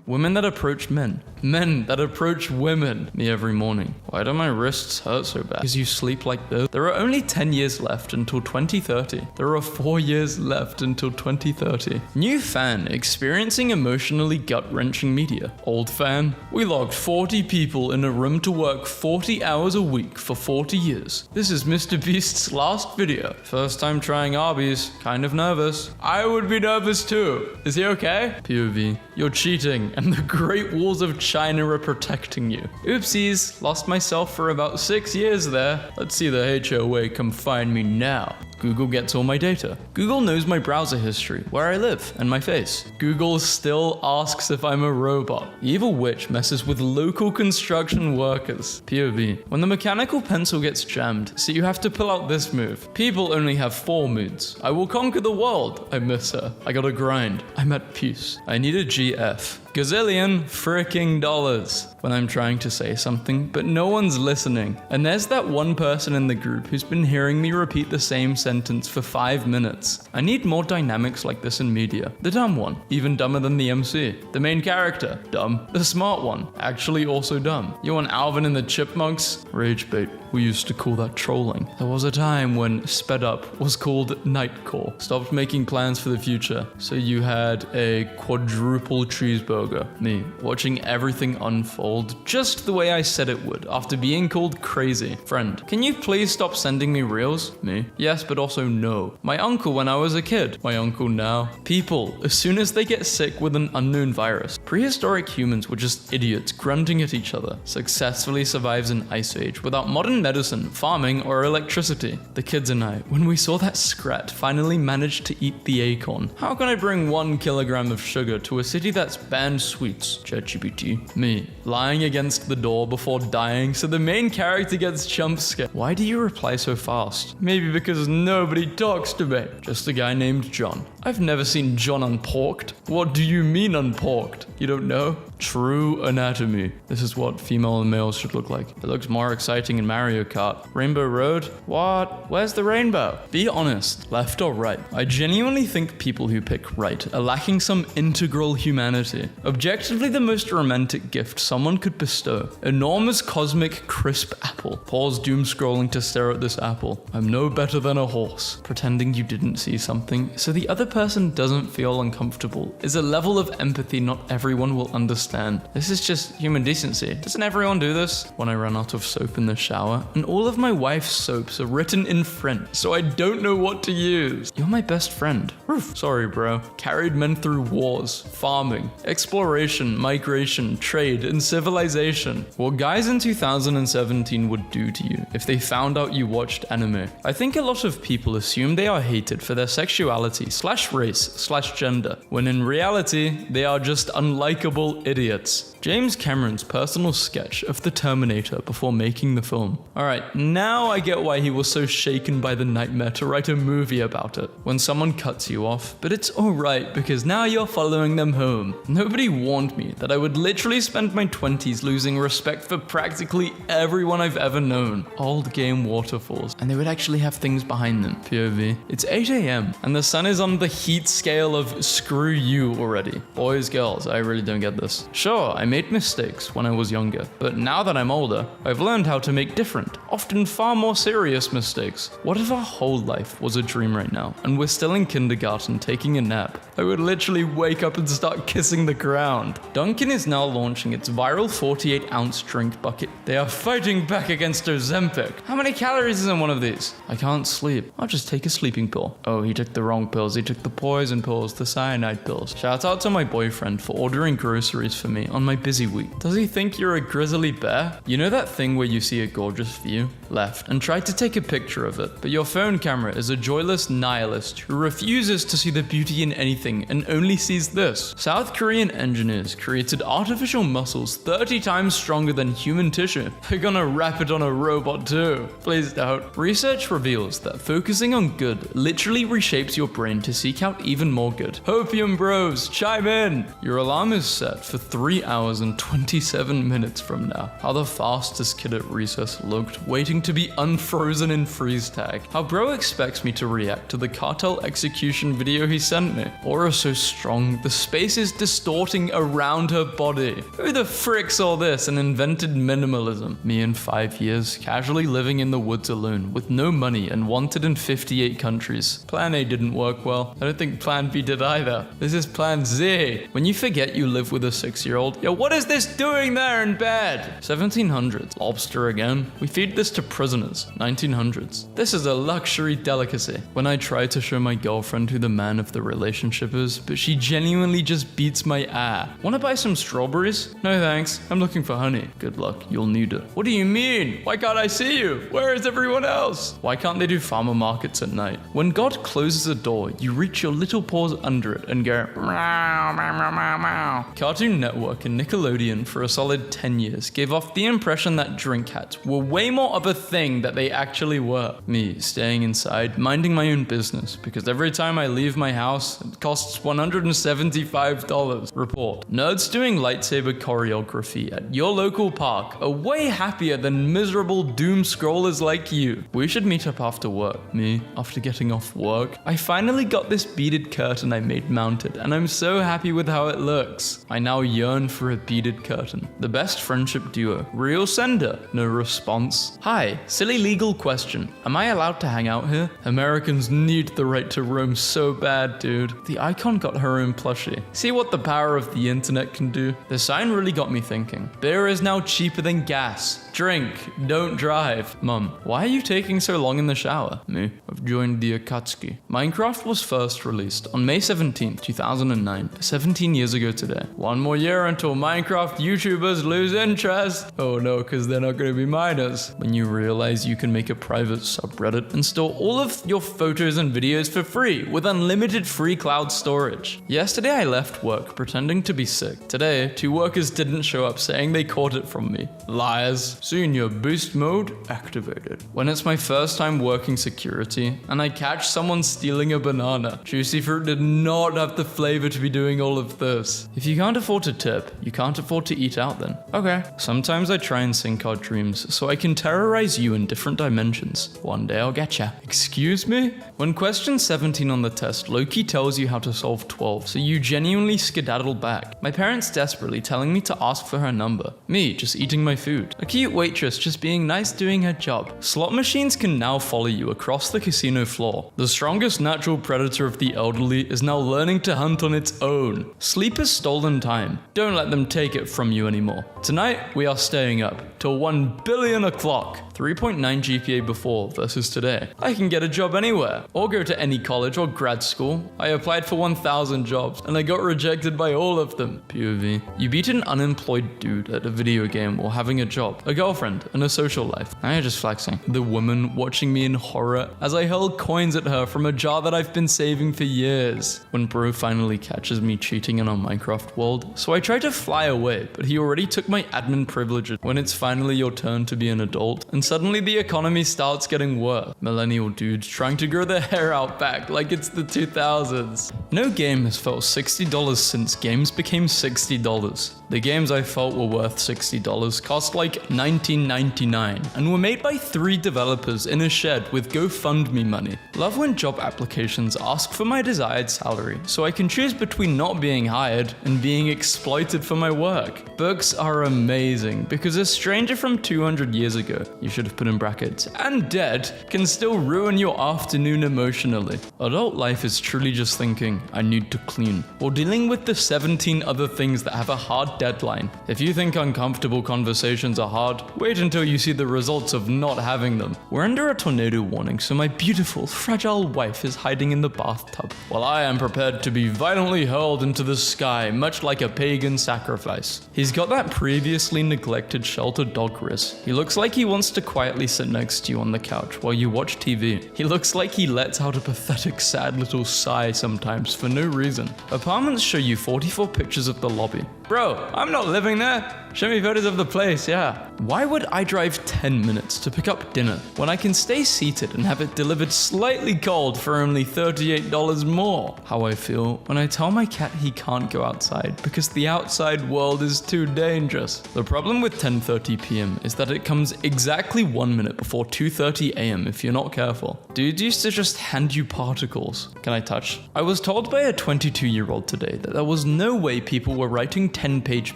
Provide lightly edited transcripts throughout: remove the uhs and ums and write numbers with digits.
Women that approach men. Men that approach women. Me every morning. Why do my wrists hurt so bad? Because you sleep like this. There are only 10 years left until 2030. There are 4 years left until 2030. New fan experiencing emotionally gut-wrenching media. Old fan. We locked 40 people in a room to work 40 hours a week for 40 years. This is Mr. Beast's last video. First time trying Arby's. Kind of nervous. I would be nervous too. Is he okay? POV. You're cheating and the Great Walls of China are protecting you. Oopsies. Lost myself for about 6 years there. Let's see the HOA come find me now. Google gets all my data. Google knows my browser history, where I live, and my face. Google still asks if I'm a robot. The evil witch messes with local construction workers. POV. When the mechanical pencil gets jammed, so you have to pull out this move. People only have 4 moods. I will conquer the world. I miss her. I gotta grind. I'm at peace. I need a GF. Gazillion freaking dollars when I'm trying to say something, but no one's listening. And there's that one person in the group who's been hearing me repeat the same sentence for 5 minutes. I need more dynamics like this in media. The dumb one, even dumber than the MC. The main character, dumb. The smart one, actually also dumb. You want Alvin and the Chipmunks? Rage bait. We used to call that trolling. There was a time when sped up was called Nightcore. Stopped making plans for the future, so you had a quadruple cheeseburger. Me, watching everything unfold just the way I said it would after being called crazy. Friend, can you please stop sending me reels? Me, yes, but also no. My uncle when I was a kid. My uncle now. People, as soon as they get sick with an unknown virus. Prehistoric humans were just idiots grunting at each other. Successfully survives an ice age without modern medicine, farming, or electricity. The kids and I, when we saw that scrat finally managed to eat the acorn. How can I bring 1 kilogram of sugar to a city that's banned sweets? ChatGPT. Me, lying against the door before dying so the main character gets jump scared. Why do you reply so fast? Maybe because nobody talks to me. Just a guy named John. I've never seen John unporked. What do you mean unporked? You don't know? True anatomy. This is what female and males should look like. It looks more exciting in Mario Kart. Rainbow Road? What? Where's the rainbow? Be honest, left or right? I genuinely think people who pick right are lacking some integral humanity. Objectively the most romantic gift someone could bestow. Enormous cosmic crisp apple. Pause doom scrolling to stare at this apple. I'm no better than a horse. Pretending you didn't see something so the other person doesn't feel uncomfortable is a level of empathy not everyone will understand. This is just human decency. Doesn't everyone do this? When I run out of soap in the shower, and all of my wife's soaps are written in French, so I don't know what to use. You're my best friend. Oof. Sorry, bro. Carried men through wars, farming, exploration, migration, trade, and civilization. What guys in 2017 would do to you if they found out you watched anime. I think a lot of people assume they are hated for their sexuality / race / gender, when in reality, they are just unlikable idiots. James Cameron's personal sketch of the Terminator before making the film. Alright, now I get why he was so shaken by the nightmare to write a movie about it. When someone cuts you off, but it's alright because now you're following them home. Nobody warned me that I would literally spend my 20s losing respect for practically everyone I've ever known. Old game waterfalls, and they would actually have things behind them. POV. It's 8 AM, and the sun is on the heat scale of screw you already. Boys, girls, I really don't get this. Sure, I made mistakes when I was younger, but now that I'm older, I've learned how to make different, often far more serious mistakes. What if our whole life was a dream right now, and we're still in kindergarten taking a nap? I would literally wake up and start kissing the ground. Dunkin' is now launching its viral 48-ounce drink bucket. They are fighting back against Ozempic. How many calories is in one of these? I can't sleep. I'll just take a sleeping pill. Oh, he took the wrong pills. He took the poison pills, the cyanide pills. Shout out to my boyfriend for ordering groceries for me on my busy week. Does he think you're a grizzly bear? You know that thing where you see a gorgeous view? Left, and try to take a picture of it, but your phone camera is a joyless nihilist who refuses to see the beauty in anything and only sees this. South Korean engineers created artificial muscles 30 times stronger than human tissue. They're gonna wrap it on a robot too. Please don't. Research reveals that focusing on good literally reshapes your brain to see seek out even more good. Hopium bros, chime in! Your alarm is set for 3 hours and 27 minutes from now. How the fastest kid at recess looked, waiting to be unfrozen in freeze tag. How bro expects me to react to the cartel execution video he sent me. Aura so strong, the space is distorting around her body. Who the frick saw this and invented minimalism? Me in 5 years, casually living in the woods alone, with no money and wanted in 58 countries. Plan A didn't work well. I don't think Plan B did either. This is Plan Z. When you forget you live with a 6-year-old, yo, what is this doing there in bed? 1700s. Lobster again? We feed this to prisoners. 1900s. This is a luxury delicacy. When I try to show my girlfriend who the man of the relationship is, but she genuinely just beats my ass. Wanna buy some strawberries? No thanks. I'm looking for honey. Good luck. You'll need it. What do you mean? Why can't I see you? Where is everyone else? Why can't they do farmer markets at night? When God closes a door, you reach your little paws under it and go meow, meow, meow, meow, meow. Cartoon Network and Nickelodeon for a solid 10 years gave off the impression that drink hats were way more of a thing that they actually were. Me, staying inside, minding my own business, because every time I leave my house, it costs $175. Report. Nerds doing lightsaber choreography at your local park are way happier than miserable doom scrollers like you. We should meet up after work. Me, after getting off work, I finally got this beaded curtain I made mounted, and I'm so happy with how it looks. I now yearn for a beaded curtain. The best friendship duo. Real sender. No response. Hi, silly legal question. Am I allowed to hang out here? Americans need the right to roam so bad, dude. The icon got her own plushie. See what the power of the internet can do? The sign really got me thinking. Beer is now cheaper than gas. Drink, don't drive. Mum, why are you taking so long in the shower? Me, I've joined the Akatsuki. Minecraft was first released on May 17th, 2009, 17 years ago today. One more year until Minecraft YouTubers lose interest. Oh no, because they're not going to be minors. When you realize you can make a private subreddit and store all of your photos and videos for free with unlimited free cloud storage. Yesterday I left work pretending to be sick. Today, 2 workers didn't show up saying they caught it from me. Liars. Senior boost mode activated. When it's my first time working security and I catch someone stealing a banana, Juicy Fruit did not have the flavor to be doing all of this. If you can't afford to tip, you can't afford to eat out then. Okay. Sometimes I try and sync our dreams so I can terrorize you in different dimensions. One day I'll get ya. Excuse me? When question 17 on the test, Loki tells you how to solve 12, so you genuinely skedaddle back. My parents desperately telling me to ask for her number. Me, just eating my food. A cute waitress just being nice doing her job. Slot machines can now follow you across the casino floor. The strongest natural predator of the elderly is now learning to hunt on its own. Sleep is stolen time. Don't let them take it from you anymore. Tonight, we are staying up till 1 billion o'clock. 3.9 GPA before versus today. I can get a job anywhere, or go to any college or grad school. I applied for 1,000 jobs, and I got rejected by all of them. POV. You beat an unemployed dude at a video game or having a job, a girlfriend, and a social life. Now you're just flexing. The woman watching me in horror as I hurl coins at her from a jar that I've been saving for years. When bro finally catches me cheating in our Minecraft world, so I try to fly away, but he already took my admin privileges. When it's finally your turn to be an adult, and suddenly the economy starts getting worse. Millennial dudes trying to grow their hair out back like it's the 2000s. No game has felt $60 since games became $60. The games I felt were worth $60 cost like $19.99 and were made by 3 developers in a shed with GoFundMe money. Love when job applications ask for my desired salary, so I can choose between not being hired and being exploited for my work. Books are amazing because a stranger from 200 years ago, you should have put in brackets, and dead, can still ruin your afternoon emotionally. Adult life is truly just thinking, I need to clean, or dealing with the 17 other things that have a hard deadline. If you think uncomfortable conversations are hard, wait until you see the results of not having them. We're under a tornado warning, so my beautiful, fragile wife is hiding in the bathtub, while I am prepared to be violently hurled into the sky, much like a pagan sacrifice. He's got that previously neglected shelter dog Riz. He looks like he wants to quietly sit next to you on the couch while you watch TV. He looks like he lets out a pathetic, sad little sigh sometimes for no reason. Apartments show you 44 pictures of the lobby. Bro, I'm not living there. Show me photos of the place, yeah. Why would I drive 10 minutes to pick up dinner when I can stay seated and have it delivered slightly cold for only $38 more? How I feel when I tell my cat he can't go outside because the outside world is too dangerous. The problem with 10:30 p.m. is that it comes exactly 1 minute before 2:30 a.m. if you're not careful. Dudes used to just hand you particles. Can I touch? I was told by a 22-year-old today that there was no way people were writing 10-page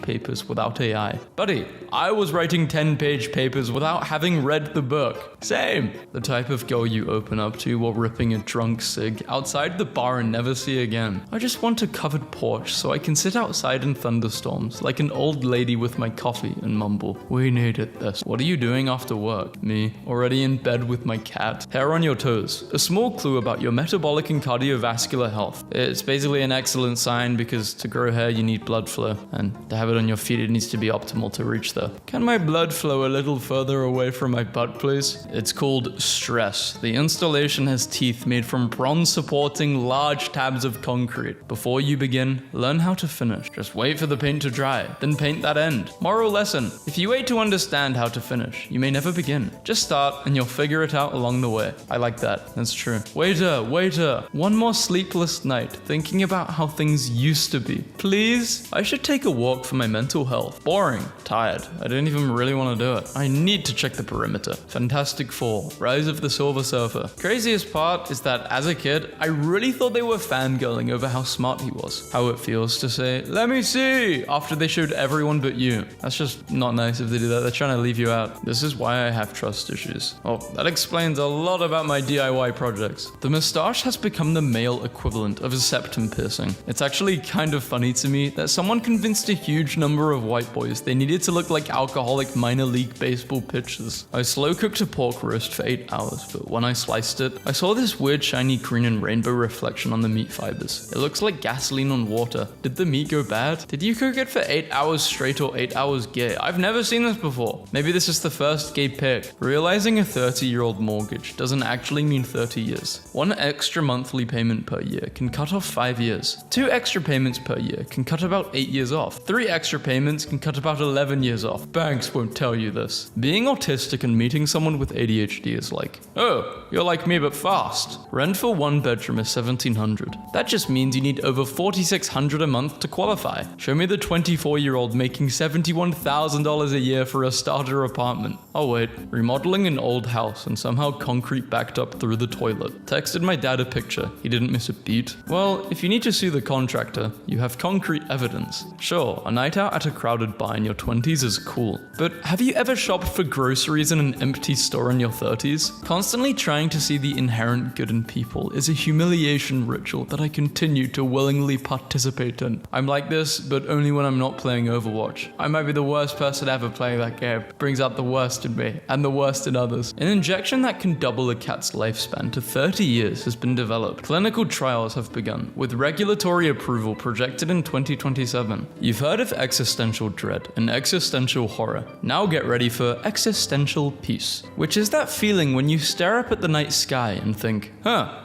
papers without AI. Buddy, I was writing 10-page papers without having read the book. Same. The type of girl you open up to while ripping a drunk cig outside the bar and never see again. I just want a covered porch so I can sit outside in thunderstorms like an old lady with my coffee and mumble, "We needed this." What are you doing after work? Me, already in bed with my cat. Hair on your toes. A small clue about your metabolic and cardiovascular health. It's basically an excellent sign because to grow hair you need blood flow, and to have it on your feet it needs to be optimal to reach there. Can my blood flow a little further away from my butt, please? It's called stress. The installation has teeth made from bronze supporting large tabs of concrete. Before you begin, learn how to finish. Just wait for the paint to dry, then paint that end. Moral lesson: if you wait to understand how to finish, you may never begin. Just start and you'll figure it out along the way. I like that. That's true. Waiter, one more sleepless night thinking about how things used to be. Please? I should take a walk for my mental health. Boring. Tired. I don't even really want to do it. I need to check the perimeter. Fantastic Four, Rise of the Silver Surfer. Craziest part is that as a kid, I really thought they were fangirling over how smart he was. How it feels to say, "Let me see," after they showed everyone but you. That's just not nice if they do that. They're trying to leave you out. This is why I have trust issues. Oh, that explains a lot about my DIY projects. The mustache has become the male equivalent of a septum piercing. It's actually kind of funny to me that someone convinced a huge number of white boys they needed to look like alcoholic minor league baseball pitchers. I slow cooked a pork roast for 8 hours, but when I sliced it, I saw this weird shiny green and rainbow reflection on the meat fibers. It looks like gasoline on water. Did the meat go bad? Did you cook it for 8 hours straight or 8 hours gay? I've never seen this before. Maybe this is the first gay pick. Realizing a 30-year-old mortgage doesn't actually mean 30 years. 1 extra monthly payment per year can cut off 5 years. 2 extra payments per year can cut about 8 years off. 3 extra payments can cut about 11 years off. Banks won't tell you this. Being autistic and meeting someone with ADHD is like, "Oh, you're like me but fast." Rent for 1 bedroom is $1,700. That just means you need over $4,600 a month to qualify. Show me the 24-year-old making $71,000 a year for a starter apartment. Oh wait, remodeling an old house and somehow concrete backed up through the toilet. Texted my dad a picture. He didn't miss a beat. Well, if you need to sue the contractor, you have concrete evidence. Sure, a night out at a crowded bar in your 20s is cool. But have you ever shopped for groceries in an empty store in your 30s? Constantly trying to see the inherent good in people is a humiliation ritual that I continue to willingly participate in. I'm like this, but only when I'm not playing Overwatch. I might be the worst person ever playing that game. It brings out the worst in me, and the worst in others. An injection that can double a cat's lifespan to 30 years has been developed. Clinical trials have begun, with regulatory approval projected in 2027. You've heard of existential dread and existential horror. Now get ready for existential peace, which is that feeling when you stare up at the night sky and think,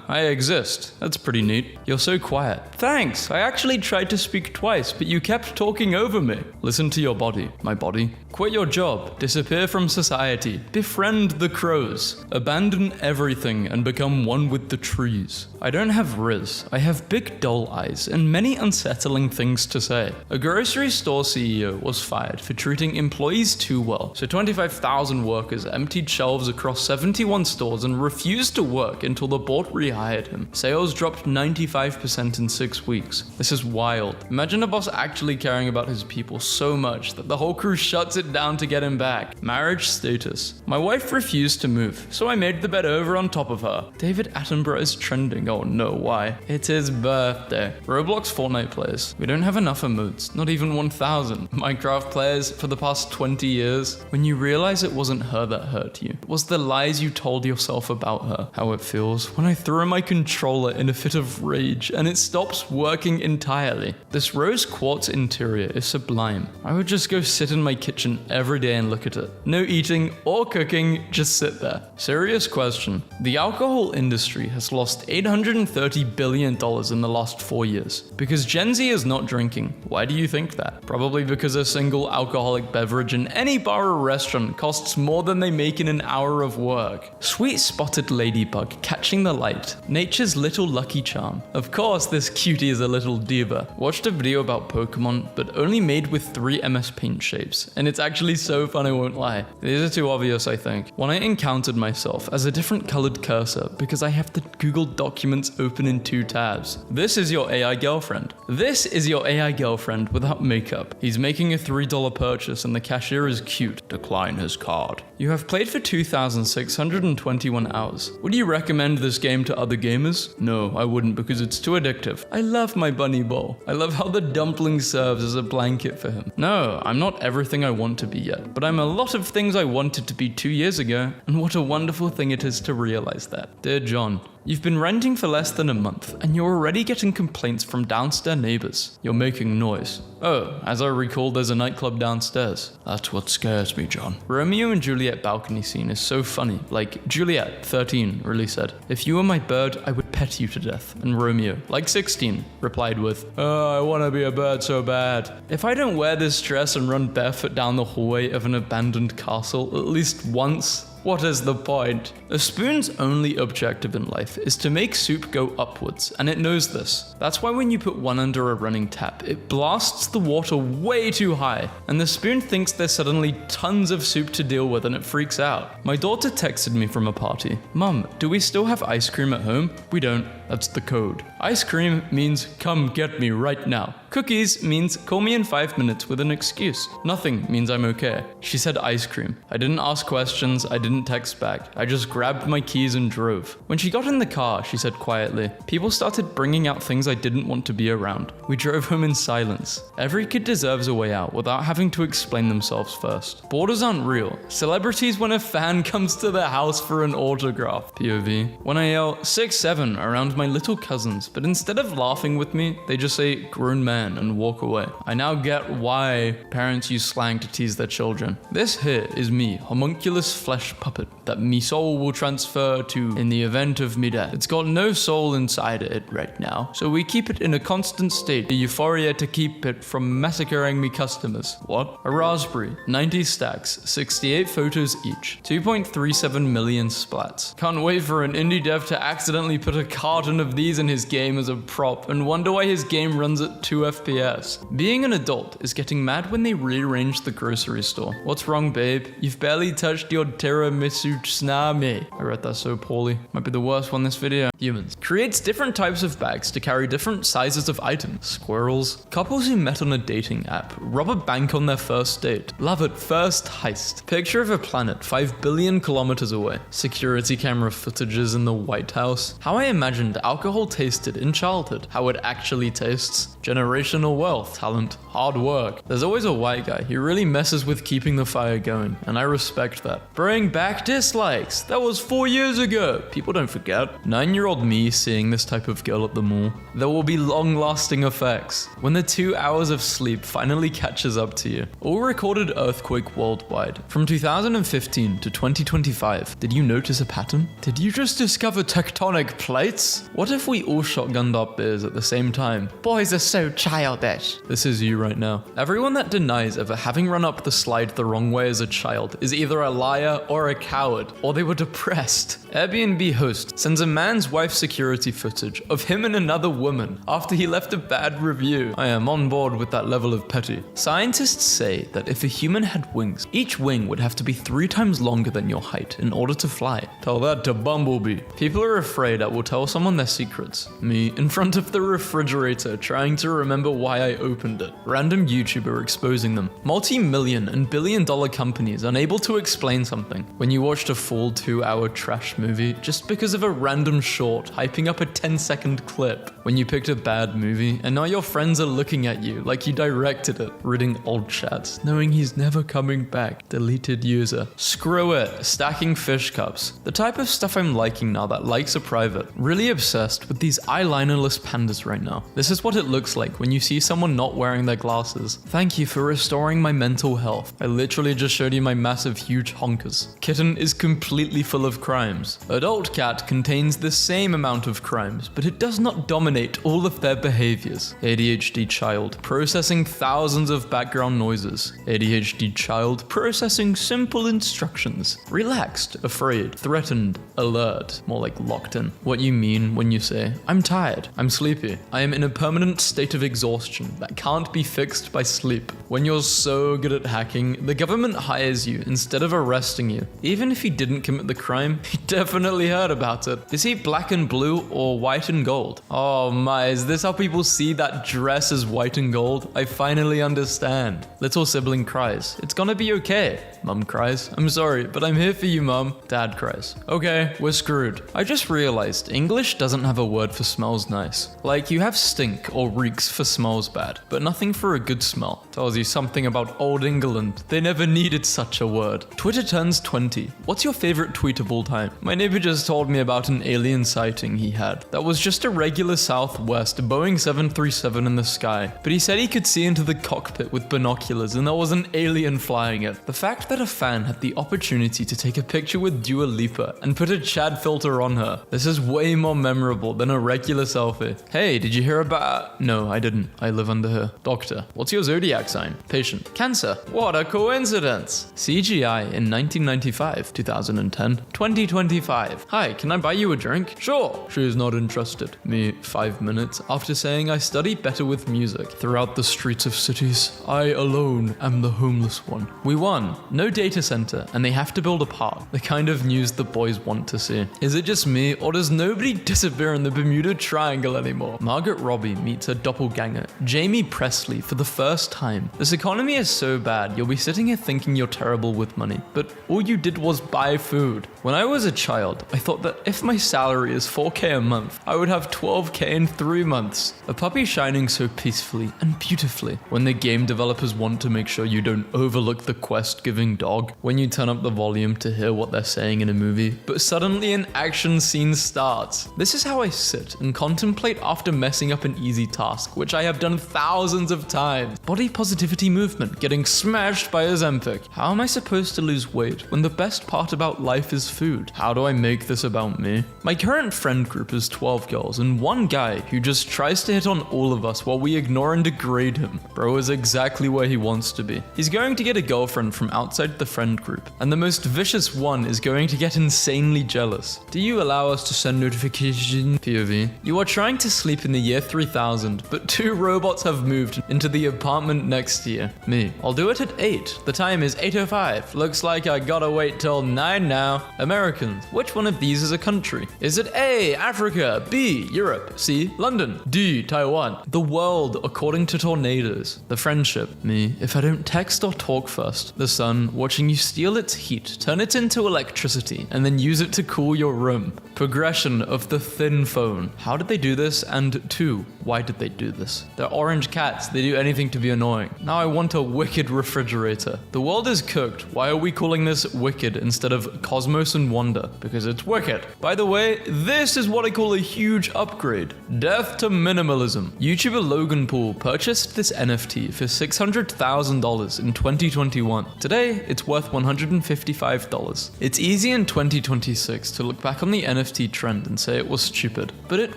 I exist. That's pretty neat. You're so quiet. Thanks. I actually tried to speak twice, but you kept talking over me. Listen to your body. My body. Quit your job. Disappear from society. Befriend the crows. Abandon everything and become one with the trees. I don't have Riz. I have big doll eyes and many unsettling things to say. A grocery store CEO was fired for treating employees too well, so 25,000 workers emptied shelves across 71 stores and refused to work until the board rehired him. Sales dropped 95% in 6 weeks. This is wild. Imagine a boss actually caring about his people so much that the whole crew shuts it down to get him back. Marriage status. My wife refused to move, so I made the bed over on top of her. David Attenborough is trending. Oh no, why? It's his birthday. Roblox Fortnite players. We don't have enough emotes, not even 1,000. Minecraft players for the past 20 years. When you realize it wasn't her that hurt you, it was the lies you told yourself about her. How it feels when I throw my controller in a fit of rage and it stops working entirely. This rose quartz interior is sublime. I would just go sit in my kitchen every day and look at it. No eating or cooking, just sit there. Serious question. The alcohol industry has lost $830 billion in the last 4 years. Because Gen Z is not drinking. Why do you think that? Probably because a single alcoholic beverage in any any bar or restaurant costs more than they make in an hour of work. Sweet spotted ladybug catching the light, nature's little lucky charm. Of course, this cutie is a little diva. Watched a video about Pokemon, but only made with 3 MS Paint shapes, and it's actually so fun I won't lie. These are too obvious, I think. When I encountered myself as a different colored cursor because I have the Google Documents open in 2 tabs. This is your AI girlfriend. This is your AI girlfriend without makeup. He's making a $3 purchase and the cashier is cute. Decline his card. You have played for 2,621 hours. Would you recommend this game to other gamers? No, I wouldn't because it's too addictive. I love my bunny bowl. I love how the dumpling serves as a blanket for him. No, I'm not everything I want to be yet, but I'm a lot of things I wanted to be 2 years ago, and what a wonderful thing it is to realize that. Dear John, you've been renting for less than a month, and you're already getting complaints from downstairs neighbors. You're making noise. Oh, as I recall, there's a nightclub downstairs. That's what scares me, John. Romeo and Juliet balcony scene is so funny. Like, Juliet, 13, really said, "If you were my bird, I would pet you to death." And Romeo, like 16, replied with, "Oh, I want to be a bird so bad." If I don't wear this dress and run barefoot down the hallway of an abandoned castle at least once, what is the point? A spoon's only objective in life is to make soup go upwards, and it knows this. That's why when you put one under a running tap, it blasts the water way too high, and the spoon thinks there's suddenly tons of soup to deal with and it freaks out. My daughter texted me from a party. "Mum, do we still have ice cream at home?" "We don't. That's the code." Ice cream means come get me right now. Cookies means call me in 5 minutes with an excuse. Nothing means I'm okay. She said ice cream. I didn't ask questions, I didn't text back. I just grabbed my keys and drove. When she got in the car, she said quietly, "People started bringing out things I didn't want to be around." We drove home in silence. Every kid deserves a way out without having to explain themselves first. Borders aren't real. Celebrities when a fan comes to their house for an autograph. POV. When I yell 6'7" around my little cousins, but instead of laughing with me, they just say grown man and walk away. I now get why parents use slang to tease their children. This here is me, homunculus flesh puppet, that me soul will transfer to in the event of me death. It's got no soul inside it right now, so we keep it in a constant state of euphoria to keep it from massacring me customers. What? A raspberry, 90 stacks, 68 photos each, 2.37 million splats. Can't wait for an indie dev to accidentally put a carton of these in his game as a prop and wonder why his game runs at 2 FPS. Being an adult is getting mad when they rearrange the grocery store. What's wrong, babe? You've barely touched your tiramisu tsunami. I read that so poorly. Might be the worst one this video. Humans. Creates different types of bags to carry different sizes of items. Squirrels. Couples who met on a dating app rob a bank on their first date. Love at first heist. Picture of a planet 5 billion kilometers away. Security camera footages in the White House. How I imagined alcohol tasted in childhood. How it actually tastes. Generational wealth, talent, hard work. There's always a white guy who really messes with keeping the fire going, and I respect that. Bring back dislikes. That was 4 years ago. People don't forget. 9-year-old me seeing this type of girl at the mall. There will be long-lasting effects. When the 2 hours of sleep finally catches up to you. All recorded earthquake worldwide. From 2015 to 2025. Did you notice a pattern? Did you just discover tectonic plates? What if we all shotgunned our beers at the same time? Boys are so childish. This is you right now. Everyone that denies ever having run up the slide the wrong way as a child is either a liar or a coward, or they were depressed. Airbnb host sends a man's wife security footage of him and another woman after he left a bad review. I am on board with that level of petty. Scientists say that if a human had wings, each wing would have to be 3 times longer than your height in order to fly. Tell that to Bumblebee. People are afraid I will tell someone their secrets. Me, in front of the refrigerator, trying to remember why I opened it. Random YouTuber exposing them. Multi-million and billion-dollar companies unable to explain something. When you watched a full 2-hour trash movie just because of a random short hyping up a 10-second clip. When you picked a bad movie and now your friends are looking at you like you directed it. Reading old chats, knowing he's never coming back. Deleted user. Screw it. Stacking fish cups. The type of stuff I'm liking now that likes are private. Really obsessed with these eyelinerless pandas right now. This is what it looks like when when you see someone not wearing their glasses. Thank you for restoring my mental health. I literally just showed you my massive huge honkers. Kitten is completely full of crimes. Adult cat contains the same amount of crimes, but it does not dominate all of their behaviors. ADHD child processing thousands of background noises. ADHD child processing simple instructions. Relaxed, afraid, threatened, alert, more like locked in. What you mean when you say, I'm tired, I'm sleepy, I am in a permanent state of exhaustion that can't be fixed by sleep. When you're so good at hacking, the government hires you instead of arresting you. Even if he didn't commit the crime, he definitely heard about it. Is he black and blue or white and gold? Oh my, is this how people see that dress as white and gold? I finally understand. Little sibling cries. It's gonna be okay. Mum cries. I'm sorry, but I'm here for you, Mum. Dad cries. Okay, we're screwed. I just realized English doesn't have a word for smells nice. Like, you have stink or reeks for smells bad, but nothing for a good smell. Tells you something about old England. They never needed such a word. Twitter turns 20. What's your favorite tweet of all time? My neighbor just told me about an alien sighting he had. That was just a regular Southwest Boeing 737 in the sky, but he said he could see into the cockpit with binoculars and there was an alien flying it. The fact that a fan had the opportunity to take a picture with Dua Lipa and put a Chad filter on her, this is way more memorable than a regular selfie. Hey, did you hear about... No, I didn't. I live under her. Doctor, what's your zodiac sign? Patient. Cancer. What a coincidence. CGI in 1995, 2010, 2025. Hi, can I buy you a drink? Sure. She is not interested. Me, 5 minutes after saying I study better with music. Throughout the streets of cities, I alone am the homeless one. We won. No data center, and they have to build a park. The kind of news the boys want to see. Is it just me, or does nobody disappear in the Bermuda Triangle anymore? Margaret Robbie meets her doppelganger, Jamie Presley, for the first time. This economy is so bad, you'll be sitting here thinking you're terrible with money, but all you did was buy food. When I was a child, I thought that if my salary is 4K a month, I would have 12K in 3 months. A puppy shining so peacefully and beautifully. When the game developers want to make sure you don't overlook the quest-giving dog, when you turn up the volume to hear what they're saying in a movie, but suddenly an action scene starts. This is how I sit and contemplate after messing up an easy task, which I have done thousands of times. Body positivity movement getting smashed by Ozempic. How am I supposed to lose weight when the best part about life is food? How do I make this about me? My current friend group is 12 girls and one guy who just tries to hit on all of us while we ignore and degrade him. Bro is exactly where he wants to be. He's going to get a girlfriend from outside the friend group, and the most vicious one is going to get insanely jealous. Do you allow us to send notification? POV. You are trying to sleep in the year 3000, but 2 robots have moved into the apartment next year. Me. I'll do it at 8. The time is 8:05. Looks like I gotta wait till 9 now. Americans. Which one of these is a country? Is it A, Africa, B, Europe, C, London, D, Taiwan? The world according to tornadoes. The friendship. Me. If I don't text or talk first. The sun, watching you steal its heat, turn it into electricity, and then use it to cool your room. Progression of the thin phone. How did they do this? And 2, why did they do this? They're orange cats. They do anything to be annoying. Now I want a wicked refrigerator. The world is cooked. Why are we calling this wicked instead of Cosmos and Wonder? Because it's wicked. By the way, this is what I call a huge upgrade. Death to minimalism. YouTuber Logan Paul purchased this NFT for $600,000 in 2021. Today, it's worth $155. It's easy in 2026 to look back on the NFT trend and say it was stupid. But it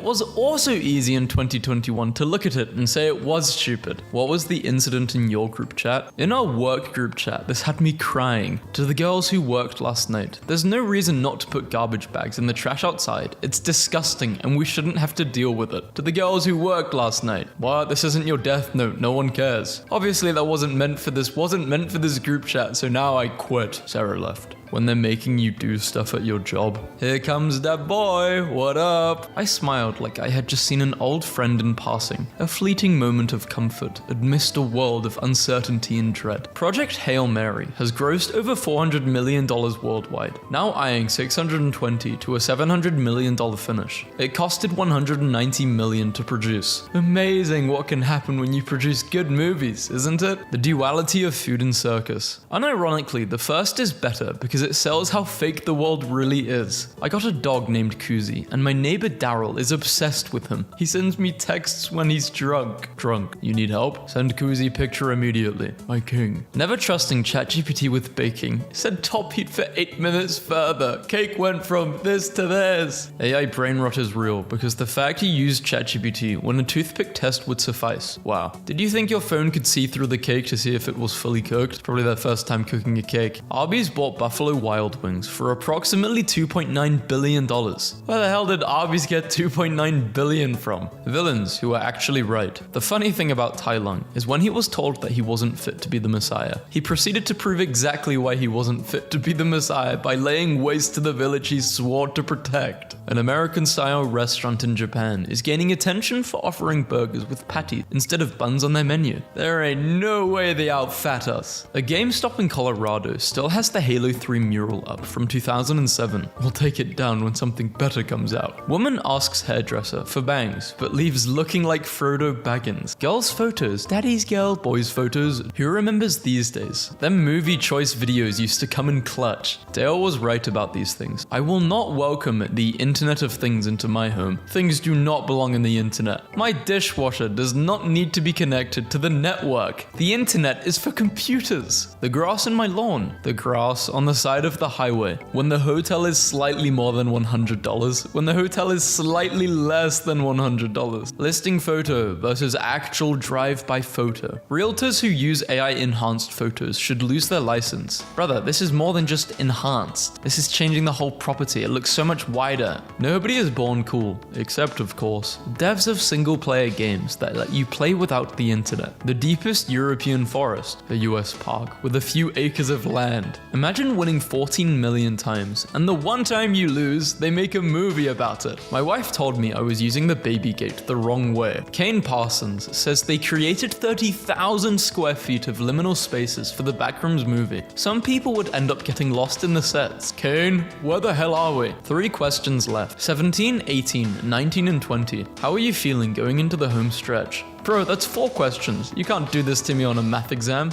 was also easy in 2021 to look at it and say it was stupid. What was the incident in your group chat? In our work group chat, this had me crying. To the girls who worked last night, there's no reason not to put garbage bags in the trash outside. It's disgusting and we shouldn't have to deal with it. To the girls who worked last night, what? This isn't your death note, no one cares. Obviously that wasn't meant for this group chat, so now I quit. Sarah left. When they're making you do stuff at your job. Here comes that boy, what up? I smiled like I had just seen an old friend in passing. A fleeting moment of comfort amidst a world of uncertainty and dread. Project Hail Mary has grossed over $400 million worldwide, now eyeing 620 to a $700 million finish. It costed $190 million to produce. Amazing what can happen when you produce good movies, isn't it? The duality of food and circus. Unironically, the first is better because because it sells how fake the world really is. I got a dog named Kuzi, and my neighbor Daryl is obsessed with him. He sends me texts when he's drunk. Drunk. You need help? Send Kuzi picture immediately. My king. Never trusting ChatGPT with baking. Said top heat for 8 minutes further. Cake went from this to this. AI brain rot is real because the fact you used ChatGPT when a toothpick test would suffice. Wow. Did you think your phone could see through the cake to see if it was fully cooked? Probably their first time cooking a cake. Arby's bought Buffalo Wild Wings for approximately $2.9 billion. Where the hell did Arby's get $2.9 billion from? Villains who are actually right. The funny thing about Tai Lung is when he was told that he wasn't fit to be the Messiah, he proceeded to prove exactly why he wasn't fit to be the Messiah by laying waste to the village he swore to protect. An American-style restaurant in Japan is gaining attention for offering burgers with patties instead of buns on their menu. There ain't no way they outfat us. A GameStop in Colorado still has the Halo 3 mural up from 2007. We'll take it down when something better comes out. Woman asks hairdresser for bangs, but leaves looking like Frodo Baggins. Girls' photos, daddy's girl, boys' photos. Who remembers these days? Them movie choice videos used to come in clutch. Dale was right about these things. I will not welcome the Internet of Things into my home. Things do not belong in the internet. My dishwasher does not need to be connected to the network. The internet is for computers. The grass in my lawn. The grass on the side of the highway. When the hotel is slightly more than $100. When the hotel is slightly less than $100. Listing photo versus actual drive-by photo. Realtors who use AI enhanced photos should lose their license. Brother, this is more than just enhanced. This is changing the whole property. It looks so much wider. Nobody is born cool, except of course, devs of single-player games that let you play without the internet. The deepest European forest, a US park with a few acres of land. Imagine winning 14 million times, and the one time you lose, they make a movie about it. My wife told me I was using the baby gate the wrong way. Kane Parsons says they created 30,000 square feet of liminal spaces for the Backrooms movie. Some people would end up getting lost in the sets. Kane, where the hell are we? 3 questions left. 17, 18, 19, and 20. How are you feeling going into the home stretch? Bro, that's 4 questions. You can't do this to me on a math exam.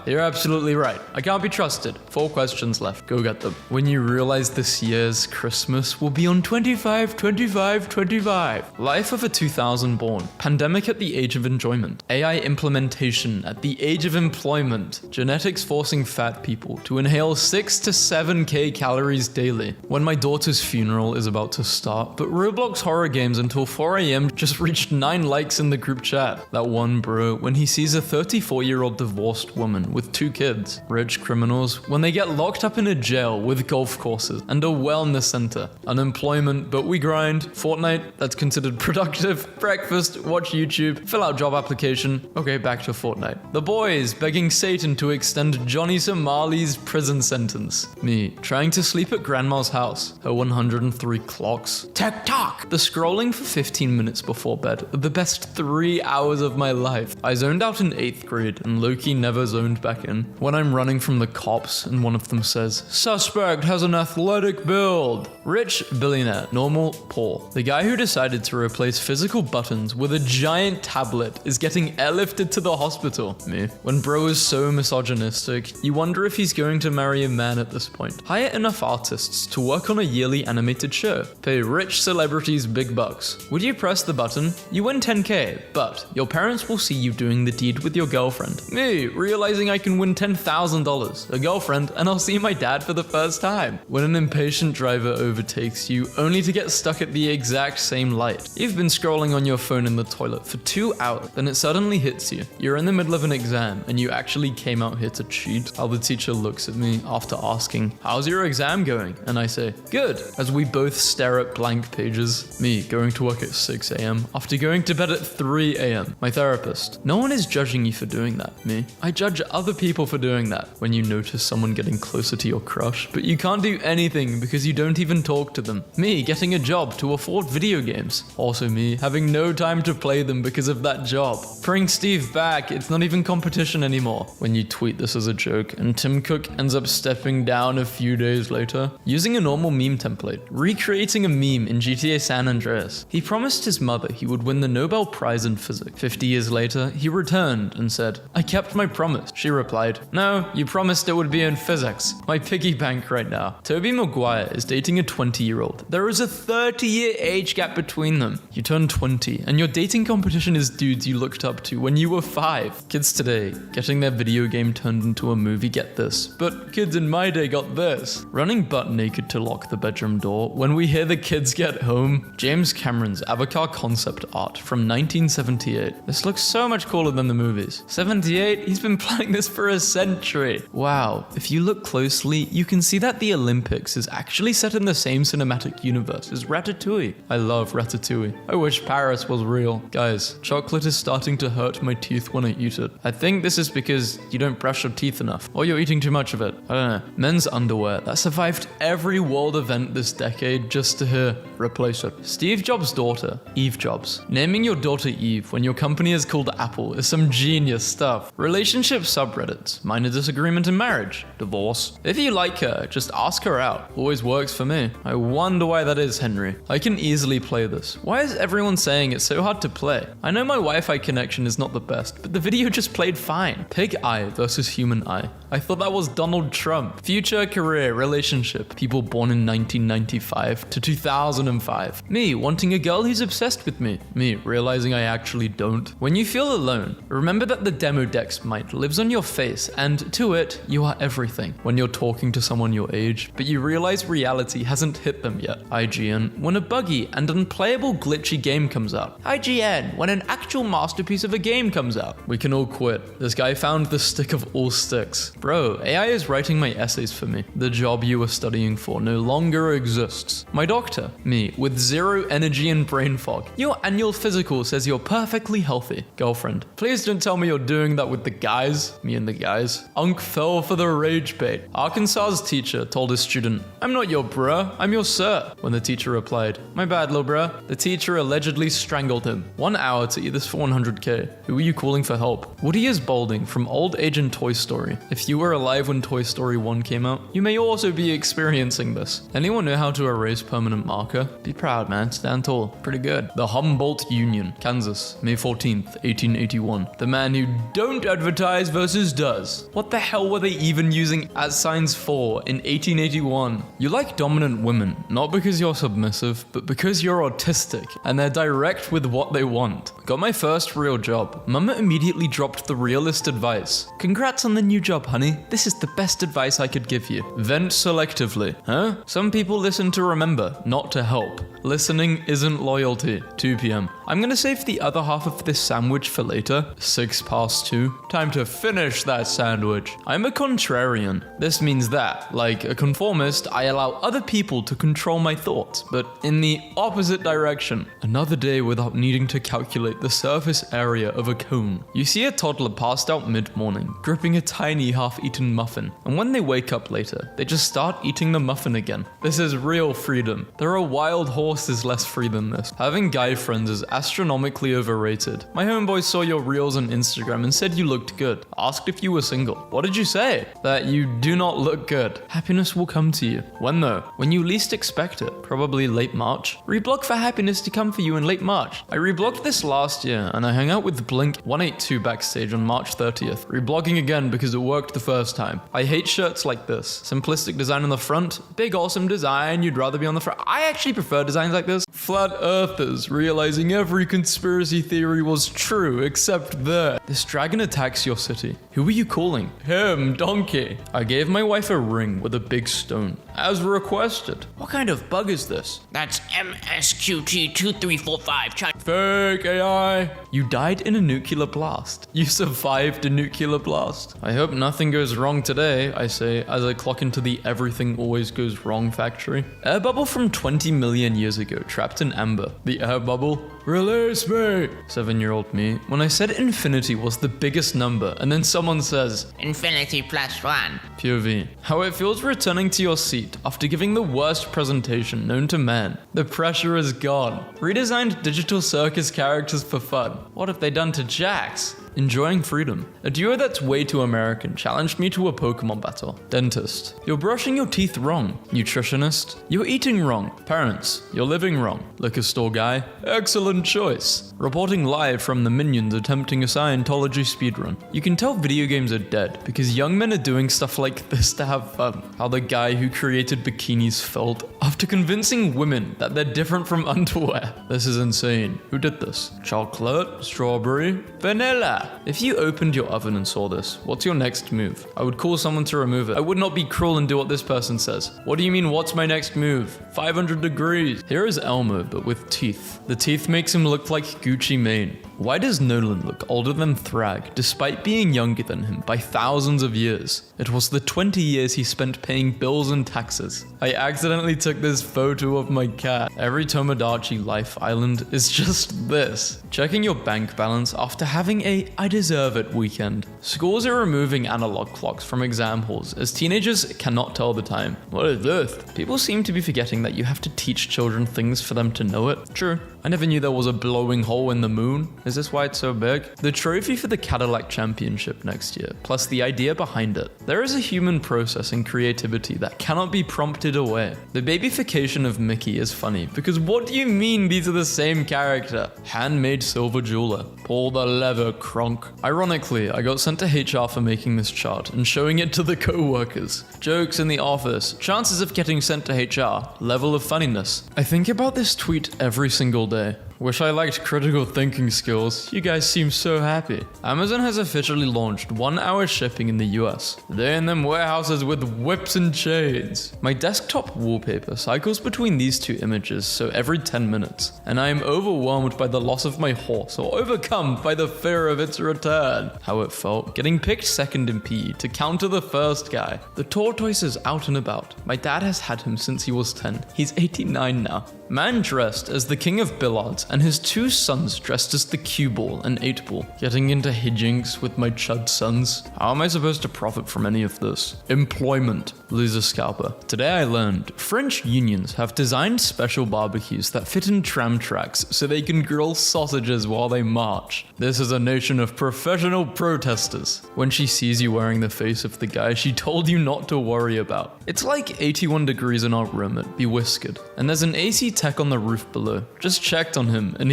You're absolutely right. I can't be trusted. 4 questions left. Go get them. When you realize this year's Christmas will be on 25/25/25. Life of a 2000 born. Pandemic at the age of enjoyment. AI implementation at the age of employment. Genetics forcing fat people to inhale 6 to 7k calories daily. When my daughter's funeral is about to start, but Roblox horror games until 4 a.m. just reached 9 likes in the group chat. That one bro when he sees a 34-year-old divorced woman with 2 kids. Rich criminals when they get locked up in a jail with golf courses and a wellness center. Unemployment, but we grind. Fortnite, that's considered productive. Breakfast, watch YouTube, fill out job application. Okay, back to Fortnite. The boys begging Satan to extend Johnny Somali's prison sentence. Me trying to sleep at grandma's house. Her 103 clocks. TikTok! The scrolling for 15 minutes before bed. The best 3 hours of my life. I zoned out in 8th grade and low-key never zoned back in. When I'm running from the cops and one of them says, "Suspect has an athletic build." Rich, billionaire, normal, poor. The guy who decided to replace physical buttons with a giant tablet is getting airlifted to the hospital. Me. When bro is so misogynistic, you wonder if he's going to marry a man at this point. Hire enough artists to work on a yearly animated show. Pay rich celebrities big bucks. Would you press the button? You win 10k, but your parents will see you doing the deed with your girlfriend. Me, realizing I can win $10,000, a girlfriend, and I'll see my dad for the first time. When an impatient driver overtakes you, only to get stuck at the exact same light. You've been scrolling on your phone in the toilet for 2 hours, then it suddenly hits you. You're in the middle of an exam, and you actually came out here to cheat. How the teacher looks at me after asking, "How's your exam going?" And I say, "Good," as we both stare at blank pages. Me, going to work at 6 a.m. after going to bed at 3 a.m. My therapist. No one is judging you for doing that. Me. I judge other people for doing that. When you notice someone getting closer to your crush, but you can't do anything because you don't even talk to them. Me, getting a job to afford video games. Also me, having no time to play them because of that job. Bring Steve back, it's not even competition anymore. When you tweet this as a joke and Tim Cook ends up stepping down a few days later. Using a normal meme template. Recreating a meme in GTA San Andreas. He promised his mother he would win the Nobel Prize in Physics. music. 50 years later, he returned and said, "I kept my promise." She replied, "No, you promised it would be in physics. My piggy bank right now." Tobey Maguire is dating a 20-year-old. There is a 30-year age gap between them. You turn 20, and your dating competition is dudes you looked up to when you were 5. Kids today, getting their video game turned into a movie, get this. But kids in my day got this. Running butt naked to lock the bedroom door when we hear the kids get home. James Cameron's Avatar concept art from 1978. This looks so much cooler than the movies. 78? He's been planning this for a century. Wow, if you look closely, you can see that the Olympics is actually set in the same cinematic universe as Ratatouille. I love Ratatouille. I wish Paris was real. Guys, chocolate is starting to hurt my teeth when I eat it. I think this is because you don't brush your teeth enough, or you're eating too much of it. I don't know. Men's underwear that survived every world event this decade just to hear, replace it. Steve Jobs' daughter, Eve Jobs. Naming your daughter Eve when your company is called Apple is some genius stuff. Relationship subreddits. Minor disagreement in marriage. Divorce. If you like her, just ask her out. Always works for me. I wonder why that is, Henry. I can easily play this. Why is everyone saying it's so hard to play? I know my Wi-Fi connection is not the best, but the video just played fine. Pig eye versus human eye. I thought that was Donald Trump. Future, career, relationship. People born in 1995 to 2005. Me wanting a girl who's obsessed with me. Me realizing I actually don't. When you feel alone, remember that the Demodex mite lives on your face, and to it, you are everything. When you're talking to someone your age, but you realize reality hasn't hit them yet. IGN, when a buggy and unplayable glitchy game comes out. IGN, when an actual masterpiece of a game comes out. We can all quit. This guy found the stick of all sticks. Bro, AI is writing my essays for me. The job you were studying for no longer exists. My doctor, me, with zero energy and brain fog. Your annual physical says you're perfectly healthy. Girlfriend, please don't tell me you're doing that with the guys. Me and the guys. Unk fell for the rage bait. Arkansas's teacher told his student, "I'm not your bruh, I'm your sir." When the teacher replied, "My bad, little bruh," the teacher allegedly strangled him. 1 hour to eat this for 100k. Who are you calling for help? Woody is balding from old age in Toy Story. If you were alive when Toy Story 1 came out, you may also be experiencing this. Anyone know how to erase permanent marker? Be proud, man. Stand tall. Pretty good. The Humboldt Union, Kansas, May 14th, 1881. The man who don't advertise versus does. What the hell were they even using @ for in 1881? You like dominant women, not because you're submissive, but because you're autistic, and they're direct with what they want. Got my first real job. Mama immediately dropped the realist advice. Congrats on the new job, honey. This is the best advice I could give you. Vent selectively. Huh? Some people listen to remember, not to help. Listening isn't loyalty. 2 p.m. I'm gonna save the other half of this sandwich for later. 2:06. Time to finish that sandwich. I'm a contrarian. This means that, like a conformist, I allow other people to control my thoughts, but in the opposite direction. Another day without needing to calculate the surface area of a cone. You see a toddler passed out mid-morning, gripping a tiny half-eaten muffin, and when they wake up later, they just start eating the muffin again. This is real freedom. There are wild horses less free than this. Having guy friends is astronomically overrated. My homeboy saw your reels on Instagram and said you looked good. Asked if you were single. What did you say? That you do not look good. Happiness will come to you. When though? When you least expect it. Probably late March. Reblock for happiness to come for you in late March. I reblocked this last year and I hung out with Blink 182 backstage on March 30th. Reblocking again because it worked the first time. I hate shirts like this. Simplistic design on the front. Big awesome design. You'd rather be on the front. I actually prefer designs like this. Flat earthers realizing every conspiracy theory was true except that. This dragon attacks your city. Who are you calling? Him, donkey. I gave my wife a ring with a big stone, as requested. What kind of bug is this? That's MSQT2345. Fake AI. You died in a nuclear blast. You survived a nuclear blast. I hope nothing goes wrong today, I say as I clock into the everything always goes wrong factory. Air bubble from 20 million years ago, trapped in amber. The air bubble. Release me. 7-year-old me. When I said infinity was the biggest number, and then someone says, Infinity +1. POV. How it feels returning to your seat after giving the worst presentation known to man. The pressure is gone. Redesigned digital circus characters for fun. What have they done to Jax? enjoying freedom. A duo that's way too American challenged me to a Pokemon battle. Dentist. You're brushing your teeth wrong. Nutritionist. You're eating wrong. Parents. You're living wrong. Liquor store guy. Excellent choice. Reporting live from the Minions attempting a Scientology speedrun. You can tell video games are dead because young men are doing stuff like this to have fun. How the guy who created bikinis felt after convincing women that they're different from underwear. This is insane. Who did this? Chocolate? Strawberry? Vanilla? If you opened your oven and saw this, what's your next move? I would call someone to remove it. I would not be cruel and do what this person says. What do you mean, what's my next move? 500 degrees. Here is Elmo, but with teeth. The teeth makes him look like Gucci Mane. Why does Nolan look older than Thrag, despite being younger than him by thousands of years? It was the 20 years he spent paying bills and taxes. I accidentally took this photo of my cat. Every Tomodachi Life Island is just this. Checking your bank balance after having a I deserve it weekend. Schools are removing analog clocks from exam halls as teenagers cannot tell the time. What is this? People seem to be forgetting that you have to teach children things for them to know it. True. I never knew there was a blowing hole in the moon. Is this why it's so big? The trophy for the Cadillac Championship next year, plus the idea behind it. There is a human process and creativity that cannot be prompted away. The babyfication of Mickey is funny, because what do you mean these are the same character? Handmade silver jeweler. Pull the lever, Kronk. Ironically, I got sent to HR for making this chart and showing it to the co-workers. Jokes in the office. Chances of getting sent to HR. Level of funniness. I think about this tweet every single day. Wish I liked critical thinking skills. You guys seem so happy. Amazon has officially launched 1-hour shipping in the US. They're in them warehouses with whips and chains. My desktop wallpaper cycles between these two images so every 10 minutes, and I am overwhelmed by the loss of my horse or overcome by the fear of its return. How it felt getting picked second in PE to counter the first guy. The tortoise is out and about. My dad has had him since he was 10. He's 89 now. Man dressed as the king of billiards and his two sons dressed as the cue ball and 8-ball. Getting into hijinks with my chud sons. How am I supposed to profit from any of this? Employment. Loser scalper. Today I learned French unions have designed special barbecues that fit in tram tracks so they can grill sausages while they march. This is a nation of professional protesters. When she sees you wearing the face of the guy she told you not to worry about. It's like 81 degrees in our room at Be Whiskered, and there's an AC tech on the roof below. Just checked on him and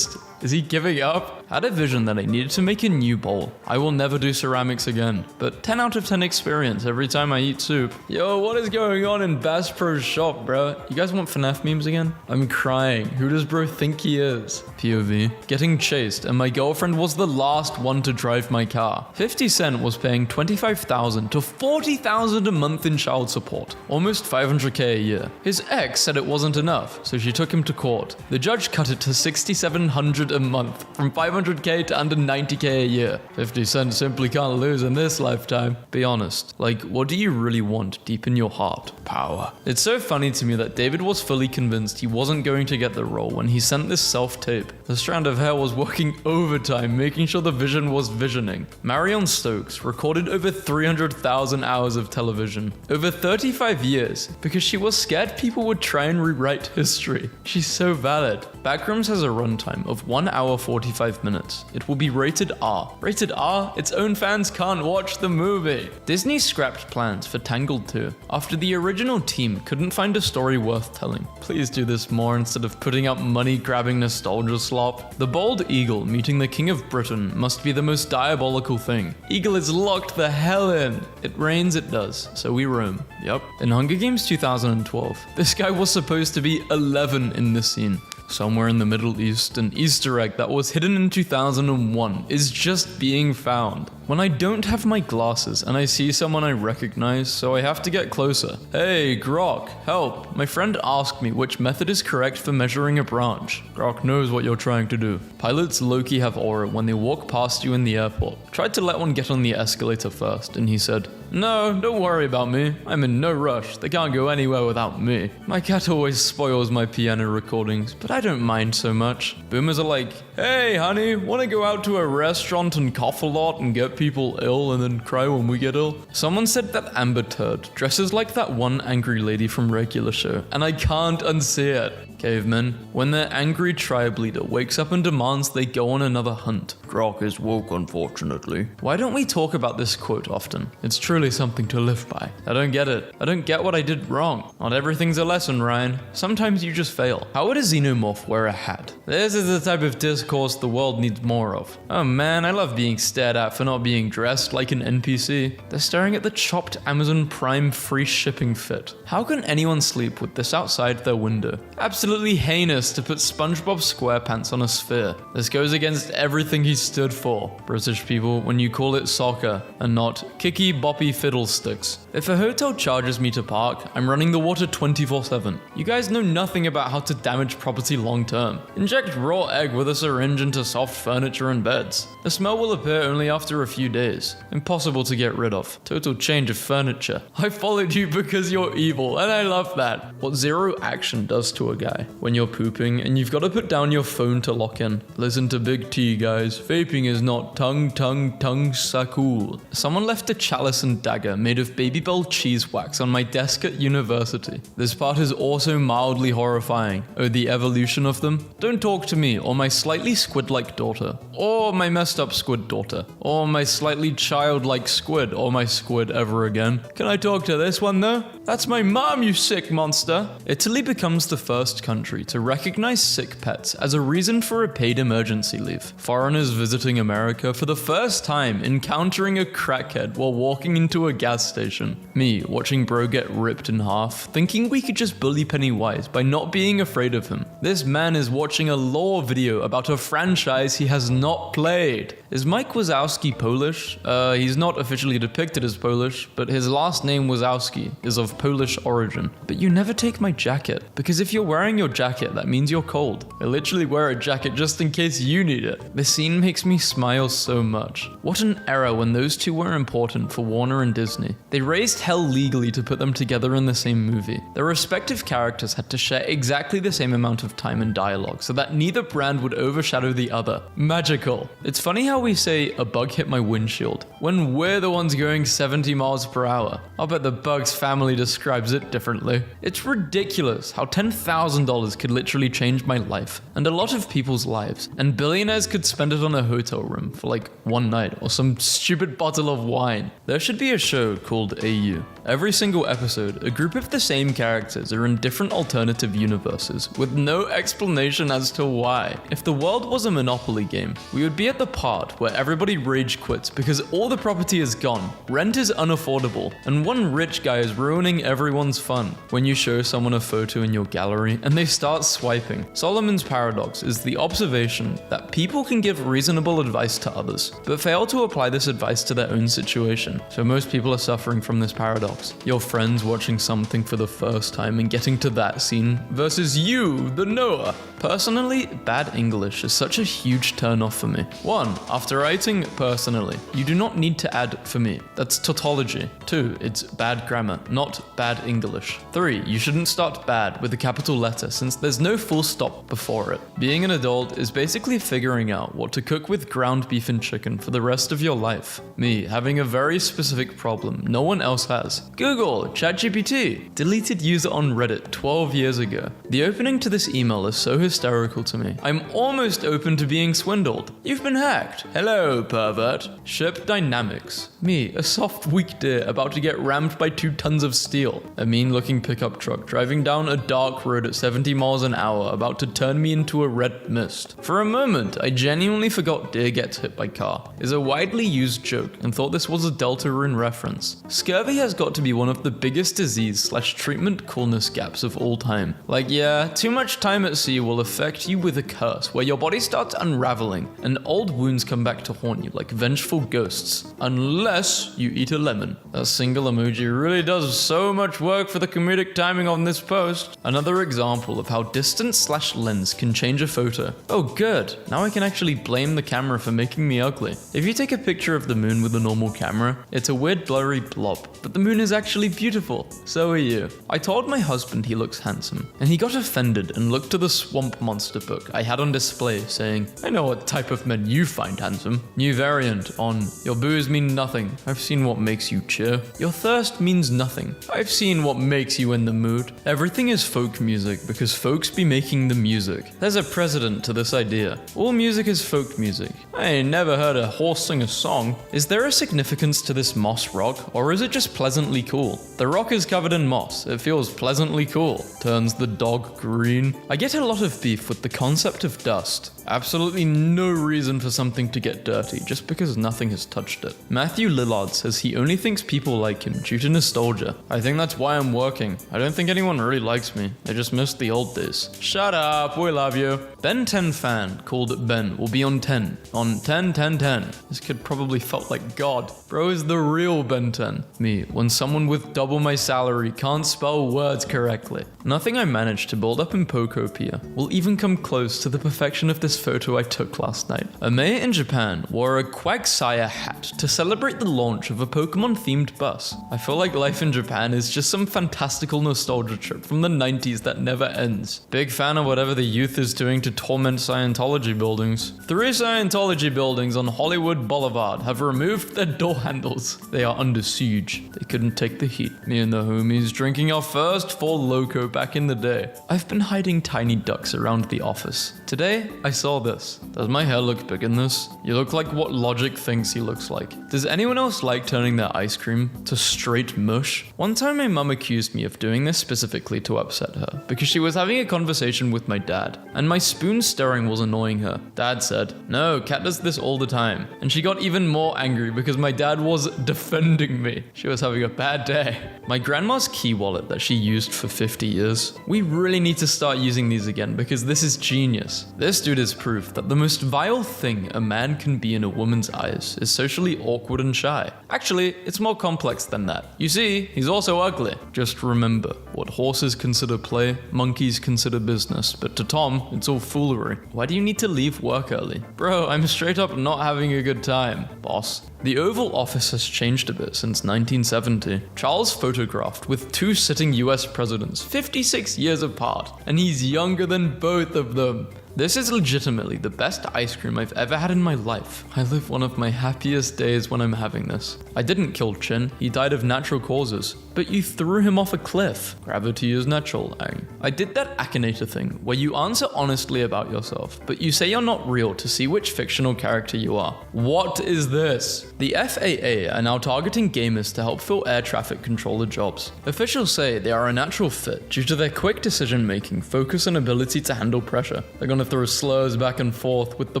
is he giving up? Had a vision that I needed to make a new bowl. I will never do ceramics again, but 10 out of 10 experience every time I eat soup. Yo, what is going on in Bass Pro's shop, bro? You guys want FNAF memes again? I'm crying. Who does bro think he is? POV. Getting chased, and my girlfriend was the last one to drive my car. 50 Cent was paying $25,000 to $40,000 a month in child support. Almost $500K a year. His ex said it wasn't enough, so she took him to court. The judge cut it to $6,700 a month, from $500K to under $90K a year. 50 Cent simply can't lose in this lifetime. Be honest, like, what do you really want deep in your heart? Power. It's so funny to me that David was fully convinced he wasn't going to get the role when he sent this self-tape. The strand of hair was working overtime, making sure the vision was visioning. Marion Stokes recorded over 300,000 hours of television. Over 35 years, because she was scared people would try and rewrite history. She's so valid. Backrooms has a runtime of 1 hour 45 minutes. It will be rated R. Rated R? Its own fans can't watch the movie. Disney scrapped plans for Tangled 2 after the original team couldn't find a story worth telling. Please do this more instead of putting out money-grabbing nostalgia slop. The bald eagle meeting the King of Britain must be the most diabolical thing. Eagle is locked the hell in. It rains, it does, so we roam. Yep. In Hunger Games 2012, this guy was supposed to be 11 in this scene. Somewhere in the Middle East, an Easter egg that was hidden in 2001 is just being found. When I don't have my glasses and I see someone I recognize, so I have to get closer. Hey, Grok, help. My friend asked me which method is correct for measuring a branch. Grok knows what you're trying to do. Pilots low-key have aura when they walk past you in the airport. Tried to let one get on the escalator first, and he said, "No, don't worry about me. I'm in no rush. They can't go anywhere without me." My cat always spoils my piano recordings, but I don't mind so much. Boomers are like, "Hey, honey, want to go out to a restaurant and cough a lot and get people ill and then cry when we get ill?" Someone said that Amber Turd dresses like that one angry lady from Regular Show, and I can't unsee it. Cavemen, when their angry tribe leader wakes up and demands they go on another hunt, Grok is woke, unfortunately. Why don't we talk about this quote often? It's truly something to live by. I don't get it. I don't get what I did wrong. Not everything's a lesson, Ryan. Sometimes you just fail. How would a xenomorph wear a hat? This is the type of discourse the world needs more of. Oh man, I love being stared at for not being dressed like an NPC. They're staring at the chopped Amazon Prime free shipping fit. How can anyone sleep with this outside their window? Absolutely heinous to put SpongeBob SquarePants on a sphere. This goes against everything he stood for, British people, when you call it soccer and not kicky boppy fiddlesticks. If a hotel charges me to park, I'm running the water 24/7. You guys know nothing about how to damage property long term. Inject raw egg with a syringe into soft furniture and beds. The smell will appear only after a few days. Impossible to get rid of. Total change of furniture. I followed you because you're evil, and I love that. What zero action does to a guy. When you're pooping and you've got to put down your phone to lock in. Listen to Big T, guys. Vaping is not tongue sa cool. Someone left a chalice and dagger made of Babybel cheese wax on my desk at university. This part is also mildly horrifying. Oh, the evolution of them. Don't talk to me or my slightly squid-like daughter. Or my messed up squid daughter. Or my slightly childlike squid or my squid ever again. Can I talk to this one though? That's my mom, you sick monster. Italy becomes the first country to recognize sick pets as a reason for a paid emergency leave. Foreigners visiting America for the first time encountering a crackhead while walking into a gas station. Me watching bro get ripped in half, thinking we could just bully Pennywise by not being afraid of him. This man is watching a lore video about a franchise he has not played. Is Mike Wazowski Polish? He's not officially depicted as Polish, but his last name Wazowski is of Polish origin. But you never take my jacket, because if you're wearing your jacket, that means you're cold. I literally wear a jacket just in case you need it. This scene makes me smile so much. What an era when those two were important for Warner and Disney. They raised hell legally to put them together in the same movie. Their respective characters had to share exactly the same amount of time and dialogue so that neither brand would overshadow the other. Magical. It's funny how we say a bug hit my windshield when we're the ones going 70 miles per hour. I'll bet the bug's family describes it differently. It's ridiculous how $10,000 could literally change my life and a lot of people's lives, and billionaires could spend it on a hotel room for like one night or some stupid bottle of wine. There should be a show called AU. Every single episode, a group of the same characters are in different alternative universes with no explanation as to why. If the world was a Monopoly game, we would be at the part where everybody rage quits because all the property is gone, rent is unaffordable, and one rich guy is ruining everyone's fun. When you show someone a photo in your gallery and they start swiping, Solomon's paradox is the observation that people can give reasonable advice to others, but fail to apply this advice to their own situation. So most people are suffering from this paradox. Your friends watching something for the first time and getting to that scene versus you, the knower. Personally, bad English is such a huge turn off for me. 1. After writing personally, you do not need to add for me. That's tautology. 2. It's bad grammar, not bad English. 3. You shouldn't start bad with a capital letter since there's no full stop before it. Being an adult is basically figuring out what to cook with ground beef and chicken for the rest of your life. Me, having a very specific problem no one else has. Google, ChatGPT, deleted user on Reddit 12 years ago. The opening to this email is so hysterical to me. I'm almost open to being swindled. You've been hacked. Hello, pervert. Ship dynamics. Me, a soft weak deer about to get rammed by 2 tons of steel. A mean-looking pickup truck driving down a dark road at 70 miles an hour about to turn me into a red mist. For a moment, I genuinely forgot deer gets hit by car is a widely used joke and thought this was a Deltarune reference. Scurvy has got to be one of the biggest disease/treatment coolness gaps of all time. Like, yeah, too much time at sea will affect you with a curse where your body starts unraveling and old wounds come back to haunt you like vengeful ghosts. Unless you eat a lemon. That single emoji really does so much work for the comedic timing on this post. Another example of how distance/lens can change a photo. Oh good, now I can actually blame the camera for making me ugly. If you take a picture of the moon with a normal camera, it's a weird blurry blob, but the moon is actually beautiful. So are you. I told my husband he looks handsome, and he got offended and looked to the Swamp Monster book I had on display saying, I know what type of men you find handsome. New variant on, your booze mean nothing, I've seen what makes you cheer. Your thirst means nothing, I've seen what makes you in the mood. Everything is folk music because folks be making the music. There's a precedent to this idea. All music is folk folk music. I ain't never heard a horse sing a song. Is there a significance to this moss rock, or is it just pleasantly cool? The rock is covered in moss. It feels pleasantly cool. Turns the dog green. I get a lot of beef with the concept of dust. Absolutely no reason for something to get dirty just because nothing has touched it. Matthew Lillard says he only thinks people like him due to nostalgia. I think that's why I'm working. I don't think anyone really likes me. They just miss the old days. Shut up, we love you. Ben 10 fan called Ben will be on 10. On 10, 10, 10. This kid probably felt like God. Bro is the real Ben 10. Me, when someone with double my salary can't spell words correctly. Nothing I managed to build up in Pokopia will even come close to the perfection of this photo I took last night. A mayor in Japan wore a Quagsire hat to celebrate the launch of a Pokemon-themed bus. I feel like life in Japan is just some fantastical nostalgia trip from the 90s that never ends. Big fan of whatever the youth is doing to torment Scientology buildings. 3 Scientology buildings on Hollywood Boulevard have removed their door handles. They are under siege. They couldn't take the heat. Me and the homies drinking our first Four Loko back in the day. I've been hiding tiny ducks around the office. Today, I saw this. Does my hair look big in this? You look like what Logic thinks he looks like. Does anyone else like turning their ice cream to straight mush? One time my mum accused me of doing this specifically to upset her, because she was having a conversation with my dad, and my spoon stirring was annoying her. Dad said, "No, Kat does this all the time." And she got even more angry because my dad was defending me. She was having a bad day. My grandma's key wallet that she used for 50 years. We really need to start using these again because this is genius. This dude is proof that the most vile thing a man can be in a woman's eyes is socially awkward and shy. Actually, it's more complex than that. You see, he's also ugly. Just remember, what horses consider play, monkeys consider business, but to Tom, it's all foolery. Why do you need to leave work early? Bro, I'm straight up not having a good time, boss. The Oval Office has changed a bit since 1970. Charles photographed with 2 sitting US presidents, 56 years apart, and he's younger than both of them. This is legitimately the best ice cream I've ever had in my life. I live one of my happiest days when I'm having this. I didn't kill Chin, he died of natural causes. But you threw him off a cliff. Gravity is natural, Aang. I did that Akinator thing, where you answer honestly about yourself, but you say you're not real to see which fictional character you are. What is this? The FAA are now targeting gamers to help fill air traffic controller jobs. Officials say they are a natural fit due to their quick decision making, focus and ability to handle pressure. They're gonna throw slurs back and forth with the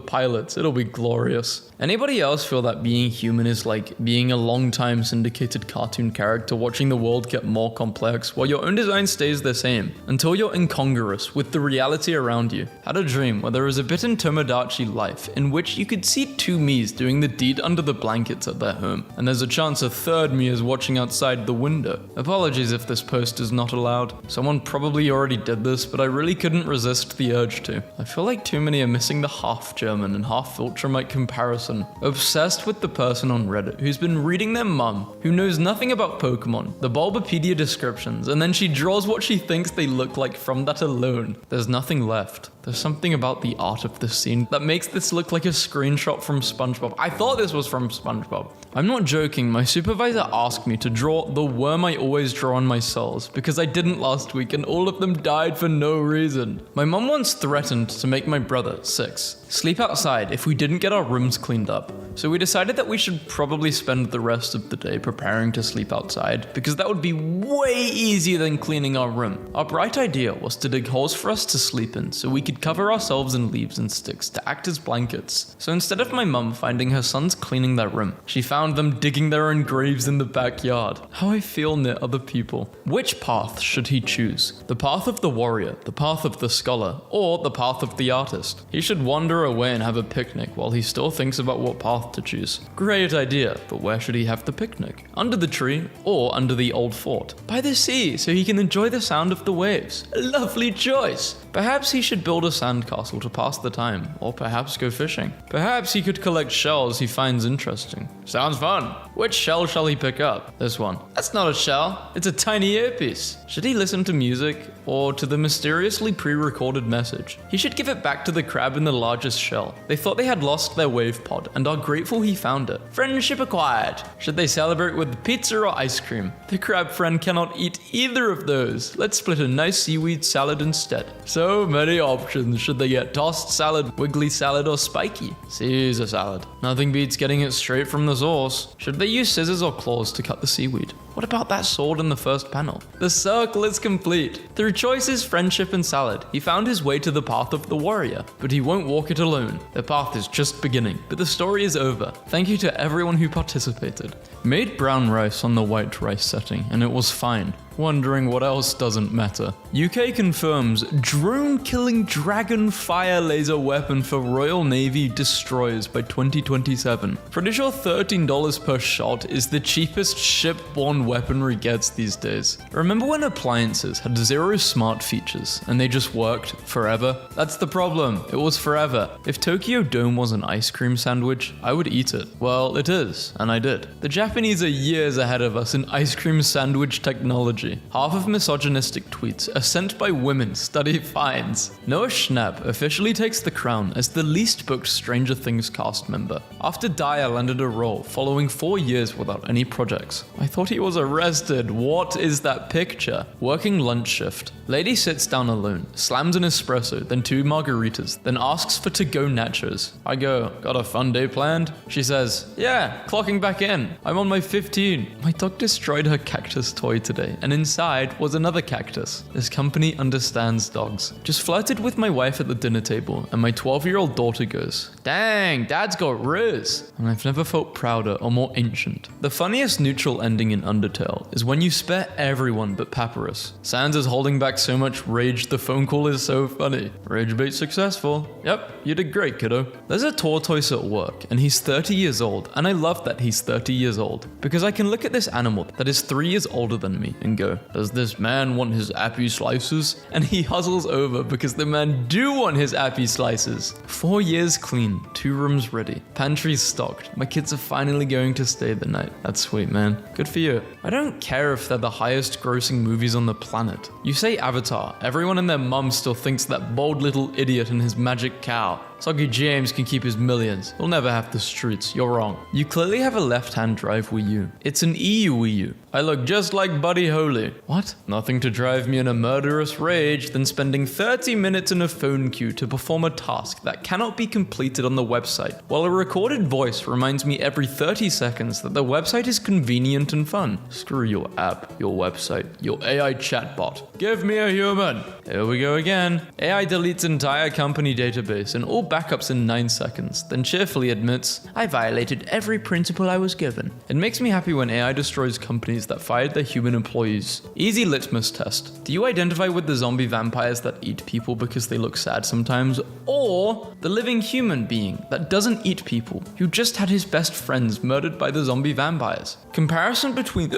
pilots. It'll be glorious. Anybody else feel that being human is like being a long-time syndicated cartoon character watching the world get more complex while your own design stays the same until you're incongruous with the reality around you? Had a dream where there was a bit in Tomodachi Life in which you could see 2 me's doing the deed under the blankets at their home, and there's a chance a third me is watching outside the window. Apologies if this post is not allowed. Someone probably already did this, but I really couldn't resist the urge to. I feel like too many are missing the half German and half Viltrumite comparison. Obsessed with the person on Reddit who's been reading their mum, who knows nothing about Pokemon, the Bulbapedia descriptions, and then she draws what she thinks they look like from that alone. There's nothing left. There's something about the art of this scene that makes this look like a screenshot from SpongeBob. I thought this was from SpongeBob. I'm not joking, my supervisor asked me to draw the worm I always draw on my cells because I didn't last week and all of them died for no reason. My mum once threatened to make my brother, 6, sleep outside if we didn't get our rooms cleaned up. So we decided that we should probably spend the rest of the day preparing to sleep outside because that would be way easier than cleaning our room. Our bright idea was to dig holes for us to sleep in so we could cover ourselves in leaves and sticks to act as blankets. So instead of my mum finding her sons cleaning their room, she found them digging their own graves in the backyard. How I feel near other people. Which path should he choose? The path of the warrior, the path of the scholar, or the path of the artist? He should wander away and have a picnic while he still thinks about what path to choose. Great idea, but where should he have the picnic? Under the tree or under the old fort? By the sea, so he can enjoy the sound of the waves. A lovely choice. Perhaps he should build a sandcastle to pass the time, or perhaps go fishing. Perhaps he could collect shells he finds interesting. Sounds fun. Which shell shall he pick up? This one. That's not a shell, it's a tiny earpiece. Should he listen to music or to the mysteriously pre-recorded message? He should give it back to the crab in the largest shell. They thought they had lost their wave pod and are grateful he found it. Friendship acquired. Should they celebrate with pizza or ice cream? The crab friend cannot eat either of those. Let's split a nice seaweed salad instead. So so many options. Should they get tossed salad, wiggly salad, or spiky? Caesar salad. Nothing beats getting it straight from the source. Should they use scissors or claws to cut the seaweed? What about that sword in the first panel? The circle is complete. Through choices, friendship, and salad, he found his way to the path of the warrior. But he won't walk it alone. The path is just beginning, but the story is over. Thank you to everyone who participated. Made brown rice on the white rice setting, and it was fine. Wondering what else doesn't matter. UK confirms drone-killing dragon fire laser weapon for Royal Navy destroys by 2027. Pretty sure $13 per shot is the cheapest ship-borne weaponry gets these days. Remember when appliances had zero smart features and they just worked forever? That's the problem. It was forever. If Tokyo Dome was an ice cream sandwich, I would eat it. Well, it is, and I did. The Japanese are years ahead of us in ice cream sandwich technology. Half of misogynistic tweets are sent by women study finds. Noah Schnapp officially takes the crown as the least booked Stranger Things cast member, after Dyer landed a role following 4 years without any projects. I thought he was arrested. What is that picture? Working lunch shift. Lady sits down alone, slams an espresso, then 2 margaritas, then asks for to-go nachos. I go, got a fun day planned? She says, yeah, clocking back in. I'm on my 15. My dog destroyed her cactus toy today, and inside was another cactus. This company understands dogs. Just flirted with my wife at the dinner table, and my 12-year-old daughter goes, dang, dad's got riz. And I've never felt prouder or more ancient. The funniest neutral ending in Undertale is when you spare everyone but Papyrus. Sans is holding back so much rage, the phone call is so funny. Rage bait successful. Yep, you did great, kiddo. There's a tortoise at work, and he's 30 years old, and I love that he's 30 years old, because I can look at this animal that is 3 years older than me and go, does this man want his appy slices? And he hustles over because the man do want his appy slices. 4 years clean, 2 rooms ready, pantry's stocked. My kids are finally going to stay the night. That's sweet, man. Good for you. I don't care if they're the highest grossing movies on the planet. You say Avatar, everyone and their mum still thinks that bald little idiot and his magic cow. Soggy James can keep his millions. He'll never have the streets. You're wrong. You clearly have a left-hand drive Wii U. It's an EU Wii U. I look just like Buddy Holly. What? Nothing to drive me in a murderous rage than spending 30 minutes in a phone queue to perform a task that cannot be completed on the website, while a recorded voice reminds me every 30 seconds that the website is convenient and fun. Screw your app, your website, your AI chatbot. Give me a human. Here we go again. AI deletes entire company database and all backups in 9 seconds, then cheerfully admits, I violated every principle I was given. It makes me happy when AI destroys companies that fired their human employees. Easy litmus test. Do you identify with the zombie vampires that eat people because they look sad sometimes, or the living human being that doesn't eat people, who just had his best friends murdered by the zombie vampires? Comparison between...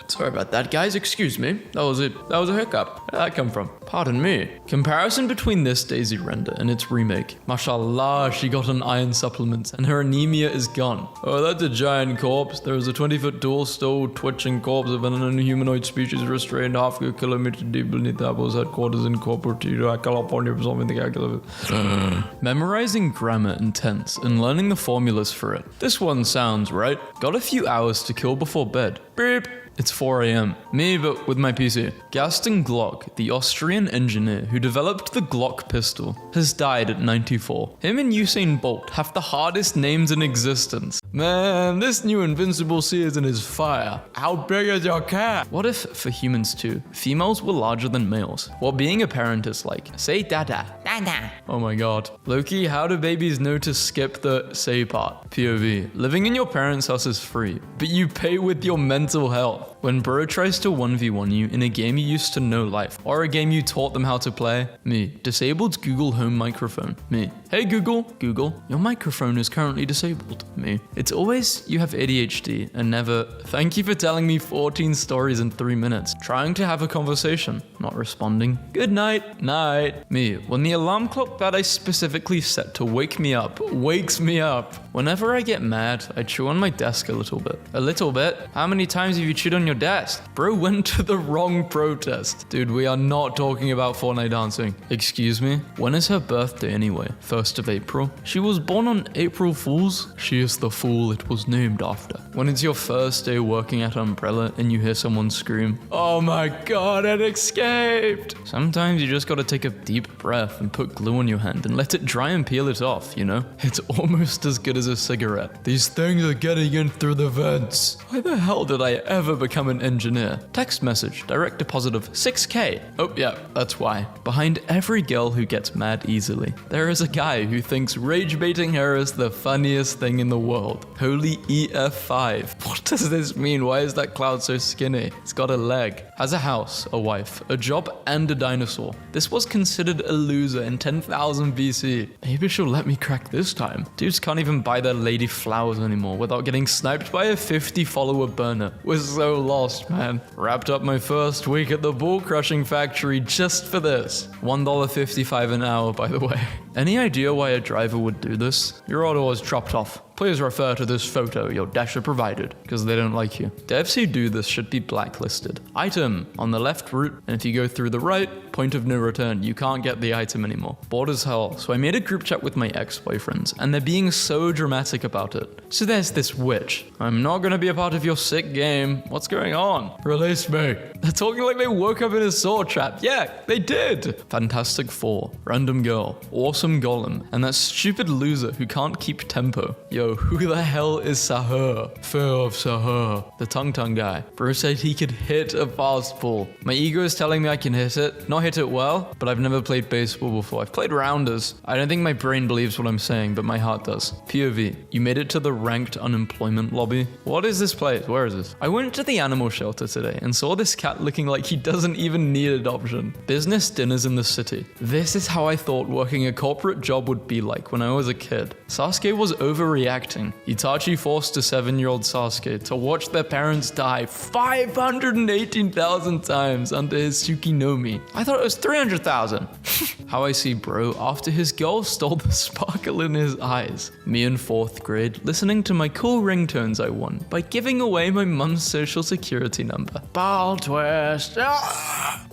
Sorry about that, guys. Excuse me. That was a hiccup. Where did that come from? Pardon me. Comparison between this Daisy render and its remake. Mashallah, she got an iron supplement and her anemia is gone. Oh, that's a giant corpse. There is a 20-foot tall, still twitching corpse of an inhumanoid species restrained half a kilometer deep beneath Apple's headquarters in Cupertino, California, solving the calculus. Memorizing grammar and tense and learning the formulas for it. This one sounds right. Got a few hours to kill before bed. Beep. It's 4 a.m. Me, but with my PC. Gaston Glock, the Austrian engineer who developed the Glock pistol, has died at 94. Him and Usain Bolt have the hardest names in existence. Man, this new invincible season is fire. How big is your cat? What if, for humans too, females were larger than males? What being a parent is like. Say dada. Dada. Oh my god. Loki, how do babies know to skip the say part? POV. Living in your parents' house is free, but you pay with your mental health. When bro tries to 1v1 you in a game you used to know life, or a game you taught them how to play. Me. Disabled Google Home microphone. Me. Hey Google, your microphone is currently disabled. Me. It's always you have ADHD and never, thank you for telling me 14 stories in 3 minutes. Trying to have a conversation, not responding. Good night. Night. Me. When the alarm clock that I specifically set to wake me up wakes me up. Whenever I get mad, I chew on my desk a little bit. A little bit? How many times have you chewed on on your desk. Bro went to the wrong protest. Dude, we are not talking about Fortnite dancing. Excuse me? When is her birthday anyway? 1st of April? She was born on April Fool's? She is the fool it was named after. When it's your first day working at Umbrella and you hear someone scream, "Oh my god, it escaped!" Sometimes you just gotta take a deep breath and put glue on your hand and let it dry and peel it off, you know? It's almost as good as a cigarette. These things are getting in through the vents. Why the hell did I ever become an engineer? Text message, direct deposit of 6K. Oh yeah, that's why. Behind every girl who gets mad easily, there is a guy who thinks rage baiting her is the funniest thing in the world. Holy EF5. What does this mean? Why is that cloud so skinny? It's got a leg. Has a house, a wife, a job, and a dinosaur. This was considered a loser in 10,000 BC. Maybe she'll let me crack this time. Dudes can't even buy their lady flowers anymore without getting sniped by a 50-follower burner. We're so lost, man. Wrapped up my first week at the ball crushing factory just for this. $1.55 an hour, by the way. Any idea why a driver would do this? Your auto was dropped off. Please refer to this photo your dasher provided, because they don't like you. Devs who do this should be blacklisted. Item on the left route, and if you go through the right, point of no return. You can't get the item anymore. Bored as hell, so I made a group chat with my ex-boyfriends, and they're being so dramatic about it. So there's this witch. I'm not gonna be a part of your sick game. What's going on? Release me. They're talking like they woke up in a saw trap. Yeah, they did. Fantastic Four, random girl, awesome golem, and that stupid loser who can't keep tempo. Yo, who the hell is Sahur? Fear of Sahur. The tongue guy. Bro said he could hit a fastball. My ego is telling me I can hit it. Not hit it well, but I've never played baseball before. I've played rounders. I don't think my brain believes what I'm saying, but my heart does. POV. You made it to the ranked unemployment lobby. What is this place? Where is this? I went to the animal shelter today and saw this cat looking like he doesn't even need adoption. Business dinners in the city. This is how I thought working a corporate job would be like when I was a kid. Sasuke was overreacting. Itachi forced a 7-year-old Sasuke to watch their parents die 518,000 times under his Tsukinomi. I thought it was 300,000. How I see bro after his girl stole the sparkle in his eyes. Me in 4th grade listening to my cool ringtones I won by giving away my mum's social security number. Ball twist.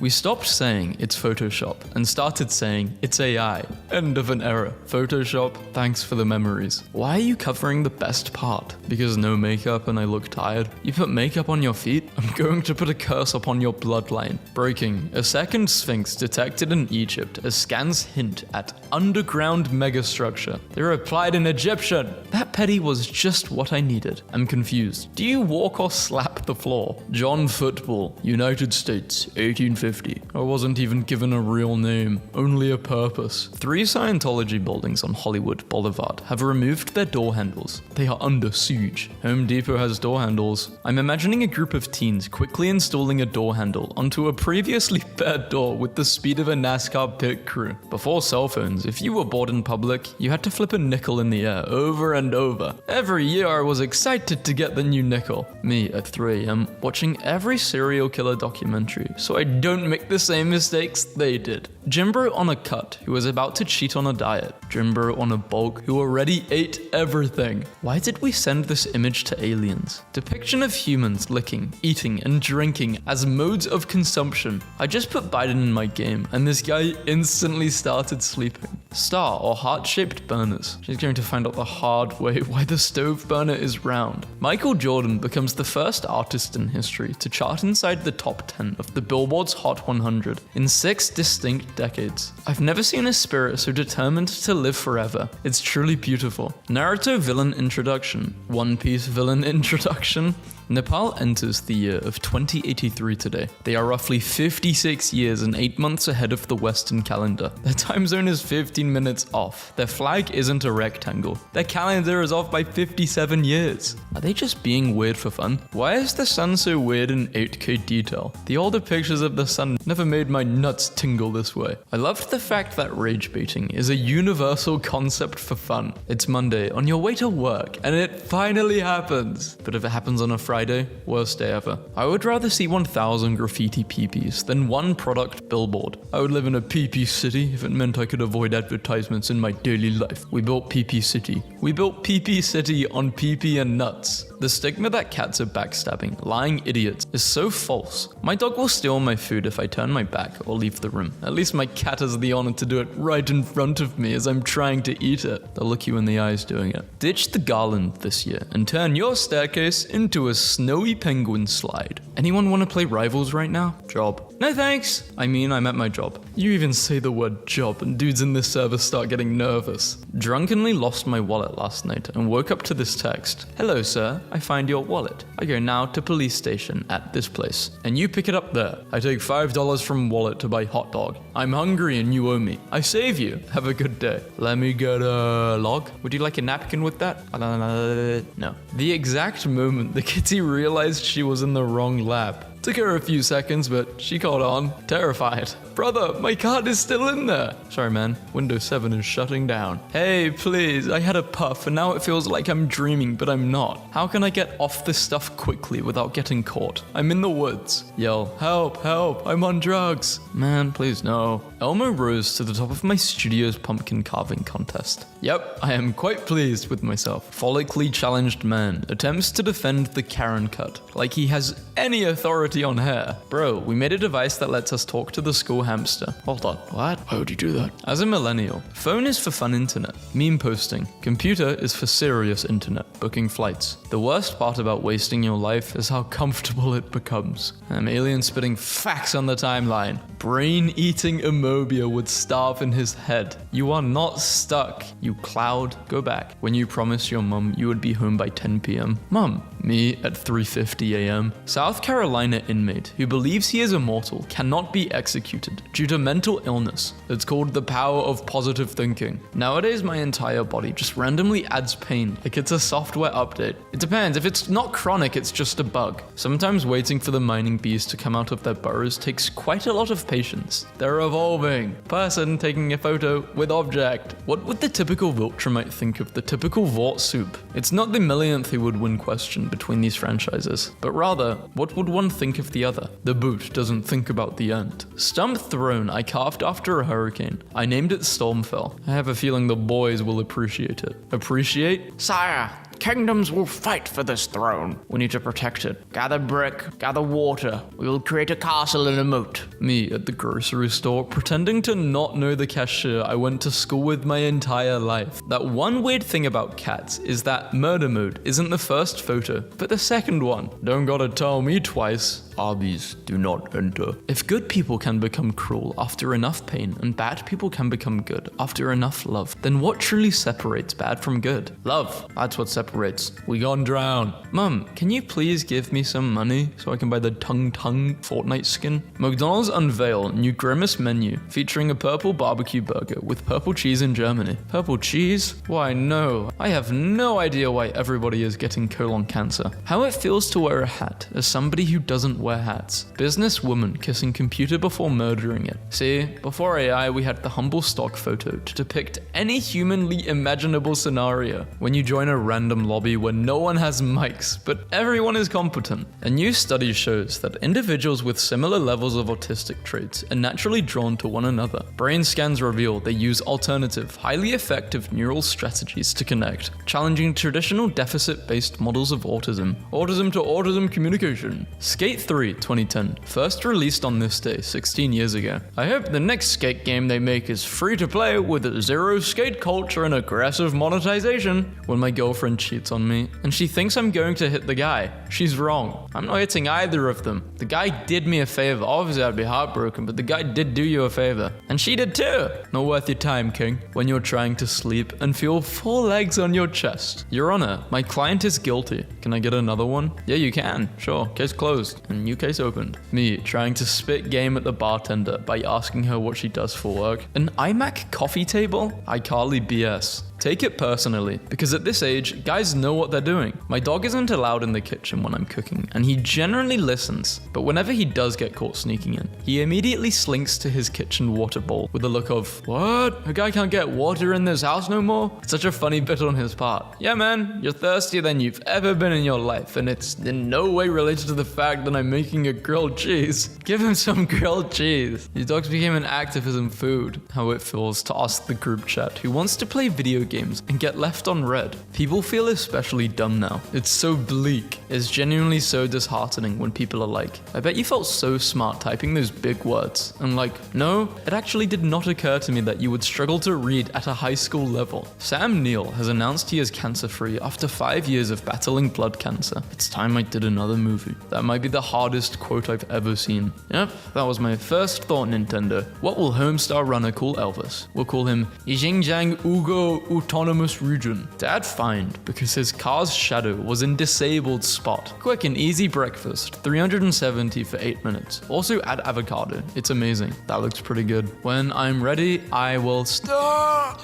We stopped saying it's Photoshop and started saying it's AI. End of an era. Photoshop, thanks for the memories. Why are you covering the best part? Because no makeup and I look tired? You put makeup on your feet? I'm going to put a curse upon your bloodline. Breaking. A second sphinx detected in Egypt as scans hint at underground megastructure. They replied in Egyptian. That petty was just what I needed. I'm confused. Do you walk or slap the floor? John Football, United States, 1850. I wasn't even given a real name, only a purpose. 3 Scientology buildings on Hollywood Boulevard have removed their door handles. They are under siege. Home Depot has door handles. I'm imagining a group of teens quickly installing a door handle onto a previously bare door with the speed of a NASCAR pit crew. Before cell phones, if you were bored in public, you had to flip a nickel in the air over and over. Every year I was excited to get the new nickel. Me at 3 AM watching every serial killer documentary so I don't make the same mistakes they did. Jimbo on a cut who was about to cheat on a diet. Jimbo on a bulk who already ate everything. Why did we send this image to aliens? Depiction of humans licking, eating, and drinking as modes of consumption. I just put Biden in my game and this guy instantly started sleeping. Star or heart-shaped burners. She's going to find out the hard way why the stove burner is round. Michael Jordan becomes the first artist in history to chart inside the top 10 of the Billboard's Hot 100 in 6 distinct decades. I've never seen a spirit so determined to live forever. It's truly beautiful. Naruto villain introduction. One Piece villain introduction. Nepal enters the year of 2083 today. They are roughly 56 years and 8 months ahead of the Western calendar. Their time zone is 15 minutes off. Their flag isn't a rectangle. Their calendar is off by 57 years. Are they just being weird for fun? Why is the sun so weird in 8K detail? The older pictures of the sun never made my nuts tingle this way. I loved the fact that rage baiting is a universal concept for fun. It's Monday on your way to work and it finally happens. But if it happens on a Friday, Friday, worst day ever. I would rather see 1,000 graffiti peepees than one product billboard. I would live in a PP city if it meant I could avoid advertisements in my daily life. We built PP City. We built PP City on PP and nuts. The stigma that cats are backstabbing, lying idiots is so false. My dog will steal my food if I turn my back or leave the room. At least my cat has the honor to do it right in front of me as I'm trying to eat it. They'll look you in the eyes doing it. Ditch the garland this year and turn your staircase into a snowy penguin slide. Anyone want to play Rivals right now? Job. No thanks. I mean, I'm at my job. You even say the word job and dudes in this server start getting nervous. Drunkenly lost my wallet last night and woke up to this text. Hello sir, I find your wallet. I go now to police station at this place. And you pick it up there. I take $5 from wallet to buy hot dog. I'm hungry and you owe me. I save you. Have a good day. Let me get a log. Would you like a napkin with that? No. The exact moment the kitty realized she was in the wrong lab. Took her a few seconds, but she caught on, terrified. Brother, my card is still in there. Sorry, man. Windows 7 is shutting down. Hey, please, I had a puff and now it feels like I'm dreaming, but I'm not. How can I get off this stuff quickly without getting caught? I'm in the woods. Yell, help, help, I'm on drugs. Man, please no. Elmo rose to the top of my studio's pumpkin carving contest. Yep, I am quite pleased with myself. Follically challenged man attempts to defend the Karen cut, like he has any authority on hair. Bro, we made a device that lets us talk to the school hamster. Hold on, what? Why would you do that? As a millennial, phone is for fun internet, meme posting. Computer is for serious internet, booking flights. The worst part about wasting your life is how comfortable it becomes. Alien spitting facts on the timeline. Brain-eating Immobia would starve in his head. You are not stuck, you cloud. Go back. When you promised your mum you would be home by 10 p.m. Mum, me at 3:50 a.m. South Carolina inmate who believes he is immortal cannot be executed due to mental illness. It's called the power of positive thinking. Nowadays my entire body just randomly adds pain like it's a software update. It depends. If it's not chronic, it's just a bug. Sometimes waiting for the mining bees to come out of their burrows takes quite a lot of patience. They're evolving. Person taking a photo with object. What would the typical Viltrumite think of the typical Vort soup? It's not the millionth who would win question between these franchises, but rather, what would one think of the other? The boot doesn't think about the end. Stump throne I carved after a hurricane. I named it Stormfell. I have a feeling the boys will appreciate it. Appreciate? Sire, kingdoms will fight for this throne. We need to protect it. Gather brick, gather water. We will create a castle in a moat. Me at the grocery store, pretending to not know the cashier I went to school with my entire life. That one weird thing about cats is that murder mode isn't the first photo, but the second one. Don't gotta tell me twice. Arby's, do not enter. If good people can become cruel after enough pain and bad people can become good after enough love, then what truly separates bad from good? Love. That's what separates. We gon' drown. Mum, can you please give me some money so I can buy the Tung Fortnite skin? McDonald's unveil new Grimace menu featuring a purple barbecue burger with purple cheese in Germany. Purple cheese? Why no. I have no idea why everybody is getting colon cancer. How it feels to wear a hat as somebody who doesn't wear hats. Businesswoman kissing computer before murdering it. See, before AI we had the humble stock photo to depict any humanly imaginable scenario. When you join a random lobby where no one has mics, but everyone is competent. A new study shows that individuals with similar levels of autistic traits are naturally drawn to one another. Brain scans reveal they use alternative, highly effective neural strategies to connect, challenging traditional deficit-based models of autism. Autism to autism communication. Skate 3 2010, first released on this day 16 years ago. I hope the next skate game they make is free to play with zero skate culture and aggressive monetization. When my girlfriend cheats on me and she thinks I'm going to hit the guy, she's wrong. I'm not hitting either of them. The guy did me a favor. Obviously I'd be heartbroken, but the guy did do you a favor. And she did too. Not worth your time, King. When you're trying to sleep and feel 4 legs on your chest. Your Honor, my client is guilty. Can I get another one? Yeah, you can. Sure. Case closed. And new case opened. Me trying to spit game at the bartender by asking her what she does for work. An iMac coffee table? iCarly BS. Take it personally, because at this age, guys know what they're doing. My dog isn't allowed in the kitchen when I'm cooking, and he generally listens, but whenever he does get caught sneaking in, he immediately slinks to his kitchen water bowl with a look of, "What? A guy can't get water in this house no more?" It's such a funny bit on his part. Yeah man, you're thirstier than you've ever been in your life, and it's in no way related to the fact that I'm making a grilled cheese. Give him some grilled cheese. Your dogs became an activism food. How it feels to ask the group chat who wants to play video games and get left on red. People feel especially dumb now. It's so bleak. It's genuinely so disheartening when people are like, "I bet you felt so smart typing those big words." I'm like, no, it actually did not occur to me that you would struggle to read at a high school level. Sam Neill has announced he is cancer-free after 5 years of battling blood cancer. It's time I did another movie. That might be the hardest quote I've ever seen. Yep, that was my first thought, Nintendo. What will Homestar Runner call Elvis? We'll call him Xinjiang Uyghur Autonomous Region. Dad fined because his car's shadow was in disabled spot. Quick and easy breakfast, 370 for 8 minutes. Also add avocado. It's amazing. That looks pretty good. When I'm ready, I will start.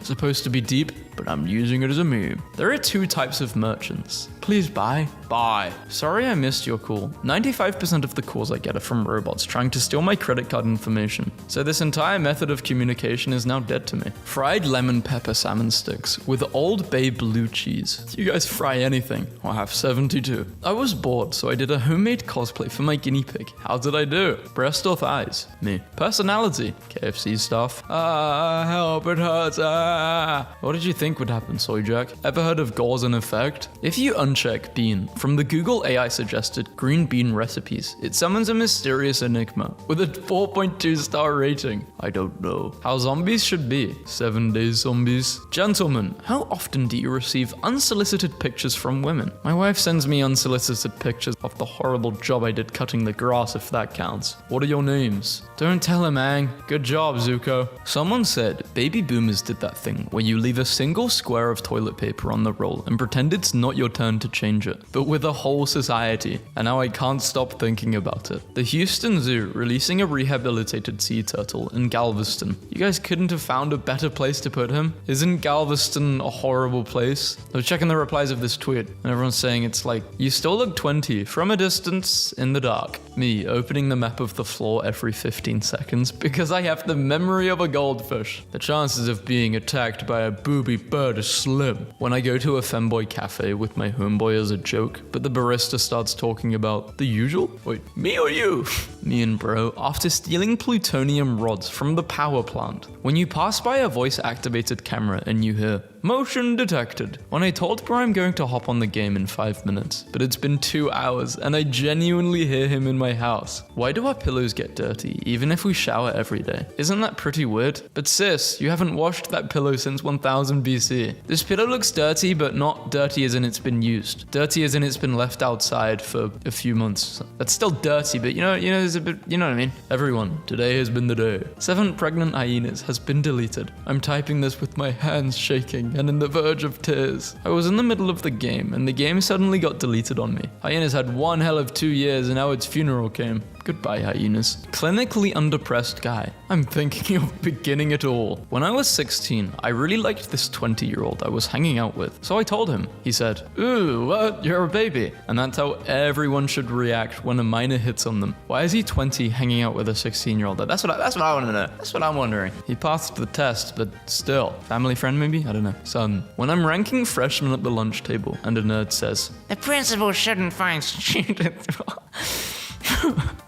Supposed to be deep, but I'm using it as a meme. There are 2 types of merchants. Please buy. Buy. Sorry I missed your call. 95% of the calls I get are from robots trying to steal my credit card information. So this entire method of communication is now dead to me. Fried lemon pepper salmon sticks with Old Bay blue cheese. Do you guys fry anything? I have 72. I was bored, so I did a homemade cosplay for my guinea pig. How did I do? Breast or thighs? Me. Personality? KFC stuff. Help, it hurts. What did you think would happen, Soy Jack? Ever heard of cause and effect? If you uncheck bean from the Google AI suggested green bean recipes, it summons a mysterious enigma with a 4.2 star rating. I don't know. How zombies should be. 7 days zombies. Gentlemen, how often do you receive unsolicited pictures from women? My wife sends me unsolicited pictures of the horrible job I did cutting the grass, if that counts. What are your names? Don't tell him, Ang. Good job, Zuko. Someone said baby boomers did that thing where you leave a single square of toilet paper on the roll and pretend it's not your turn to change it, but with a whole society. And now I can't stop thinking about it. The Houston Zoo releasing a rehabilitated sea turtle in Galveston. You guys couldn't have found a better place to put him? Isn't Galveston a horrible place? I was checking the replies of this tweet, and everyone's saying it's like, you still look 20 from a distance in the dark. Me opening the map of the floor every 15 seconds because I have the memory of a goldfish. The chances of being attacked by a booby bird is slim. When I go to a femboy cafe with my homeboy as a joke, but the barista starts talking about the usual? Wait, me or you? Me and bro, after stealing plutonium rods from the power plant. When you pass by a voice-activated camera and you hear, motion detected. When I told bro I'm going to hop on the game in 5 minutes, but it's been 2 hours and I genuinely hear him in my house. Why do our pillows get dirty even if we shower every day? Isn't that pretty weird? But sis, you haven't washed that pillow since 1000 BC. This pillow looks dirty, but not dirty as in it's been used. Dirty as in it's been left outside for a few months. That's still dirty, but you know, there's a bit, you know what I mean? Everyone, today has been the day. 7 pregnant hyenas has been deleted. I'm typing this with my hands shaking and in the verge of tears. I was in the middle of the game and the game suddenly got deleted on me. Hyenas had one hell of 2 years and now its funeral came. Goodbye, hyenas. Clinically undepressed guy. I'm thinking of beginning it all. When I was 16, I really liked this 20-year-old I was hanging out with. So I told him. He said, ooh, what? You're a baby. And that's how everyone should react when a minor hits on them. Why is he 20 hanging out with a 16-year-old? That's what I want to know. That's what I'm wondering. He passed the test, but still. Family friend maybe? I don't know. Son, when I'm ranking freshmen at the lunch table and a nerd says, The principal shouldn't find students.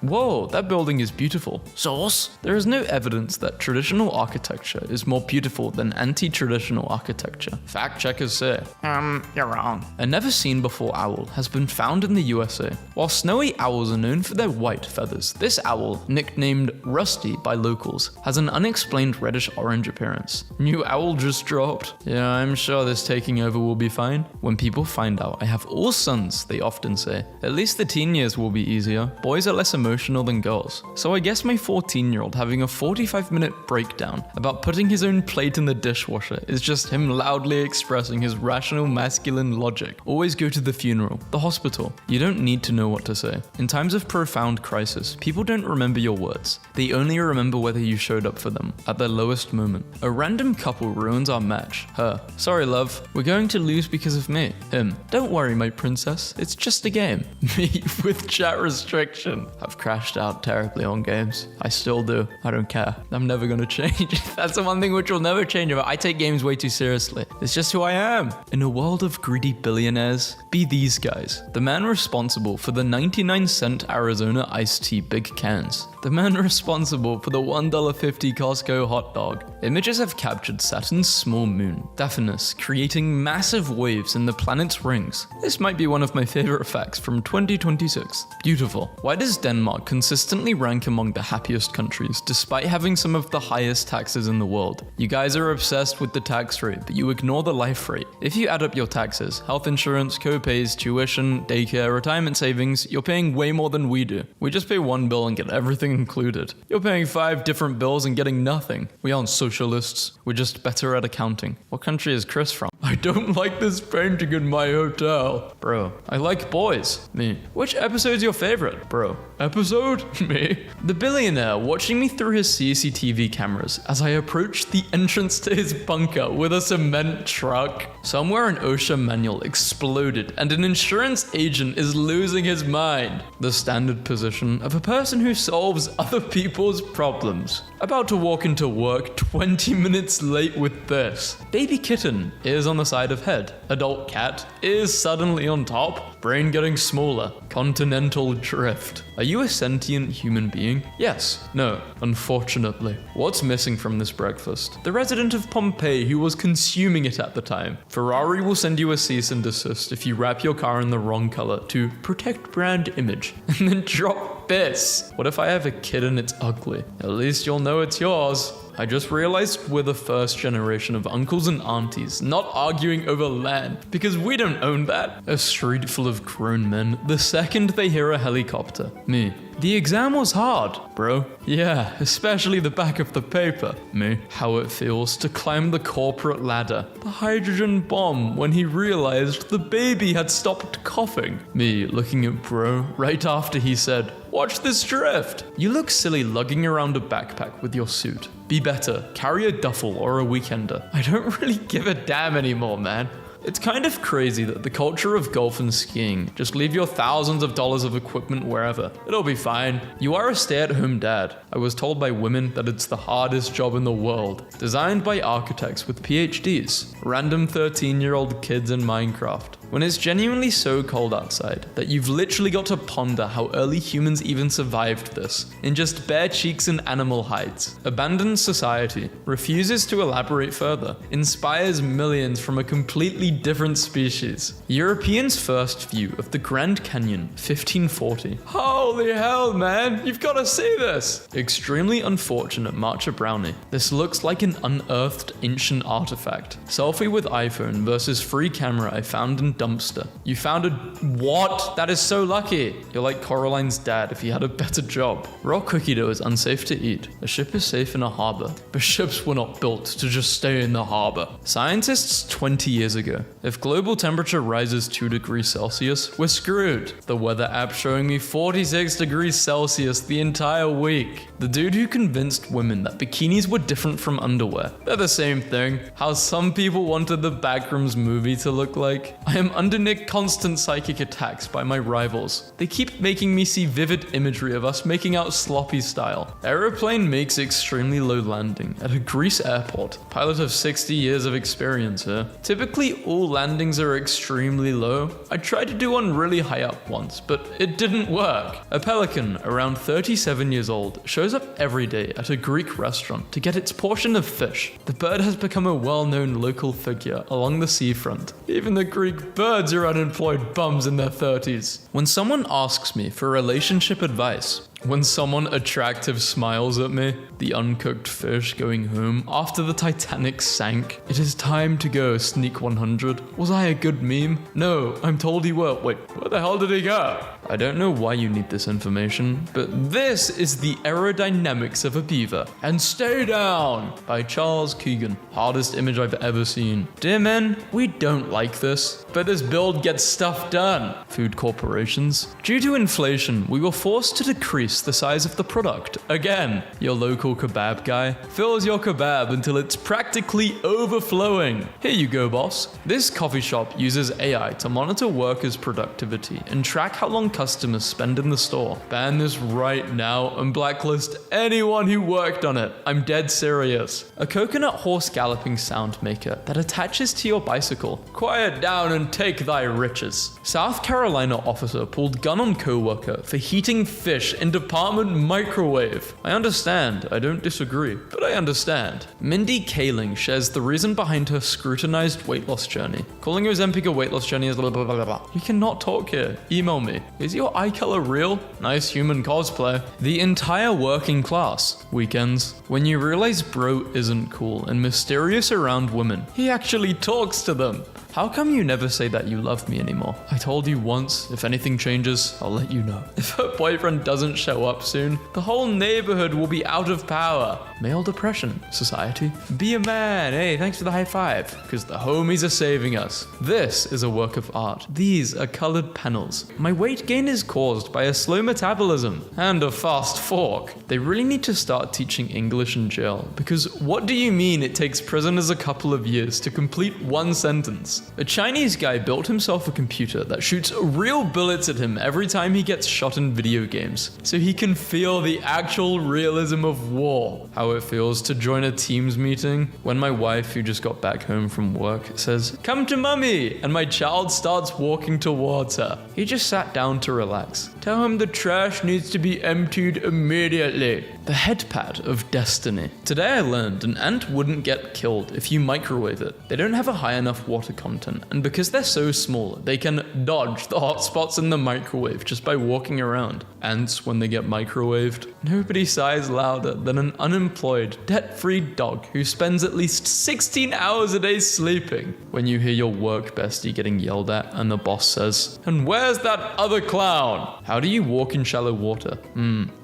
whoa, that building is beautiful. Source? There is no evidence that traditional architecture is more beautiful than anti-traditional architecture. Fact checkers say. You're wrong. A never-seen-before owl has been found in the USA. While snowy owls are known for their white feathers, this owl, nicknamed Rusty by locals, has an unexplained reddish-orange appearance. New owl just dropped. Yeah, I'm sure this taking over will be fine. When people find out I have all sons, they often say, at least the teen years will be easier. boys are less emotional than girls. So I guess my 14-year-old having a 45-minute breakdown about putting his own plate in the dishwasher is just him loudly expressing his rational masculine logic. Always go to the funeral, the hospital. You don't need to know what to say. In times of profound crisis, people don't remember your words. They only remember whether you showed up for them at their lowest moment. A random couple ruins our match. Her. Sorry, love. We're going to lose because of me. Him. Don't worry, my princess. It's just a game. Me with chat restriction. I've crashed out terribly on games. I still do. I don't care. I'm never gonna change. That's the one thing which will never change about. I take games way too seriously. It's just who I am. In a world of greedy billionaires, be these guys. The man responsible for the 99-cent Arizona iced tea big cans. The man responsible for the $1.50 Costco hot dog. Images have captured Saturn's small moon, Daphnis, creating massive waves in the planet's rings. This might be one of my favorite facts from 2026. Beautiful. Why does Denmark consistently rank among the happiest countries, despite having some of the highest taxes in the world? You guys are obsessed with the tax rate, but you ignore the life rate. If you add up your taxes, health insurance, co-pays, tuition, daycare, retirement savings, you're paying way more than we do. We just pay one bill and get everything included. You're paying 5 different bills and getting nothing. We aren't socialists. We're just better at accounting. What country is Chris from? I don't like this painting in my hotel. Bro, I like boys. Me. Which episode's your favorite? Bro. Episode? Me. The billionaire watching me through his CCTV cameras as I approached the entrance to his bunker with a cement truck. Somewhere an OSHA manual exploded and an insurance agent is losing his mind. The standard position of a person who solves other people's problems. About to walk into work 20 minutes late with this. Baby kitten is on the side of head. Adult cat is suddenly on top. Brain getting smaller. Continental drift. Are you a sentient human being? Yes. No. Unfortunately. What's missing from this breakfast? The resident of Pompeii who was consuming it at the time. Ferrari will send you a cease and desist if you wrap your car in the wrong color to protect brand image. And then drop this. What if I have a kid and it's ugly? At least you'll know it's yours. I just realized we're the first generation of uncles and aunties not arguing over land because we don't own that. A street full of grown men the second they hear a helicopter. Me. The exam was hard, bro. Yeah, especially the back of the paper. Me. How it feels to climb the corporate ladder. The hydrogen bomb when he realized the baby had stopped coughing. Me looking at bro right after he said, "Watch this drift." You look silly lugging around a backpack with your suit. Be better, carry a duffel or a weekender. I don't really give a damn anymore, man. It's kind of crazy that the culture of golf and skiing, just leave your thousands of dollars of equipment wherever. It'll be fine. You are a stay-at-home dad. I was told by women that it's the hardest job in the world. Designed by architects with PhDs. Random 13-year-old kids in Minecraft. When it's genuinely so cold outside that you've literally got to ponder how early humans even survived this in just bare cheeks and animal hides. Abandoned society refuses to elaborate further, inspires millions from a completely different species. Europeans' first view of the Grand Canyon, 1540. Holy hell, man, you've got to see this. Extremely unfortunate Marcha Brownie. This looks like an unearthed ancient artifact. Selfie with iPhone versus free camera I found in dumpster. You found a what? That is so lucky. You're like Coraline's dad if he had a better job. Raw cookie dough is unsafe to eat. A ship is safe in a harbor, but ships were not built to just stay in the harbor. Scientists 20 years ago. If global temperature rises 2 degrees Celsius, we're screwed. The weather app showing me 46 degrees Celsius the entire week. The dude who convinced women that bikinis were different from underwear. They're the same thing. How some people wanted the Backrooms movie to look like. I am under constant psychic attacks by my rivals. They keep making me see vivid imagery of us making out sloppy style. Aeroplane makes extremely low landing at a Greece airport. Pilot of 60 years of experience here. Typically all landings are extremely low. I tried to do one really high up once, but it didn't work. A pelican around 37 years old shows up every day at a Greek restaurant to get its portion of fish. The bird has become a well-known local figure along the seafront. Even the Greek birds are unemployed bums in their 30s. When someone asks me for relationship advice, when someone attractive smiles at me, the uncooked fish going home after the Titanic sank, it is time to go, Sneak 100. Was I a good meme? No, I'm told he were. Wait, where the hell did he go? I don't know why you need this information, but this is the aerodynamics of a beaver. And Stay Down by Charles Keegan. Hardest image I've ever seen. Dear men, we don't like this, but this build gets stuff done. Food corporations. Due to inflation, we were forced to decrease the size of the product. Again, your local kebab guy fills your kebab until it's practically overflowing. Here you go, boss. This coffee shop uses AI to monitor workers' productivity and track how long customers spend in the store. Ban this right now and blacklist anyone who worked on it. I'm dead serious. A coconut horse galloping sound maker that attaches to your bicycle. Quiet down and take thy riches. South Carolina officer pulled gun on coworker for heating fish in department microwave. I understand. I don't disagree, but I understand. Mindy Kaling shares the reason behind her scrutinized weight loss journey. Calling Ozempic a weight loss journey is blah blah blah blah blah. You cannot talk here. Email me. Is your eye color real? Nice human cosplay. The entire working class. Weekends. When you realize bro isn't cool and mysterious around women, he actually talks to them. How come you never say that you love me anymore? I told you once, if anything changes, I'll let you know. If her boyfriend doesn't show up soon, the whole neighborhood will be out of power. Male depression, society. Be a man. Hey, thanks for the high five. Because the homies are saving us. This is a work of art. These are colored panels. My weight gain is caused by a slow metabolism and a fast fork. They really need to start teaching English in jail. Because what do you mean it takes prisoners a couple of years to complete one sentence? A Chinese guy built himself a computer that shoots real bullets at him every time he gets shot in video games, so he can feel the actual realism of war. How it feels to join a Teams meeting when my wife, who just got back home from work, says, "Come to mummy," and my child starts walking towards her. He just sat down to relax. Tell him the trash needs to be emptied immediately. The headpad of destiny. Today I learned an ant wouldn't get killed if you microwave it. They don't have a high enough water content, and because they're so small, they can dodge the hot spots in the microwave just by walking around. Ants, when they get microwaved, nobody sighs louder than an unemployed, debt-free dog who spends at least 16 hours a day sleeping. When you hear your work bestie getting yelled at and the boss says, "And where's that other clown?" How do you walk in shallow water?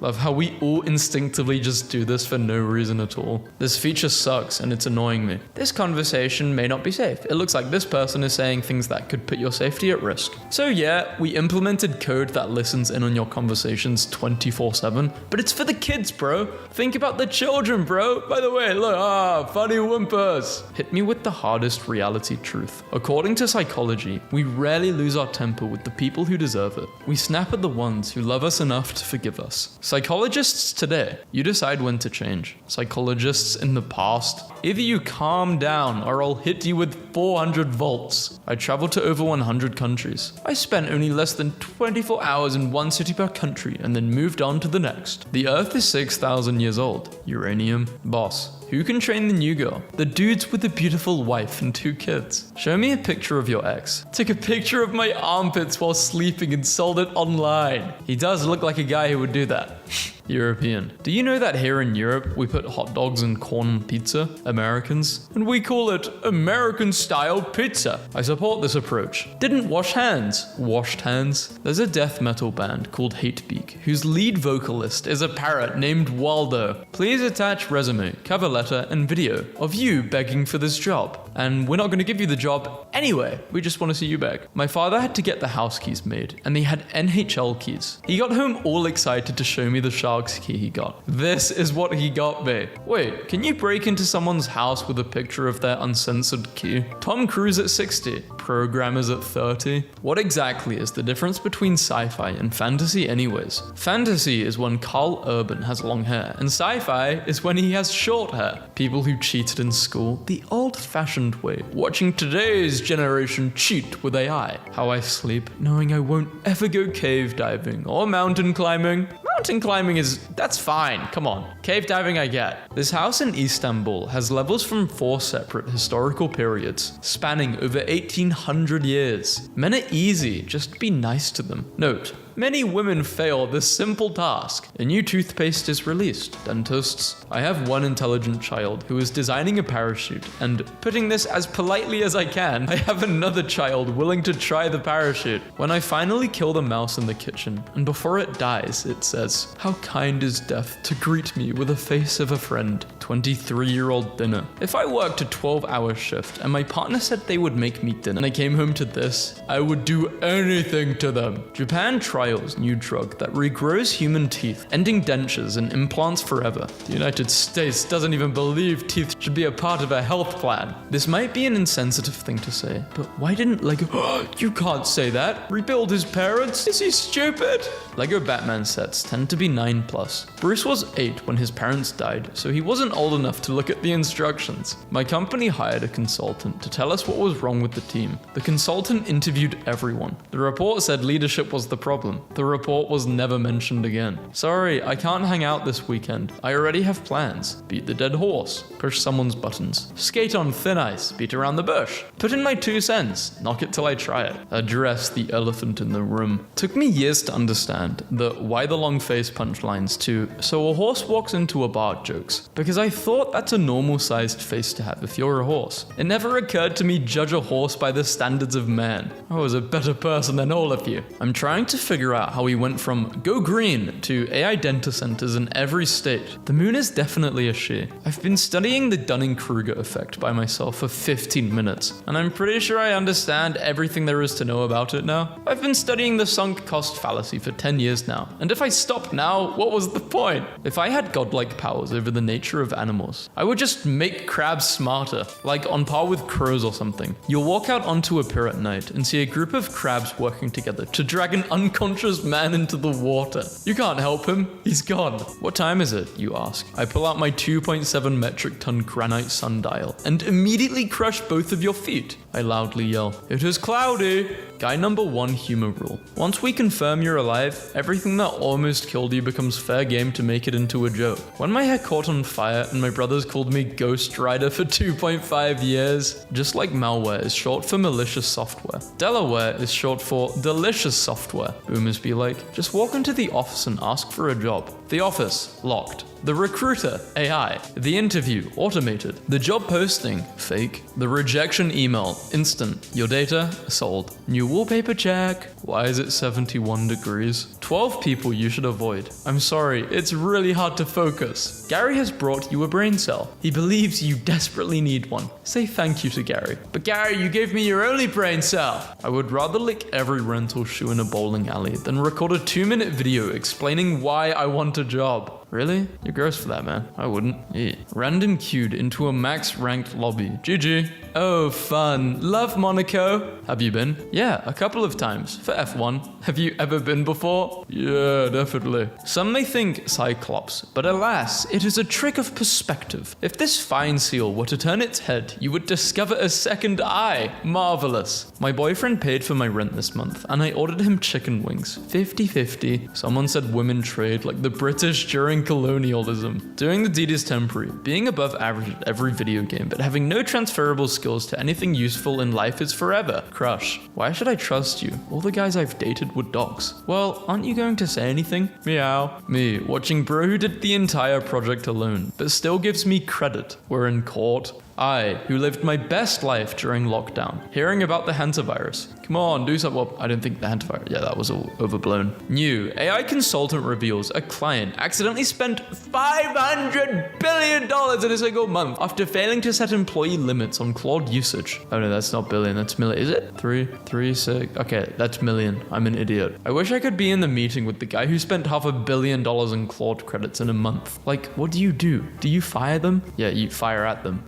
Love how we all instinctively just do this for no reason at all. This feature sucks and it's annoying me. This conversation may not be safe. It looks like this person is saying things that could put your safety at risk. So yeah, we implemented code that listens in on your conversations 24/7, but it's for the kids, bro. Think about the children, bro. By the way, look, funny whimpers. Hit me with the hardest reality truth. According to psychology, we rarely lose our temper with the people who deserve it. We snap at the ones who love us enough to forgive us. Psychologists today, you decide when to change. Psychologists in the past, either you calm down or I'll hit you with 400 volts. I traveled to over 100 countries. I spent only less than 24 hours in one city per country and then moved on to the next. The Earth is 6,000 years old. Uranium. Boss. Who can train the new girl? The dudes with a beautiful wife and 2 kids. Show me a picture of your ex. Took a picture of my armpits while sleeping and sold it online. He does look like a guy who would do that. European. Do you know that here in Europe, we put hot dogs and corn on pizza? Americans. And we call it American-style pizza. I support this approach. Didn't wash hands. Washed hands. There's a death metal band called Hatebeak, whose lead vocalist is a parrot named Waldo. Please attach resume, cover letter, and video of you begging for this job. And we're not going to give you the job anyway. We just want to see you beg. My father had to get the house keys made, and they had NHL keys. He got home all excited to show me the Sharks key he got. This is what he got me. Wait, can you break into someone's house with a picture of their uncensored key? Tom Cruise at 60, programmers at 30. What exactly is the difference between sci-fi and fantasy anyways? Fantasy is when Carl Urban has long hair, and sci-fi is when he has short hair. People who cheated in school the old-fashioned way, watching today's generation cheat with AI. How I sleep, knowing I won't ever go cave diving or mountain climbing. Mountain climbing that's fine, come on. Cave diving I get. This house in Istanbul has levels from 4 separate historical periods, spanning over 1800 years. Men are easy, just be nice to them. Note, Many women fail this simple task. A new toothpaste is released. Dentists. I have one intelligent child who is designing a parachute, and putting this as politely as I can, I have another child willing to try the parachute. When I finally kill the mouse in the kitchen, and before it dies, it says, "How kind is death to greet me with the face of a friend." 23-year-old dinner. If I worked a 12-hour shift and my partner said they would make me dinner and I came home to this, I would do anything to them. Japan trials new drug that regrows human teeth, ending dentures and implants forever. The United States doesn't even believe teeth should be a part of a health plan. This might be an insensitive thing to say, but why didn't Lego... You can't say that. Rebuild his parents? Is he stupid? Lego Batman sets tend to be 9+. Bruce was 8 when his parents died, so he wasn't old enough to look at the instructions. My company hired a consultant to tell us what was wrong with the team. The consultant interviewed everyone. The report said leadership was the problem. The report was never mentioned again. Sorry, I can't hang out this weekend. I already have plans. Beat the dead horse. Push someone's buttons. Skate on thin ice. Beat around the bush. Put in my 2 cents. Knock it till I try it. Address the elephant in the room. Took me years to understand the why the long face punchlines to so a horse walks into a bar jokes, because I thought that's a normal sized face to have if you're a horse. It never occurred to me judge a horse by the standards of man. I was a better person than all of you. I'm trying to figure out how we went from go green to AI data centers in every state. The moon is definitely a she. I've been studying the Dunning-Kruger effect by myself for 15 minutes, and I'm pretty sure I understand everything there is to know about it now. I've been studying the sunk cost fallacy for 10 years now, and if I stopped now, what was the point? If I had godlike powers over the nature of animals, I would just make crabs smarter, like on par with crows or something. You'll walk out onto a pier at night and see a group of crabs working together to drag an unconscious man into the water. You can't help him, he's gone. What time is it, you ask? I pull out my 2.7 metric ton granite sundial and immediately crush both of your feet. I loudly yell, "It is cloudy!" Guy number 1 humor rule. Once we confirm you're alive, everything that almost killed you becomes fair game to make it into a joke. When my hair caught on fire and my brothers called me Ghost Rider for 2.5 years, just like malware is short for malicious software, Delaware is short for delicious software. Boomers be like, just walk into the office and ask for a job. The office, locked. The recruiter, AI. The interview, automated. The job posting, fake. The rejection email, instant. Your data, sold. New wallpaper check. Why is it 71 degrees? 12 people you should avoid. I'm sorry, it's really hard to focus. Gary has brought you a brain cell. He believes you desperately need one. Say thank you to Gary. But Gary, you gave me your only brain cell. I would rather lick every rental shoe in a bowling alley than record a 2-minute video explaining why I want a job. Really? You're gross for that, man. I wouldn't. Yeah. Random queued into a max ranked lobby. GG. Oh, fun. Love Monaco. Have you been? Yeah, a couple of times. For F1. Have you ever been before? Yeah, definitely. Some may think Cyclops, but alas, it is a trick of perspective. If this fine seal were to turn its head, you would discover a second eye. Marvelous. My boyfriend paid for my rent this month, and I ordered him chicken wings. 50-50. Someone said women trade like the British during colonialism. Doing the deed is temporary. Being above average at every video game, but having no transferable skills to anything useful in life is forever. Crush. Why should I trust you? All the guys I've dated were dogs. Well, aren't you going to say anything? Meow. Me, watching bro who did the entire project alone, but still gives me credit. We're in court. I, who lived my best life during lockdown, hearing about the hantavirus. Come on, do something. Well, I don't think the hantavirus. Yeah, that was all overblown. New AI consultant reveals a client accidentally spent $500 billion in a single month after failing to set employee limits on Claude usage. Oh no, that's not billion, that's million. Is it? 6. Okay, that's million. I'm an idiot. I wish I could be in the meeting with the guy who spent $500 million in Claude credits in a month. Like, what do you do? Do you fire them? Yeah, you fire at them.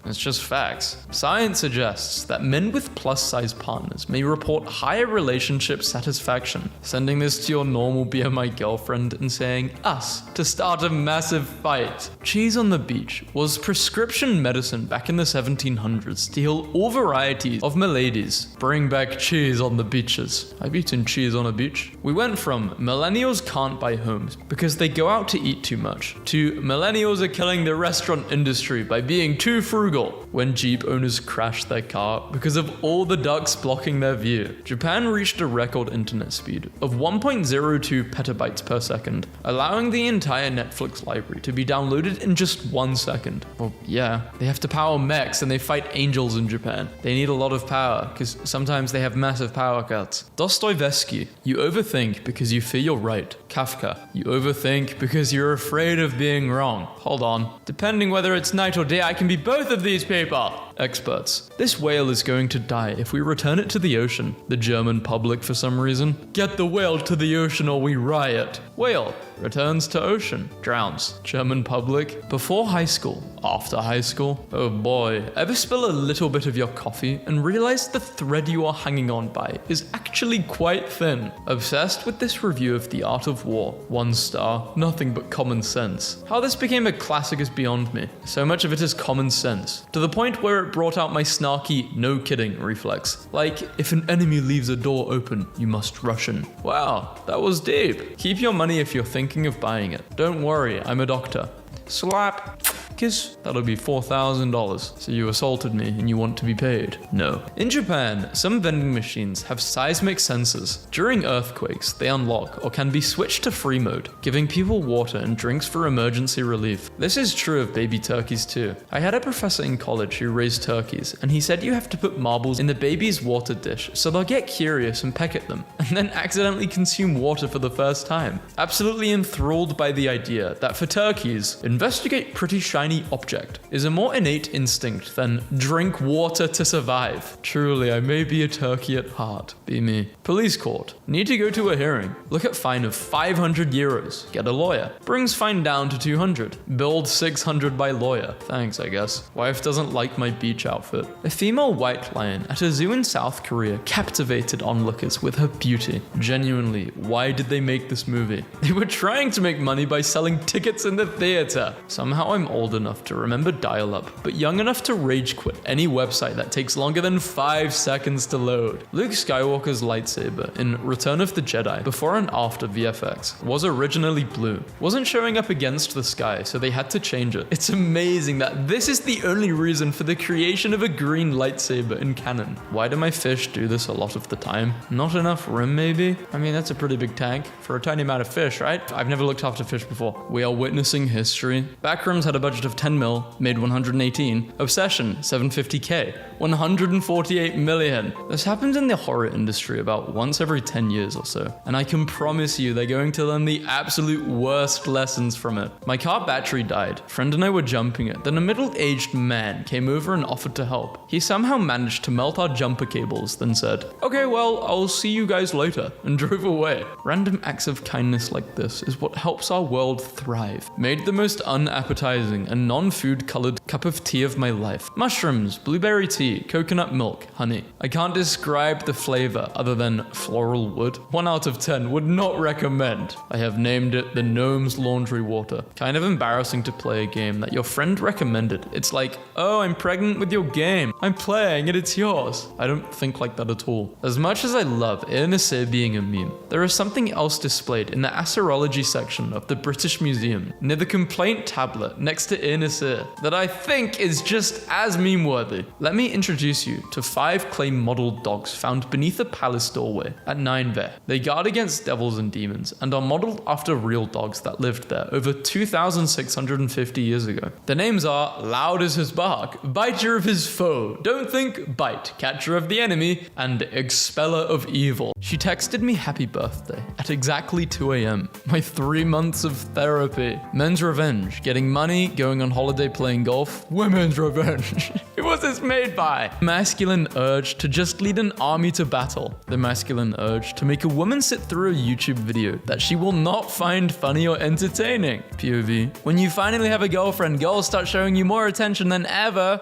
It's just facts. Science suggests that men with plus-size partners may report higher relationship satisfaction. Sending this to your normal BMI girlfriend and saying, us, to start a massive fight. Cheese on the beach was prescription medicine back in the 1700s to heal all varieties of maladies. Bring back cheese on the beaches. I've eaten cheese on a beach. We went from millennials can't buy homes because they go out to eat too much to millennials are killing the restaurant industry by being being too frugal. When Jeep owners crashed their car because of all the ducks blocking their view. Japan reached a record internet speed of 1.02 petabytes per second, allowing the entire Netflix library to be downloaded in just 1 second. Well, yeah, they have to power mechs and they fight angels in Japan. They need a lot of power, because sometimes they have massive power cuts. Dostoevsky, you overthink because you fear you're right. Kafka, you overthink because you're afraid of being wrong. Hold on. Depending whether it's night or day, I can be both of these people. Experts. This whale is going to die if we return it to the ocean. The German public, for some reason. Get the whale to the ocean or we riot. Whale returns to ocean. Drowns. German public. Before high school. After high school. Oh boy. Ever spill a little bit of your coffee and realize the thread you are hanging on by is actually quite thin? Obsessed with this review of The Art of War. 1 star. Nothing but common sense. How this became a classic is beyond me. So much of it is common sense. To the point where it brought out my snarky, no kidding reflex. Like, if an enemy leaves a door open, you must rush in. Wow, that was deep. Keep your money if you're thinking of buying it. Don't worry, I'm a doctor. Slap. Kiss. That'll be $4,000. So you assaulted me and you want to be paid? No. In Japan, some vending machines have seismic sensors. During earthquakes, they unlock or can be switched to free mode, giving people water and drinks for emergency relief. This is true of baby turkeys too. I had a professor in college who raised turkeys, and he said you have to put marbles in the baby's water dish so they'll get curious and peck at them, and then accidentally consume water for the first time. Absolutely enthralled by the idea that for turkeys, investigate pretty shiny object is a more innate instinct than drink water to survive. Truly, I may be a turkey at heart. Be me. Police court. Need to go to a hearing. Look at fine of 500 euros. Get a lawyer. Brings fine down to 200. Billed 600 by lawyer. Thanks, I guess. Wife doesn't like my beach outfit. A female white lion at a zoo in South Korea captivated onlookers with her beauty. Genuinely, why did they make this movie? They were trying to make money by selling tickets in the theater. Somehow I'm old enough to remember dial-up, but young enough to rage quit any website that takes longer than 5 seconds to load. Luke Skywalker's lightsaber in Return of the Jedi, before and after VFX, was originally blue. Wasn't showing up against the sky, so they had to change it. It's amazing that this is the only reason for the creation of a green lightsaber in canon. Why do my fish do this a lot of the time? Not enough room, maybe? I mean, that's a pretty big tank for a tiny amount of fish, right? I've never looked after fish before. We are witnessing history. Backrooms had a budget of 10 mil, made 118. Obsession, 750k, 148 million. This happens in the horror industry about once every 10 years or so, and I can promise you they're going to learn the absolute worst lessons from it. My car battery died. Friend and I were jumping it. Then a middle-aged man came over and offered to help. He somehow managed to melt our jumper cables, then said, "Okay, well, I'll see you guys later," and drove away. Random acts of kindness like this is what helps our world thrive. Made the most unappetizing and non-food colored cup of tea of my life. Mushrooms, blueberry tea, coconut milk, honey. I can't describe the flavor other than floral wood. 1 out of 10 would not recommend. I have named it the Gnome's Laundry Water. Kind of embarrassing to play a game that your friend recommended. It's like, oh, I'm pregnant with your game. I'm playing and it's yours. I don't think like that at all. As much as I love Ernest being a meme, there is something else displayed in the Asserology section of the British Museum, near the complaint tablet next to Ernest that I think is just as meme-worthy. Let me introduce you to 5 clay modeled dogs found beneath a palace doorway at Nineveh. They guard against devils and demons and are modeled after real dogs that lived there over 2,650 years ago. The names are Loud as His Bark, Biter of His Foe, Don't Think, Bite, Catcher of the Enemy, and Expeller of Evil. She texted me happy birthday at exactly 2 a.m. My 3 months of therapy. Men's revenge, getting money, going on holiday, playing golf. Women's revenge. Who was this made by? Masculine urge to just lead an army to battle. The masculine urge to make a woman sit through a YouTube video that she will not find funny or entertaining. POV. When you finally have a girlfriend, girls start showing you more attention than ever.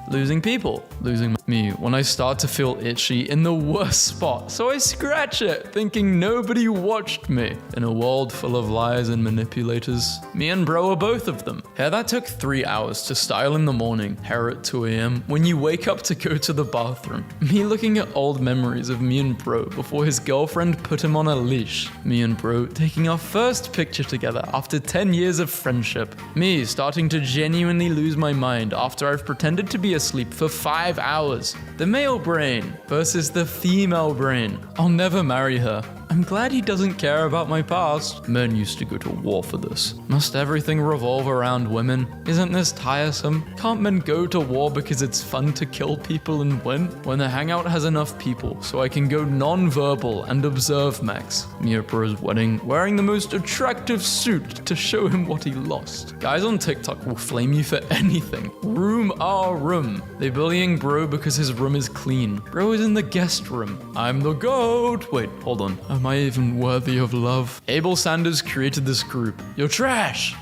Losing people. Losing Me, when I start to feel itchy in the worst spot, so I scratch it, thinking nobody watched me. In a world full of liars and manipulators, me and bro are both of them. Hair that took 3 hours to style in the morning, hair at 2 a.m. when you wake up to go to the bathroom. Me looking at old memories of me and bro before his girlfriend put him on a leash. Me and bro taking our first picture together after 10 years of friendship. Me starting to genuinely lose my mind after I've pretended to be asleep for 5 hours. The male brain versus the female brain. I'll never marry her. I'm glad he doesn't care about my past. Men used to go to war for this. Must everything revolve around women? Isn't this tiresome? Can't men go to war because it's fun to kill people and win? When the hangout has enough people, so I can go non-verbal and observe Max. Me at bro's wedding, wearing the most attractive suit to show him what he lost. Guys on TikTok will flame you for anything. Room our room. They bullying bro because his room is clean. Bro is in the guest room. I'm the GOAT. Wait, hold on. Am I even worthy of love? Abel Sanders created this group. You're trash!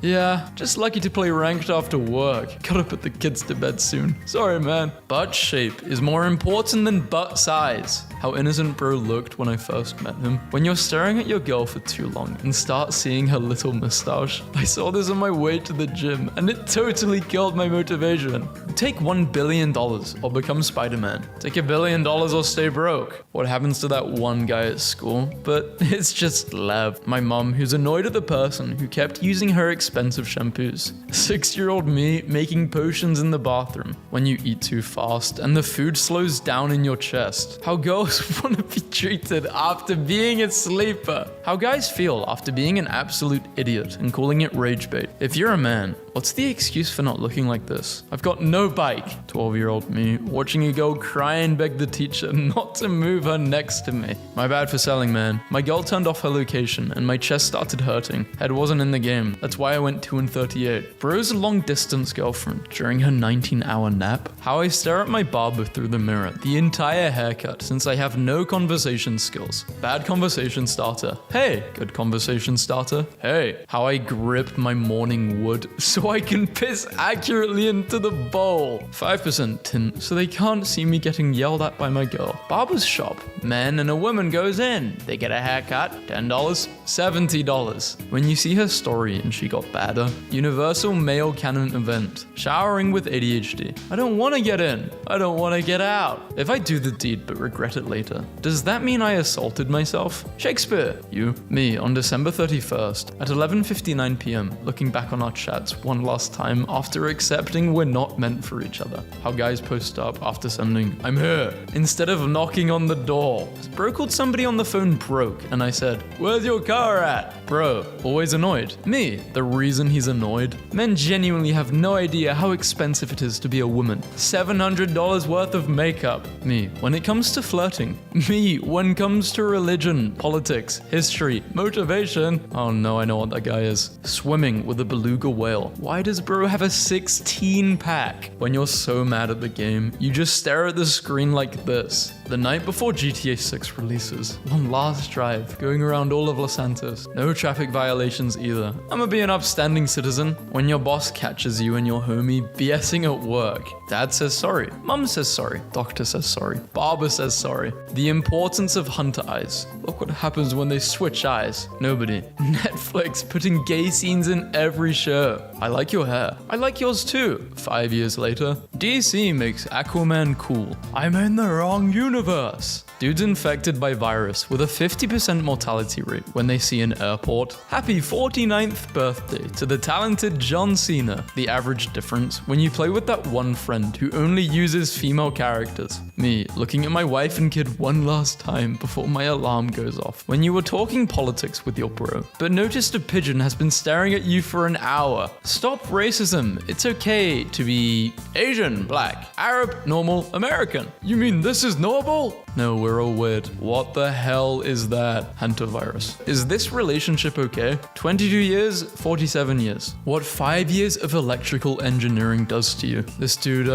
Yeah, just lucky to play ranked after work. Gotta put the kids to bed soon. Sorry, man. Butt shape is more important than butt size. How innocent bro looked when I first met him. When you're staring at your girl for too long and start seeing her little mustache. I saw this on my way to the gym and it totally killed my motivation. Take $1 billion or become Spider-Man. Take $1 billion or stay broke. What happens to that one guy at school? But it's just Lev. My mom, who's annoyed at the person who kept using her expensive shampoos. 6-year-old me making potions in the bathroom when you eat too fast and the food slows down in your chest. How girls want to be treated after being a sleeper. How guys feel after being an absolute idiot and calling it rage bait. If you're a man, what's the excuse for not looking like this? I've got no bike. 12-year-old me watching a girl cry and beg the teacher not to move her next to me. My bad for selling, man. My girl turned off her location and my chest started hurting. Head wasn't in the game. That's why I went 2 and 38. Bro's long distance girlfriend during her 19-hour nap. How I stare at my barber through the mirror. The entire haircut since I have no conversation skills. Bad conversation starter. Hey. Good conversation starter. Hey. How I grip my morning wood so I can piss accurately into the bowl. 5% tint so they can't see me getting yelled at by my girl. Barber's shop. Man and a woman goes in. They get a haircut. $10. $70. When you see her story and she got badder. Universal male canon event. Showering with ADHD. I don't want to get in. I don't want to get out. If I do the deed but regret it later, does that mean I assaulted myself? Shakespeare. You. Me on December 31st at 11:59 p.m. looking back on our chats one last time after accepting we're not meant for each other. How guys post up after sending, I'm here, instead of knocking on the door. Bro called somebody on the phone broke and I said, where's your car at? Bro, always annoyed. Me, the reason he's annoyed. Men genuinely have no idea how expensive it is to be a woman. $700 worth of makeup. Me, when it comes to flirting. Me, when it comes to religion, politics, history, motivation. Oh no, I know what that guy is. Swimming with a beluga whale. Why does bro have a 16-pack? When you're so mad at the game, you just stare at the screen like this. The night before GTA 6 releases, one last drive, going around all of Los Santos. No traffic violations either. I'ma be an upstanding citizen. When your boss catches you and your homie BSing at work, dad says sorry, mom says sorry, doctor says sorry, barber says sorry. The importance of hunter eyes. Look what happens when they switch eyes. Nobody. Netflix putting gay scenes in every show. I like your hair. I like yours too. 5 years later, DC makes Aquaman cool. I'm in the wrong universe. Dudes infected by virus with a 50% mortality rate when they see an airport. Happy 49th birthday to the talented John Cena. The average difference when you play with that one friend who only uses female characters. Me, looking at my wife and kid one last time before my alarm goes off. When you were talking politics with your bro, but noticed a pigeon has been staring at you for an hour. Stop racism. It's okay to be Asian, black, Arab, normal, American. You mean this is normal? No, we're all weird. What the hell is that? Hantavirus. Is this relationship okay? 22 years, 47 years. What 5 years of electrical engineering does to you. This dude,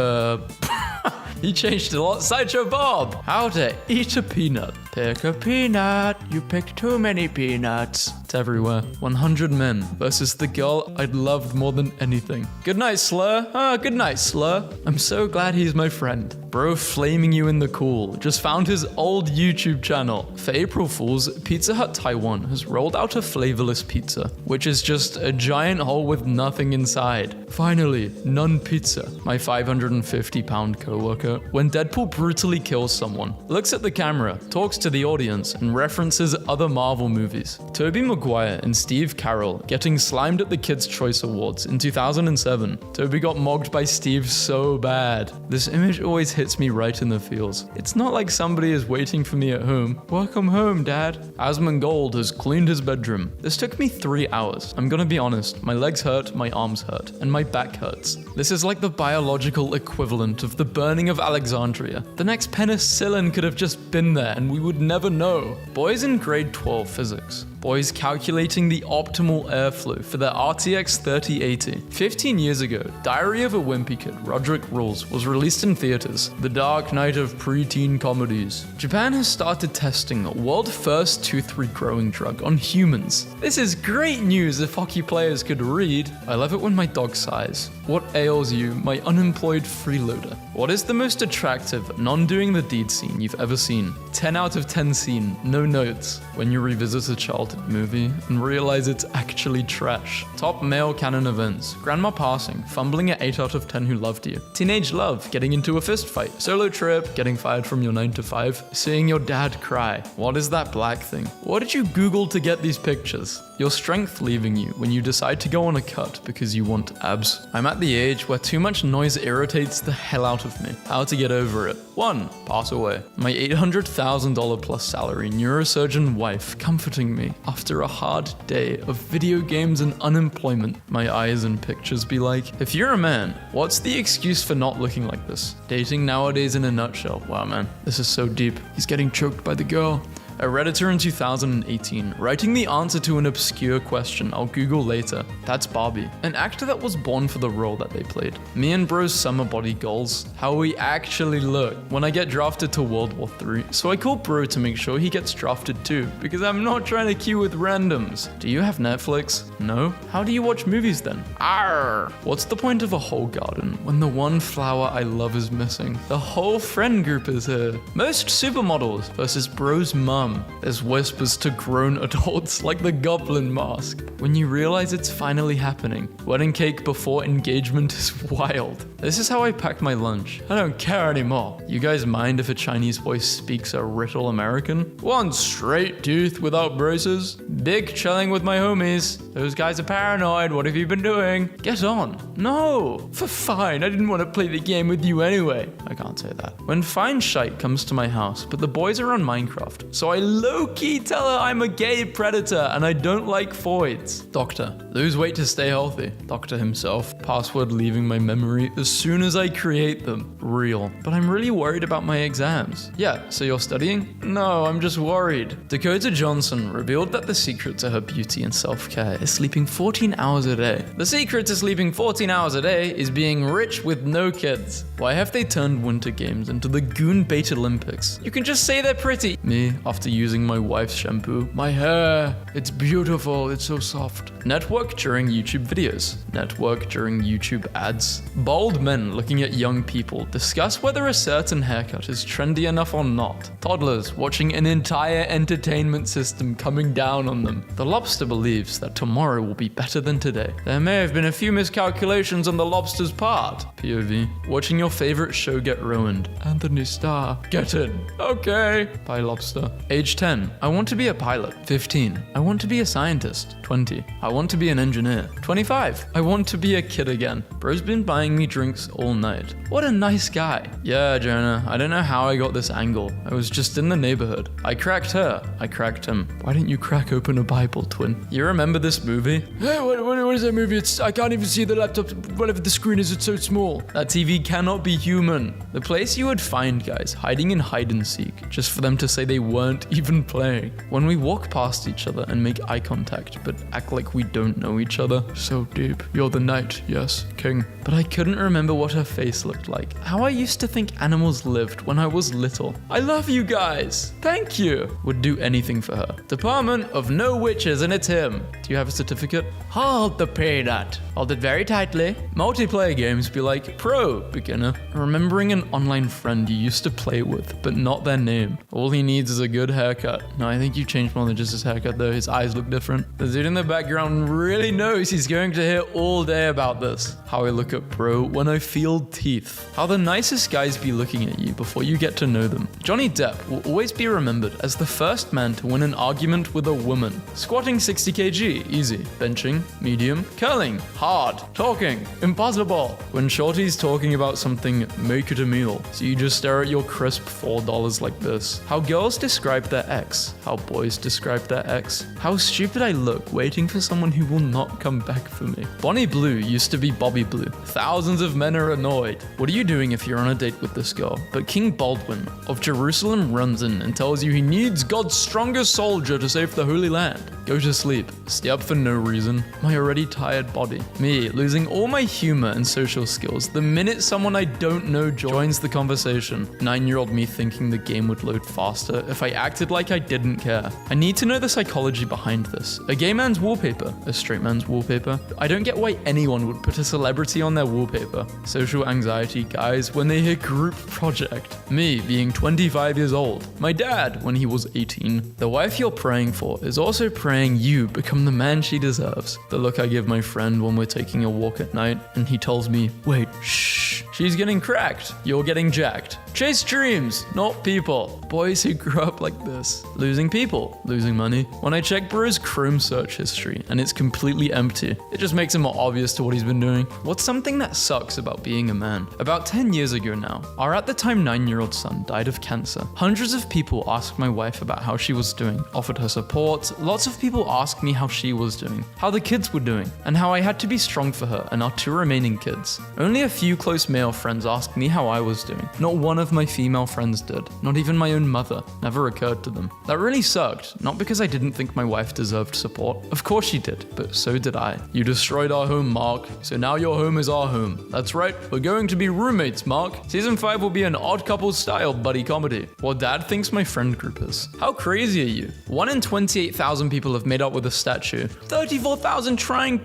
he changed a lot. Sideshow Bob. How to eat a peanut. Pick a peanut. You picked too many peanuts. It's everywhere. 100 men versus the girl I'd loved more than anything. Good night, Slur. Good night, Slur. I'm so glad he's my friend. Bro flaming you in the cool just found his old YouTube channel. For April Fools, Pizza Hut Taiwan has rolled out a flavorless pizza, which is just a giant hole with nothing inside. Finally, none pizza. My 550-pound coworker, when Deadpool brutally kills someone, looks at the camera, talks to the audience, and references other Marvel movies. Tobey Maguire and Steve Carell getting slimed at the Kids' Choice Awards in 2007. Tobey got mocked by Steve so bad. This image always hits me right in the feels. It's not like somebody is waiting for me at home. Welcome home, Dad. Asmongold has cleaned his bedroom. This took me 3 hours. I'm gonna be honest, my legs hurt, my arms hurt, and my back hurts. This is like the biological equivalent of the burning of Alexandria. The next penicillin could have just been there and we would never know. Boys in grade 12 physics. Boys calculating the optimal airflow for their RTX 3080. 15 years ago, Diary of a Wimpy Kid, Roderick Rules, was released in theaters. The dark night of preteen comedies. Japan has started testing a world-first tooth regrowing drug on humans. This is great news if hockey players could read. I love it when my dog sighs. What ails you, my unemployed freeloader? What is the most attractive, non-doing the deed scene you've ever seen? 10 out of 10 scene, no notes. When you revisit a childhood movie and realize it's actually trash. Top male canon events. Grandma passing, fumbling at 8 out of 10 who loved you. Teenage love, getting into a fist fight. Solo trip, getting fired from your 9 to 5. Seeing your dad cry. What is that black thing? What did you Google to get these pictures? Your strength leaving you when you decide to go on a cut because you want abs. I'm at the age where too much noise irritates the hell out of me. How to get over it. 1. Pass away. My $800,000 plus salary neurosurgeon wife comforting me after a hard day of video games and unemployment. My eyes and pictures be like, if you're a man, what's the excuse for not looking like this? Dating nowadays in a nutshell. Wow, man, this is so deep. He's getting choked by the girl. A Redditor in 2018, writing the answer to an obscure question I'll Google later. That's Barbie, an actor that was born for the role that they played. Me and bro's summer body goals, how we actually look when I get drafted to World War III. So I call bro to make sure he gets drafted too, because I'm not trying to queue with randoms. Do you have Netflix? No? How do you watch movies then? Arr! What's the point of a whole garden when the one flower I love is missing? The whole friend group is here. Most supermodels versus bro's mum. There's whispers to grown adults like the Goblin Mask. When you realize it's finally happening, wedding cake before engagement is wild. This is how I pack my lunch. I don't care anymore. You guys mind if a Chinese boy speaks a Riddle American? One straight tooth without braces. Big chilling with my homies. Those guys are paranoid. What have you been doing? Get on. No. For fine. I didn't want to play the game with you anyway. I can't say that. When fine shite comes to my house, but the boys are on Minecraft, so I low-key tell her I'm a gay predator and I don't like foids. Doctor, lose weight to stay healthy. Doctor himself, password leaving my memory as soon as I create them. Real. But I'm really worried about my exams. Yeah, so you're studying? No, I'm just worried. Dakota Johnson revealed that the secret to her beauty and self-care is sleeping 14 hours a day. The secret to sleeping 14 hours a day is being rich with no kids. Why have they turned Winter Games into the Goon Bait Olympics? You can just say they're pretty. Me, after using my wife's shampoo. My hair, it's beautiful, it's so soft. Network during YouTube videos. Network during YouTube ads. Bald men looking at young people discuss whether a certain haircut is trendy enough or not. Toddlers watching an entire entertainment system coming down on them. The lobster believes that tomorrow will be better than today. There may have been a few miscalculations on the lobster's part. POV. Watching your favorite show get ruined. Anthony Starr. Get it. Okay. Bye, lobster. Age 10. I want to be a pilot. 15. I want to be a scientist. 20. I want to be an engineer. 25. I want to be a kid again. Bro's been buying me drinks all night. What a nice guy. Yeah, Jonah, I don't know how I got this angle. I was just in the neighborhood. I cracked her. I cracked him. Why didn't you crack open a Bible, twin? You remember this this movie? Hey, what is that movie? I can't even see the laptop. Whatever the screen is, it's so small. That TV cannot be human. The place you would find guys hiding in hide and seek just for them to say they weren't even playing. When we walk past each other and make eye contact but act like we don't know each other. So deep. You're the knight, yes, king. But I couldn't remember what her face looked like. How I used to think animals lived when I was little. I love you guys. Thank you. Would do anything for her. Department of No Witches and it's him. Do you have a certificate? Hold the peanut. Hold it very tightly. Multiplayer games be like pro, beginner. Remembering an online friend you used to play with, but not their name. All he needs is a good haircut. No, I think you changed more than just his haircut though. His eyes look different. The dude in the background really knows he's going to hear all day about this. How I look at pro when I feel teeth. How the nicest guys be looking at you before you get to know them. Johnny Depp will always be remembered as the first man to win an argument with a woman. Squatting 60 kg, easy. Benching, medium. Curling, hard. Talking, impossible. When Shorty's talking about something, make it a meal. So you just stare at your crisp $4 like this. How girls describe their ex. How boys describe their ex. How stupid I look waiting for someone who will not come back for me. Bonnie Blue used to be Bobby Blue. Thousands of men are annoyed. What are you doing if you're on a date with this girl? But King Baldwin of Jerusalem runs in and tells you he needs God's strongest soldier to save the Holy Land. Go to sleep. Stay up for no reason. My already tired body. Me, losing all my humor and social skills the minute someone I don't know joins the conversation. 9-year-old me thinking the game would load faster if I acted like I didn't care. I need to know the psychology behind this. A gay man's wallpaper, a straight man's wallpaper. I don't get why anyone would put a celebrity on their wallpaper. Social anxiety guys when they hear group project. Me being 25 years old. My dad when he was 18. The wife you're praying for is also praying you become the man she deserves. The look I give my friend when we're taking a walk at night and he tells me, wait, shh. She's getting cracked. You're getting jacked. Chase dreams, not people. Boys who grew up like this. Losing people, losing money. When I check Bro's Chrome search history and it's completely empty, it just makes it more obvious to what he's been doing. What's something that sucks about being a man? About 10 years ago now, our at the time 9-year-old son died of cancer. Hundreds of people asked my wife about how she was doing, offered her support. Lots of people asked me how she was doing, how the kids were doing, and how I had to be strong for her and our 2 remaining kids. Only a few close male friends asked me how I was doing. Not one of my female friends did. Not even my own mother. Never occurred to them. That really sucked. Not because I didn't think my wife deserved support. Of course she did, but so did I. You destroyed our home, Mark. So now your home is our home. That's right. We're going to be roommates, Mark. Season 5 will be an Odd Couple style buddy comedy. What dad thinks my friend group is. How crazy are you? 1 in 28,000 people have made up with a statue. 34,000 trying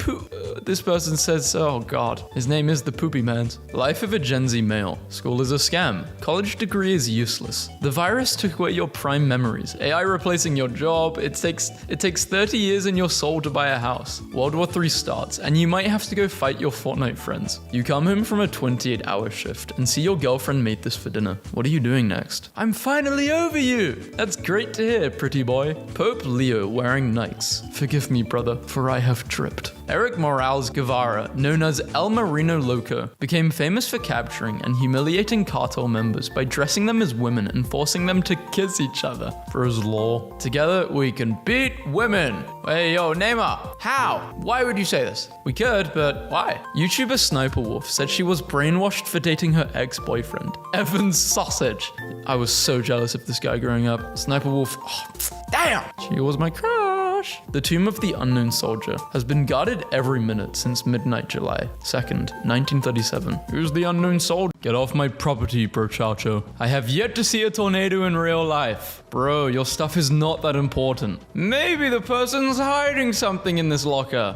this person says, oh god. His name is the Poopy Man's. Life of a Gen Z male. School is a scam. College degree is useless. The virus took away your prime memories. AI replacing your job. It takes 30 years in your soul to buy a house. World War III starts, and you might have to go fight your Fortnite friends. You come home from a 28-hour shift and see your girlfriend made this for dinner. What are you doing next? I'm finally over you! That's great to hear, pretty boy. Pope Leo wearing Nikes. Forgive me, brother, for I have tripped. Eric Morales Guevara, known as El Marino Loco, became famous for capturing and humiliating cartel members by dressing them as women and forcing them to kiss each other for his law. Together, we can beat women. Hey, yo, Neymar, how? Why would you say this? We could, but why? YouTuber Sniper Wolf said she was brainwashed for dating her ex-boyfriend, Evan Sausage. I was so jealous of this guy growing up. Sniper Wolf, damn! She was my crush. The tomb of the unknown soldier has been guarded every minute since midnight July 2nd, 1937. Who's the unknown soldier? Get off my property, brochacho. I have yet to see a tornado in real life. Bro, your stuff is not that important. Maybe the person's hiding something in this locker.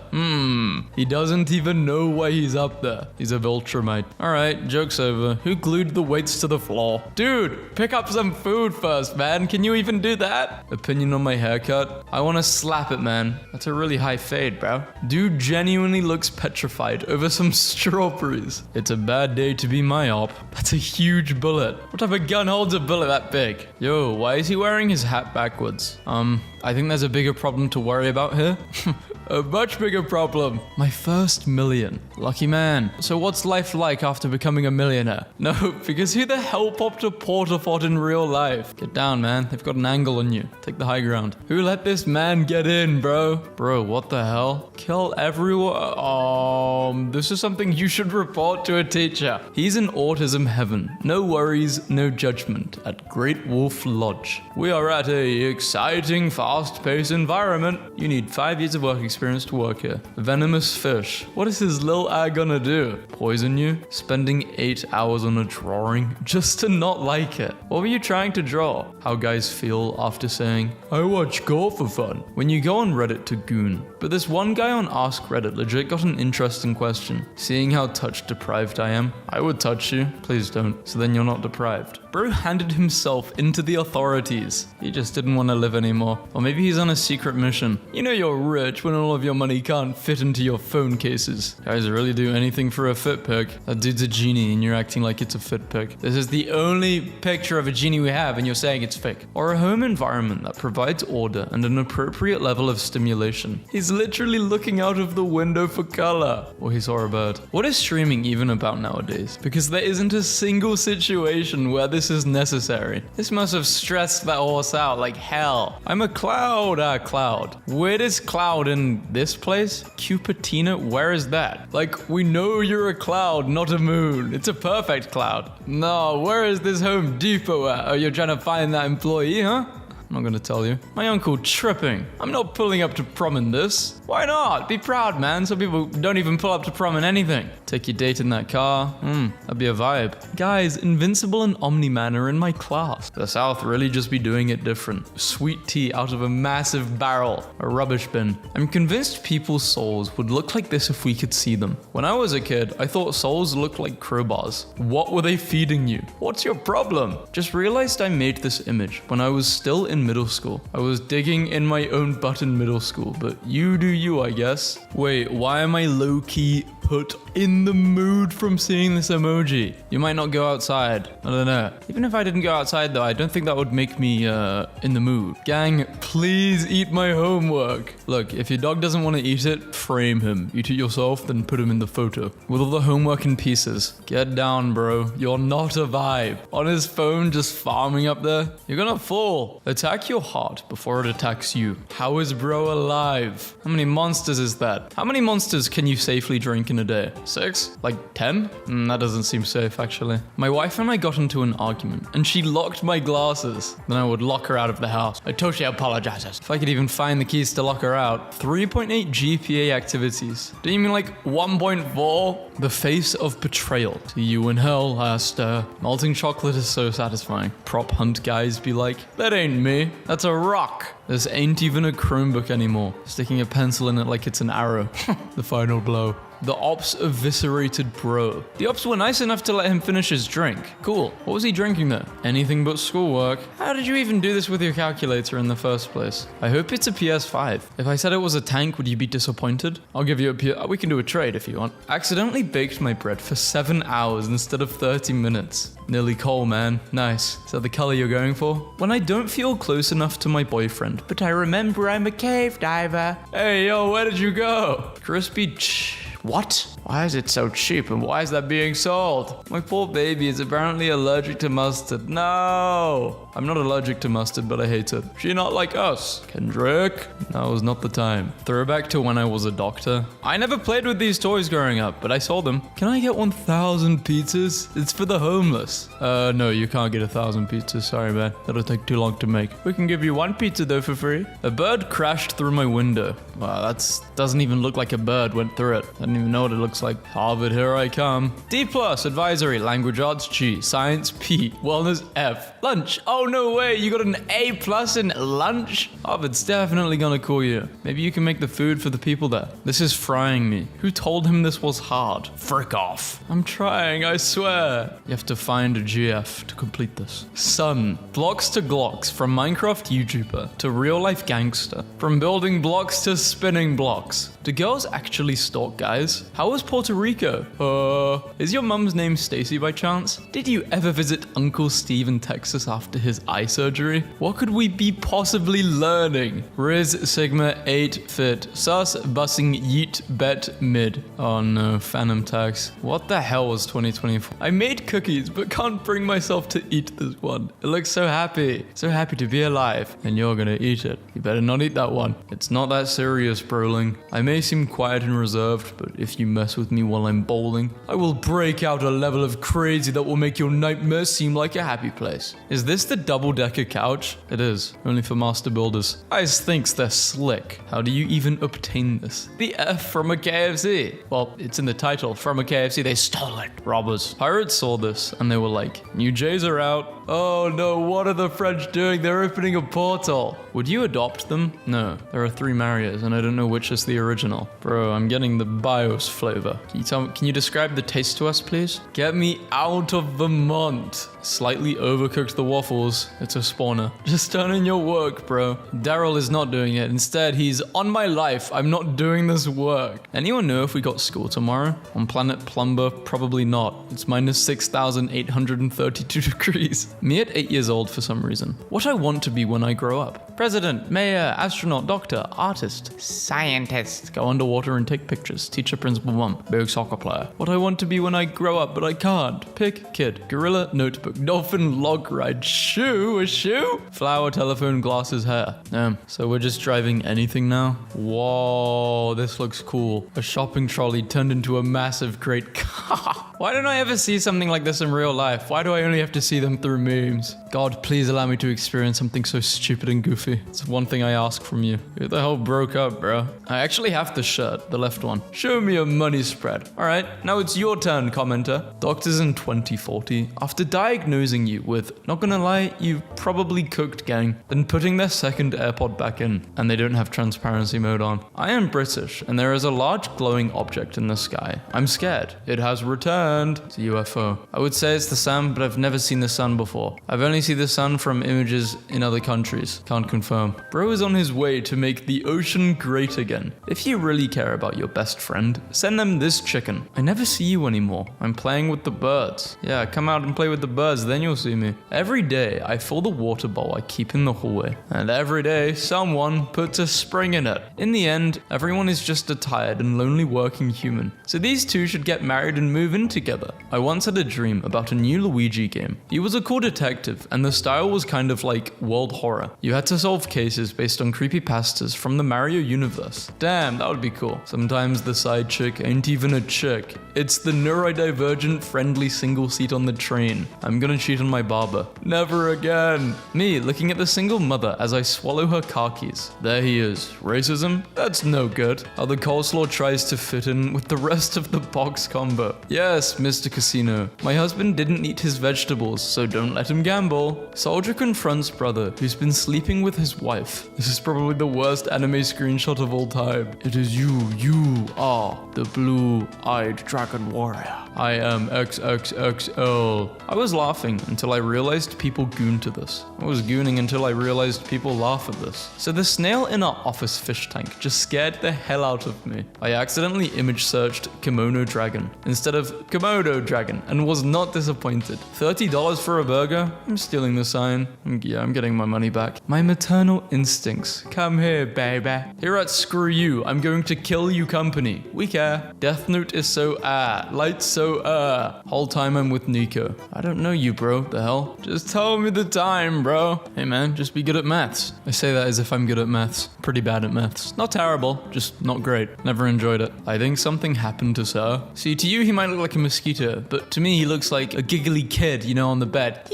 He doesn't even know why he's up there. He's a Viltrumite. Alright, joke's over. Who glued the weights to the floor? Dude, pick up some food first, man. Can you even do that? Opinion on my haircut? I want to slap it, man. That's a really high fade, bro. Dude genuinely looks petrified over some strawberries. It's a bad day to be myop. That's a huge bullet. What type of gun holds a bullet that big? Yo, why is he wearing his hat backwards? I think there's a bigger problem to worry about here. A much bigger problem. My first million. Lucky man. So what's life like after becoming a millionaire? No, because who the hell popped a porta-fort in real life? Get down, man. They've got an angle on you. Take the high ground. Who let this man get in, bro? Bro, what the hell? Kill everyone. This is something you should report to a teacher. He's in autism heaven. No worries, no judgment at Great Wolf Lodge. We are at a exciting, fast-paced environment. You need 5 years of work experience to work here. Venomous fish. What is his little eye gonna do? Poison you? Spending 8 hours on a drawing just to not like it. What were you trying to draw? How guys feel after saying, I watch golf for fun. When you go on Reddit to goon. But this one guy on Ask Reddit legit got an interesting question. Seeing how touch deprived I am, I would touch you. Please don't, so then you're not deprived. Bro handed himself into the authorities. He just didn't want to live anymore. Or maybe he's on a secret mission. You know you're rich when all of your money can't fit into your phone cases. Guys really do anything for a fit pic. That dude's a genie and you're acting like it's a fit pic. This is the only picture of a genie we have and you're saying it's fake. Or a home environment that provides order and an appropriate level of stimulation. He's literally looking out of the window for color. Or he saw a bird. What is streaming even about nowadays? Because there isn't a single situation where this is necessary. This must have stressed that horse out like hell. I'm a cloud. Cloud. Where is Cloud in this place? Cupertino? Where is that? Like, we know you're a cloud, not a moon. It's a perfect cloud. No, where is this Home Depot at? Oh, you're trying to find that employee, huh? I'm not gonna tell you. My uncle tripping. I'm not pulling up to prom in this. Why not? Be proud, man. Some people don't even pull up to prom in anything. Take your date in that car. That'd be a vibe. Guys, Invincible and Omni-Man are in my class. The South really just be doing it different. Sweet tea out of a massive barrel. A rubbish bin. I'm convinced people's souls would look like this if we could see them. When I was a kid, I thought souls looked like crowbars. What were they feeding you? What's your problem? Just realized I made this image when I was still in middle school. I was digging in my own butt in middle school, but you do you, I guess. Wait, why am I low-key put in the mood from seeing this emoji? You might not go outside. I don't know. Even if I didn't go outside though, I don't think that would make me in the mood. Gang, please eat my homework. Look, if your dog doesn't want to eat it, frame him. Eat it yourself, then put him in the photo. With all the homework in pieces. Get down, bro. You're not a vibe. On his phone, just farming up there. You're gonna fall. Attack your heart before it attacks you. How is bro alive? How many monsters is that? How many monsters can you safely drink in a day? 6? Like 10? That doesn't seem safe, actually. My wife and I got into an argument, and she locked my glasses. Then I would lock her out of the house. I totally apologizes. If I could even find the keys to lock her out. 3.8 GPA activities. Do you mean like 1.4? The face of betrayal. See you in hell, Aster. Melting chocolate is so satisfying. Prop hunt guys be like, that ain't me. That's a rock. This ain't even a Chromebook anymore. Sticking a pencil in it like it's an arrow. The final blow. The ops eviscerated bro. The ops were nice enough to let him finish his drink. Cool. What was he drinking there? Anything but schoolwork. How did you even do this with your calculator in the first place? I hope it's a PS5. If I said it was a tank, would you be disappointed? I'll give you we can do a trade if you want. Accidentally baked my bread for 7 hours instead of 30 minutes. Nearly coal, man. Nice. Is that the color you're going for? When I don't feel close enough to my boyfriend, but I remember I'm a cave diver. Hey, yo, where did you go? Crispy What? Why is it so cheap and why is that being sold? My poor baby is apparently allergic to mustard. No! I'm not allergic to mustard, but I hate it. She not like us. Kendrick? Now is not the time. Throwback to when I was a doctor. I never played with these toys growing up, but I saw them. Can I get 1,000 pizzas? It's for the homeless. No, you can't get 1,000 pizzas. Sorry, man. That'll take too long to make. We can give you 1 pizza though for free. A bird crashed through my window. Wow, that doesn't even look like a bird went through it. I don't even know what it looks like. Harvard, here I come. D+, advisory, language arts G, science P, wellness F, lunch. Oh, no way, you got an A+ in lunch? Harvard's definitely gonna call you. Maybe you can make the food for the people there. This is frying me. Who told him this was hard? Frick off. I'm trying, I swear. You have to find a GF to complete this. Son, blocks to glocks, from Minecraft YouTuber to real life gangster. From building blocks to spinning blocks. Do girls actually stalk guys? How was Puerto Rico? Is your mum's name Stacy by chance? Did you ever visit Uncle Steve in Texas after his eye surgery? What could we be possibly learning? Riz Sigma 8 Fit. Sus Bussing Yeet Bet Mid. Oh no, Phantom Tax. What the hell was 2024? I made cookies, but can't bring myself to eat this one. It looks so happy. So happy to be alive. And you're gonna eat it. You better not eat that one. It's not that serious, Broling. I may seem quiet and reserved, but if you mess with me while I'm bowling, I will break out a level of crazy that will make your nightmare seem like a happy place. Is this the double-decker couch? It is. Only for master builders. Ice thinks they're slick. How do you even obtain this? The F from a KFC. Well, it's in the title. From a KFC. They stole it. Robbers. Pirates saw this and they were like, new J's are out. Oh no, what are the French doing? They're opening a portal. Would you adopt them? No, there are 3 Marios and I don't know which is the original. Bro, I'm getting the BIOS flavor. Can you describe the taste to us, please? Get me out of Vermont. Slightly overcooked the waffles. It's a spawner. Just turn in your work, bro. Daryl is not doing it. Instead, he's on my life. I'm not doing this work. Anyone know if we got school tomorrow? On planet Plumber, probably not. It's minus 6,832 degrees. Me at 8 years old for some reason. What I want to be when I grow up. President, mayor, astronaut, doctor, artist, Scientist. go underwater and take pictures, teacher, principal, mum, big soccer player. What I want to be when I grow up, but I can't. Pick, kid, gorilla, notebook, dolphin, log ride, shoe, a shoe? Flower, telephone, glasses, hair. So we're just driving anything now? Whoa, this looks cool. A shopping trolley turned into a massive great car. Why don't I ever see something like this in real life? Why do I only have to see them through memes? God, please allow me to experience something so stupid and goofy. It's one thing I ask from you. Who the hell broke up, bro? I actually have the shirt, the left one. Show me a money spread. All right, now it's your turn, commenter. Doctors in 2040, after diagnosing you with, not gonna lie, you've probably cooked, gang, then putting their second AirPod back in, and they don't have transparency mode on. I am British, and there is a large glowing object in the sky. I'm scared. It has returned. It's a UFO. I would say it's the sun, but I've never seen the sun before. I've only seen the sun from images in other countries. Can't confirm. Bro is on his way to make the ocean great again. If you really care about your best friend, send them this chicken. I never see you anymore. I'm playing with the birds. Yeah, come out and play with the birds, then you'll see me. Every day, I fill the water bowl I keep in the hallway. And every day, someone puts a spring in it. In the end, everyone is just a tired and lonely working human. So these two should get married and move in together. I once had a dream about a new Luigi game. He was a cool detective, and the style was kind of like world horror. You had to solve cases based on creepypastas from the Mario universe. Damn, that would be cool. Sometimes the side chick ain't even a chick. It's the neurodivergent friendly single seat on the train. I'm gonna cheat on my barber. Never again. Me looking at the single mother as I swallow her car keys. There he is. Racism? That's no good. How the coleslaw tries to fit in with the rest of the box combo. Yes, Mr. Casino. My husband didn't eat his vegetables, so don't let him gamble. Soldier confronts brother, who's been sleeping with his wife. This is probably the worst anime screenshot of all time. It is you are the blue-eyed dragon warrior. I am XXXL. I was laughing until I realized people goon to this. I was gooning until I realized people laugh at this. So the snail in our office fish tank just scared the hell out of me. I accidentally image searched kimono dragon instead of Komodo dragon and was not disappointed. $30 for a burger? I'm stealing the sign. Yeah, I'm getting my money back. My maternal instincts. Come here, baby. Here at Screw You, I'm going to kill you company. We care. Death Note is so lights so whole time I'm with Nico. I don't know you, bro. The hell? Just tell me the time, bro. Hey man, just be good at maths. I say that as if I'm good at maths. Pretty bad at maths. Not terrible, just not great. Never enjoyed it. I think something happened to Sir. See, to you he might look like a mosquito, but to me he looks like a giggly kid, you know, on the bed.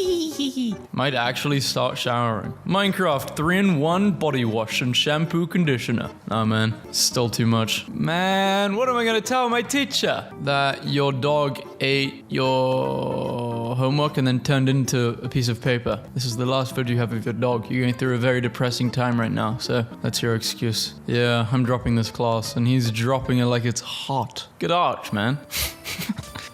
Might actually start showering. Minecraft 3-in-1 body wash and shampoo conditioner. Nah, man, still too much. Man, what am I gonna tell my teacher? That your dog ate your homework and then turned into a piece of paper. This is the last video you have of your dog. You're going through a very depressing time right now, so that's your excuse. Yeah, I'm dropping this class, and he's dropping it like it's hot. Good arch, man.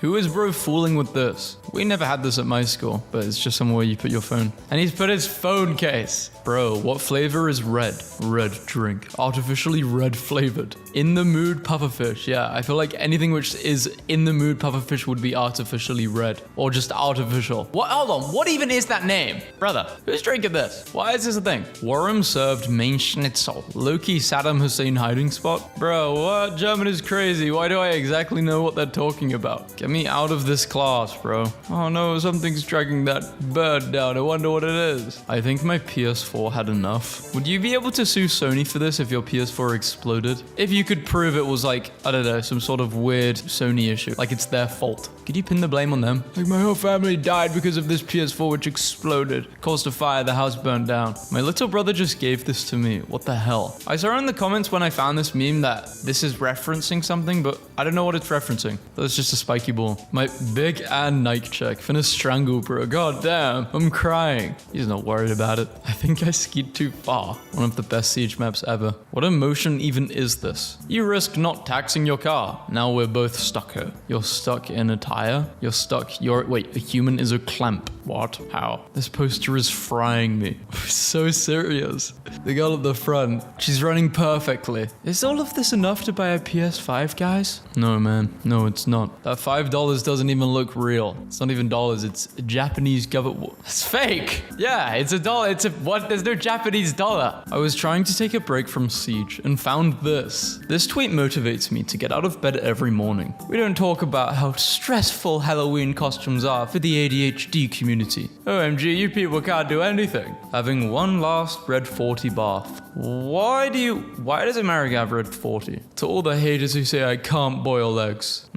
Who is bro fooling with this? We never had this at my school, but it's just somewhere you put your phone. And he's put his phone case. Bro, what flavor is red? Red drink. Artificially red flavored. In the mood pufferfish. Yeah, I feel like anything which is in the mood pufferfish would be artificially red. Or just artificial. What? Hold on. What even is that name? Brother, who's drinking this? Why is this a thing? Warm served main schnitzel. Low-key Saddam Hussein hiding spot? Bro, what? German is crazy. Why do I exactly know what they're talking about? Get me out of this class, bro. Oh no, something's dragging that bird down. I wonder what it is. I think my PS4 had enough. Would you be able to sue Sony for this if your PS4 exploded? If you could prove it was like, I don't know, some sort of weird Sony issue. Like it's their fault. Could you pin the blame on them? Like my whole family died because of this PS4 which exploded. Caused a fire, the house burned down. My little brother just gave this to me. What the hell? I saw in the comments when I found this meme that this is referencing something, but I don't know what it's referencing. That's just a spiky ball. My big and Nike check. Finna strangle, bro. God damn. I'm crying. He's not worried about it. I think I skied too far. One of the best siege maps ever. What emotion even is this? You risk not taxing your car. Now we're both stuck here. You're stuck in a tire. You're stuck. Wait, a human is a clamp. What? How? This poster is frying me. So serious. The girl at the front, she's running perfectly. Is all of this enough to buy a PS5, guys? No, man. No, it's not. That $5 doesn't even look real. It's not even dollars. It's a Japanese government. It's fake. Yeah, it's a dollar. It's a what? There's no Japanese dollar. I was trying to take a break from Siege and found this. This tweet motivates me to get out of bed every morning. We don't talk about how stressful Halloween costumes are for the ADHD community. OMG, you people can't do anything. Having one last red 40 bath. Why does America have red 40? To all the haters who say I can't boil eggs.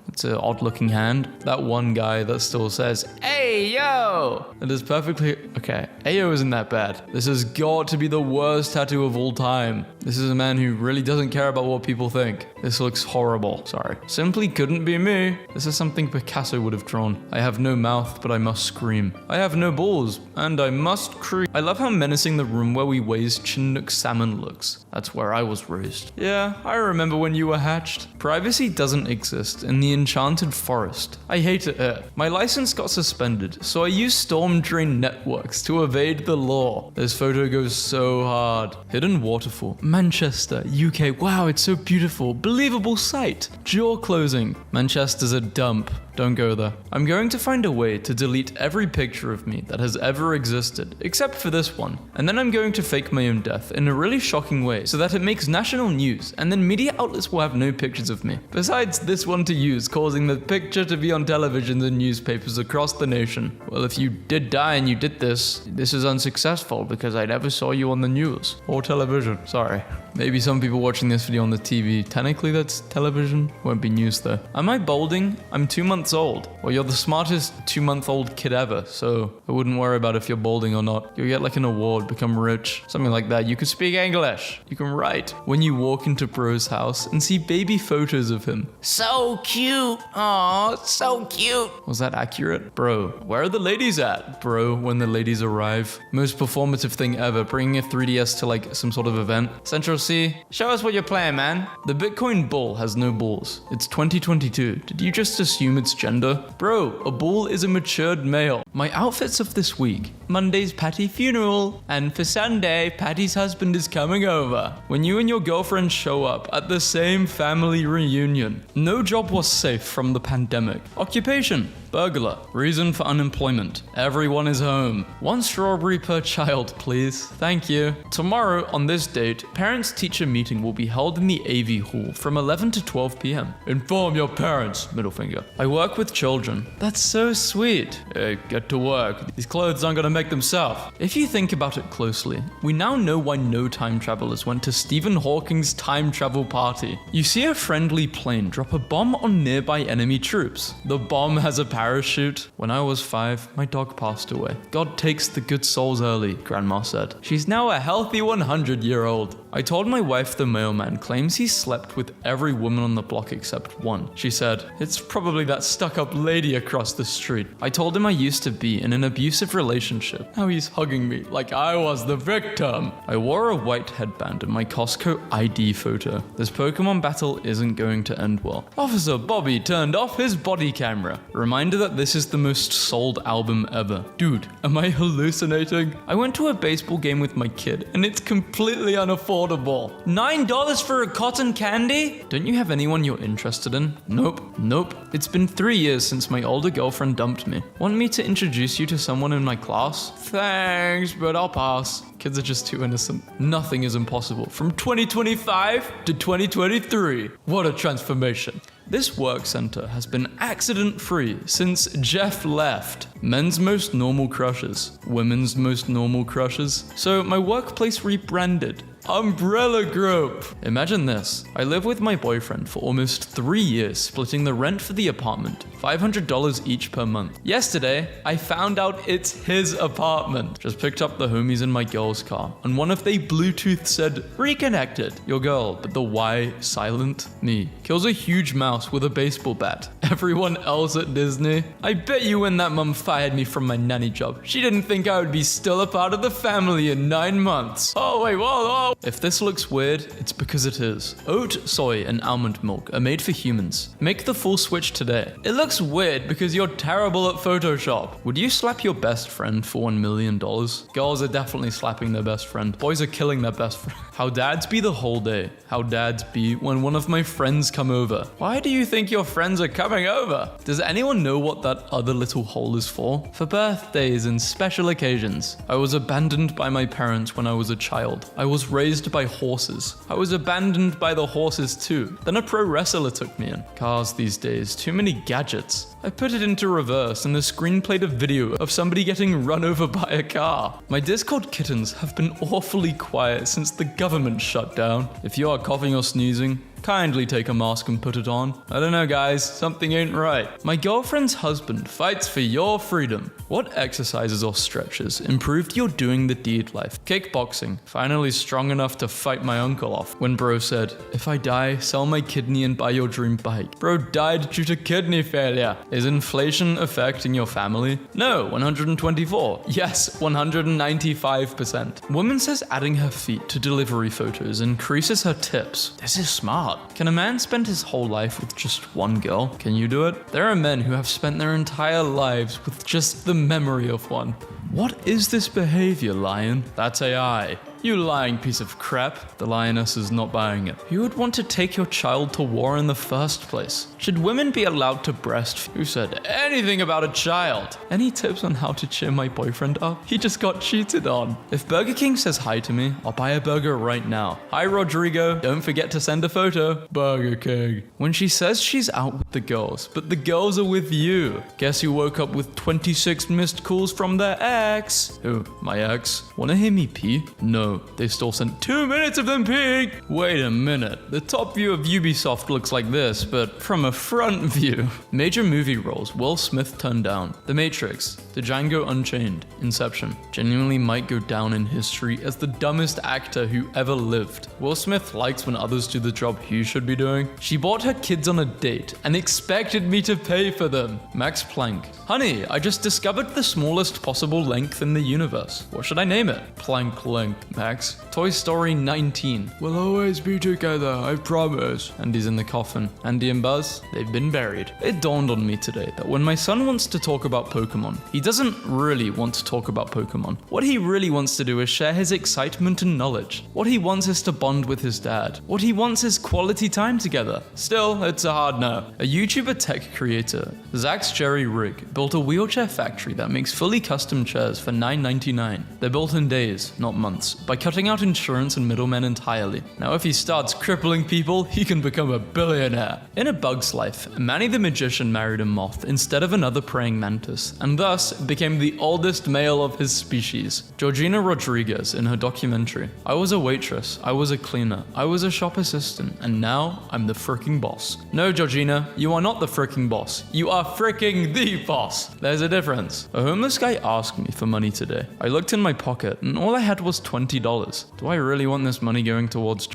It's an odd looking hand. That one guy that still says, hey, yo! It is perfectly, okay, Ayo isn't that bad. This has got to be the worst tattoo of all time. This is a man who really doesn't care about what people think. This looks horrible. Sorry. Simply couldn't be me. This is something Picasso would have drawn. I have no mouth, but I must scream. I have no balls, and I must creep. I love how menacing the room where we raised Chinook salmon looks. That's where I was raised. Yeah, I remember when you were hatched. Privacy doesn't exist in the enchanted forest. I hate it here. My license got suspended, so I used storm drain networks to evade the law. This photo goes so hard. Hidden waterfall. Manchester, UK. Wow, it's so beautiful. Believable sight. Jaw closing. Manchester's a dump. Don't go there. I'm going to find a way to delete every picture of me that has ever existed, except for this one. And then I'm going to fake my own death in a really shocking way so that it makes national news, and then media outlets will have no pictures of me. Besides this one to use, causing the picture to be on televisions and newspapers across the nation. Well, if you did die and you did this is unsuccessful because I never saw you on the news. Or television, sorry. Maybe some people watching this video on the TV, technically that's television, won't be news though. Am I balding? I'm 2 months old. Well, you're the smartest 2-month-old kid ever, so I wouldn't worry about if you're balding or not. You'll get like an award, become rich, something like that. You can speak English, you can write. When you walk into Bro's house and see baby photos of him. So cute. Aw, so cute. Was that accurate? Bro, where are the ladies at? Bro, when the ladies arrive. Most performative thing ever, bringing a 3DS to like some sort of event. Central C, show us what you're playing, man. The Bitcoin bull has no balls. It's 2022. Did you just assume it's gender? Bro, a bull is a matured male. My outfits of this week. Monday's Patty funeral. And for Sunday, Patty's husband is coming over. When you and your girlfriend show up at the same family reunion. No job was safe from the pandemic. Occupation. Burglar. Reason for unemployment. Everyone is home. 1 strawberry per child, please. Thank you. Tomorrow, on this date, parents-teacher meeting will be held in the AV hall from 11 to 12 p.m. Inform your parents, middle finger. I work with children. That's so sweet. Hey, get to work. These clothes aren't gonna make themselves. If you think about it closely, we now know why no time travelers went to Stephen Hawking's time travel party. You see a friendly plane drop a bomb on nearby enemy troops. The bomb has a parachute. When I was 5, my dog passed away. God takes the good souls early, Grandma said. She's now a healthy 100-year-old. I told told my wife the mailman claims he slept with every woman on the block except one. She said, "It's probably that stuck-up lady across the street." I told him I used to be in an abusive relationship. Now he's hugging me like I was the victim. I wore a white headband in my Costco ID photo. This Pokemon battle isn't going to end well. Officer Bobby turned off his body camera. Reminder that this is the most sold album ever. Dude, am I hallucinating? I went to a baseball game with my kid and it's completely unaffordable. $9 for a cotton candy? Don't you have anyone you're interested in? Nope. It's been 3 years since my older girlfriend dumped me. Want me to introduce you to someone in my class? Thanks, but I'll pass. Kids are just too innocent. Nothing is impossible. From 2025 to 2023. What a transformation. This work center has been accident-free since Jeff left. Men's most normal crushes, women's most normal crushes. So my workplace rebranded. Umbrella Group. Imagine this. I live with my boyfriend for almost 3 years, splitting the rent for the apartment, $500 each per month. Yesterday, I found out it's his apartment. Just picked up the homies in my girl's car, and one of they Bluetooth said, "Reconnected." Your girl, but the Y silent. Me. Kills a huge mouse with a baseball bat. Everyone else at Disney. I bet you when that mum fired me from my nanny job, she didn't think I would be still a part of the family in 9 months. Oh wait, whoa. If this looks weird, it's because it is. Oat, soy, and almond milk are made for humans. Make the full switch today. It looks weird because you're terrible at Photoshop. Would you slap your best friend for $1 million? Girls are definitely slapping their best friend. Boys are killing their best friend. How dads be the whole day. How dads be when one of my friends come over. Why do you think your friends are coming over? Does anyone know what that other little hole is for? For birthdays and special occasions. I was abandoned by my parents when I was a child. I was raised by horses. I was abandoned by the horses too. Then a pro wrestler took me in. Cars these days, too many gadgets. I put it into reverse and the screen played a video of somebody getting run over by a car. My Discord kittens have been awfully quiet since the government shut down. If you are coughing or sneezing, kindly take a mask and put it on. I don't know guys, something ain't right. My girlfriend's husband fights for your freedom. What exercises or stretches improved your doing the deed life? Kickboxing, finally strong enough to fight my uncle off. When bro said, "If I die, sell my kidney and buy your dream bike." Bro died due to kidney failure. Is inflation affecting your family? No, 124. Yes, 195%. Woman says adding her feet to delivery photos increases her tips. This is smart. Can a man spend his whole life with just one girl? Can you do it? There are men who have spent their entire lives with just the memory of one. What is this behavior, lion? That's AI. You lying piece of crap. The lioness is not buying it. Who would want to take your child to war in the first place? Should women be allowed to breastfeed? Who said anything about a child? Any tips on how to cheer my boyfriend up? He just got cheated on. If Burger King says hi to me, I'll buy a burger right now. Hi, Rodrigo. Don't forget to send a photo. Burger King. When she says she's out with the girls, but the girls are with you. Guess who woke up with 26 missed calls from their ex? Who? My ex? Wanna hear me pee? No. They still sent 2 minutes of them peeing. Wait a minute. The top view of Ubisoft looks like this, but from a front view. Major movie roles Will Smith turned down. The Matrix, The Django Unchained, Inception. Genuinely might go down in history as the dumbest actor who ever lived. Will Smith likes when others do the job he should be doing. She bought her kids on a date and expected me to pay for them. Max Planck. Honey, I just discovered the smallest possible length in the universe. What should I name it? Planck length. Max. Toy Story 19. We'll always be together, I promise. Andy's in the coffin. Andy and Buzz, they've been buried. It dawned on me today that when my son wants to talk about Pokemon, he doesn't really want to talk about Pokemon. What he really wants to do is share his excitement and knowledge. What he wants is to bond with his dad. What he wants is quality time together. Still, it's a hard no. A YouTuber tech creator, Zach's Jerry Rig, built a wheelchair factory that makes fully custom chairs for $9.99. They're built in days, not months, by cutting out insurance and middlemen entirely. Now if he starts crippling people, he can become a billionaire. In A Bug's Life, Manny the Magician married a moth instead of another praying mantis, and thus became the oldest male of his species. Georgina Rodriguez in her documentary. I was a waitress, I was a cleaner, I was a shop assistant, and now I'm the fricking boss. No, Georgina, you are not the fricking boss. You are fricking the boss. There's a difference. A homeless guy asked me for money today. I looked in my pocket and all I had was $20. Do I really want this money going towards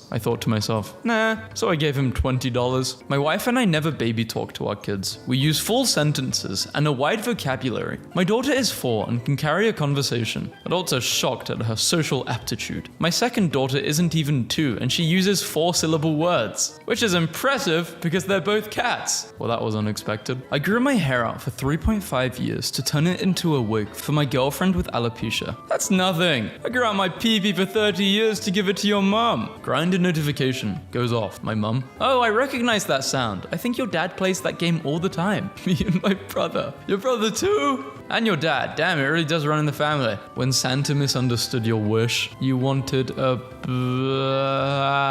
I thought to myself, nah, so I gave him $20. My wife and I never baby talk to our kids. We use full sentences and a wide vocabulary. My daughter is 4 and can carry a conversation. Adults are shocked at her social aptitude. My second daughter isn't even 2 and she uses 4-syllable words, which is impressive because they're both cats. Well, that was unexpected. I grew my hair out for 3.5 years to turn it into a wig for my girlfriend with alopecia. That's nothing. I grew out my pee-pee for 30 years to give it to your mom. Grindr notification goes off. My mum. Oh, I recognize that sound. I think your dad plays that game all the time. Me and my brother. Your brother too? And your dad. Damn, it really does run in the family. When Santa misunderstood your wish, you wanted a...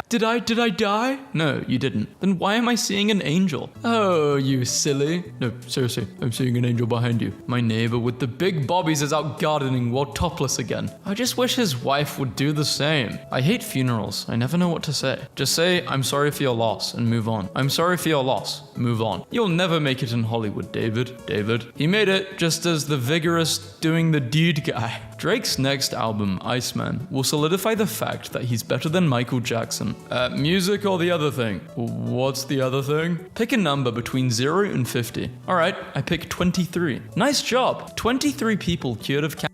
Did I die? No, you didn't. Then why am I seeing an angel? Oh, you silly. No, seriously, I'm seeing an angel behind you. My neighbor with the big bobbies is out gardening while topless again. I just wish his wife would do the same. I hate funerals. I never know what to say. Just say, I'm sorry for your loss and move on. I'm sorry for your loss. Move on. You'll never make it in Hollywood, David. He made it just as the vigorous doing the deed guy. Drake's next album, Iceman, will solidify the fact that he's better than Michael Jackson. Music or the other thing? What's the other thing? Pick a number between 0 and 50. Alright, I pick 23. Nice job! 23 people cured of cancer.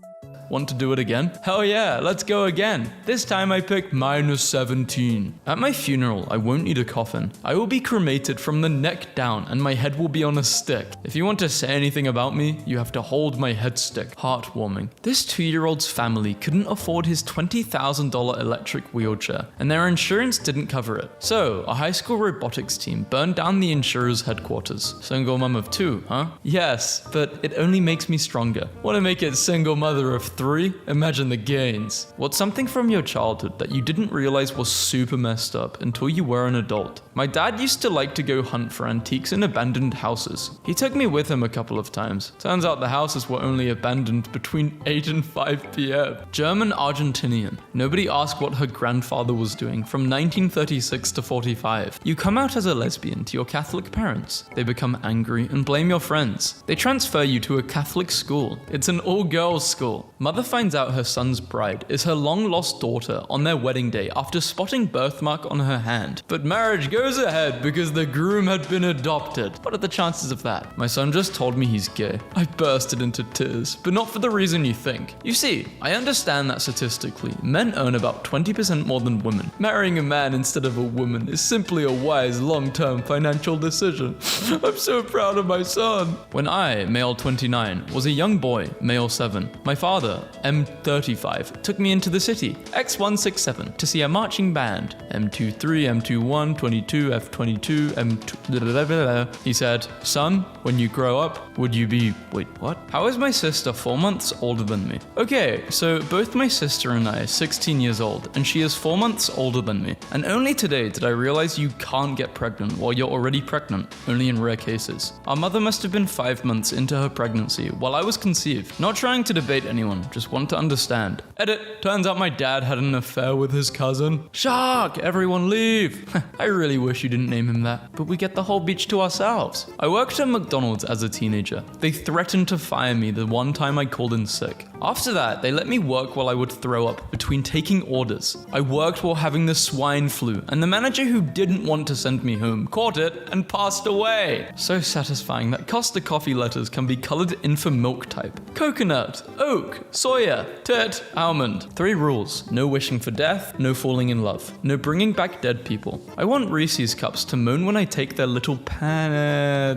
Want to do it again? Hell yeah, let's go again. This time I picked -17. At my funeral, I won't need a coffin. I will be cremated from the neck down and my head will be on a stick. If you want to say anything about me, you have to hold my head stick. Heartwarming. This 2-year-old's family couldn't afford his $20,000 electric wheelchair and their insurance didn't cover it. So, a high school robotics team burned down the insurer's headquarters. Single mom of 2, huh? Yes, but it only makes me stronger. Want to make it single mother of 3? Imagine the gains. What's something from your childhood that you didn't realize was super messed up until you were an adult? My dad used to like to go hunt for antiques in abandoned houses. He took me with him a couple of times. Turns out the houses were only abandoned between 8 and 5 p.m. German Argentinian. Nobody asked what her grandfather was doing from 1936 to 45. You come out as a lesbian to your Catholic parents. They become angry and blame your friends. They transfer you to a Catholic school. It's an all-girls school. Mother finds out her son's bride is her long-lost daughter on their wedding day after spotting birthmark on her hand. But marriage goes ahead because the groom had been adopted. What are the chances of that? My son just told me he's gay. I bursted into tears, but not for the reason you think. You see, I understand that statistically, men earn about 20% more than women. Marrying a man instead of a woman is simply a wise long-term financial decision. I'm so proud of my son. When I, male 29, was a young boy, male 7, my father, M35, took me into the city, X167, to see a marching band, M23, M21, 22, F22, M2... He said, son, when you grow up, would you be... Wait, what? How is my sister 4 months older than me? Okay, so both my sister and I are 16 years old, and she is 4 months older than me. And only today did I realize you can't get pregnant while you're already pregnant, only in rare cases. Our mother must have been 5 months into her pregnancy while I was conceived. Not trying to debate anyone, just want to understand. Edit, turns out my dad had an affair with his cousin. Shark, everyone leave. I really wish you didn't name him that, but we get the whole beach to ourselves. I worked at McDonald's as a teenager. They threatened to fire me the one time I called in sick. After that, they let me work while I would throw up between taking orders. I worked while having the swine flu, and the manager who didn't want to send me home caught it and passed away. So satisfying that Costa coffee letters can be colored in for milk type. Coconut, oak, soya, tit, almond. 3 rules. No wishing for death, no falling in love, no bringing back dead people. I want Reese's cups to moan when I take their little pan.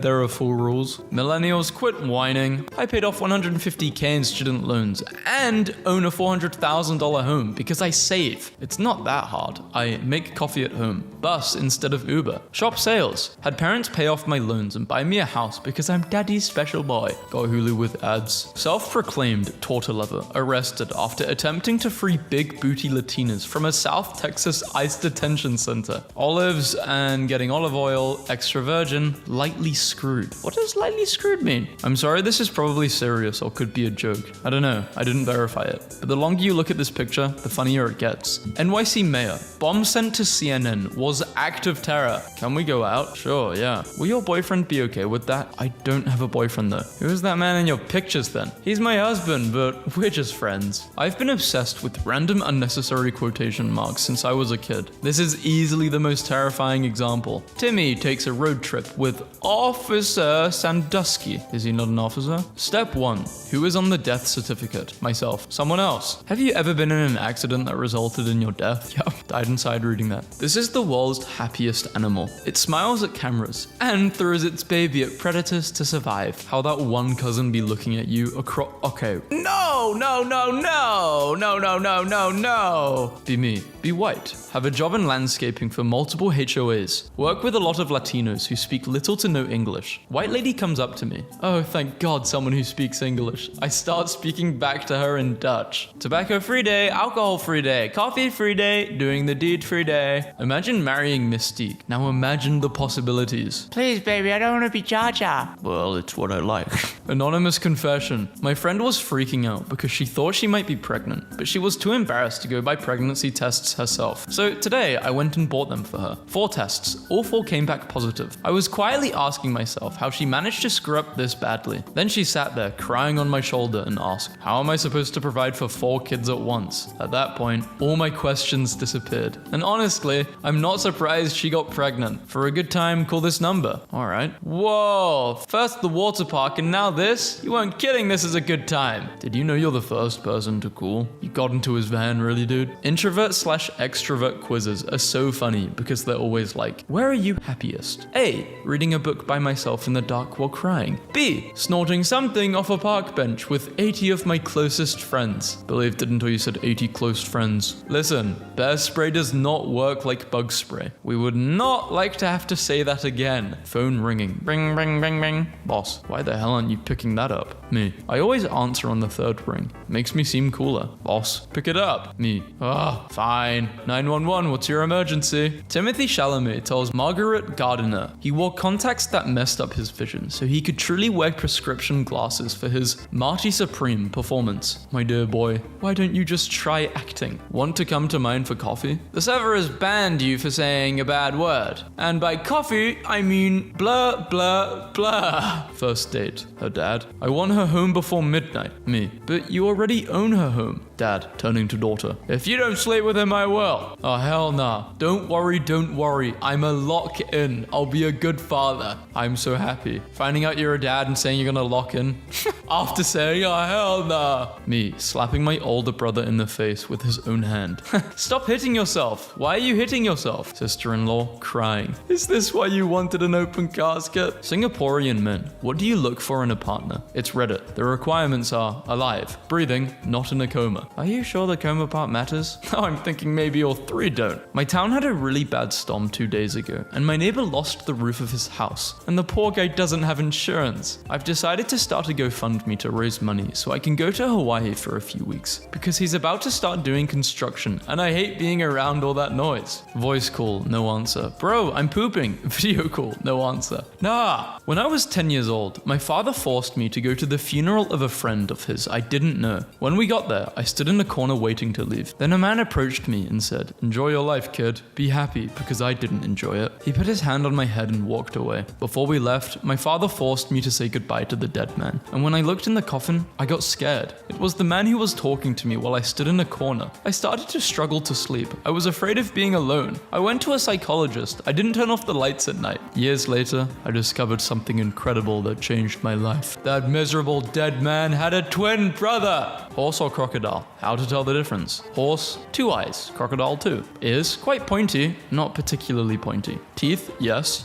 There are 4 rules. Millennials, quit whining. I paid off $150K in student loans. loans and own a $400,000 home because I save. It's not that hard. I make coffee at home, bus instead of Uber, shop sales, had parents pay off my loans and buy me a house because I'm daddy's special boy. Got Hulu with ads. Self-proclaimed torta lover arrested after attempting to free big booty Latinas from a South Texas ICE detention center. Olives and getting olive oil, extra virgin, lightly screwed. What does lightly screwed mean? I'm sorry, this is probably serious or could be a joke. I don't know. I didn't verify it. But the longer you look at this picture, the funnier it gets. NYC mayor. Bomb sent to CNN was act of terror. Can we go out? Sure, yeah. Will your boyfriend be okay with that? I don't have a boyfriend though. Who is that man in your pictures then? He's my husband, but we're just friends. I've been obsessed with random unnecessary quotation marks since I was a kid. This is easily the most terrifying example. Timmy takes a road trip with Officer Sandusky. Is he not an officer? Step 1. Who is on the death certificate? Myself. Someone else. Have you ever been in an accident that resulted in your death? Yup. Died inside reading that. This is the world's happiest animal. It smiles at cameras and throws its baby at predators to survive. How that one cousin be looking at you across... Okay. No, no, no, no, no, no, no, no, no. Be me. Be white. Have a job in landscaping for multiple HOAs. Work with a lot of Latinos who speak little to no English. White lady comes up to me. Oh, thank God, someone who speaks English. I start speaking back to her in Dutch. Tobacco free day, alcohol free day, coffee free day, doing the deed free day. Imagine marrying Mystique. Now imagine the possibilities. Please, baby, I don't want to be Jar Jar. Well, it's what I like. Anonymous confession. My friend was freaking out because she thought she might be pregnant, but she was too embarrassed to go buy pregnancy tests herself. So today, I went and bought them for her. 4 tests. All 4 came back positive. I was quietly asking myself how she managed to screw up this badly. Then she sat there crying on my shoulder and asked, how am I supposed to provide for 4 kids at once? At that point, all my questions disappeared. And honestly, I'm not surprised she got pregnant. For a good time, call this number. Alright. Whoa, first the water park and now this? You weren't kidding, this is a good time. Did you know you're the first person to call? You got into his van, really, dude? Introvert/extrovert quizzes are so funny because they're always like, where are you happiest? A. Reading a book by myself in the dark while crying. B. Snorting something off a park bench with 80 of my closest friends. Believed it until you said 80 close friends. Listen, bear spray does not work like bug spray. We would not like to have to say that again. Phone ringing. Ring, ring, ring, ring. Boss, why the hell aren't you picking that up? Me. I always answer on the 3rd ring. Makes me seem cooler. Boss, pick it up. Me. Fine. 911, what's your emergency? Timothy Chalamet tells Margaret Gardiner he wore contacts that messed up his vision so he could truly wear prescription glasses for his Marty Supreme performance. My dear boy, why don't you just try acting? Want to come to mine for coffee? The server has banned you for saying a bad word. And by coffee, I mean blah, blah, blah. First date. Her dad. I want her home before midnight. Me. But you already own her home. Dad, turning to daughter. If you don't sleep with him, I will. Oh, hell nah. Don't worry, don't worry. I'm a lock-in. I'll be a good father. I'm so happy. Finding out you're a dad and saying you're gonna lock in. After saying, oh, hell nah. Me, slapping my older brother in the face with his own hand. Stop hitting yourself. Why are you hitting yourself? Sister-in-law, crying. Is this why you wanted an open casket? Singaporean men. What do you look for in a partner? It's Reddit. The requirements are alive, breathing, not in a coma. Are you sure the coma part matters? Oh, I'm thinking maybe all 3 don't. My town had a really bad storm 2 days ago, and my neighbor lost the roof of his house, and the poor guy doesn't have insurance. I've decided to start a GoFundMe to raise money so I can go to Hawaii for a few weeks, because he's about to start doing construction, and I hate being around all that noise. Voice call, no answer. Bro, I'm pooping. Video call, no answer. Nah. When I was 10 years old, my father forced me to go to the funeral of a friend of his I didn't know. When we got there, I stood in the corner waiting to leave. Then a man approached me and said, enjoy your life, kid. Be happy, because I didn't enjoy it. He put his hand on my head and walked away. Before we left, my father forced me to say goodbye to the dead man. And when I looked in the coffin, I got scared. It was the man who was talking to me while I stood in a corner. I started to struggle to sleep. sleep. I was afraid of being alone. I went to a psychologist. I didn't turn off the lights at night. Years later, I discovered something incredible that changed my life. That miserable dead man had a twin brother. Horse or crocodile? How to tell the difference? Horse, 2 eyes. Crocodile, 2. Ears, quite pointy, not particularly pointy. Teeth, yes.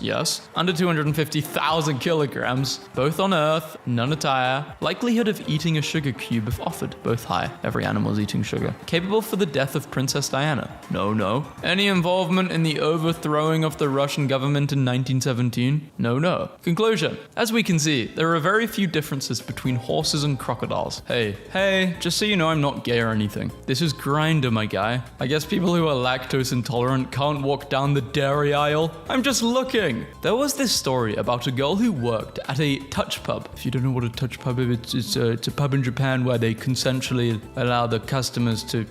Under 250,000 kilograms. Both on Earth, none attire. Likelihood of eating a sugar cube if offered, both high. Every animal's eating sugar. Capable for the death of Princess Diana? No. Any involvement in the overthrowing of the Russian government in 1917? No. Conclusion. As we can see, there are very few differences between horses and crocodiles. Hey, just so you know, I'm not gay or anything. This is Grindr, my guy. I guess people who are lactose intolerant can't walk down the dairy aisle. I'm just looking. There was this story about a girl who worked at a touch pub. If you don't know what a touch pub is, it's a pub in Japan where they consensually allow the customers to,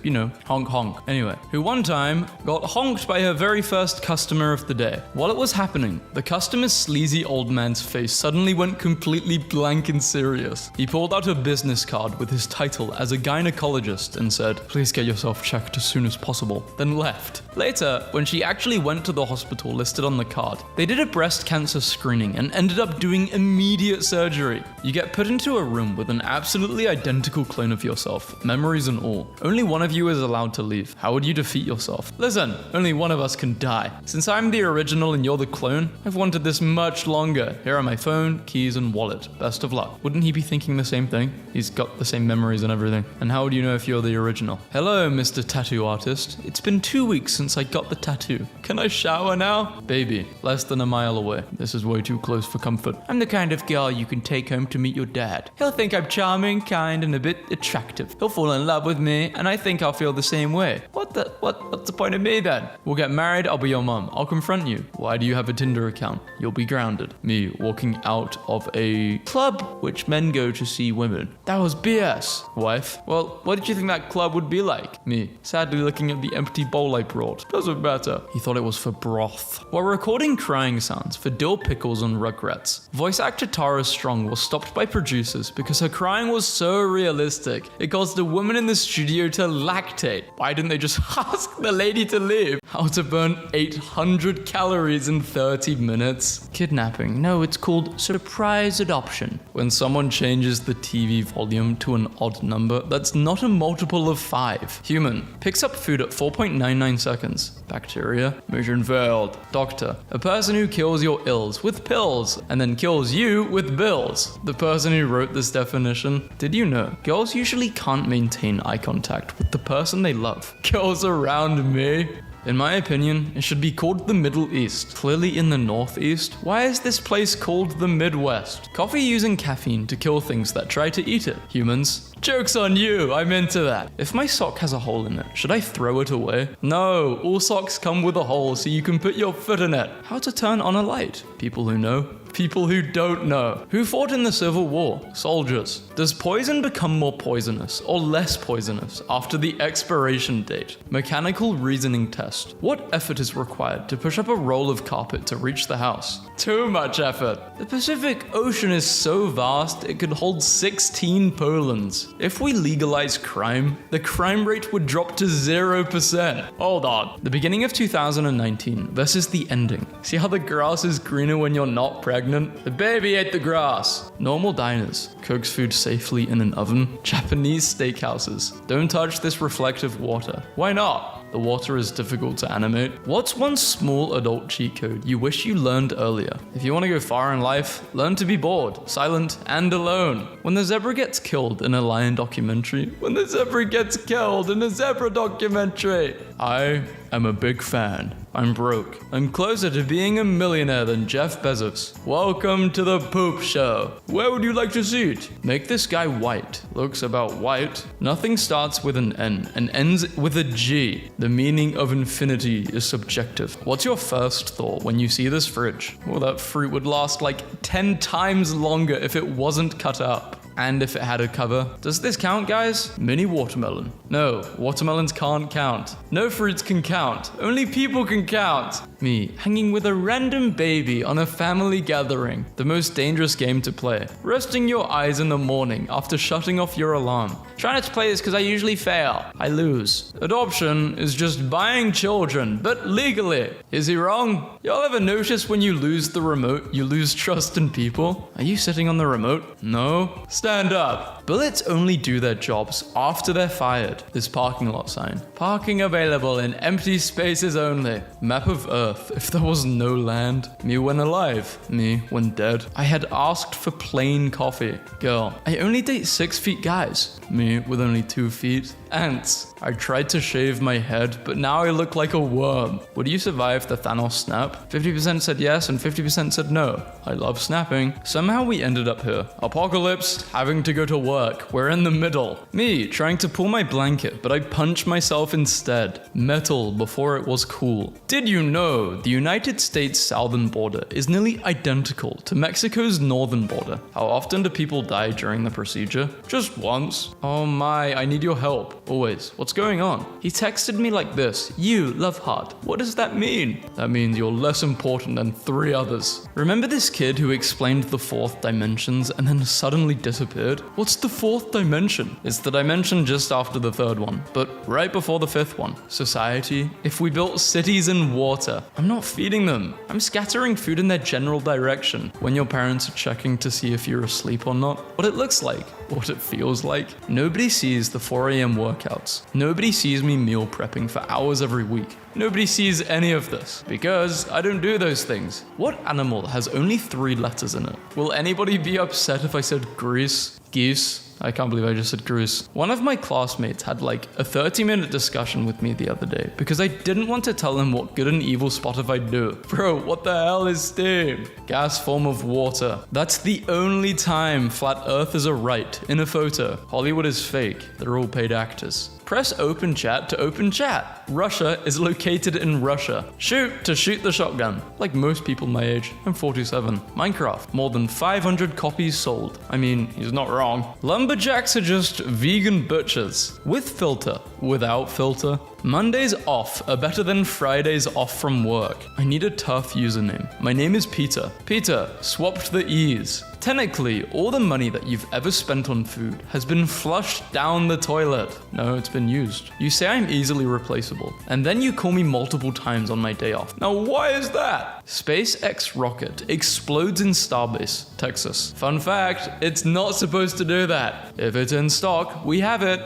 honk. Anyway, who one time got honked by her very first customer of the day. While it was happening, the customer's sleazy old man's face suddenly went completely blank and serious. He pulled out a business card with his title as a gynecologist and said, "Please get yourself checked as soon as possible," then left. Later, when she actually went to the hospital listed on the card, they did a breast cancer screening and ended up doing immediate surgery. You get put into a room with an absolutely identical clone of yourself, memories and all. Only one of you is allowed to leave. How would you defeat yourself? Listen, only one of us can die. Since I'm the original and you're the clone, I've wanted this much longer. Here are my phone, keys, and wallet. Best of luck. Wouldn't he be thinking the same thing? He's got the same memories and everything. And how would you know if you're the original? Hello, Mr. Tattoo Artist. It's been 2 weeks since I got the tattoo. Can I shower now? Baby, less than a mile away. This is way too close for comfort. I'm the kind of girl you can take home to meet your dad. He'll think I'm charming, kind, and a bit attractive. He'll fall in love with me, and I think I'll feel the same way. What's the point of me then? We'll get married, I'll be your mum. I'll confront you. Why do you have a Tinder account? You'll be grounded. Me walking out of a club which men go to see women. That was BS. Wife? Well, what did you think that club would be like? Me, sadly looking at the empty bowl I brought. Doesn't matter. He thought it was for broth. While recording crying sounds for Dill Pickles on Rugrats, voice actor Tara Strong was stopped by producers because her crying was so realistic. It caused a woman in the studio to lactate. Why didn't they just ask the lady to leave? How to burn 800 calories in 30 minutes? Kidnapping. No, it's called surprise adoption. When someone changes the TV volume to an odd number, that's not a multiple of 5. Human. Picks up food at 4.99 seconds. Bacteria. Mission failed. Doctor. A person who kills your ills with pills and then kills you with bills. The person who wrote this definition. Did you know girls usually can't maintain eye contact with the person they love? Girls around me. In my opinion, it should be called the Middle East. Clearly in the Northeast. Why is this place called the Midwest? Coffee using caffeine to kill things that try to eat it. Humans. Joke's on you, I'm into that. If my sock has a hole in it, should I throw it away? No, all socks come with a hole so you can put your foot in it. How to turn on a light? People who know. People who don't know. Who fought in the Civil War? Soldiers. Does poison become more poisonous or less poisonous after the expiration date? Mechanical reasoning test. What effort is required to push up a roll of carpet to reach the house? Too much effort. The Pacific Ocean is so vast it could hold 16 Polands. If we legalize crime, the crime rate would drop to 0%. Hold on. The beginning of 2019 versus the ending. See how the grass is greener when you're not pregnant? The baby ate the grass. Normal diners. Cooks food safely in an oven. Japanese steakhouses. Don't touch this reflective water. Why not? The water is difficult to animate. What's one small adult cheat code you wish you learned earlier? If you want to go far in life, learn to be bored, silent, and alone. When the zebra gets killed in a lion documentary. When the zebra gets killed in a zebra documentary. I am a big fan. I'm broke. I'm closer to being a millionaire than Jeff Bezos. Welcome to the poop show. Where would you like to sit? Make this guy white. Looks about white. Nothing starts with an N and ends with a G. The meaning of infinity is subjective. What's your first thought when you see this fridge? Well, that fruit would last like 10 times longer if it wasn't cut up. And if it had a cover. Does this count, guys? Mini watermelon. No, watermelons can't count. No fruits can count. Only people can count. Me, hanging with a random baby on a family gathering. The most dangerous game to play. Resting your eyes in the morning after shutting off your alarm. Try not to play this because I usually fail. I lose. Adoption is just buying children, but legally. Is he wrong? Y'all ever notice when you lose the remote, you lose trust in people? Are you sitting on the remote? No? Stand up. Bullets only do their jobs after they're fired. This parking lot sign. Parking available in empty spaces only. Map of Earth if there was no land. Me when alive. Me when dead. I had asked for plain coffee. Girl, I only date 6 feet guys. Me with only 2 feet. Ants. I tried to shave my head, but now I look like a worm. Would you survive the Thanos snap? 50% said yes and 50% said no. I love snapping. Somehow we ended up here. Apocalypse, having to go to work. We're in the middle. Me, trying to pull my blanket, but I punched myself instead. Metal before it was cool. Did you know the United States southern border is nearly identical to Mexico's northern border? How often do people die during the procedure? Just once. Oh my, I need your help. Always. What's going on? He texted me like this. You, love heart. What does that mean? That means you're less important than 3 others. Remember this kid who explained the 4th dimensions and then suddenly disappeared? What's the 4th dimension? It's the dimension just after the 3rd one, but right before the 5th one. Society. If we built cities in water, I'm not feeding them. I'm scattering food in their general direction when your parents are checking to see if you're asleep or not. What it looks like. What it feels like. Nobody sees the 4 a.m. workouts. Nobody sees me meal prepping for hours every week. Nobody sees any of this because I don't do those things. What animal has only 3 letters in it? Will anybody be upset if I said Greece? Geese? I can't believe I just said Greece. One of my classmates had like a 30-minute discussion with me the other day because I didn't want to tell him what good and evil Spotify do. Bro, what the hell is steam? Gas form of water. That's the only time flat earth is a right in a photo. Hollywood is fake. They're all paid actors. Press open chat to open chat. Russia is located in Russia. Shoot to shoot the shotgun. Like most people my age, I'm 47. Minecraft, more than 500 copies sold. I mean, he's not wrong. Lumberjacks are just vegan butchers. With filter, without filter. Mondays off are better than Fridays off from work. I need a tough username. My name is Peter. Peter, swapped the E's. Technically, all the money that you've ever spent on food has been flushed down the toilet. No, it's been used. You say I'm easily replaceable, and then you call me multiple times on my day off. Now, why is that? SpaceX rocket explodes in Starbase, Texas. Fun fact, it's not supposed to do that. If it's in stock, we have it.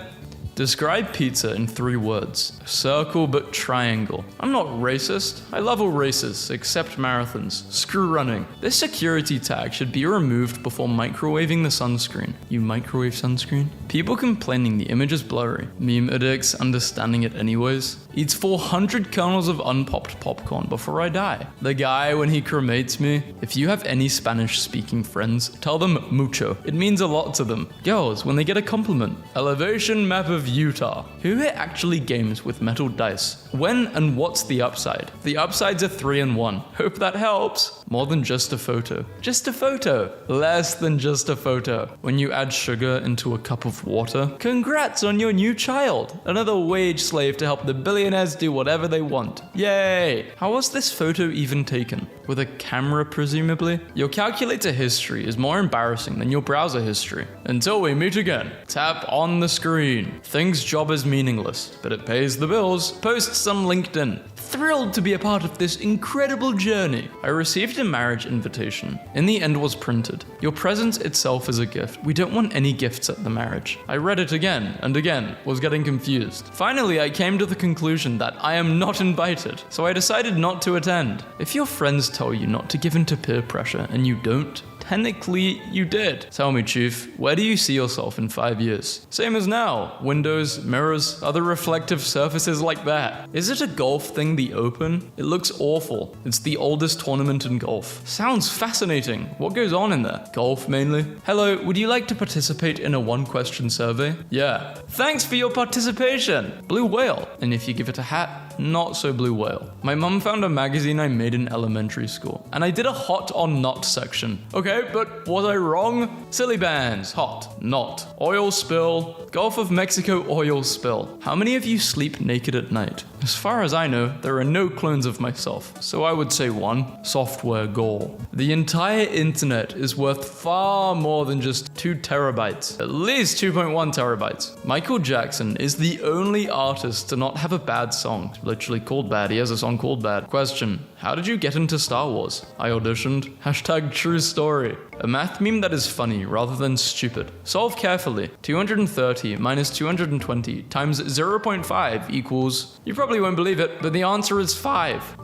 Describe pizza in 3 words. Circle but triangle. I'm not racist. I love all races, except marathons. Screw running. This security tag should be removed before microwaving the sunscreen. You microwave sunscreen? People complaining the image is blurry. Meme addicts understanding it anyways. Eats 400 kernels of unpopped popcorn before I die. The guy when he cremates me. If you have any Spanish-speaking friends, tell them mucho. It means a lot to them. Girls, when they get a compliment. Elevation map of Utah. Who here actually games with metal dice? When and what's the upside? The upsides are 3 and 1. Hope that helps. More than just a photo. Just a photo. Less than just a photo. When you add sugar into a cup of water. Congrats on your new child. Another wage slave to help the billionaires do whatever they want. Yay! How was this photo even taken? With a camera, presumably? Your calculator history is more embarrassing than your browser history. Until we meet again. Tap on the screen. Things job is meaningless, but it pays the bills. Posts on LinkedIn. Thrilled to be a part of this incredible journey. I received a marriage invitation. In the end was printed. Your presence itself is a gift. We don't want any gifts at the marriage. I read it again and again, was getting confused. Finally, I came to the conclusion that I am not invited, so I decided not to attend. If your friends tell you not to give in to peer pressure and you don't, technically, you did. Tell me, Chief, where do you see yourself in 5 years? Same as now. Windows, mirrors, other reflective surfaces like that. Is it a golf thing, the Open? It looks awful. It's the oldest tournament in golf. Sounds fascinating. What goes on in there? Golf, mainly? Hello, would you like to participate in a 1-question survey? Yeah. Thanks for your participation. Blue whale. And if you give it a hat, not so blue whale. My mum found a magazine I made in elementary school, and I did a hot or not section. Okay, but was I wrong? Silly bands, hot, not. Oil spill, Gulf of Mexico oil spill. How many of you sleep naked at night? As far as I know, there are no clones of myself, so I would say 1. Software gore. The entire internet is worth far more than just 2 terabytes. At least 2.1 terabytes. Michael Jackson is the only artist to not have a bad song. It's literally called Bad. He has a song called Bad. Question: how did you get into Star Wars? I auditioned. Hashtag true story. A math meme that is funny rather than stupid. Solve carefully. 230 minus 220 times 0.5 equals... You probably won't believe it, but the answer is 5.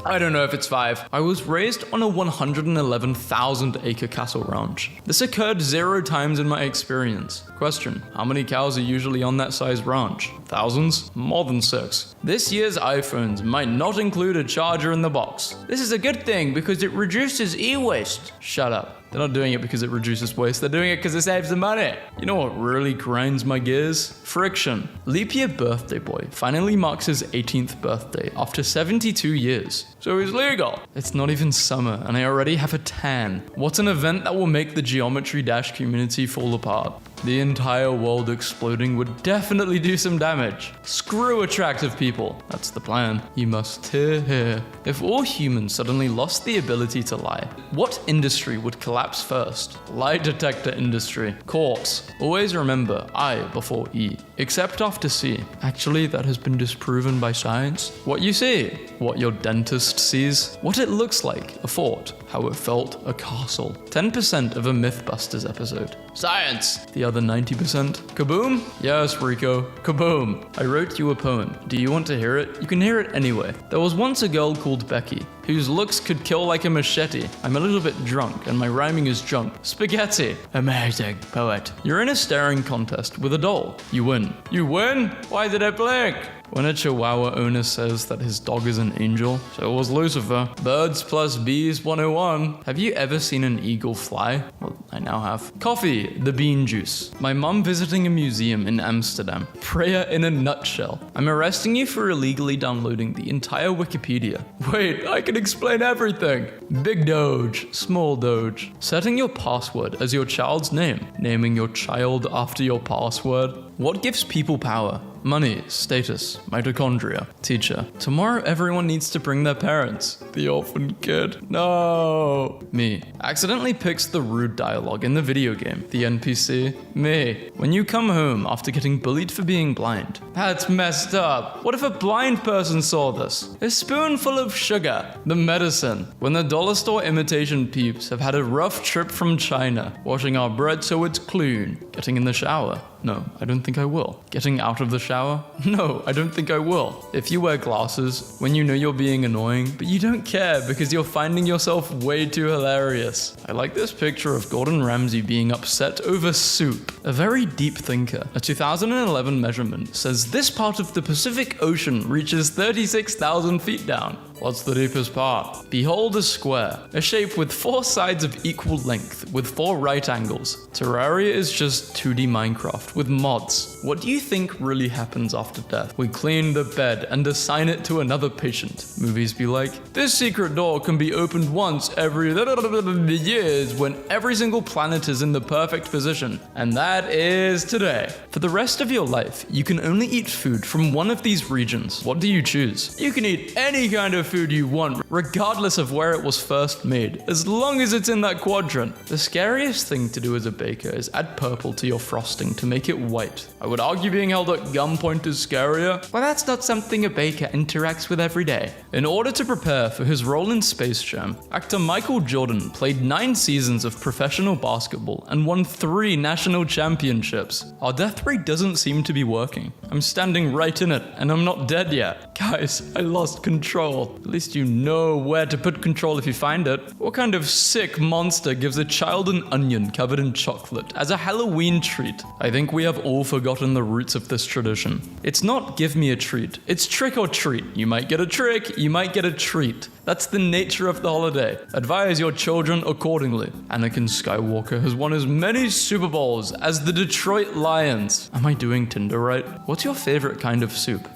I don't know if it's 5. I was raised on a 111,000 acre cattle ranch. This occurred 0 times in my experience. Question: how many cows are usually on that size ranch? Thousands? More than 6. This year's iPhones might not include a charger in the box. This is a good thing because it reduces e-waste. Shut up. They're not doing it because it reduces waste, they're doing it because it saves them money. You know what really grinds my gears? Friction. Leap year birthday boy finally marks his 18th birthday after 72 years. So he's legal. It's not even summer and I already have a tan. What's an event that will make the Geometry Dash community fall apart? The entire world exploding would definitely do some damage. Screw attractive people. That's the plan. You must hear. If all humans suddenly lost the ability to lie, what industry would collapse first? Lie detector industry. Courts. Always remember I before E. Except after C. Actually, that has been disproven by science. What you see. What your dentist sees. What it looks like. A fort. How it felt. A castle. 10% of a Mythbusters episode. Science. The other 90%. Kaboom? Yes, Rico. Kaboom. I wrote you a poem. Do you want to hear it? You can hear it anyway. There was once a girl called Becky, whose looks could kill like a machete. I'm a little bit drunk, and my rhyming is junk. Spaghetti. Amazing. Poet. You're in a staring contest with a doll. You win. You win? Why did I blink? When a Chihuahua owner says that his dog is an angel, so was Lucifer. Birds plus bees 101. Have you ever seen an eagle fly? Well, I now have. Coffee, the bean juice. My mum visiting a museum in Amsterdam. Prayer in a nutshell. I'm arresting you for illegally downloading the entire Wikipedia. Wait, I can explain everything. Big Doge, small Doge. Setting your password as your child's name. Naming your child after your password. What gives people power? Money, status, mitochondria. Teacher. Tomorrow everyone needs to bring their parents. The orphan kid. No. Me. Accidentally picks the rude dialogue in the video game. The NPC. Me. When you come home after getting bullied for being blind. That's messed up. What if a blind person saw this? A spoonful of sugar. The medicine. When the dollar store imitation peeps have had a rough trip from China. Washing our bread so it's clean. Getting in the shower. No, I don't think I will. Getting out of the shower? No, I don't think I will. If you wear glasses, when you know you're being annoying, but you don't care because you're finding yourself way too hilarious. I like this picture of Gordon Ramsay being upset over soup. A very deep thinker. A 2011 measurement says this part of the Pacific Ocean reaches 36,000 feet down. What's the deepest part? Behold a square, a shape with 4 sides of equal length, with 4 right angles. Terraria is just 2D Minecraft with mods. What do you think really happens after death? We clean the bed and assign it to another patient. Movies be like, this secret door can be opened once every years when every single planet is in the perfect position. And that is today. For the rest of your life, you can only eat food from one of these regions. What do you choose? You can eat any kind of food you want, regardless of where it was first made, as long as it's in that quadrant. The scariest thing to do as a baker is add purple to your frosting to make it white. I would argue being held at gunpoint is scarier. Well, that's not something a baker interacts with every day. In order to prepare for his role in Space Jam, actor Michael Jordan played 9 seasons of professional basketball and won 3 national championships. Our death ray doesn't seem to be working. I'm standing right in it, and I'm not dead yet. Guys, I lost control. At least you know where to put control if you find it. What kind of sick monster gives a child an onion covered in chocolate as a Halloween treat? I think we have all forgotten the roots of this tradition. It's not give me a treat, it's trick or treat. You might get a trick, you might get a treat. That's the nature of the holiday. Advise your children accordingly. Anakin Skywalker has won as many Super Bowls as the Detroit Lions. Am I doing Tinder right? What's your favorite kind of soup?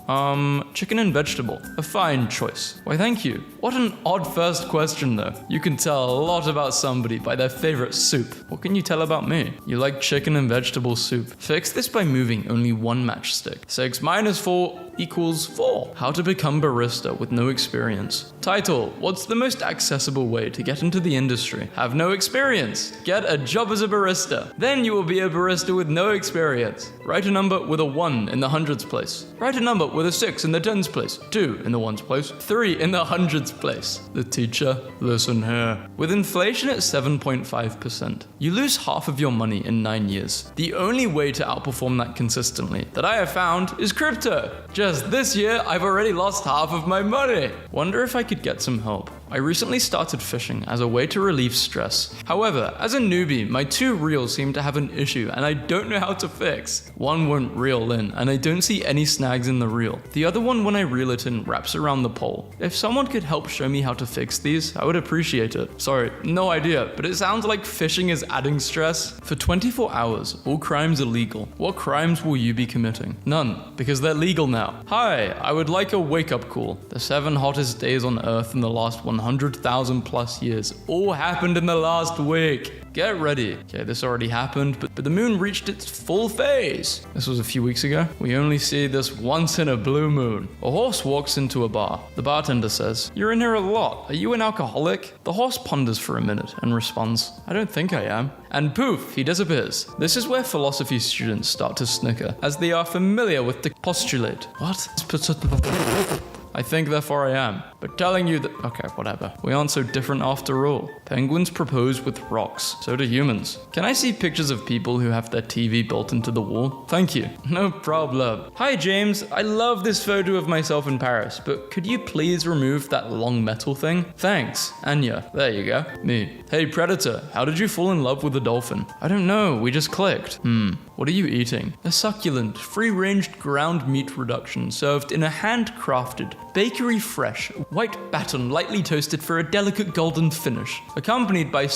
Chicken and vegetable. A fine choice. Why, thank you. What an odd first question, though. You can tell a lot about somebody by their favorite soup. What can you tell about me? You like chicken and vegetable soup. Fix this by moving only one matchstick. 6 minus 4 equals 4. How to become barista with no experience. Title: what's the most accessible way to get into the industry? Have no experience. Get a job as a barista. Then you will be a barista with no experience. Write a number with a 1 in the hundreds place. Write a number with a 6 in the tens place. 2 in the ones place. 3 in the hundreds place. The teacher: listen here. With inflation at 7.5%, you lose half of your money in 9 years. The only way to outperform that consistently that I have found is crypto. Just this year, I've already lost half of my money. Wonder if I could get some help. I recently started fishing as a way to relieve stress. However, as a newbie, my 2 reels seem to have an issue and I don't know how to fix. One won't reel in and I don't see any snags in the reel. The other one, when I reel it in, wraps around the pole. If someone could help show me how to fix these, I would appreciate it. Sorry, no idea, but it sounds like fishing is adding stress. For 24 hours, all crimes are legal. What crimes will you be committing? None, because they're legal now. Hi, I would like a wake-up call. The 7 hottest days on Earth in the last 100,000 plus years all happened in the last week. Get ready. Okay, this already happened, but the moon reached its full phase. This was a few weeks ago. We only see this once in a blue moon. A horse walks into a bar. The bartender says, "You're in here a lot. Are you an alcoholic?" The horse ponders for a minute and responds, "I don't think I am." And poof, he disappears. This is where philosophy students start to snicker, as they are familiar with the postulate. What? I think, therefore I am. But telling you that... Okay, whatever. We aren't so different after all. Penguins propose with rocks. So do humans. Can I see pictures of people who have their TV built into the wall? Thank you. No problem. Hi, James. I love this photo of myself in Paris, but could you please remove that long metal thing? Thanks. Anya. There you go. Me. Hey, Predator. How did you fall in love with a dolphin? I don't know. We just clicked. What are you eating? A succulent, free-ranged ground meat reduction served in a handcrafted, bakery fresh, white baton lightly toasted for a delicate golden finish, accompanied by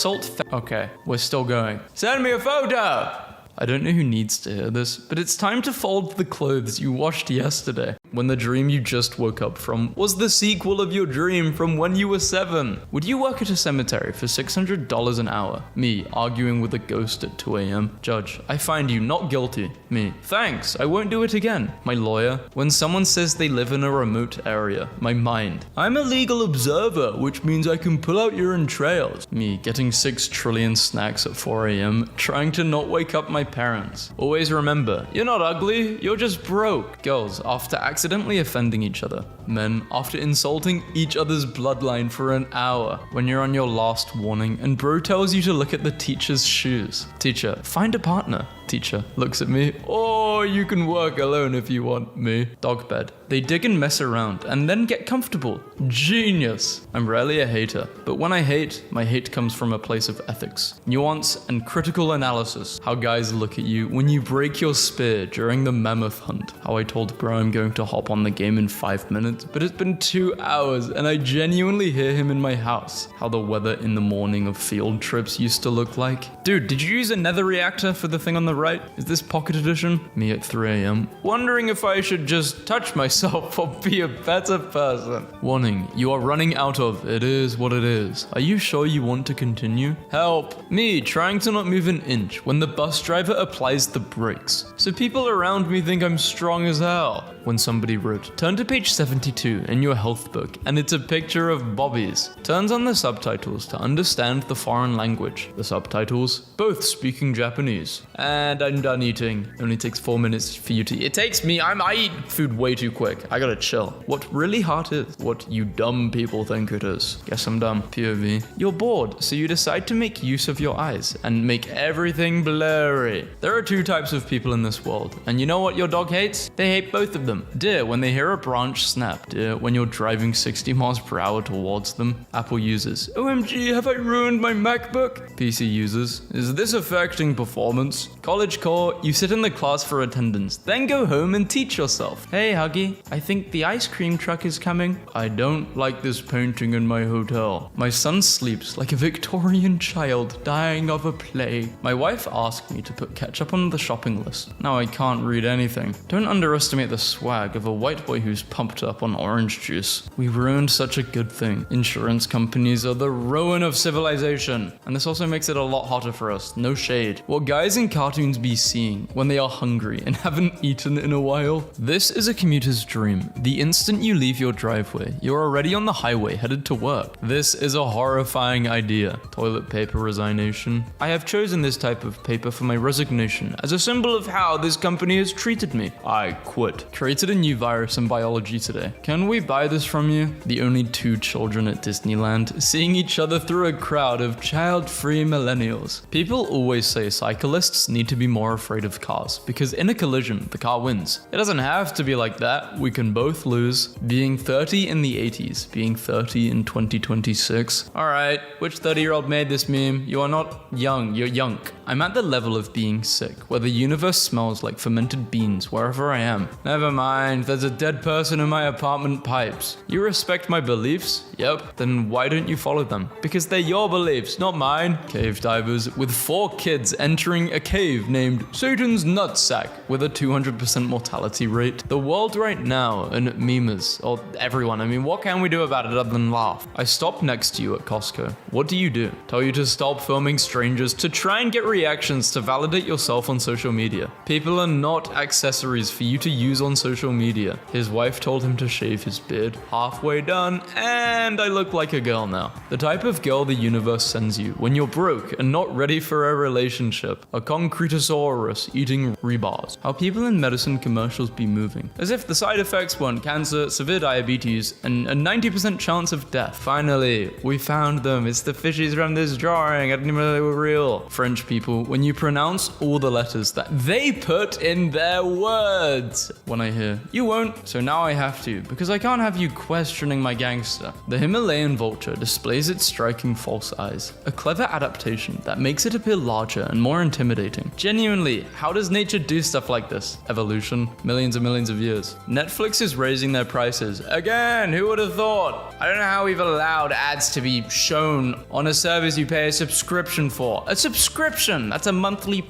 Okay, we're still going. Send me a photo! I don't know who needs to hear this, but it's time to fold the clothes you washed yesterday. When the dream you just woke up from was the sequel of your dream from when you were 7. Would you work at a cemetery for $600 an hour? Me, arguing with a ghost at 2 a.m. Judge, I find you not guilty. Me, thanks, I won't do it again. My lawyer, when someone says they live in a remote area, my mind, I'm a legal observer, which means I can pull out your entrails. Me, getting 6 trillion snacks at 4 a.m., trying to not wake up my parents. Always remember, you're not ugly, you're just broke. Girls, after accidentally offending each other. Men, after insulting each other's bloodline for an hour. When you're on your last warning and bro tells you to look at the teacher's shoes. Teacher, find a partner. Teacher looks at me. Oh, you can work alone if you want. Me. Dog bed. They dig and mess around and then get comfortable. Genius. I'm rarely a hater, but when I hate, my hate comes from a place of ethics, nuance, and critical analysis. How guys look at you when you break your spear during the mammoth hunt. How I told bro I'm going to hop on the game in 5 minutes, but it's been 2 hours and I genuinely hear him in my house. How the weather in the morning of field trips used to look like. Dude, did you use a nether reactor for the thing on the right? Is this pocket edition? Me at 3 a.m. Wondering if I should just touch myself or be a better person. Warning, you are running out of it is what it is. Are you sure you want to continue? Help. Me trying to not move an inch when the bus driver applies the brakes. So people around me think I'm strong as hell. When somebody wrote, turn to page 72 in your health book and it's a picture of bobbies. Turns on the subtitles to understand the foreign language. The subtitles, both speaking Japanese. And I'm done eating. Only takes 4 minutes for you to eat. It takes me, I eat food way too quick. I gotta chill. What really hard is what you dumb people think it is. Guess I'm dumb. POV. You're bored, so you decide to make use of your eyes and make everything blurry. There are 2 types of people in this world. And you know what your dog hates? They hate both of them. Deer when they hear a branch snap. Deer when you're driving 60 miles per hour towards them. Apple users. OMG, have I ruined my MacBook? PC users. Is this affecting performance? College college court, you sit in the class for attendance, then go home and teach yourself. Hey, Huggy, I think the ice cream truck is coming. I don't like this painting in my hotel. My son sleeps like a Victorian child dying of a plague. My wife asked me to put ketchup on the shopping list. Now I can't read anything. Don't underestimate the swag of a white boy who's pumped up on orange juice. We ruined such a good thing. Insurance companies are the ruin of civilization. And this also makes it a lot hotter for us. No shade. What guys in cartoons be seeing when they are hungry and haven't eaten in a while? This is a commuter's dream. The instant you leave your driveway, you're already on the highway headed to work. This is a horrifying idea. Toilet paper resignation. I have chosen this type of paper for my resignation as a symbol of how this company has treated me. I quit. Created a new virus in biology today. Can we buy this from you? The only two children at Disneyland, seeing each other through a crowd of child-free millennials. People always say cyclists need to be more afraid of cars because in a collision, the car wins. It doesn't have to be like that. We can both lose. Being 30 in the 80s, being 30 in 2026. Alright, which 30-year-old made this meme? You are not young, you're yunk. I'm at the level of being sick, where the universe smells like fermented beans wherever I am. Never mind, there's a dead person in my apartment pipes. You respect my beliefs? Yep, then why don't you follow them? Because they're your beliefs, not mine. Cave divers with 4 kids entering a cave named Satan's Nutsack with a 200% mortality rate. The world right now, and memers, or everyone, I mean, what can we do about it other than laugh? I stopped next to you at Costco. What do you do? Tell you to stop filming strangers to try and get reactions to validate yourself on social media. People are not accessories for you to use on social media. His wife told him to shave his beard. Halfway done, and I look like a girl now. The type of girl the universe sends you when you're broke and not ready for a relationship. A concretosaurus eating rebars. How people in medicine commercials be moving. As if the side effects weren't cancer, severe diabetes, and a 90% chance of death. Finally, we found them. It's the fishies from this drawing. I didn't even know they were real. French people, when you pronounce all the letters that they put in their words. When I hear, you won't, so now I have to, because I can't have you questioning my gangster. The Himalayan vulture displays its striking false eyes. A clever adaptation that makes it appear larger and more intimidating. Genuinely, how does nature do stuff like this? Evolution. Millions and millions of years. Netflix is raising their prices. Again, who would have thought? I don't know how we've allowed ads to be shown on a service you pay a subscription for. A subscription! That's a monthly...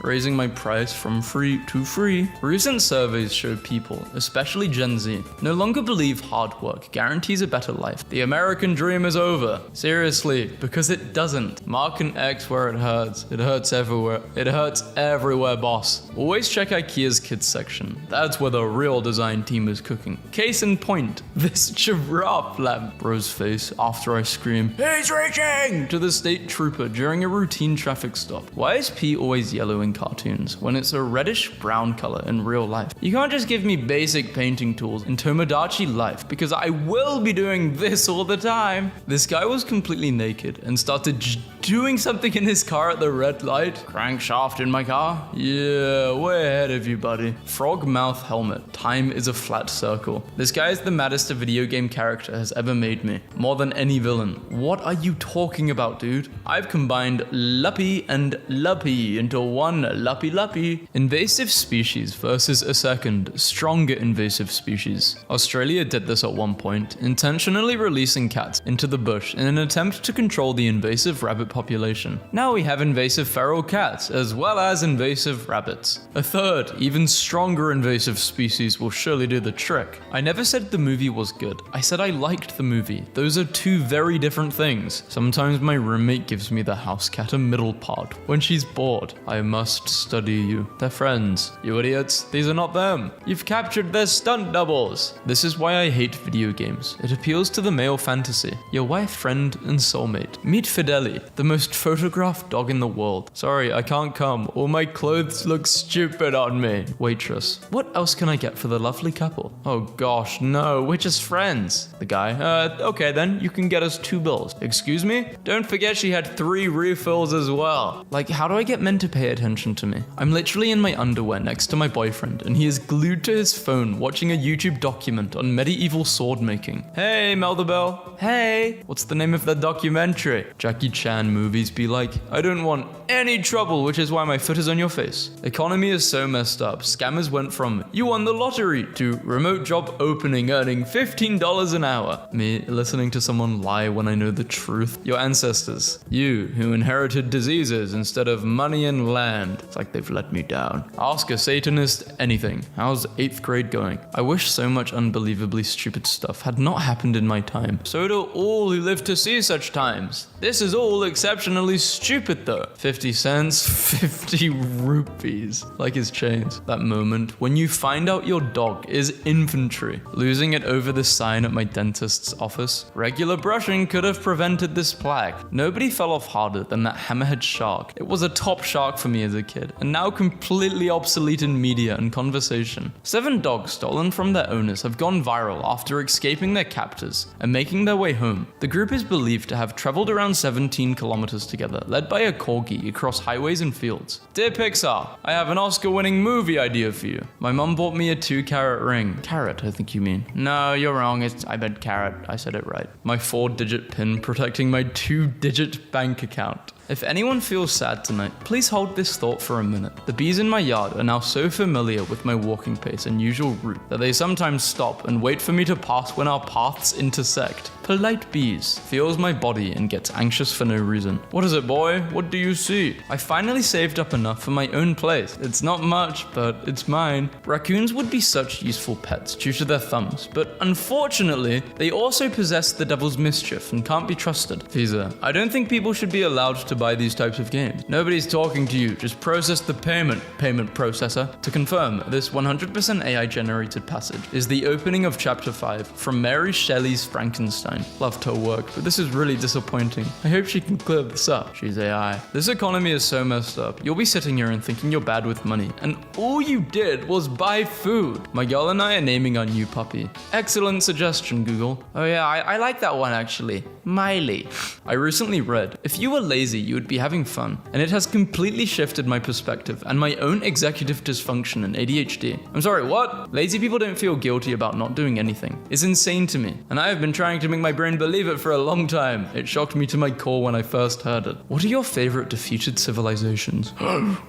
Raising my price from free to free. Recent surveys show people, especially Gen Z, no longer believe hard work guarantees a better life. The American dream is over. Seriously, because it doesn't. Mark an X where it hurts. It hurts everywhere. It hurts everywhere, boss. Always check IKEA's kids section. That's where the real design team is cooking. Case in point, this giraffe lamp. Bro's face after I scream, "He's reaching!" to the state trooper during a routine traffic stop. Why is P always yellow in cartoons when it's a reddish brown color in real life? You can't just give me basic painting tools in Tomodachi Life because I will be doing this all the time. This guy was completely naked and started doing something in his car at the red light. Crankshaft in my car? Yeah, way ahead of you, buddy. Frog mouth helmet. Time is a flat circle. This guy is the maddest a video game character has ever made me. More than any villain. What are you talking about, dude? I've combined Luppy and Luppy into one Luppy. Invasive species versus a second, stronger invasive species. Australia did this at one point, intentionally releasing cats into the bush in an attempt to control the invasive rabbit population. Now we have invasive feral cats, as well as invasive rabbits. A third, even stronger invasive species will surely do the trick. I never said the movie was good. I said I liked the movie. Those are two very different things. Sometimes my roommate gives me the house cat a middle pod. When she's bored, I must study you. They're friends. You idiots, these are not them. You've captured their stunt doubles. This is why I hate video games. It appeals to the male fantasy. Your wife, friend, and soulmate. Meet Fideli, the most photographed dog in the world. Sorry, I can't come. All my clothes look stupid on me. Waitress. What else can I get for the lovely couple? Oh gosh, no, we're just friends. The guy. Okay then, you can get us 2 bills. Excuse me? Don't forget she had 3 refills as well. Like, how do I get men to pay attention to me? I'm literally in my underwear next to my boyfriend, and he is glued to his phone watching a YouTube document on medieval sword making. Hey, Melda Bell. Hey, what's the name of that documentary? Jackie Chan movies be like. I don't want any trouble, which is why my foot is on your face. Economy is so messed up. Scammers went from, you won the lottery, to remote job opening earning $15 an hour. Me listening to someone lie when I know the truth. Your ancestors. You, who inherited diseases instead of money and land. It's like they've let me down. Ask a Satanist anything. How's 8th grade going? I wish so much unbelievably stupid stuff had not happened in my time. So do all who live to see such times. This is all exceptionally stupid though. 50 cents, 50 rupees. Like his chains. That moment when you find out your dog is infantry. Losing it over the sign at my dentist's office. Regular brushing could have prevented this plague. Nobody fell off harder than that hammerhead shark. It was a top shark for me as a kid, and now completely obsolete in media and conversation. 7 dogs stolen from their owners have gone viral after escaping their captors and making their way home. The group is believed to have traveled around 17 kilometers together, led by a corgi across highways and fields. Dear Pixar, I have an Oscar-winning movie idea for you. My mum bought me a 2-carat ring. Carrot, I think you mean. No, you're wrong. I meant carrot. I said it right. My 4-digit pin protecting my 2-digit bank account. If anyone feels sad tonight, please hold this thought for a minute. The bees in my yard are now so familiar with my walking pace and usual route that they sometimes stop and wait for me to pass when our paths intersect. Polite bees feels my body and gets anxious for no reason. What is it, boy? What do you see? I finally saved up enough for my own place. It's not much, but it's mine. Raccoons would be such useful pets due to their thumbs, but unfortunately, they also possess the devil's mischief and can't be trusted. Visa, I don't think people should be allowed to buy these types of games. Nobody's talking to you. Just process the payment processor. To confirm, this 100% AI generated passage is the opening of chapter 5 from Mary Shelley's Frankenstein. Loved her work, but this is really disappointing. I hope she can clear this up. She's AI. This economy is so messed up. You'll be sitting here and thinking you're bad with money, and all you did was buy food. My girl and I are naming our new puppy. Excellent suggestion, Google. Oh yeah, I like that one actually. Miley. I recently read, if you were lazy, you would be having fun, and it has completely shifted my perspective and my own executive dysfunction and ADHD. I'm sorry, what? Lazy people don't feel guilty about not doing anything. It's insane to me, and I have been trying to make my brain believe it for a long time. It shocked me to my core when I first heard it. What are your favorite defeated civilizations?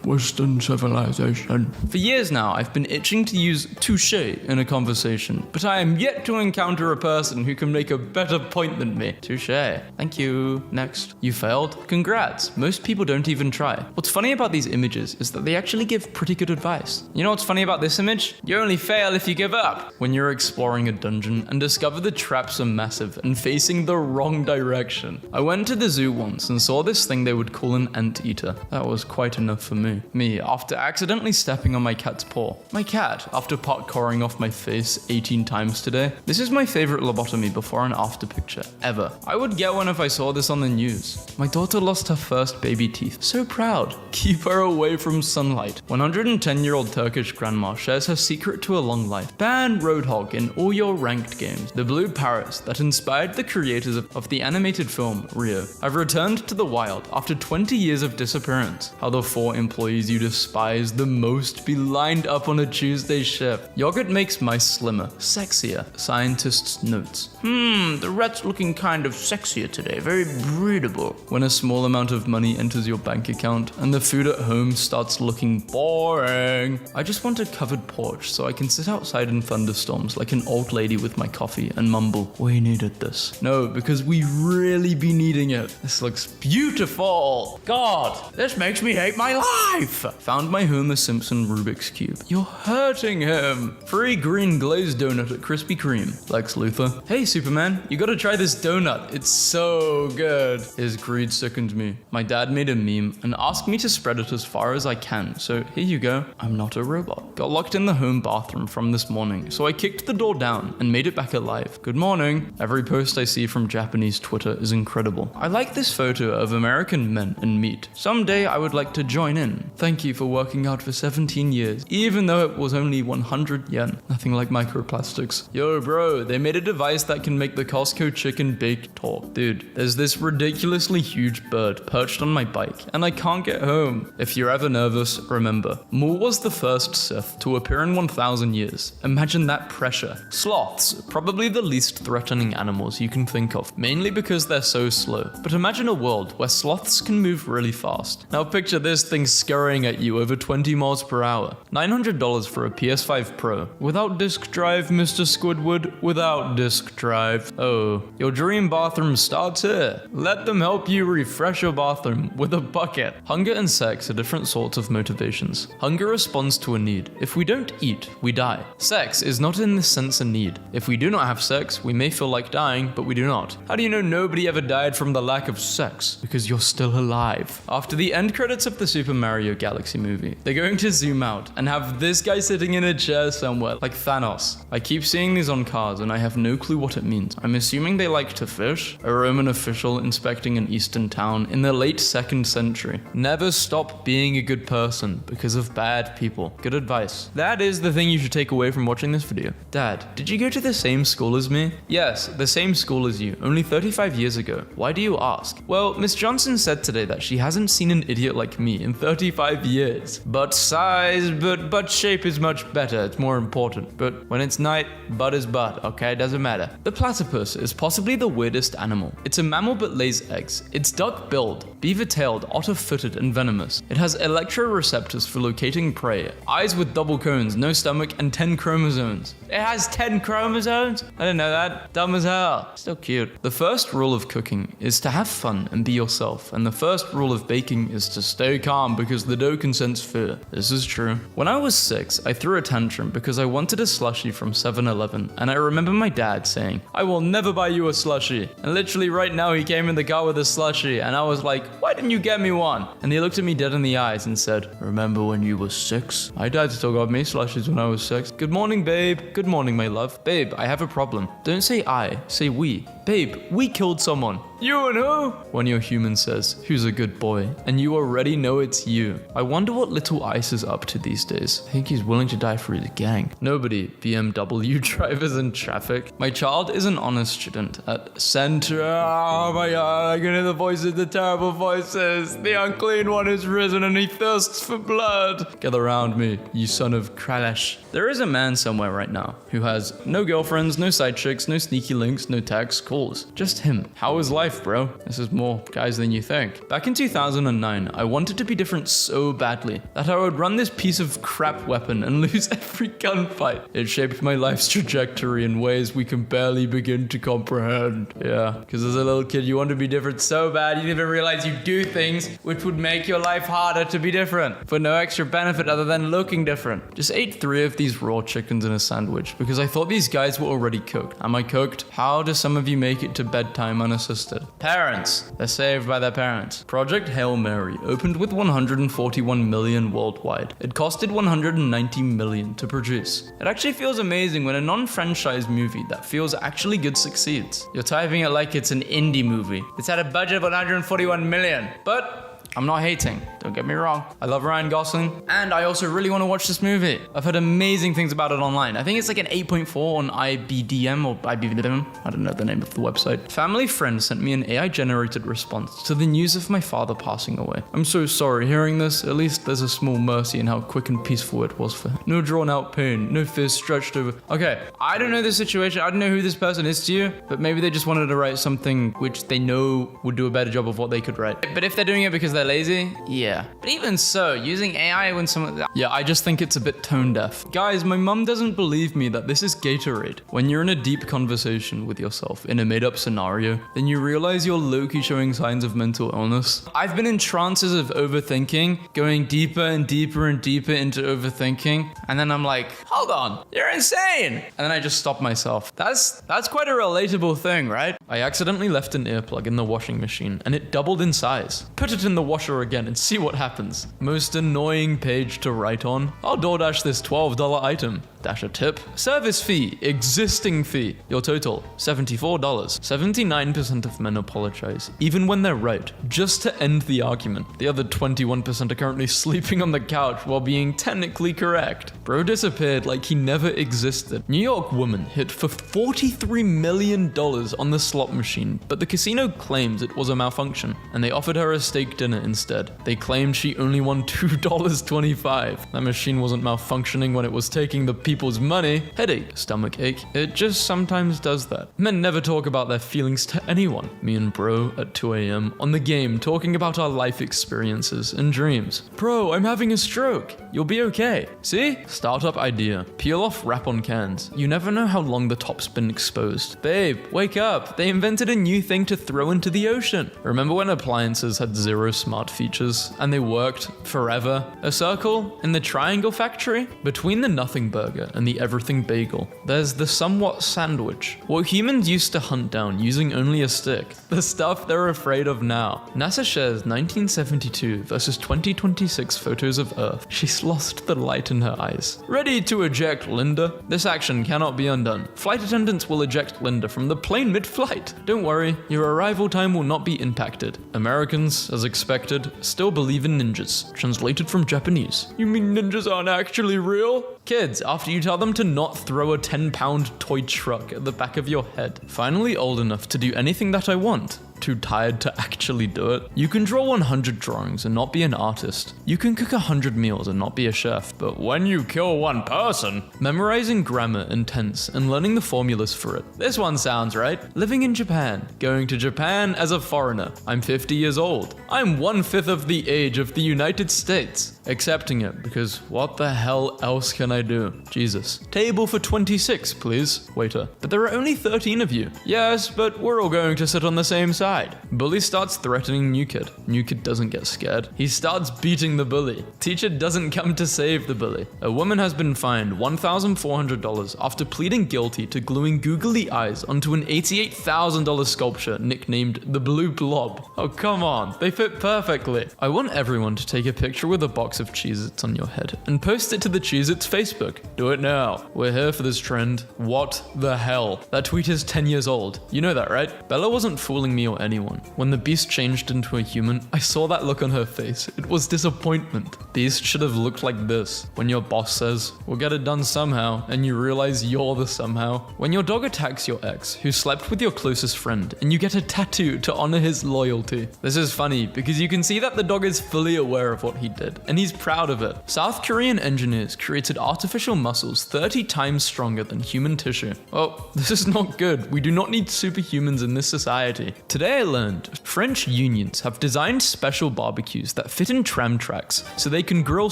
Western civilization. For years now, I've been itching to use touche in a conversation, but I am yet to encounter a person who can make a better point than me. Touche. Thank you. Next. You failed? Congrats. Most people don't even try. What's funny about these images is that they actually give pretty good advice. You know what's funny about this image? You only fail if you give up. When you're exploring a dungeon and discover the traps are massive and facing the wrong direction. I went to the zoo once and saw this thing they would call an anteater. That was quite enough for me. Me, after accidentally stepping on my cat's paw. My cat, after parkouring off my face 18 times today. This is my favorite lobotomy before and after picture, ever. I would get one if I saw this on the news. My daughter lost her first baby teeth. So proud. Keep her away from sunlight. 110-year-old Turkish grandma shares her secret to a long life. Ban Roadhog in all your ranked games. The blue parrots that inspired the creators of the animated film Rio have returned to the wild after 20 years of disappearance. How the 4 employees you despise the most be lined up on a Tuesday shift. Yogurt makes mice slimmer, sexier. Scientists' notes. The rat's looking kind of sexier today. Very breedable. When a small amount of money enters your bank account and the food at home starts looking boring. I just want a covered porch so I can sit outside in thunderstorms like an old lady with my coffee and mumble, we needed this. No, because we really be needing it. This looks beautiful. God, this makes me hate my life. Found my Homer Simpson Rubik's Cube. You're hurting him. Free green glazed donut at Krispy Kreme. Lex Luthor. Hey, Superman, you gotta try this donut. It's so good. His greed sickened me. My dad made a meme and asked me to spread it as far as I can, so here you go. I'm not a robot. Got locked in the home bathroom from this morning, so I kicked the door down and made it back alive. Good morning. Every post I see from Japanese Twitter is incredible. I like this photo of American men and meat. Someday I would like to join in. Thank you for working out for 17 years, even though it was only 100 yen. Nothing like microplastics. Yo bro, they made a device that can make the Costco chicken bake talk. Dude, there's this ridiculously huge bird Yoda perched on my bike, and I can't get home. If you're ever nervous, remember, Maul was the first Sith to appear in 1,000 years. Imagine that pressure. Sloths, probably the least threatening animals you can think of, mainly because they're so slow. But imagine a world where sloths can move really fast. Now picture this thing scurrying at you over 20 miles per hour. $900 for a PS5 Pro. Without disk drive, Mr. Squidward, without disk drive. Oh, your dream bathroom starts here. Let them help you refresh your bathroom with a bucket. Hunger and sex are different sorts of motivations. Hunger responds to a need. If we don't eat, we die. Sex is not in this sense a need. If we do not have sex, we may feel like dying, but we do not. How do you know nobody ever died from the lack of sex? Because you're still alive. After the end credits of the Super Mario Galaxy movie, they're going to zoom out and have this guy sitting in a chair somewhere, like Thanos. I keep seeing these on cars and I have no clue what it means. I'm assuming they like to fish. A Roman official inspecting an eastern town in the late 2nd century. Never stop being a good person because of bad people. Good advice. That is the thing you should take away from watching this video. Dad, did you go to the same school as me? Yes, the same school as you, only 35 years ago. Why do you ask? Well, Miss Johnson said today that she hasn't seen an idiot like me in 35 years. Butt size, but butt shape is much better. It's more important. But when it's night, butt is butt, okay? Doesn't matter. The platypus is possibly the weirdest animal. It's a mammal but lays eggs. It's duck-billed, beaver-tailed, otter-footed, and venomous. It has electroreceptors for locating prey, eyes with double cones, no stomach, and 10 chromosomes. It has 10 chromosomes? I didn't know that. Dumb as hell. Still cute. The first rule of cooking is to have fun and be yourself, and the first rule of baking is to stay calm because the dough can sense fear. This is true. When I was 6, I threw a tantrum because I wanted a slushie from 7-Eleven, and I remember my dad saying, "I will never buy you a slushie." And literally right now he came in the car with a slushie, and I was like, "Why didn't you get me one?" And he looked at me dead in the eyes and said, "Remember when you were 6? My dad still got me slushies when I was 6. Good morning, babe. Good morning, my love. Babe, I have a problem. Don't say I, say we. Babe, we killed someone. You and who? When your human says, "Who's a good boy?" and you already know it's you. I wonder what little Ice is up to these days. I think he's willing to die for his gang. Nobody, BMW drivers in traffic. My child is an honor student at Center. Oh my god, I can hear the voices, the terrible voices. The unclean one is risen and he thirsts for blood. Gather around me, you son of Kralesh. There is a man somewhere right now who has no girlfriends, no side chicks, no sneaky links, no texts, calls. Just him. How is life, bro? This is more guys than you think. Back in 2009, I wanted to be different so badly that I would run this piece of crap weapon and lose every gunfight. It shaped my life's trajectory in ways we can barely begin to comprehend. Yeah, because as a little kid, you want to be different so bad, you didn't even realize you do things which would make your life harder to be different for no extra benefit other than looking different. Just ate 3 of these raw chickens in a sandwich because I thought these guys were already cooked. Am I cooked? How do some of you make it to bedtime unassisted? Parents. They're saved by their parents. Project Hail Mary opened with 141 million worldwide. It costed 190 million to produce. It actually feels amazing when a non-franchise movie that feels actually good succeeds. You're typing it like it's an indie movie. It's at a budget of 141 million. But I'm not hating, don't get me wrong. I love Ryan Gosling, and I also really want to watch this movie. I've heard amazing things about it online. I think it's like an 8.4 on IBDM or IBDM. I don't know the name of the website. Family friend sent me an AI-generated response to the news of my father passing away. I'm so sorry hearing this. At least there's a small mercy in how quick and peaceful it was for him. No drawn-out pain, no fears stretched over. Okay, I don't know this situation. I don't know who this person is to you, but maybe they just wanted to write something which they know would do a better job of what they could write. But if they're doing it because they're lazy, yeah. But even so, using AI when someone... Yeah, I just think it's a bit tone deaf. Guys, my mum doesn't believe me that this is Gatorade. When you're in a deep conversation with yourself in a made-up scenario, then you realize you're low-key showing signs of mental illness. I've been in trances of overthinking, going deeper and deeper and deeper into overthinking, and then I'm like, hold on, you're insane! And then I just stop myself. That's quite a relatable thing, right? I accidentally left an earplug in the washing machine, and it doubled in size. Put it in the washer again and see what happens. Most annoying page to write on. I'll DoorDash this $12 item. dash a tip. Service fee, existing fee. Your total, $74. 79% of men apologize, even when they're right, just to end the argument. The other 21% are currently sleeping on the couch while being technically correct. Bro disappeared like he never existed. New York woman hit for $43 million on the slot machine, but the casino claims it was a malfunction, and they offered her a steak dinner instead. They claimed she only won $2.25. That machine wasn't malfunctioning when it was taking the people's money. Headache, stomach ache, it just sometimes does that. Men never talk about their feelings to anyone. Me and bro at 2 a.m. on the game talking about our life experiences and dreams. Bro, I'm having a stroke. You'll be okay. See? Startup idea. Peel off wrap on cans. You never know how long the top's been exposed. Babe, wake up. They invented a new thing to throw into the ocean. Remember when appliances had 0 smart features and they worked forever? A circle in the Triangle Factory? Between the Nothing Burger and the Everything Bagel, there's the Somewhat Sandwich. What humans used to hunt down using only a stick. The stuff they're afraid of now. NASA shares 1972 versus 2026 photos of Earth. She's lost the light in her eyes. Ready to eject Linda? This action cannot be undone. Flight attendants will eject Linda from the plane mid-flight. Don't worry, your arrival time will not be impacted. Americans, as expected, still believe in ninjas. Translated from Japanese. You mean ninjas aren't actually real? Kids, after you tell them to not throw a 10-pound toy truck at the back of your head. Finally old enough to do anything that I want. Too tired to actually do it. You can draw 100 drawings and not be an artist. You can cook 100 meals and not be a chef. But when you kill one person, memorizing grammar and tense and learning the formulas for it. This one sounds right. Living in Japan. Going to Japan as a foreigner. I'm 50 years old. I'm 1/5 of the age of the United States. Accepting it because what the hell else can I do? Jesus. Table for 26, please. Waiter. But there are only 13 of you. Yes, but we're all going to sit on the same side. Bully starts threatening new kid. New kid doesn't get scared. He starts beating the bully. Teacher doesn't come to save the bully. A woman has been fined $1,400 after pleading guilty to gluing googly eyes onto an $88,000 sculpture nicknamed the Blue Blob. Oh, come on. They fit perfectly. I want everyone to take a picture with a box of Cheez-Its on your head and post it to the Cheez-Its Facebook. Do it now. We're here for this trend. What the hell? That tweet is 10 years old. You know that, right? Bella wasn't fooling me or anyone. When the beast changed into a human, I saw that look on her face. It was disappointment. Beast should have looked like this. When your boss says, we'll get it done somehow, and you realize you're the somehow. When your dog attacks your ex, who slept with your closest friend, and you get a tattoo to honor his loyalty. This is funny, because you can see that the dog is fully aware of what he did, and he's proud of it. South Korean engineers created artificial muscles 30 times stronger than human tissue. Oh, this is not good. We do not need superhumans in this society. Today I learned French unions have designed special barbecues that fit in tram tracks so they can grill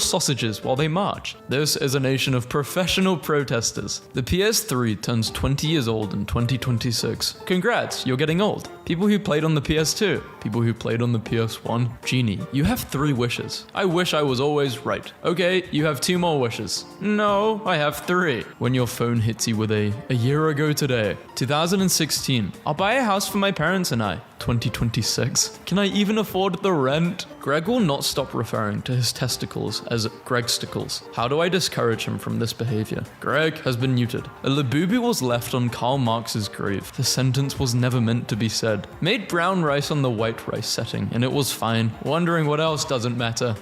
sausages while they march. This is a nation of professional protesters. The PS3 turns 20 years old in 2026. Congrats, you're getting old. People who played on the PS2, people who played on the PS1. Genie, you have 3 wishes. I wish I was always right. Okay, you have 2 more wishes. No, I have 3. When your phone hits you with a year ago today, 2016, I'll buy a house for my parents and I. 2026. Can I even afford the rent? Greg will not stop referring to his testicles as Gregsticles. How do I discourage him from this behavior? Greg has been muted. A labubu was left on Karl Marx's grave. The sentence was never meant to be said. Made brown rice on the white rice setting, and it was fine. Wondering what else doesn't matter.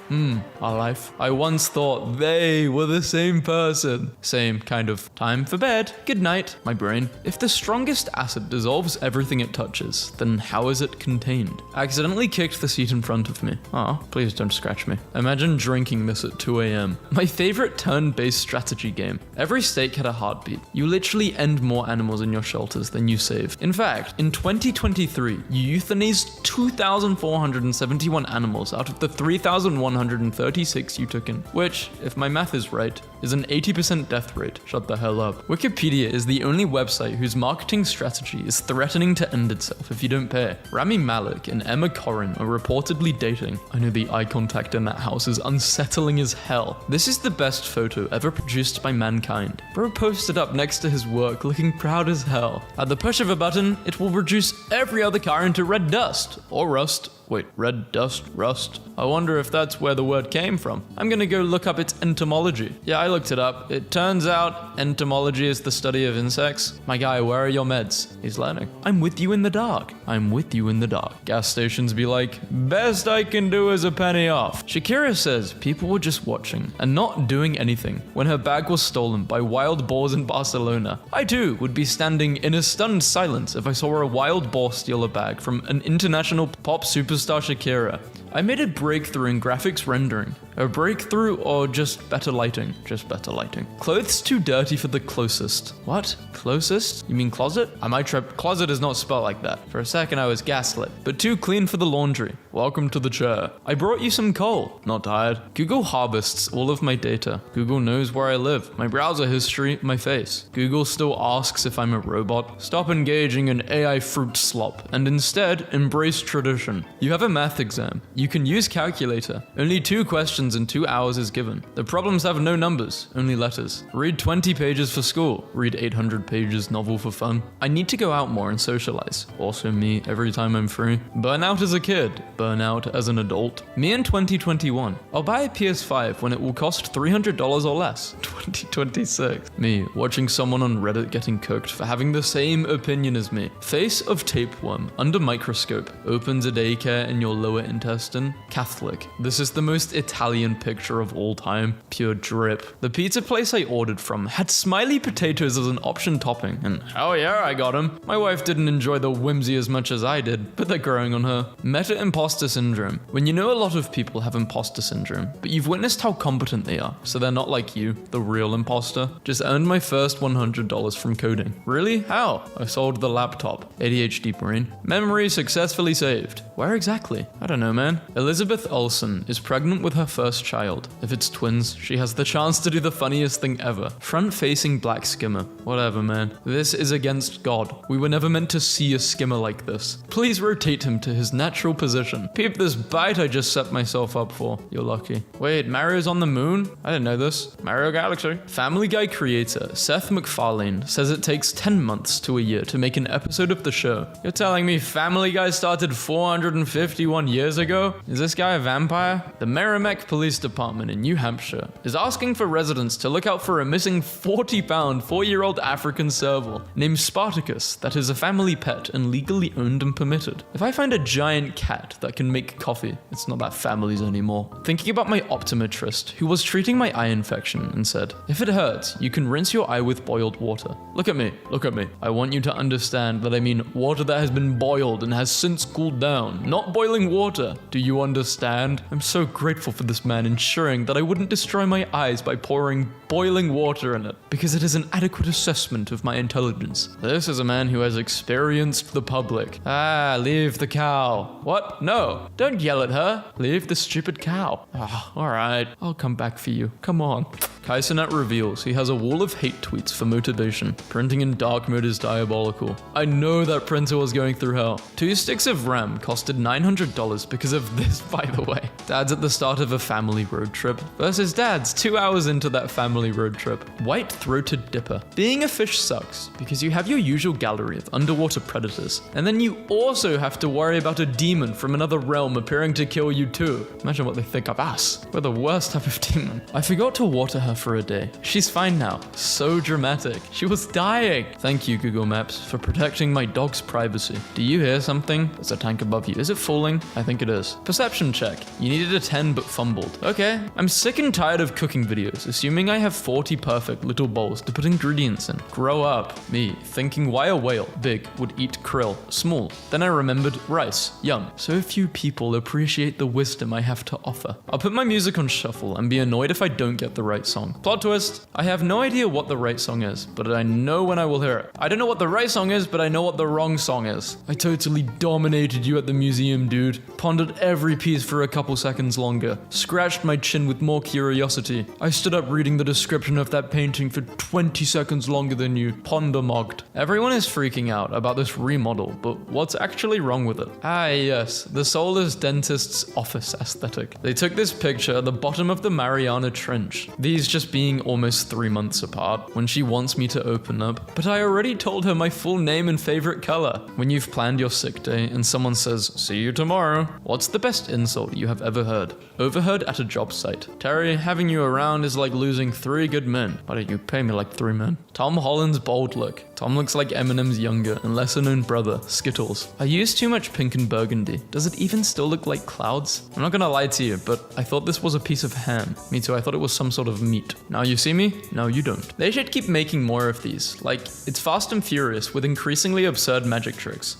Our life. I once thought they were the same person. Same kind of. Time for bed. Good night, my brain. If the strongest acid dissolves everything it touches, then how is it contained? I accidentally kicked the seat in front of me. Oh, please don't scratch me. Imagine drinking this at 2 a.m. My favorite turn-based strategy game. Every steak had a heartbeat. You literally end more animals in your shelters than you save. In fact, in 2023, you euthanized 2,471 animals out of the 3,136 you took in, which, if my math is right, is an 80% death rate. Shut the hell up. Wikipedia is the only website whose marketing strategy is threatening to end itself if you don't pay. Rami Malek and Emma Corrin are reportedly dating. I know the eye contact in that house is unsettling as hell. This is the best photo ever produced by mankind. Bro posted up next to his work looking proud as hell. At the push of a button, it will reduce every other car into red dust, or rust, Wait, red dust, rust? I wonder if that's where the word came from. I'm gonna go look up its entomology. Yeah, I looked it up. It turns out entomology is the study of insects. My guy, where are your meds? He's learning. I'm with you in the dark. I'm with you in the dark. Gas stations be like, best I can do is a penny off. Shakira says people were just watching and not doing anything when her bag was stolen by wild boars in Barcelona. I too would be standing in a stunned silence if I saw a wild boar steal a bag from an international pop superstar Shakira. I made a breakthrough in graphics rendering. A breakthrough or just better lighting? Just better lighting. Clothes too dirty for the closest. What? Closest? You mean closet? I might trip. Closet is not spelled like that. For a second I was gaslit. But too clean for the laundry. Welcome to the chair. I brought you some coal. Not tired. Google harvests all of my data. Google knows where I live. My browser history, my face. Google still asks if I'm a robot. Stop engaging in AI fruit slop and instead embrace tradition. You have a math exam. You can use calculator. Only 2 questions in 2 hours is given. The problems have no numbers, only letters. Read 20 pages for school. Read 800 pages novel for fun. I need to go out more and socialize. Also me, every time I'm free. Burn out as a kid. Burn out as an adult. Me in 2021. I'll buy a PS5 when it will cost $300 or less. 2026. Me, watching someone on Reddit getting cooked for having the same opinion as me. Face of tapeworm, under microscope. Opens a daycare in your lower intestine. Catholic. This is the most Italian picture of all time. Pure drip. The pizza place I ordered from had smiley potatoes as an option topping, and oh yeah, I got them. My wife didn't enjoy the whimsy as much as I did, but they're growing on her. Meta-imposter syndrome. When you know a lot of people have imposter syndrome, but you've witnessed how competent they are, so they're not like you, the real imposter. Just earned my first $100 from coding. Really? How? I sold the laptop. ADHD brain. Memory successfully saved. Where exactly? I don't know, man. Elizabeth Olsen is pregnant with her first child. If it's twins, she has the chance to do the funniest thing ever. Front-facing black skimmer. Whatever, man. This is against God. We were never meant to see a skimmer like this. Please rotate him to his natural position. Peep this bite I just set myself up for. You're lucky. Wait, Mario's on the moon? I didn't know this. Mario Galaxy. Family Guy creator Seth MacFarlane says it takes 10 months to a year to make an episode of the show. You're telling me Family Guy started 451 years ago? Is this guy a vampire? The Merrimack Police Department in New Hampshire is asking for residents to look out for a missing 40-pound, 4-year-old African serval named Spartacus that is a family pet and legally owned and permitted. If I find a giant cat that can make coffee, it's not that family's anymore. Thinking about my optometrist who was treating my eye infection and said, if it hurts, you can rinse your eye with boiled water. Look at me, look at me. I want you to understand that I mean water that has been boiled and has since cooled down, not boiling water. Do you understand? I'm so grateful for this man ensuring that I wouldn't destroy my eyes by pouring boiling water in it, because it is an adequate assessment of my intelligence. This is a man who has experienced the public. Ah, leave the cow. What? No, don't yell at her. Leave the stupid cow. Ah, alright, I'll come back for you. Come on. Kaisenet reveals he has a wall of hate tweets for motivation. Printing in dark mode is diabolical. I know that printer was going through hell. 2 sticks of RAM costed $900 because of this, by the way. Dad's at the start of a family road trip versus dad's 2 hours into that family road trip. White-throated dipper. Being a fish sucks because you have your usual gallery of underwater predators, and then you also have to worry about a demon from another realm appearing to kill you too. Imagine what they think of us. We're the worst type of demon. I forgot to water her for a day. She's fine now. So dramatic. She was dying. Thank you, Google Maps, for protecting my dog's privacy. Do you hear something? There's a tank above you. Is it falling? I think it is. Perception check. You needed a 10 but fumbled. Okay. I'm sick and tired of cooking videos, assuming I have 40 perfect little bowls to put ingredients in. Grow up. Me, thinking why a whale, big, would eat krill, small. Then I remembered rice, young. So few people appreciate the wisdom I have to offer. I'll put my music on shuffle and be annoyed if I don't get the right song. Plot twist. I have no idea what the right song is, but I know when I will hear it. I don't know what the right song is, but I know what the wrong song is. I totally dominated you at the museum, dude. Pondered every piece for a couple seconds longer, scratched my chin with more curiosity. I stood up reading the description of that painting for 20 seconds longer than you, pondermogged. Everyone is freaking out about this remodel, but what's actually wrong with it? Ah yes, the soulless dentist's office aesthetic. They took this picture at the bottom of the Mariana Trench, these just being almost 3 months apart, when she wants me to open up. But I already told her my full name and favorite color. When you've planned your sick day and someone says, "See you tomorrow," what's the best insult you have ever heard? Overheard at a job site. Terry, having you around is like losing 3 good men. Why don't you pay me like 3 men? Tom Holland's bold look. Tom looks like Eminem's younger and lesser known brother, Skittles. I used too much pink and burgundy. Does it even still look like clouds? I'm not gonna lie to you, but I thought this was a piece of ham. Me too, I thought it was some sort of meat. Now you see me, now you don't. They should keep making more of these. Like, it's Fast and Furious with increasingly absurd magic tricks.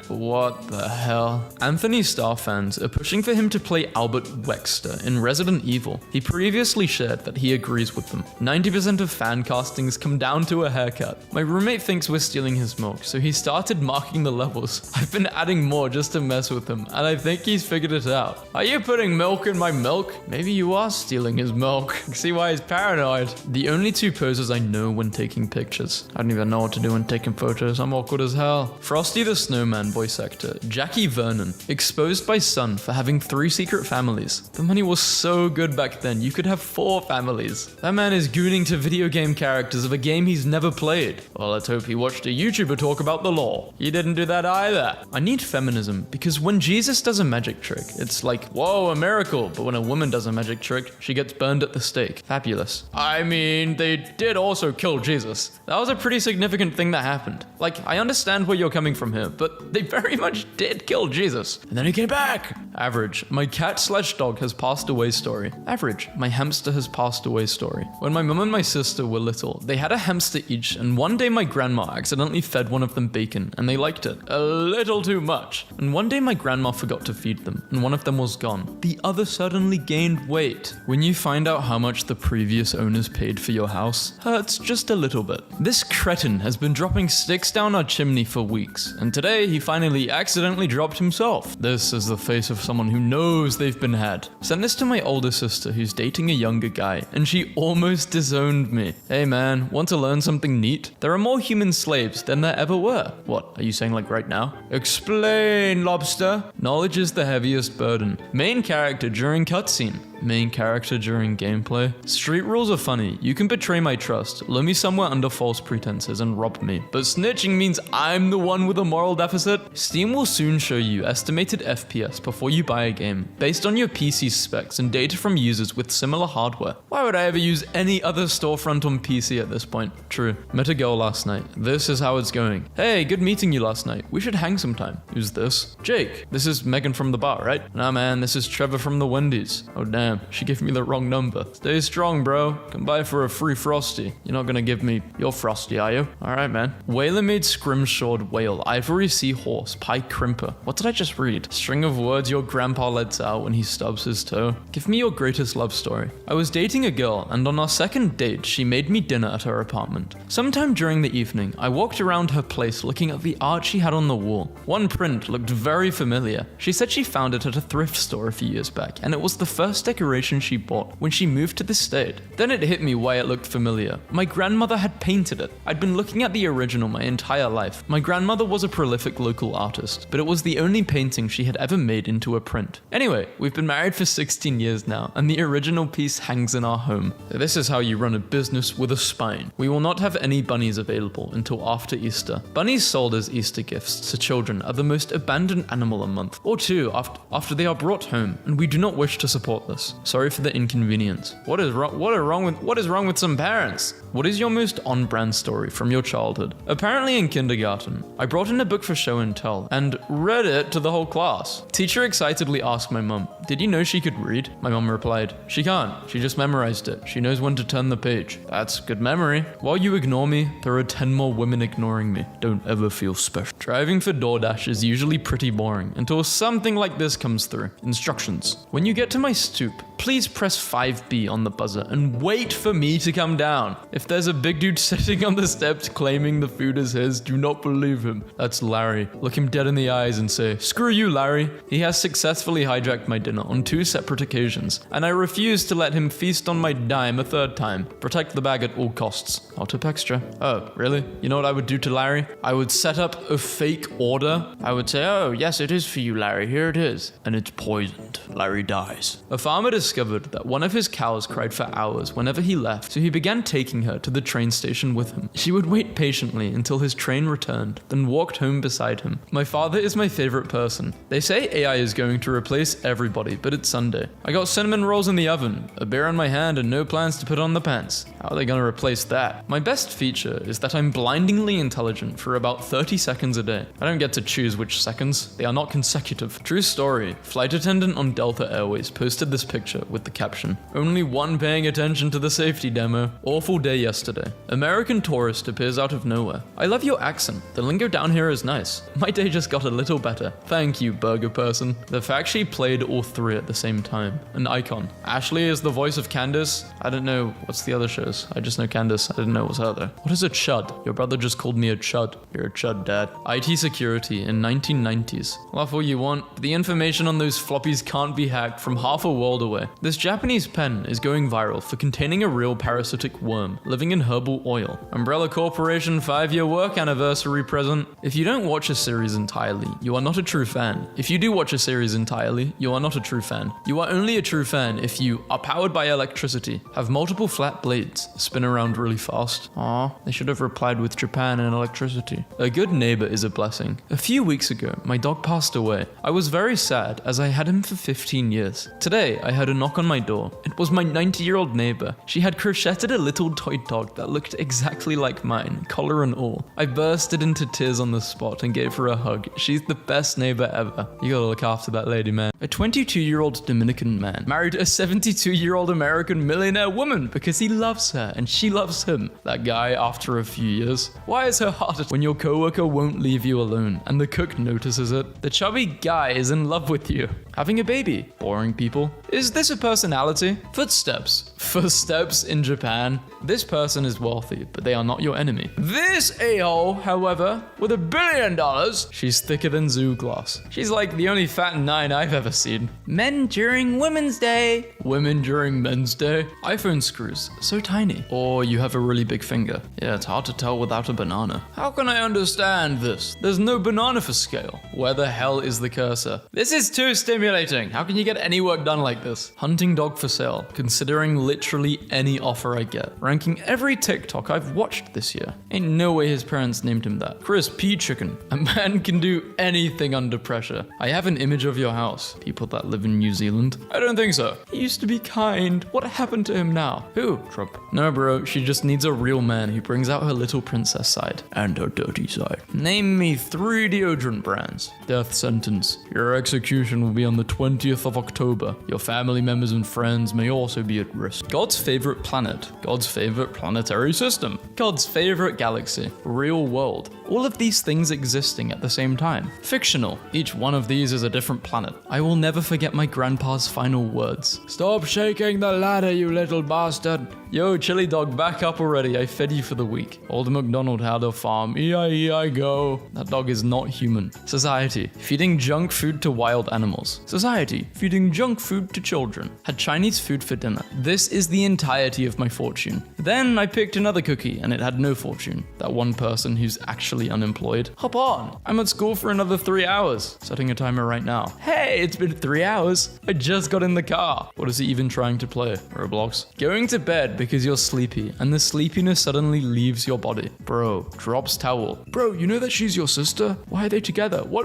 What the hell? Anthony Starr fans are pushing for him to play Albert Wexter in Resident Evil. He previously shared that he agrees with them. 90% of fan castings come down to a haircut. My roommate thinks we're stealing his milk, so he started marking the levels. I've been adding more just to mess with him, and I think he's figured it out. Are you putting milk in my milk? Maybe you are stealing his milk. See why he's paranoid. The only 2 poses I know when taking pictures. I don't even know what to do when taking photos. I'm awkward as hell. Frosty the Snowman voice actor, Jackie Vernon, exposed by Sun for having 3 secret families. The money was so good back then, you could have 4 families. That man is gooning to video game characters of a game he's never played. Well, let's hope he watched a YouTuber talk about the law. He didn't do that either. I need feminism, because when Jesus does a magic trick, it's like, whoa, a miracle. But when a woman does a magic trick, she gets burned at the stake. Fabulous. I mean, they did also kill Jesus. That was a pretty significant thing that happened. Like, I understand where you're coming from here, but they very much did kill Jesus. And then he came back. Average. My cat/dog has passed away story. Average. My hamster has passed away story. When my mum and my sister were little, they had a hamster each, and one day my grandma accidentally fed one of them bacon, and they liked it. A little too much. And one day my grandma forgot to feed them, and one of them was gone. The other suddenly gained weight. When you find out how much the previous owners paid for your house, hurts just a little bit. This cretin has been dropping sticks down our chimney for weeks, and today he finally accidentally dropped himself. This is the face of someone who knows they've been had. Sent this to my older sister who's dating a younger guy, and she almost disowned me. Hey man, want to learn something neat? There are more human slaves than there ever were. What, are you saying like right now? Explain, lobster. Knowledge is the heaviest burden. Main character during cutscene. Main character during gameplay. Street rules are funny. You can betray my trust, lure me somewhere under false pretenses, and rob me. But snitching means I'm the one with a moral deficit. Steam will soon show you estimated FPS before you buy a game, based on your PC specs and data from users with similar hardware. Why would I ever use any other storefront on PC at this point? True. Met a girl last night. This is how it's going. Hey, good meeting you last night. We should hang sometime. Who's this? Jake. This is Megan from the bar, right? Nah man, this is Trevor from the Wendy's. Oh damn. She gave me the wrong number. Stay strong, bro. Come by for a free Frosty. You're not gonna give me your Frosty, are you? Alright, man. Whaler made scrimshawed whale, ivory seahorse, pie crimper. What did I just read? String of words your grandpa lets out when he stubs his toe. Give me your greatest love story. I was dating a girl, and on our second date, she made me dinner at her apartment. Sometime during the evening, I walked around her place looking at the art she had on the wall. One print looked very familiar. She said she found it at a thrift store a few years back, and it was the first decoration she bought when she moved to the state. Then it hit me why it looked familiar. My grandmother had painted it. I'd been looking at the original my entire life. My grandmother was a prolific local artist, but it was the only painting she had ever made into a print. Anyway, we've been married for 16 years now, and the original piece hangs in our home. This is how you run a business with a spine. We will not have any bunnies available until after Easter. Bunnies sold as Easter gifts to children are the most abandoned animal a month or two after they are brought home, and we do not wish to support this. Sorry for the inconvenience. What is wrong with some parents? What is your most on-brand story from your childhood? Apparently in kindergarten, I brought in a book for show and tell and read it to the whole class. Teacher excitedly asked my mum, "Did you know she could read?" My mum replied, "She can't. She just memorized it. She knows when to turn the page." That's good memory. While you ignore me, there are 10 more women ignoring me. Don't ever feel special. Driving for DoorDash is usually pretty boring until something like this comes through. Instructions. When you get to my stoop, soup. Please press 5B on the buzzer and wait for me to come down. If there's a big dude sitting on the steps claiming the food is his, do not believe him. That's Larry. Look him dead in the eyes and say, "Screw you, Larry." He has successfully hijacked my dinner on 2 separate occasions, and I refuse to let him feast on my dime a 3rd time. Protect the bag at all costs. I'll tip extra. Oh, really? You know what I would do to Larry? I would set up a fake order. I would say, "Oh, yes, it is for you, Larry. Here it is." And it's poisoned. Larry dies. A farmer discovered that one of his cows cried for hours whenever he left, so he began taking her to the train station with him. She would wait patiently until his train returned, then walked home beside him. My father is my favorite person. They say AI is going to replace everybody, but it's Sunday. I got cinnamon rolls in the oven, a beer in my hand, and no plans to put on the pants. How are they going to replace that? My best feature is that I'm blindingly intelligent for about 30 seconds a day. I don't get to choose which seconds. They are not consecutive. True story. Flight attendant on Delta Airways posted this picture with the caption, "Only one paying attention to the safety demo. Awful day yesterday. American tourist appears out of nowhere. I love your accent. The lingo down here is nice. My day just got a little better. Thank you, burger person." The fact she played all 3 at the same time. An icon. Ashley is the voice of Candace. I don't know what's the other shows. I just know Candace. I didn't know it was her though. What is a chud? Your brother just called me a chud. You're a chud, dad. IT security in 1990s. Laugh all you want, but the information on those floppies can't be hacked from half a world away. This Japanese pen is going viral for containing a real parasitic worm living in herbal oil. Umbrella Corporation 5-year work anniversary present. If you don't watch a series entirely, you are not a true fan. If you do watch a series entirely, you are not a true fan. You are only a true fan if you are powered by electricity, have multiple flat blades, spin around really fast. Aw, they should have replied with Japan and electricity. A good neighbor is a blessing. A few weeks ago, my dog passed away. I was very sad as I had him for 15 years. Today, I heard a knock on my door. It was my 90-year-old neighbor. She had crocheted a little toy dog that looked exactly like mine, collar and all. I bursted into tears on the spot and gave her a hug. She's the best neighbor ever. You gotta look after that lady, man. A 22-year-old Dominican man married a 72-year-old American millionaire woman because he loves her and she loves him. That guy, after a few years. Why is her heart when your coworker won't leave you alone and the cook notices it? The chubby guy is in love with you. Having a baby. Boring people. Is this a personality? Footsteps. Footsteps in Japan. This person is wealthy, but they are not your enemy. This a-hole, however, with $1 billion, she's thicker than zoo glass. She's like the only fat 9 I've ever seen. Men during Women's Day. Women during Men's Day. iPhone screws, so tiny. Or you have a really big finger. Yeah, it's hard to tell without a banana. How can I understand this? There's no banana for scale. Where the hell is the cursor? This is too stimulating. How can you get any work done like this? Hunting dog for sale. Considering literally any offer I get. Ranking every TikTok I've watched this year. Ain't no way his parents named him that. Chris P. Chicken. A man can do anything under pressure. I have an image of your house. People that live in New Zealand. I don't think so. He used to be kind. What happened to him now? Who? Trump. No, bro. She just needs a real man who brings out her little princess side. And her dirty side. Name me 3 deodorant brands. Death sentence. Your execution will be on the 20th of October. Your family members and friends may also be at risk. God's favorite planet. God's favorite planetary system. God's favorite galaxy. Real world. All of these things existing at the same time. Fictional. Each one of these is a different planet. I will never forget my grandpa's final words. Stop shaking the ladder, you little bastard. Yo, chili dog, back up already. I fed you for the week. Old MacDonald had a farm. E-I-E-I-go. That dog is not human. Society. Feeding junk food to wild animals. Society. Feeding junk food to children. Had Chinese food for dinner. This is the entirety of my fortune. Then I picked another cookie and it had no fortune. That one person who's actually unemployed. Hop on. I'm at school for another 3 hours. Setting a timer right now. Hey, it's been 3 hours. I just got in the car. What is he even trying to play? Roblox. Going to bed because you're sleepy and the sleepiness suddenly leaves your body. Bro, drops towel. Bro, you know that she's your sister? Why are they together? What?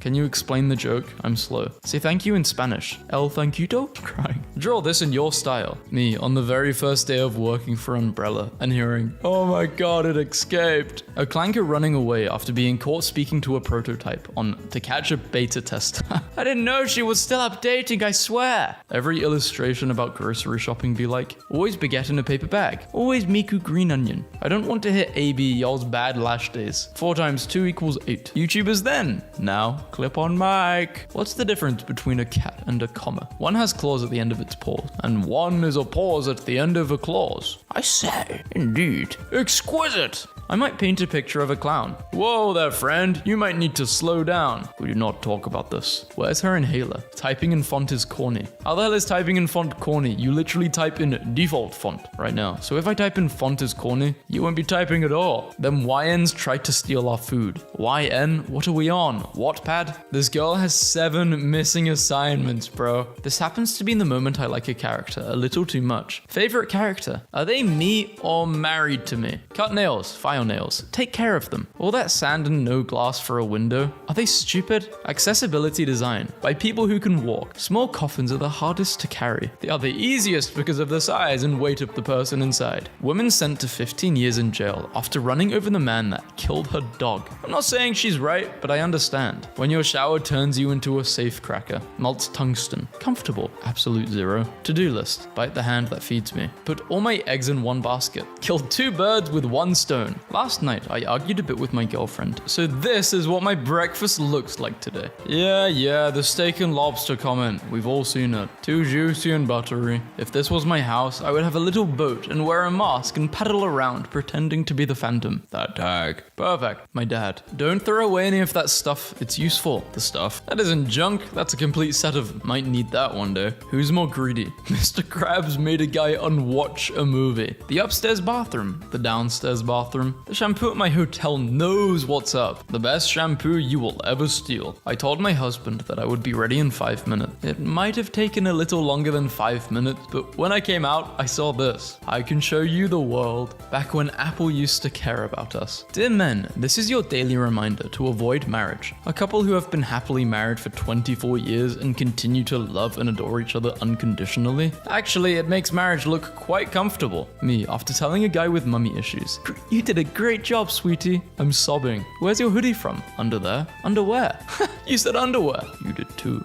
Can you explain the joke? I'm slow. Say thank you in Spanish. El thanquito? Crying. Draw this in your style. Me on the very first day of working for Umbrella and hearing, oh my god, it escaped. A clanker running away after being caught speaking to a prototype on To Catch a Beta Test. I didn't know she was still updating, I swear. Every illustration about grocery shopping be like, always baguette in a paper bag, always Miku green onion. I don't want to hit AB y'all's bad lash days. 4 times 2 equals 8. YouTubers then. Now, clip on mic. What's the difference between a cat and a comma? One has claws at the end of its paws, and one is a pause at the end of a clause. I say, indeed. Exquisite. I might paint a picture of a clown. Whoa there, friend. You might need to slow down. We do not talk about this. Where's her inhaler? Typing in font is corny. How the hell is typing in font corny? You literally type in default font right now. So if I type in font is corny, you won't be typing at all. Them YNs tried to steal our food. YN? What are we on? Wattpad? This girl has 7 missing assignments, bro. This happens to be in the moment I like a character a little too much. Favorite character? Are they me or married to me? Cut nails. File nails. Take care of them. All that sand and no glass for a window? Are they stupid? Accessibility design. By people who can walk. Small coffins are the hardest to carry. They are the easiest because of the size and weight of the person inside. Woman sent to 15 years in jail after running over the man that killed her dog. I'm not saying she's right, but I understand. When your shower turns you into a safe cracker. Melts tungsten. Comfortable. Absolute 0. To-do list. Bite the hand that feeds me. Put all my eggs in one basket. Killed 2 birds with 1 stone. Last night, I argued a bit with my girlfriend, so this is what my breakfast looks like today. Yeah, the steak and lobster comment. We've all seen it. Too juicy and buttery. If this was my house, I would have a little boat and wear a mask and paddle around pretending to be the Phantom. That tag. Perfect. My dad. Don't throw away any of that stuff. It's useful. The stuff. That isn't junk. That's a complete set of might need that one day. Who's more greedy? Mr. Krabs made a guy unwatch a movie. The upstairs bathroom. The downstairs bathroom. The shampoo at my hotel knows what's up. The best shampoo you will ever steal. I told my husband that I would be ready in 5 minutes. It might have taken a little longer than 5 minutes, but when I came out, I saw this. I can show you the world. Back when Apple used to care about us. Dear men, this is your daily reminder to avoid marriage. A couple who have been happily married for 24 years and continue to love and adore each other unconditionally. Actually, it makes marriage look quite comfortable. Me, after telling a guy with mummy issues, you did a great job, sweetie. I'm sobbing. Where's your hoodie from? Under there? Underwear. You said underwear. You did too.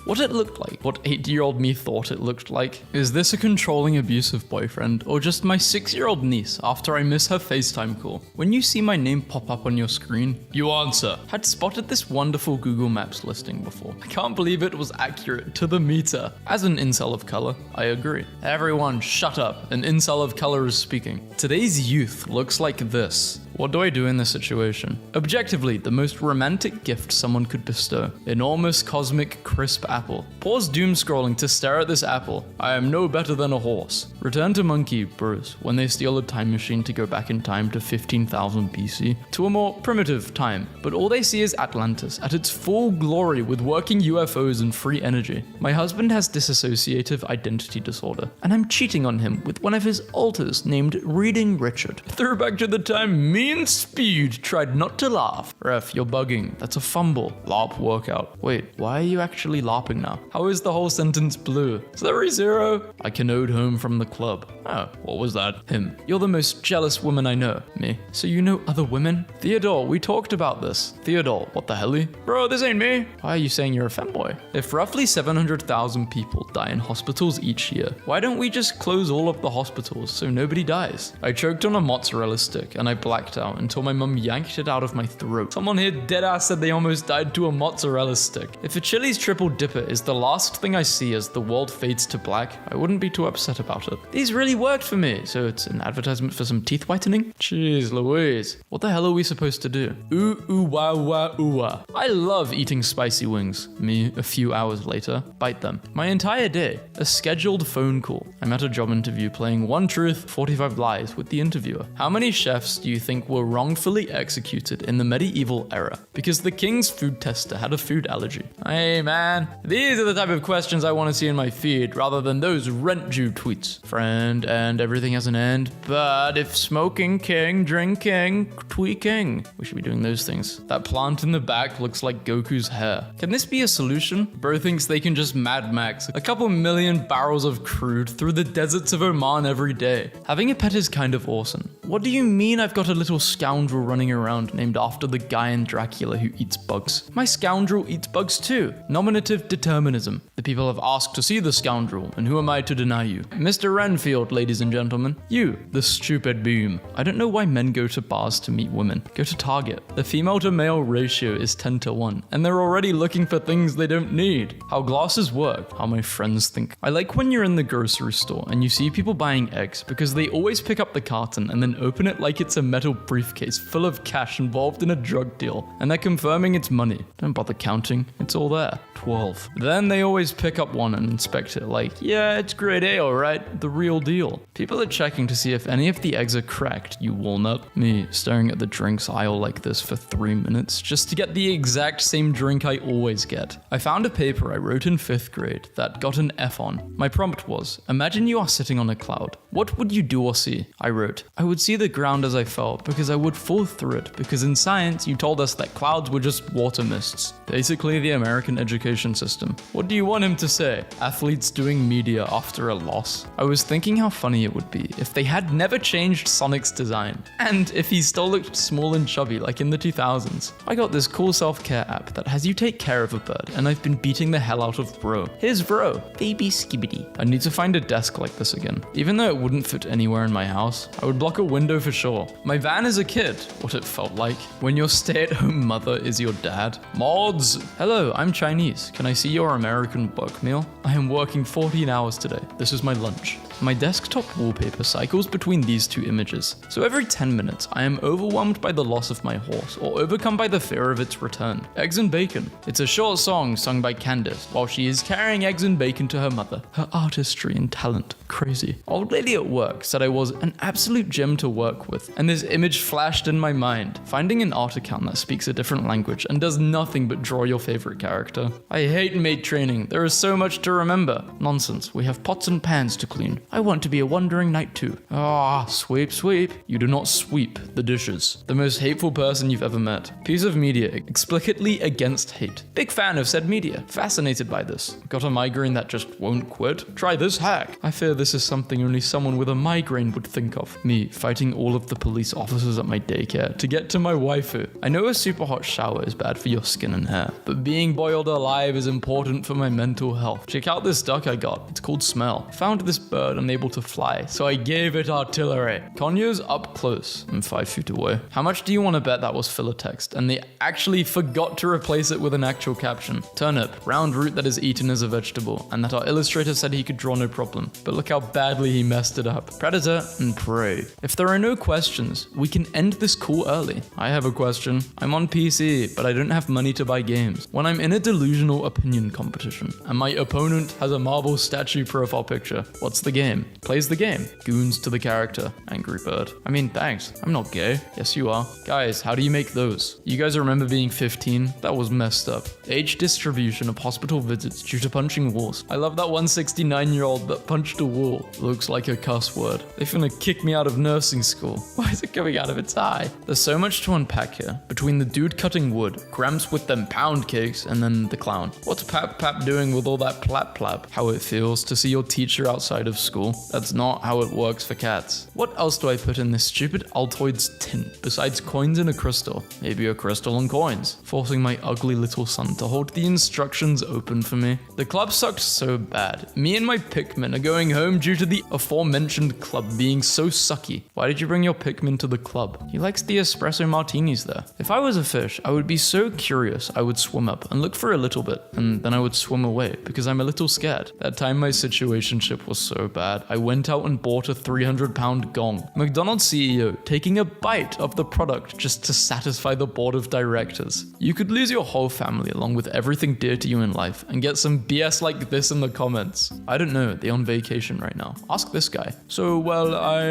What it looked like, what 8-year-old me thought it looked like. Is this a controlling, abusive boyfriend, or just my 6-year-old niece after I miss her FaceTime call? When you see my name pop up on your screen, you answer. Had spotted this wonderful Google Maps listing before. I can't believe it was accurate to the meter. As an incel of color, I agree. Everyone shut up, an incel of color is speaking. Today's youth looks like this. What do I do in this situation? Objectively, the most romantic gift someone could bestow. Enormous, cosmic, crisp apple. Pause doom scrolling to stare at this apple. I am no better than a horse. Return to Monkey Bros. When they steal a time machine to go back in time to 15,000 BC, to a more primitive time. But all they see is Atlantis at its full glory with working UFOs and free energy. My husband has dissociative identity disorder, and I'm cheating on him with one of his alters named Reading Richard. Throwback to the time me and Speed tried not to laugh. Ref, you're bugging. That's a fumble. LARP workout. Wait, why are you actually LARPing now? How is the whole sentence blue? Is there a 0? I canoed home from the club. Oh, what was that? Him. You're the most jealous woman I know. Me. So you know other women? Theodore, we talked about this. Theodore, what the helly? Bro, this ain't me. Why are you saying you're a femboy? If roughly 700,000 people die in hospitals each year, why don't we just close all of the hospitals so nobody dies? I choked on a mozzarella stick and I blacked out until my mum yanked it out of my throat. Someone here deadass said they almost died to a mozzarella stick. If a Chili's triple dipper is the last thing I see as the world fades to black, I wouldn't be too upset about it. These really worked for me, so it's an advertisement for some teeth whitening? Jeez Louise. What the hell are we supposed to do? Ooh, ooh, wah, wah, ooh, wah. I love eating spicy wings. Me, a few hours later, bite them. My entire day, a scheduled phone call. I'm at a job interview playing 1 truth, 45 lies with the interviewer. How many chefs do you think were wrongfully executed in the medieval era because the king's food tester had a food allergy? Hey man, these are the type of questions I want to see in my feed rather than those rent due tweets. Friend, and everything has an end, but if smoking king, drinking, tweaking. We should be doing those things. That plant in the back looks like Goku's hair. Can this be a solution? Bro thinks they can just Mad Max a couple million barrels of crude through the deserts of Oman every day. Having a pet is kind of awesome. What do you mean I've got a little little scoundrel running around named after the guy in Dracula who eats bugs. My scoundrel eats bugs too. Nominative determinism. The people have asked to see the scoundrel, and who am I to deny you? Mr. Renfield, ladies and gentlemen. You, the stupid beam. I don't know why men go to bars to meet women. Go to Target. The female to male ratio is 10 to 1, and they're already looking for things they don't need. How glasses work, how my friends think. I like when you're in the grocery store and you see people buying eggs because they always pick up the carton and then open it like it's a metal briefcase full of cash involved in a drug deal, and they're confirming it's money. Don't bother counting, it's all there. 12. Then they always pick up one and inspect it like, yeah, it's grade A, alright, the real deal. People are checking to see if any of the eggs are cracked, you walnut. Me staring at the drinks aisle like this for 3 minutes just to get the exact same drink I always get. I found a paper I wrote in 5th grade that got an F on. My prompt was, imagine you are sitting on a cloud. What would you do or see? I wrote, I would see the ground as I fell because I would fall through it because in science you told us that clouds were just water mists. Basically the American education system. What do you want him to say? Athletes doing media after a loss? I was thinking how funny it would be if they had never changed Sonic's design. And if he still looked small and chubby like in the 2000s. I got this cool self-care app that has you take care of a bird, and I've been beating the hell out of Bro. Here's Bro, baby skibbity. I need to find a desk like this again. Even though it wouldn't fit anywhere in my house, I would block a window for sure. My van is a kid, what it felt like. When your stay-at-home mother is your dad. Mods! Hello, I'm Chinese. Can I see your American work meal? I am working 14 hours today. This is my lunch. My desktop wallpaper cycles between these two images. So every 10 minutes, I am overwhelmed by the loss of my horse or overcome by the fear of its return. Eggs and Bacon. It's a short song sung by Candace while she is carrying eggs and bacon to her mother. Her artistry and talent. Crazy. Old lady at work said I was an absolute gem to work with, and this image flashed in my mind. Finding an art account that speaks a different language and does nothing but draw your favorite character. I hate mate training. There is so much to remember. Nonsense. We have pots and pans to clean. I want to be a wandering knight too. Ah, sweep, sweep. You do not sweep the dishes. The most hateful person you've ever met. Piece of media explicitly against hate. Big fan of said media. Fascinated by this. Got a migraine that just won't quit? Try this hack. I fear this is something only someone with a migraine would think of. Me fighting all of the police officers at my daycare to get to my waifu. I know a super hot shower is bad for your skin and hair, but being boiled alive is important for my mental health. Check out this duck I got. It's called Smell. Found this bird unable to fly, so I gave it artillery. Konyo's up close. I'm 5 feet away. How much do you want to bet that was filler text and they actually forgot to replace it with an actual caption? Turnip, round root that is eaten as a vegetable, and that our illustrator said he could draw no problem. But look how badly he messed it up. Predator and prey. If there are no questions, we can end this call early. I have a question. I'm on PC, but I don't have money to buy games. When I'm in a delusional opinion competition, and my opponent has a marble statue profile picture, what's the game? Plays the game. Goons to the character. Angry Bird. I mean, thanks. I'm not gay. Yes, you are. Guys, how do you make those? You guys remember being 15? That was messed up. Age distribution of hospital visits due to punching walls. I love that 169-year-old that punched a wall. Looks like a cuss word. They finna kick me out of nursing school. Why is it coming out of its eye? There's so much to unpack here. Between the dude cutting wood, Gramps with them pound cakes, and then the clown. What's Pap Pap doing with all that plap plap? How it feels to see your teacher outside of school. That's not how it works for cats. What else do I put in this stupid Altoids tin besides coins and a crystal? Maybe a crystal and coins. Forcing my ugly little son to hold the instructions open for me. The club sucked so bad. Me and my Pikmin are going home due to the aforementioned club being so sucky. Why did you bring your Pikmin to the club? He likes the espresso martinis there. If I was a fish, I would be so curious I would swim up and look for a little bit, and then I would swim away because I'm a little scared. That time my situationship was so bad, I went out and bought a 300-pound gong. McDonald's CEO taking a bite of the product just to satisfy the board of directors. You could lose your whole family along with everything dear to you in life and get some BS like this in the comments. I don't know, they're on vacation right now. Ask this guy. So, well, I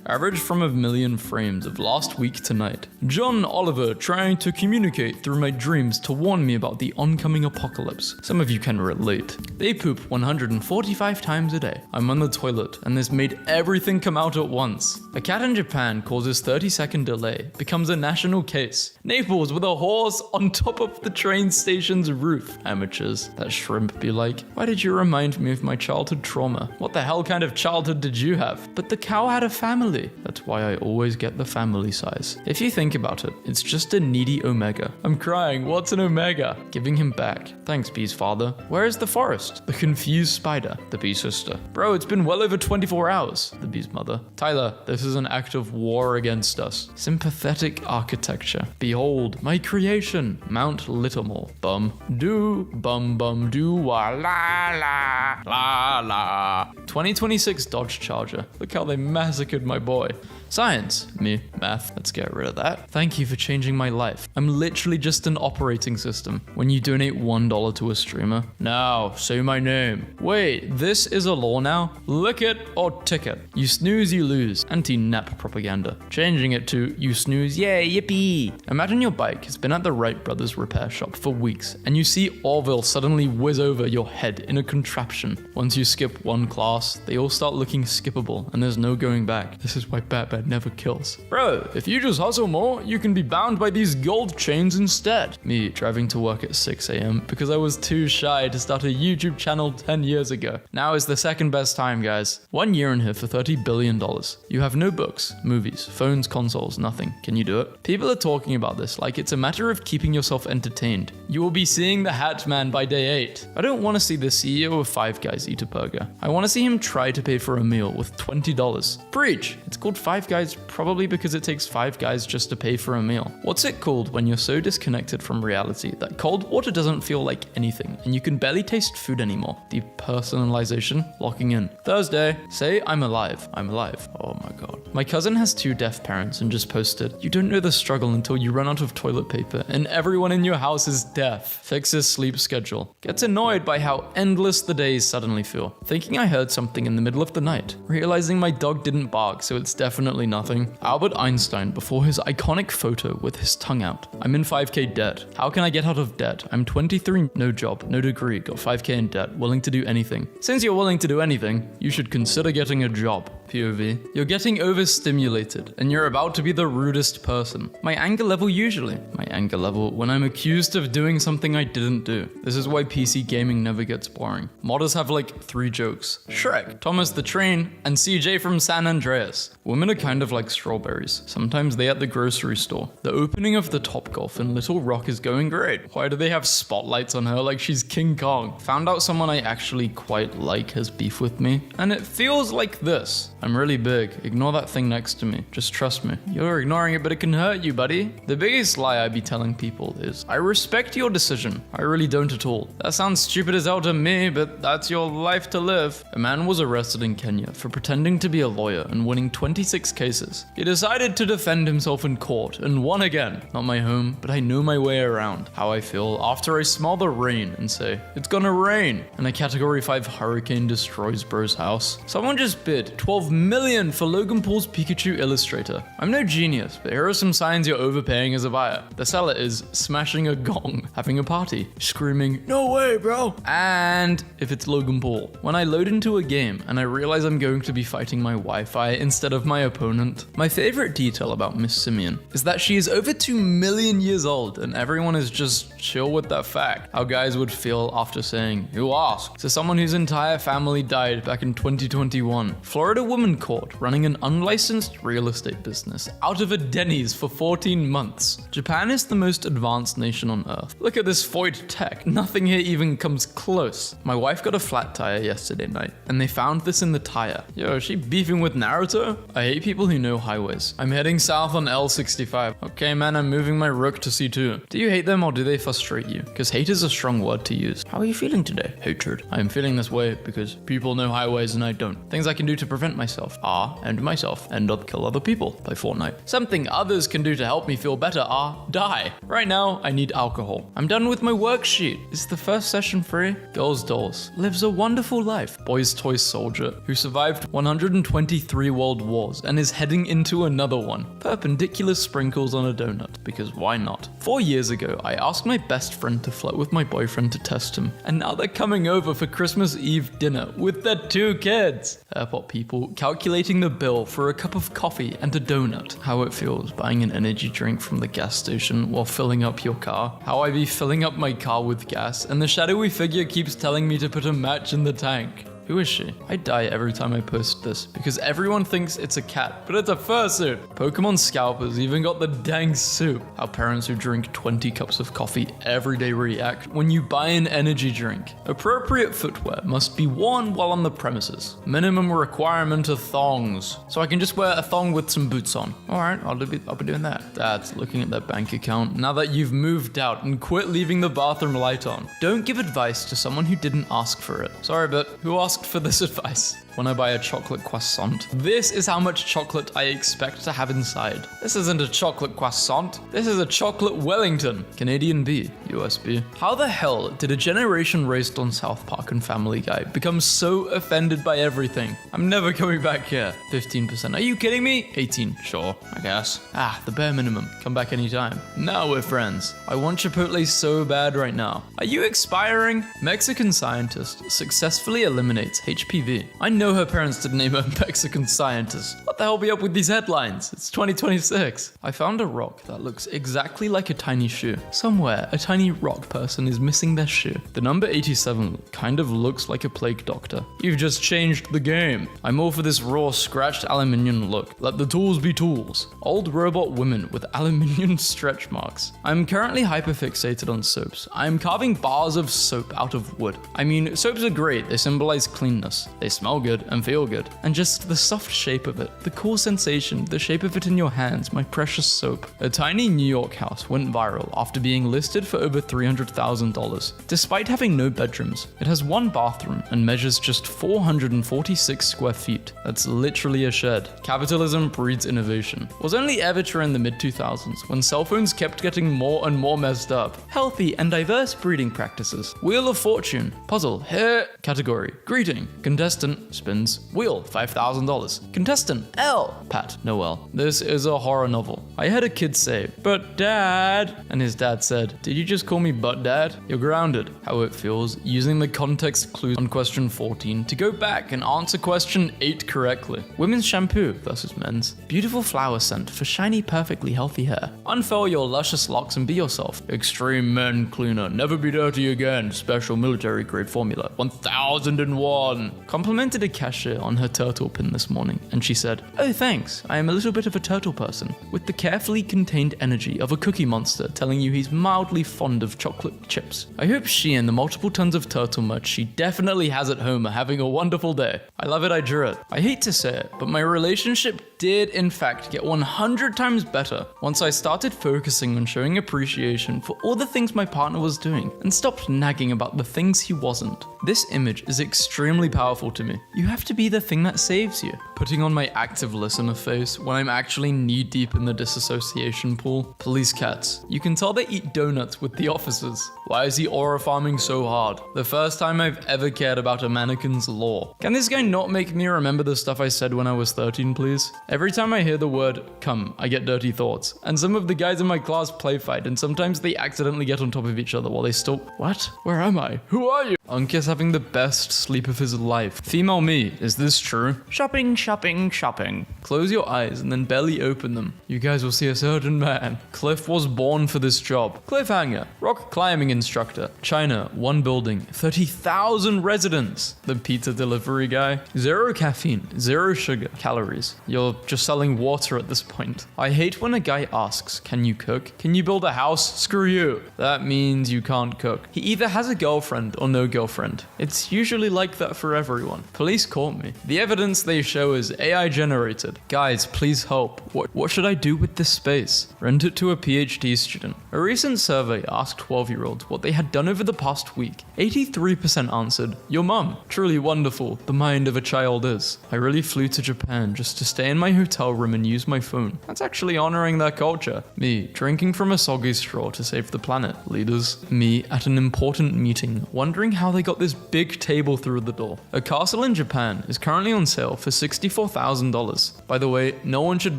averaged from 1 million frames of last week tonight. John Oliver trying to communicate through my dreams to warn me about the oncoming apocalypse. Some of you can relate. They poop 145 times a day. I'm on the toilet and this made everything come out at once. A cat in Japan causes 30-second delay, becomes a national case. Naples with a horse on top of the train station's roof. Amateurs. That shrimp be like, why did you remind me of my childhood trauma? What the hell kind of childhood did you have? But the cow had a family. That's why I always always get the family size. If you think about it, it's just a needy omega. I'm crying, what's an omega? Giving him back. Thanks, bee's father. Where is the forest? The confused spider. The bee's sister. Bro, it's been well over 24 hours. The bee's mother. Tyler, this is an act of war against us. Sympathetic architecture. Behold, my creation. Mount Littlemore. Bum. Do. Bum bum do. Wa la la. La la. 2026 Dodge Charger. Look how they massacred my boy. Science. Me. Math. Let's get rid of that. Thank you for changing my life. I'm literally just an operating system. When you donate $1 to a streamer. Now, say my name. Wait, this is a law now? Lick it or ticket. You snooze, you lose. Anti-nap propaganda. Changing it to you snooze, yay, yippee. Imagine your bike has been at the Wright Brothers repair shop for weeks and you see Orville suddenly whiz over your head in a contraption. Once you skip one class, they all start looking skippable and there's no going back. This is why Batman never kills. Bro, if you just hustle more, you can be bound by these gold chains instead. Me driving to work at 6 a.m. because I was too shy to start a YouTube channel 10 years ago. Now is the second best time, guys. 1 year in here for $30 billion. You have no books, movies, phones, consoles, nothing. Can you do it? People are talking about this like it's a matter of keeping yourself entertained. You will be seeing the Hat Man by day 8. I don't want to see the CEO of Five Guys eat a burger. I want to see him try to pay for a meal with $20. Preach! It's called Five Guys probably because it takes 5 guys just to pay for a meal. What's it called when you're so disconnected from reality that cold water doesn't feel like anything and you can barely taste food anymore? Depersonalization, locking in. Thursday, say I'm alive. I'm alive. Oh my god. My cousin has 2 deaf parents and just posted, you don't know the struggle until you run out of toilet paper and everyone in your house is deaf. Fix his sleep schedule. Gets annoyed by how endless the days suddenly feel. Thinking I heard something in the middle of the night. Realizing my dog didn't bark, so it's definitely nothing. Albert Einstein before his iconic photo with his tongue out. I'm in 5k debt. How can I get out of debt? I'm 23, no job, no degree, got 5k in debt, willing to do anything. Since you're willing to do anything, you should consider getting a job. POV. You're getting overstimulated and you're about to be the rudest person. My anger level usually. My anger level when I'm accused of doing something I didn't do. This is why PC gaming never gets boring. Modders have like 3 jokes. Shrek, Thomas the Train, and CJ from San Andreas. Women are kind of like strawberries. Sometimes they at the grocery store. The opening of the Topgolf in Little Rock is going great. Why do they have spotlights on her like she's King Kong? Found out someone I actually quite like has beef with me. And it feels like this. I'm really big. Ignore that thing next to me. Just trust me. You're ignoring it, but it can hurt you, buddy. The biggest lie I be telling people is, I respect your decision. I really don't at all. That sounds stupid as hell to me, but that's your life to live. A man was arrested in Kenya for pretending to be a lawyer and winning 26 cases. He decided to defend himself in court and won again. Not my home, but I know my way around. How I feel after I smell the rain and say, it's gonna rain, and a category 5 hurricane destroys bro's house. Someone just bid 12 million for Logan Paul's Pikachu Illustrator. I'm no genius, but here are some signs you're overpaying as a buyer. The seller is smashing a gong, having a party, screaming, no way, bro. And if it's Logan Paul, when I load into a game and I realize I'm going to be fighting my Wi-Fi instead of my opponent. My favorite detail about Miss Simeon is that she is over 2 million years old and everyone is just chill with that fact. How guys would feel after saying, who asked? To someone whose entire family died back in 2021. Florida woman caught running an unlicensed real estate business out of a Denny's for 14 months. Japan is the most advanced nation on earth. Look at this Void tech. Nothing here even comes close. My wife got a flat tire yesterday night and they found this in the tire. Yo, is she beefing with Naruto? I hate people who know highways. I'm heading south on L65. Okay man, I'm moving my rook to C2. Do you hate them or do they frustrate you? Because hate is a strong word to use. How are you feeling today? Hatred. I'm feeling this way because people know highways and I don't. Things I can do to prevent myself are end myself and kill other people by Fortnite. Something others can do to help me feel better are die. Right now, I need alcohol. I'm done with my worksheet. Is the first session free? Girls Dolls lives a wonderful life. Boys Toy Soldier who survived 123 world wars and is heading into another one. Perpendicular sprinkles on a donut because why not? 4 years ago, I asked my best friend to flirt with my boyfriend to test him, and now they're coming over for Christmas Eve dinner with their 2 kids. Airport people calculating the bill for a cup of coffee and a donut. How it feels buying an energy drink from the gas station while filling up your car. How I be filling up my car with gas and the shadowy figure keeps telling me to put a match in the tank. Who is she? I die every time I post this because everyone thinks it's a cat, but it's a fursuit. Pokemon scalpers even got the dang soup. How parents who drink 20 cups of coffee every day react when you buy an energy drink. Appropriate footwear must be worn while on the premises. Minimum requirement of thongs. So I can just wear a thong with some boots on. All right, I'll be doing that. Dad's looking at their bank account now that you've moved out and quit leaving the bathroom light on. Don't give advice to someone who didn't ask for it. Sorry, but who asked for this advice? When I buy a chocolate croissant, this is how much chocolate I expect to have inside. This isn't a chocolate croissant. This is a chocolate Wellington. Canadian B, USB. How the hell did a generation raised on South Park and Family Guy become so offended by everything? I'm never coming back here. 15%. Are you kidding me? 18. Sure, I guess. The bare minimum. Come back anytime. Now we're friends. I want Chipotle so bad right now. Are you expiring? Mexican scientist successfully eliminates HPV. I know her parents didn't name her Mexican scientist. What the hell be up with these headlines? It's 2026. I found a rock that looks exactly like a tiny shoe. Somewhere, a tiny rock person is missing their shoe. The number 87 kind of looks like a plague doctor. You've just changed the game. I'm all for this raw, scratched aluminium look. Let the tools be tools. Old robot women with aluminium stretch marks. I'm currently hyperfixated on soaps. I'm carving bars of soap out of wood. I mean, soaps are great. They symbolize cleanness. They smell good and feel good. And just the soft shape of it, the cool sensation, the shape of it in your hands, my precious soap. A tiny New York house went viral after being listed for over $300,000. Despite having no bedrooms, it has one bathroom and measures just 446 square feet. That's literally a shed. Capitalism breeds innovation. Was only ever true in the mid-2000s when cell phones kept getting more and more messed up. Healthy and diverse breeding practices. Wheel of Fortune. Puzzle. Here. Category. Greeting. Contestant. Spins. Wheel. $5,000. Contestant. L. Pat. Noel. This is a horror novel. I heard a kid say, "But dad," and his dad said, "Did you just call me but dad?" You're grounded. How it feels using the context clues on question 14 to go back and answer question 8 correctly. Women's shampoo versus men's. Beautiful flower scent for shiny, perfectly healthy hair. Unfurl your luscious locks and be yourself. Extreme men cleaner. Never be dirty again. Special military grade formula. 1001. Complimented a cashier on her turtle pin this morning, and she said, "Oh, thanks. I am a little bit of a turtle person," with the carefully contained energy of a cookie monster telling you he's mildly fond of chocolate chips. I hope she and the multiple tons of turtle merch she definitely has at home are having a wonderful day. I love it, I drew it. I hate to say it, but my relationship did in fact get 100 times better once I started focusing on showing appreciation for all the things my partner was doing and stopped nagging about the things he wasn't. This image is extremely powerful to me. You have to be the thing that saves you. Putting on my active listener face when I'm actually knee deep in the disassociation pool. Police cats. You can tell they eat donuts with the officers. Why is he aura farming so hard? The first time I've ever cared about a mannequin's lore. Can this guy not make me remember the stuff I said when I was 13, please? Every time I hear the word come, I get dirty thoughts. And some of the guys in my class play fight, and sometimes they accidentally get on top of each other while they still— What? Where am I? Who are you? Unki's having the best sleep of his life. Female me, is this true? Shopping, shopping, shopping. Close your eyes and then barely open them. You guys will see a certain man. Cliff was born for this job. Cliffhanger. Rock climbing instructor. China, one building, 30,000 residents. The pizza delivery guy. 0 caffeine, 0 sugar, calories. You're just selling water at this point. I hate when a guy asks, "Can you cook? Can you build a house?" Screw you. That means you can't cook. He either has a girlfriend or no girlfriend. It's usually like that for everyone. Police caught me. The evidence they show is AI generated. Guys, please help. What should I do with this space? Rent it to a PhD student. A recent survey asked 12-year-olds what they had done over the past week. 83% answered, "Your mum. Truly wonderful. The mind of a child is. I really flew to Japan just to stay in my hotel room and use my phone. That's actually honoring their culture." Me, drinking from a soggy straw to save the planet. Leaders. Me, at an important meeting, wondering how they got this big table through the door. A castle in Japan is currently on sale for $64,000. $1,000. By the way, no one should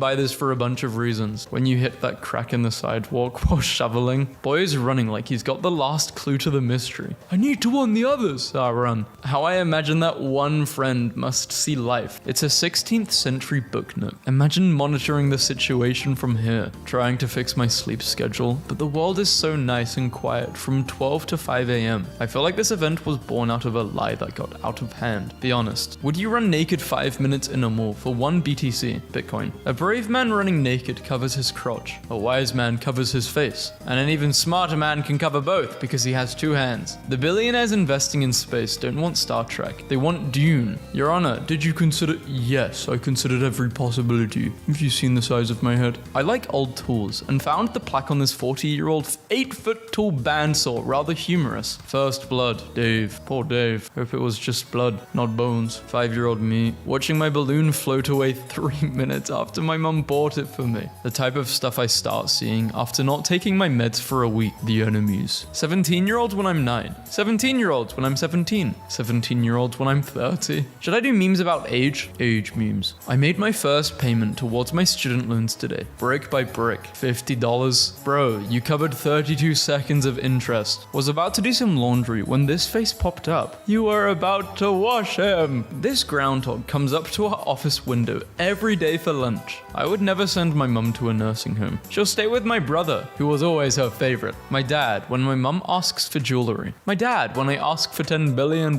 buy this for a bunch of reasons. When you hit that crack in the sidewalk while shoveling, boy is running like he's got the last clue to the mystery. I need to warn the others. Run. How I imagine that one friend must see life. It's a 16th century book nook. Imagine monitoring the situation from here, trying to fix my sleep schedule, but the world is so nice and quiet from 12 to 5 a.m. I feel like this event was born out of a lie that got out of hand. Be honest. Would you run naked 5 minutes in a mall for 1 BTC, Bitcoin? A brave man running naked covers his crotch. A wise man covers his face. And an even smarter man can cover both because he has 2 hands. The billionaires investing in space don't want Star Trek. They want Dune. Your Honor, did you consider? Yes, I considered every possibility. Have you seen the size of my head? I like old tools and found the plaque on this 40-year-old 8-foot tall bandsaw rather humorous. First blood. Dave. Poor Dave. Hope it was just blood, not bones. 5-year-old me, watching my balloon float away 3 minutes after my mum bought it for me. The type of stuff I start seeing after not taking my meds for a week. The enemies. 17-year-olds when I'm 9. 17-year-olds when I'm 17. 17-year-olds when I'm 30. Should I do memes about age? Age memes. I made my first payment towards my student loans today. Brick by brick. $50. Bro, you covered 32 seconds of interest. Was about to do some laundry when this face popped up. You are about to wash him. This groundhog comes up to our office window every day for lunch. I would never send my mum to a nursing home. She'll stay with my brother, who was always her favorite. My dad, when my mum asks for jewelry. My dad, when I ask for $10 billion.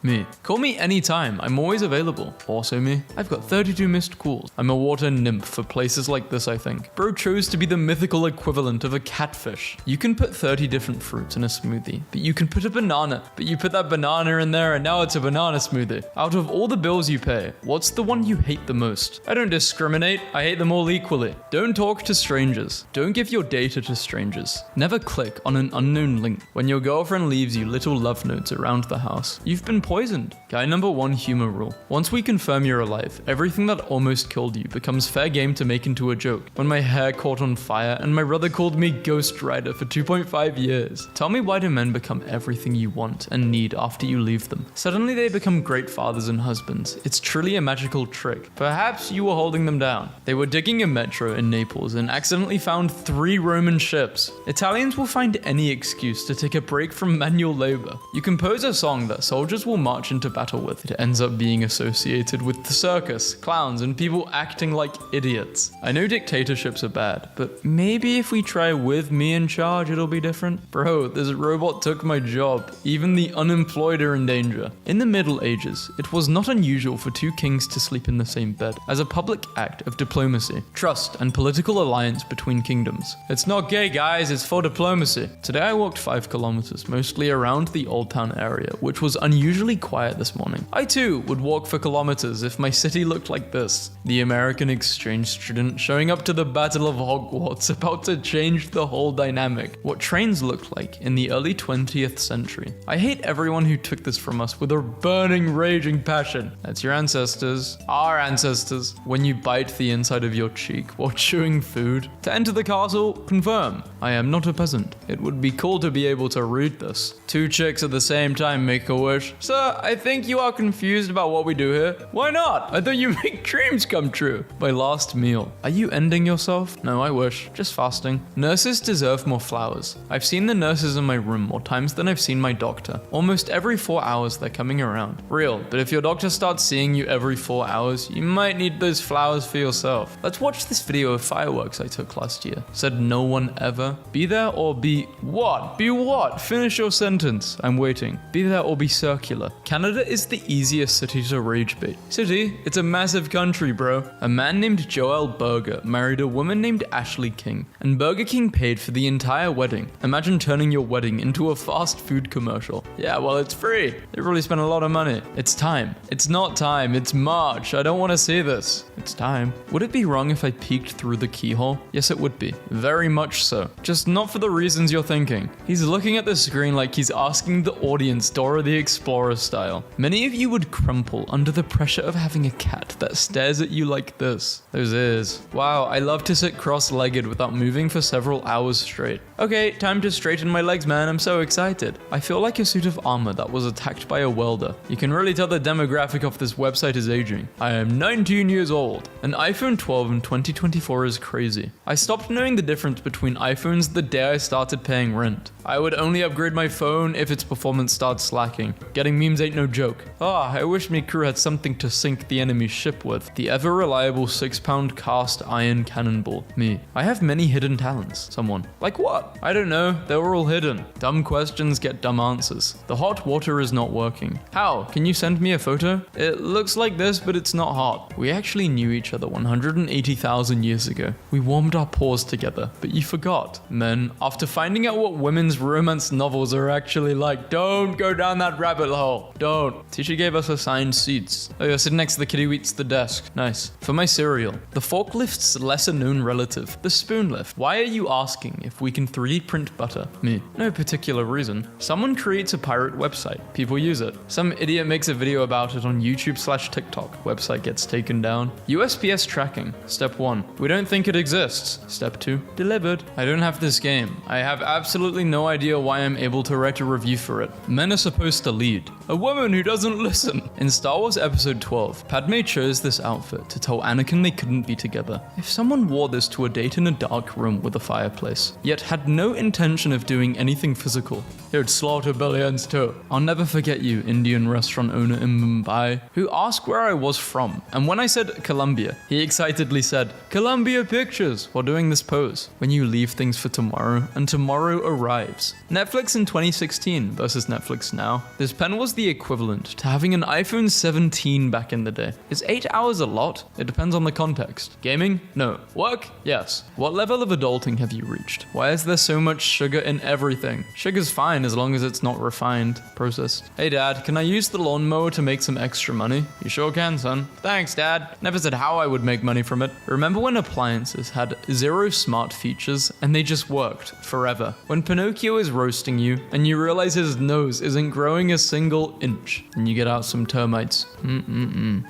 Me. Call me anytime, I'm always available. Also me. I've got 32 missed calls. I'm a water nymph for places like this, I think. Bro chose to be the mythical equivalent of a catfish. You can put 30 different fruits in a smoothie, but you can put a banana. But you put that banana in there and now it's a banana smoothie. Out of all the bills you pay, what's the one you hate the most? I don't discriminate, I hate them all equally. Don't talk to strangers. Don't give your data to strangers. Never click on an unknown link. When your girlfriend leaves you little love notes around the house, you've been poisoned. Guy number 1 humor rule. Once we confirm you're alive, everything that almost killed you becomes fair game to make into a joke. When my hair caught on fire and my brother called me Ghost Rider for 2.5 years. Tell me, why do men become everything you want and need after you leave them? Suddenly they become great fathers and husbands. It's truly a magical trick. Perhaps you were holding them down. They were digging a metro in Naples and accidentally found 3 Roman ships. Italians will find any excuse to take a break from manual labor. You compose a song that soldiers will march into battle with. It ends up being associated with the circus, clowns, and people acting like idiots. I know dictatorships are bad, but maybe if we try with me in charge, it'll be different. Bro, this robot took my job. Even the unemployed are in danger. In the Middle Ages, it was not unusual for 2 kings to sleep in the same bed, as a public act of diplomacy, trust, and political alliance between kingdoms. It's not gay, guys, it's for diplomacy. Today I walked 5 kilometers, mostly around the Old Town area, which was unusually quiet this morning. I too would walk for kilometers if my city looked like this. The American exchange student showing up to the Battle of Hogwarts, about to change the whole dynamic. What trains looked like in the early 20th century. I hate everyone who took this from us with a burning, raging passion. That's your ancestors. Our ancestors. When you bite the inside of your cheek while chewing food. To enter the castle, confirm. I am not a peasant. It would be cool to be able to read this. 2 chicks at the same time make a wish. Sir, I think you are confused about what we do here. Why not? I thought you make dreams come true. My last meal. Are you ending yourself? No, I wish. Just fasting. Nurses deserve more flowers. I've seen the nurses in my room more times than I've seen my doctor. Almost every 4 hours they're coming around. Real, but if your doctor starts seeing you every 4 hours, you might need those flowers for yourself. Let's watch this video of fireworks I took last year. Said no one ever. Be there or be what? Be what? Finish your sentence. I'm waiting. Be there or be circular. Canada is the easiest city to rage bait. City? It's a massive country, bro. A man named Joel Burger married a woman named Ashley King, and Burger King paid for the entire wedding. Imagine turning your wedding into a fast food commercial. Yeah, well, it's free. They probably spent a lot of money. It's time. It's not time. It's March. I don't want to see this. It's time. Would it be wrong if I peeked through the keyhole? Yes, it would be. Very much so. Just not for the reasons you're thinking. He's looking at the screen like he's asking the audience Dora the Explorer style. Many of you would crumple under the pressure of having a cat that stares at you like this. Those ears. Wow, I love to sit cross-legged without moving for several hours straight. Okay, time to straighten my legs, man. I'm so excited. I feel like a suit of armor that was attacked by a welder. You can really tell the demographic of this website is aging. I am 19 years old. An iPhone 12 in 2024 is crazy. I stopped knowing the difference between iPhones the day I started paying rent. I would only upgrade my phone if its performance starts slacking. Getting memes ain't no joke. I wish me crew had something to sink the enemy ship with. The ever-reliable 6-pound cast iron cannonball. Me. I have many hidden talents. Someone. Like what? I don't know. They were all hidden. Dumb questions get dumb answers. The hot water is not working. How? Can you send me a photo? It looks like this, but it's not hot. We actually knew each other 180,000 years ago. We warmed our paws together, but you forgot. Men, after finding out what women's romance novels are actually like, don't go down that rabbit hole. Don't. Teacher gave us assigned seats. Oh, you're sitting next to the kid who eats the desk. Nice. For my cereal, the forklift's lesser known relative, the spoon lift. Why are you asking if we can 3D print butter? Me. No particular reason. Someone creates a pirate website. People use it. Some idiot makes a video about it on YouTube/TikTok. Website gets taken down. USPS tracking. Step 1. We don't think it exists. Step 2. Delivered. I don't have this game. I have absolutely no idea why I'm able to write a review for it. Men are supposed to lead. A woman who doesn't listen. In Star Wars Episode 12, Padme chose this outfit to tell Anakin they couldn't be together. If someone wore this to a date in a dark room with a fireplace, yet had no intention of doing anything physical, it would slaughter billions too. I'll never forget you, Indian restaurant owner in Mumbai, who asked where I was from, and when I said Colombia, he excitedly said, Columbia Pictures, while doing this pose. When you leave things for tomorrow, and tomorrow arrives. Netflix in 2016 versus Netflix now. This pen was the equivalent to having an iPhone 17 back in the day. Is 8 hours a lot? It depends on the context. Gaming? No. Work? Yes. What level of adulting have you reached? Why is there so much sugar in everything? Sugar's fine as long as it's not refined, processed. Hey dad, can I use the lawnmower to make some extra money? You sure can, son. Thanks, dad. Never said how I would make money from it. Remember when appliances had 0 smart features and they just worked forever? When Pinocchio is roasting you and you realize his nose isn't growing a single inch and you get out some termites.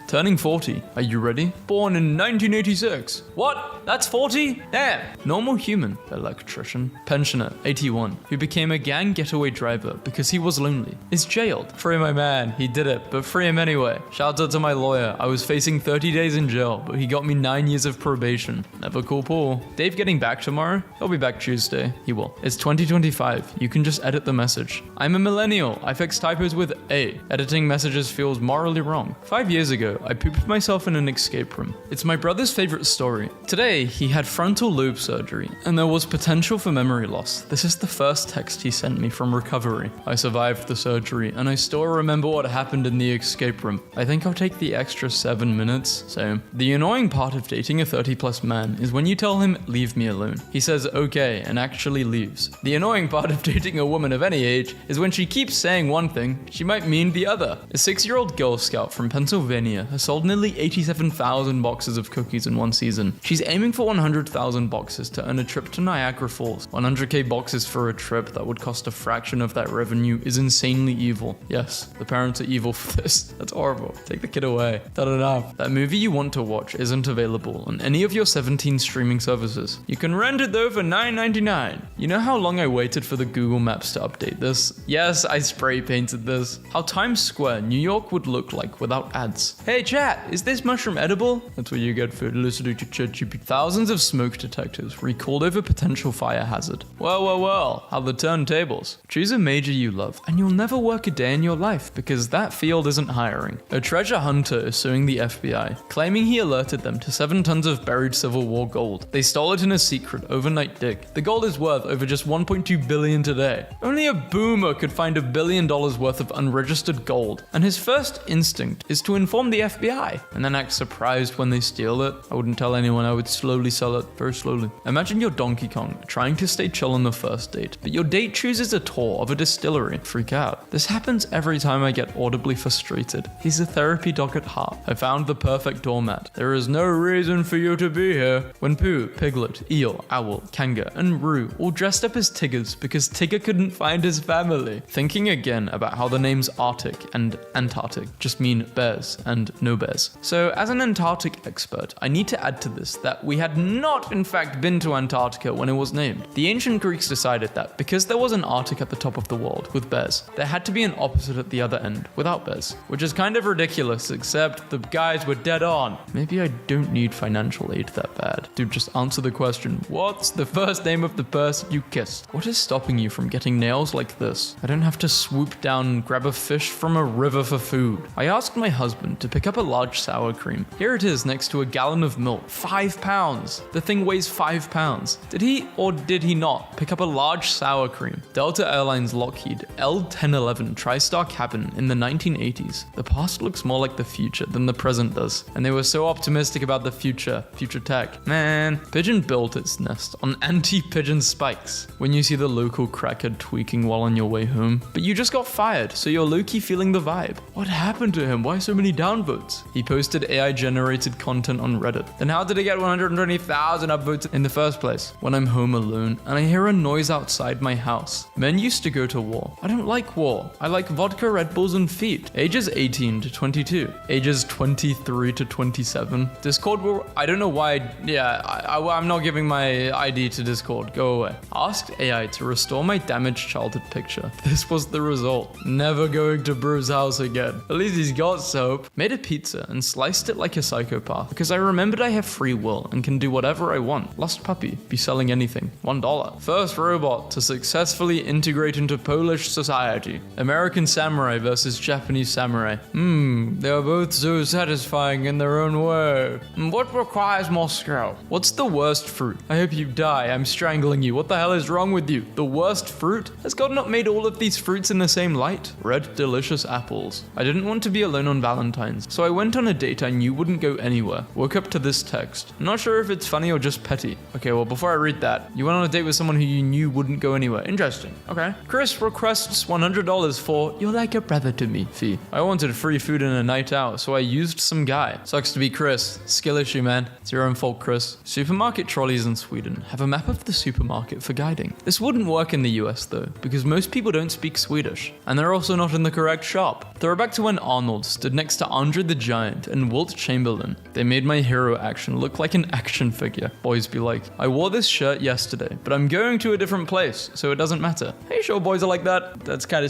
Turning 40. Are you ready? Born in 1986. What? That's 40? Damn. Normal human. Electrician. Pensioner. 81. Who became a gang getaway driver because he was lonely. Is jailed. Free my man. He did it, but free him anyway. Shout out to my lawyer. I was facing 30 days in jail, but he got me 9 years of probation. Never cool Paul. Dave getting back tomorrow? He'll be back Tuesday. He will. It's 2025. You can just edit the message. I'm a millennial. I fix typos with A. Editing messages feels morally wrong. 5 years ago, I pooped myself in an escape room. It's my brother's favorite story. Today, he had frontal lobe surgery, and there was potential for memory loss. This is the first text he sent me from recovery. I survived the surgery, and I still remember what happened in the escape room. I think I'll take the extra 7 minutes. So, the annoying part of dating a 30-plus man is when you tell him, leave me alone. He says okay, and actually leaves. The annoying part of dating a woman of any age is when she keeps saying one thing, she might mean the other. A 6-year-old Girl Scout from Pennsylvania has sold nearly 87,000 boxes of cookies in one season. She's aiming for 100,000 boxes to earn a trip to Niagara Falls. 100k boxes for a trip that would cost a fraction of that revenue is insanely evil. Yes, the parents are evil for this. That's horrible. Take the kid away. Da-da-da. That movie you want to watch isn't available on any of your 17 streaming services. You can rent it though for $9.99. You know how long I waited for the Google Maps to update this? Yes, I spray painted this. How Times Square, New York would look like without ads. Hey chat, is this mushroom edible? That's what you get for listening to ChatGPT. Thousands of smoke detectors recalled over potential fire hazard. Well, how the turntables. Choose a major you love, and you'll never work a day in your life because that field isn't hiring. A treasure hunter is suing the FBI, claiming he alerted them to 7 tons of buried Civil War gold. They stole it in a secret overnight dig. The gold is worth over just $1.2 billion today. Only a boomer could find $1 billion worth of unregistered gold, and his first instinct is to inform the FBI, and then act surprised when they steal it. I wouldn't tell anyone. I would slowly sell it, very slowly. Imagine you're Donkey Kong, trying to stay chill on the first date, but your date chooses a tour of a distillery. Freak out. This happens every time I get audibly frustrated. He's a therapy dog at heart. I found the perfect doormat. There is no reason for you to be here. When Pooh, Piglet, Eel, Owl, Kanga, and Roo all dressed up as Tiggers because Tigger couldn't find his family. Thinking again about how the name names Arctic and Antarctic just mean bears and no bears. So as an Antarctic expert, I need to add to this that we had not in fact been to Antarctica when it was named. The ancient Greeks decided that because there was an Arctic at the top of the world with bears, there had to be an opposite at the other end without bears, which is kind of ridiculous, except the guys were dead on. Maybe I don't need financial aid that bad. Dude, just answer the question. What's the first name of the person you kissed? What is stopping you from getting nails like this? I don't have to swoop down and grab a fish from a river for food. I asked my husband to pick up a large sour cream. Here it is next to a gallon of milk. 5 pounds. The thing weighs 5 pounds. Did he or did he not pick up a large sour cream? Delta Airlines Lockheed L1011 TriStar cabin in the 1980s. The past looks more like the future than the present does. And they were so optimistic about the future tech. Man, pigeon built its nest on anti-pigeon spikes. When you see the local crackhead tweaking while on your way home. But you just got fired, so you're low-key feeling the vibe. What happened to him? Why so many downvotes? He posted AI-generated content on Reddit. Then how did he get 120,000 upvotes in the first place? When I'm home alone and I hear a noise outside my house. Men used to go to war. I don't like war. I like vodka, Red Bulls, and feet. Ages 18 to 22. Ages 23 to 27. Discord will... I don't know why... I'm not giving my ID to Discord. Go away. Asked AI to restore my damaged childhood picture. This was the result. Never going to Bruce's house again. At least he's got soap. Made a pizza and sliced it like a psychopath because I remembered I have free will and can do whatever I want. Lost puppy. Be selling anything. $1. First robot to successfully integrate into Polish society. American samurai versus Japanese samurai. They are both so satisfying in their own way. What requires more skill? What's the worst fruit? I hope you die. I'm strangling you. What the hell is wrong with you? The worst fruit? Has God not made all of these fruits in the same light? Red, delicious apples. I didn't want to be alone on Valentine's, so I went on a date I knew wouldn't go anywhere. Woke up to this text. I'm not sure if it's funny or just petty. Okay, well, before I read that, you went on a date with someone who you knew wouldn't go anywhere. Interesting. Okay. Chris requests $100 for "You're like a brother to me" fee. I wanted free food and a night out, so I used some guy. Sucks to be Chris. Skill issue, man. It's your own fault, Chris. Supermarket trolleys in Sweden have a map of the supermarket for guiding. This wouldn't work in the US though, because most people don't speak Swedish, and they're also not in the correct shop. Throwback to when Arnold stood next to Andre the Giant and Wilt Chamberlain. They made my hero action look like an action figure. Boys be like, I wore this shirt yesterday, but I'm going to a different place, so it doesn't matter. Hey, sure boys are like that? That's kind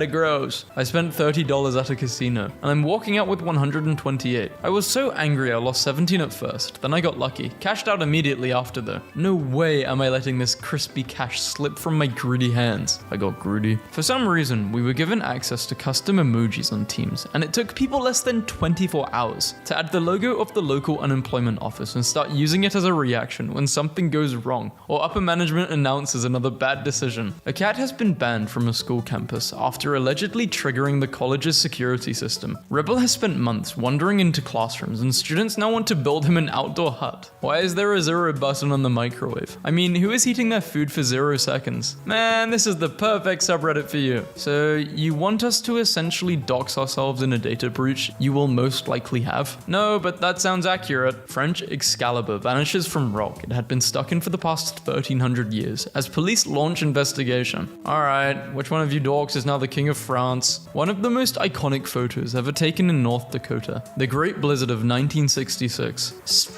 of gross. I spent $30 at a casino, and I'm walking out with 128. I was so angry I lost 17 at first, then I got lucky. Cashed out immediately after though. No way am I letting this crispy cash slip from my greedy hands. I got greedy. For some reason, we were given access to custom emojis on Teams, and it took people less than 24 hours to add the logo of the local unemployment office and start using it as a reaction when something goes wrong or upper management announces another bad decision. A cat has been banned from a school campus after allegedly triggering the college's security system. Rebel has spent months wandering into classrooms and students now want to build him an outdoor hut. Why is there a 0 button on the microwave? I mean, who is heating their food for 0 seconds? Man, this is the perfect subreddit for you. So you want us to essentially dox ourselves in a data breach you will most likely have? No, but that sounds accurate. French Excalibur vanishes from rock it had been stuck in for the past 1300 years as police launch investigation. Alright, which one of you dorks is now the king of France? One of the most iconic photos ever taken in North Dakota. The Great Blizzard of 1966.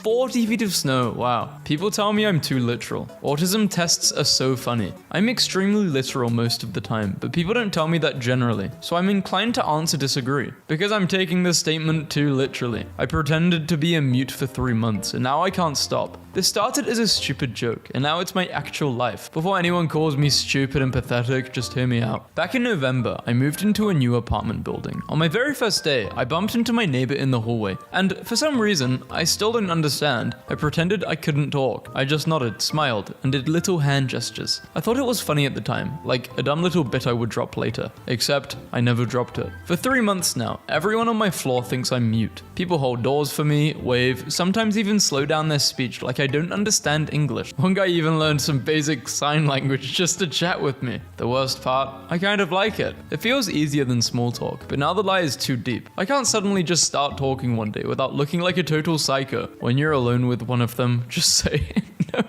40 feet of snow, wow. People tell me I'm too literal. Autism tests are so funny. I'm extremely literal most of the time, but people don't tell me that generally, so I'm inclined to answer disagree. Because I'm taking this statement too literally. I pretended to be a mute for 3 months, and now I can't stop. This started as a stupid joke, and now it's my actual life. Before anyone calls me stupid and pathetic, just hear me out. Back in November, I moved into a new apartment building. On my very first day, I bumped into my neighbor in the hallway, and for some reason, I still don't understand. I pretended I couldn't talk. I just nodded, smiled, and did little hand gestures. I thought it was funny at the time, like a dumb little bit I would drop later. Except, I never dropped it. For 3 months now, everyone on my floor thinks I'm mute. People hold doors for me, wave, sometimes even slow down their speech like I don't understand English. One guy even learned some basic sign language just to chat with me. The worst part, I kind of like it. It feels easier than small talk, but now the lie is too deep. I can't suddenly just start talking one day without looking like a total psycho. When you're alone with one of them, just say, no.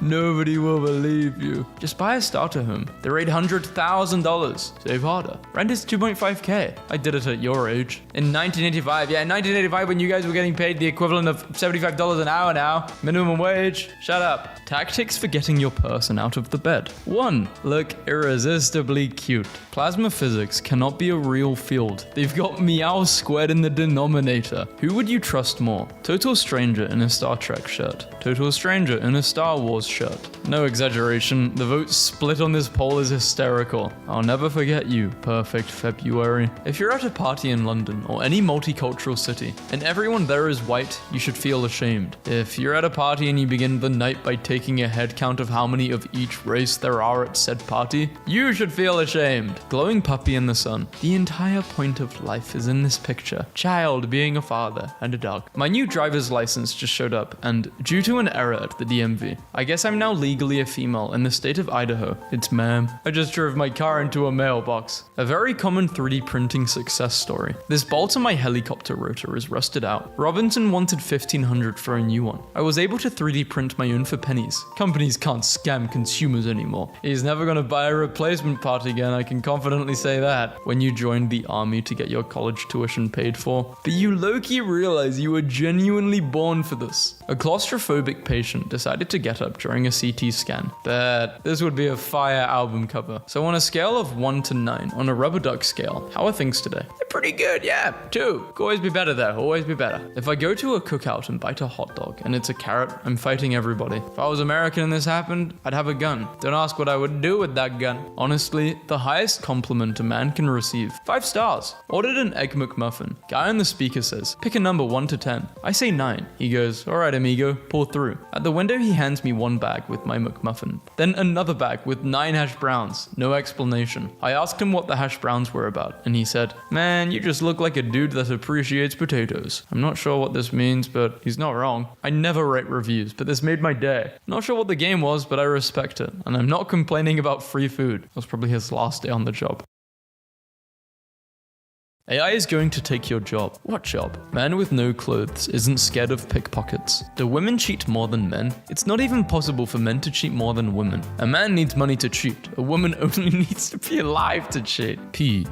Nobody will believe you. Just buy a starter home. They're $800,000. Save harder. Rent is 2.5K. I did it at your age. In 1985, in 1985 when you guys were getting paid the equivalent of $75 an hour now. Minimum wage. Shut up. Tactics for getting your person out of the bed. 1. Look irresistibly cute. Plasma physics cannot be a real field. They've got meow squared in the denominator. Who would you trust more? Total stranger in a Star Trek shirt. Total stranger in a Star Wars shirt. No exaggeration, the vote split on this poll is hysterical. I'll never forget you, perfect February. If you're at a party in London or any multicultural city and everyone there is white, you should feel ashamed. If you're at a party and you begin the night by taking a head count of how many of each race there are at said party, you should feel ashamed. Glowing puppy in the sun. The entire point of life is in this picture. Child being a father and a dog. My new driver's license just showed up and due to an error at the DMV, I guess I'm now legally a female in the state of Idaho. It's ma'am. I just drove my car into a mailbox. A very common 3D printing success story. This bolt on my helicopter rotor is rusted out. Robinson wanted $1,500 for a new one. I was able to 3D print my own for pennies. Companies can't scam consumers anymore. He's never gonna buy a replacement part again, I can confidently say that. When you joined the army to get your college tuition paid for. But you low-key realize you were genuinely born for this. A claustrophobic patient decided to get up during a CT scan. Bet this would be a fire album cover. So on a scale of 1 to 9, on a rubber duck scale, how are things today? They're pretty good, yeah. 2. Could always be better there, always be better. If I go to a cookout and bite a hot dog and it's a carrot, I'm fighting everybody. If I was American and this happened, I'd have a gun. Don't ask what I would do with that gun. Honestly, the highest compliment a man can receive. 5 stars. Ordered an Egg McMuffin. Guy on the speaker says, pick a number 1 to 10. I say 9. He goes, alright amigo, pull through. At the window he hands me one bag with my McMuffin. Then another bag with 9 hash browns. No explanation. I asked him what the hash browns were about, and he said, man, you just look like a dude that appreciates potatoes. I'm not sure what this means, but he's not wrong. I never write reviews, but this made my day. Not sure what the game was, but I respect it. And I'm not complaining about free food. It was probably his last day on the job. AI is going to take your job. What job? Man with no clothes isn't scared of pickpockets. Do women cheat more than men? It's not even possible for men to cheat more than women. A man needs money to cheat. A woman only needs to be alive to cheat.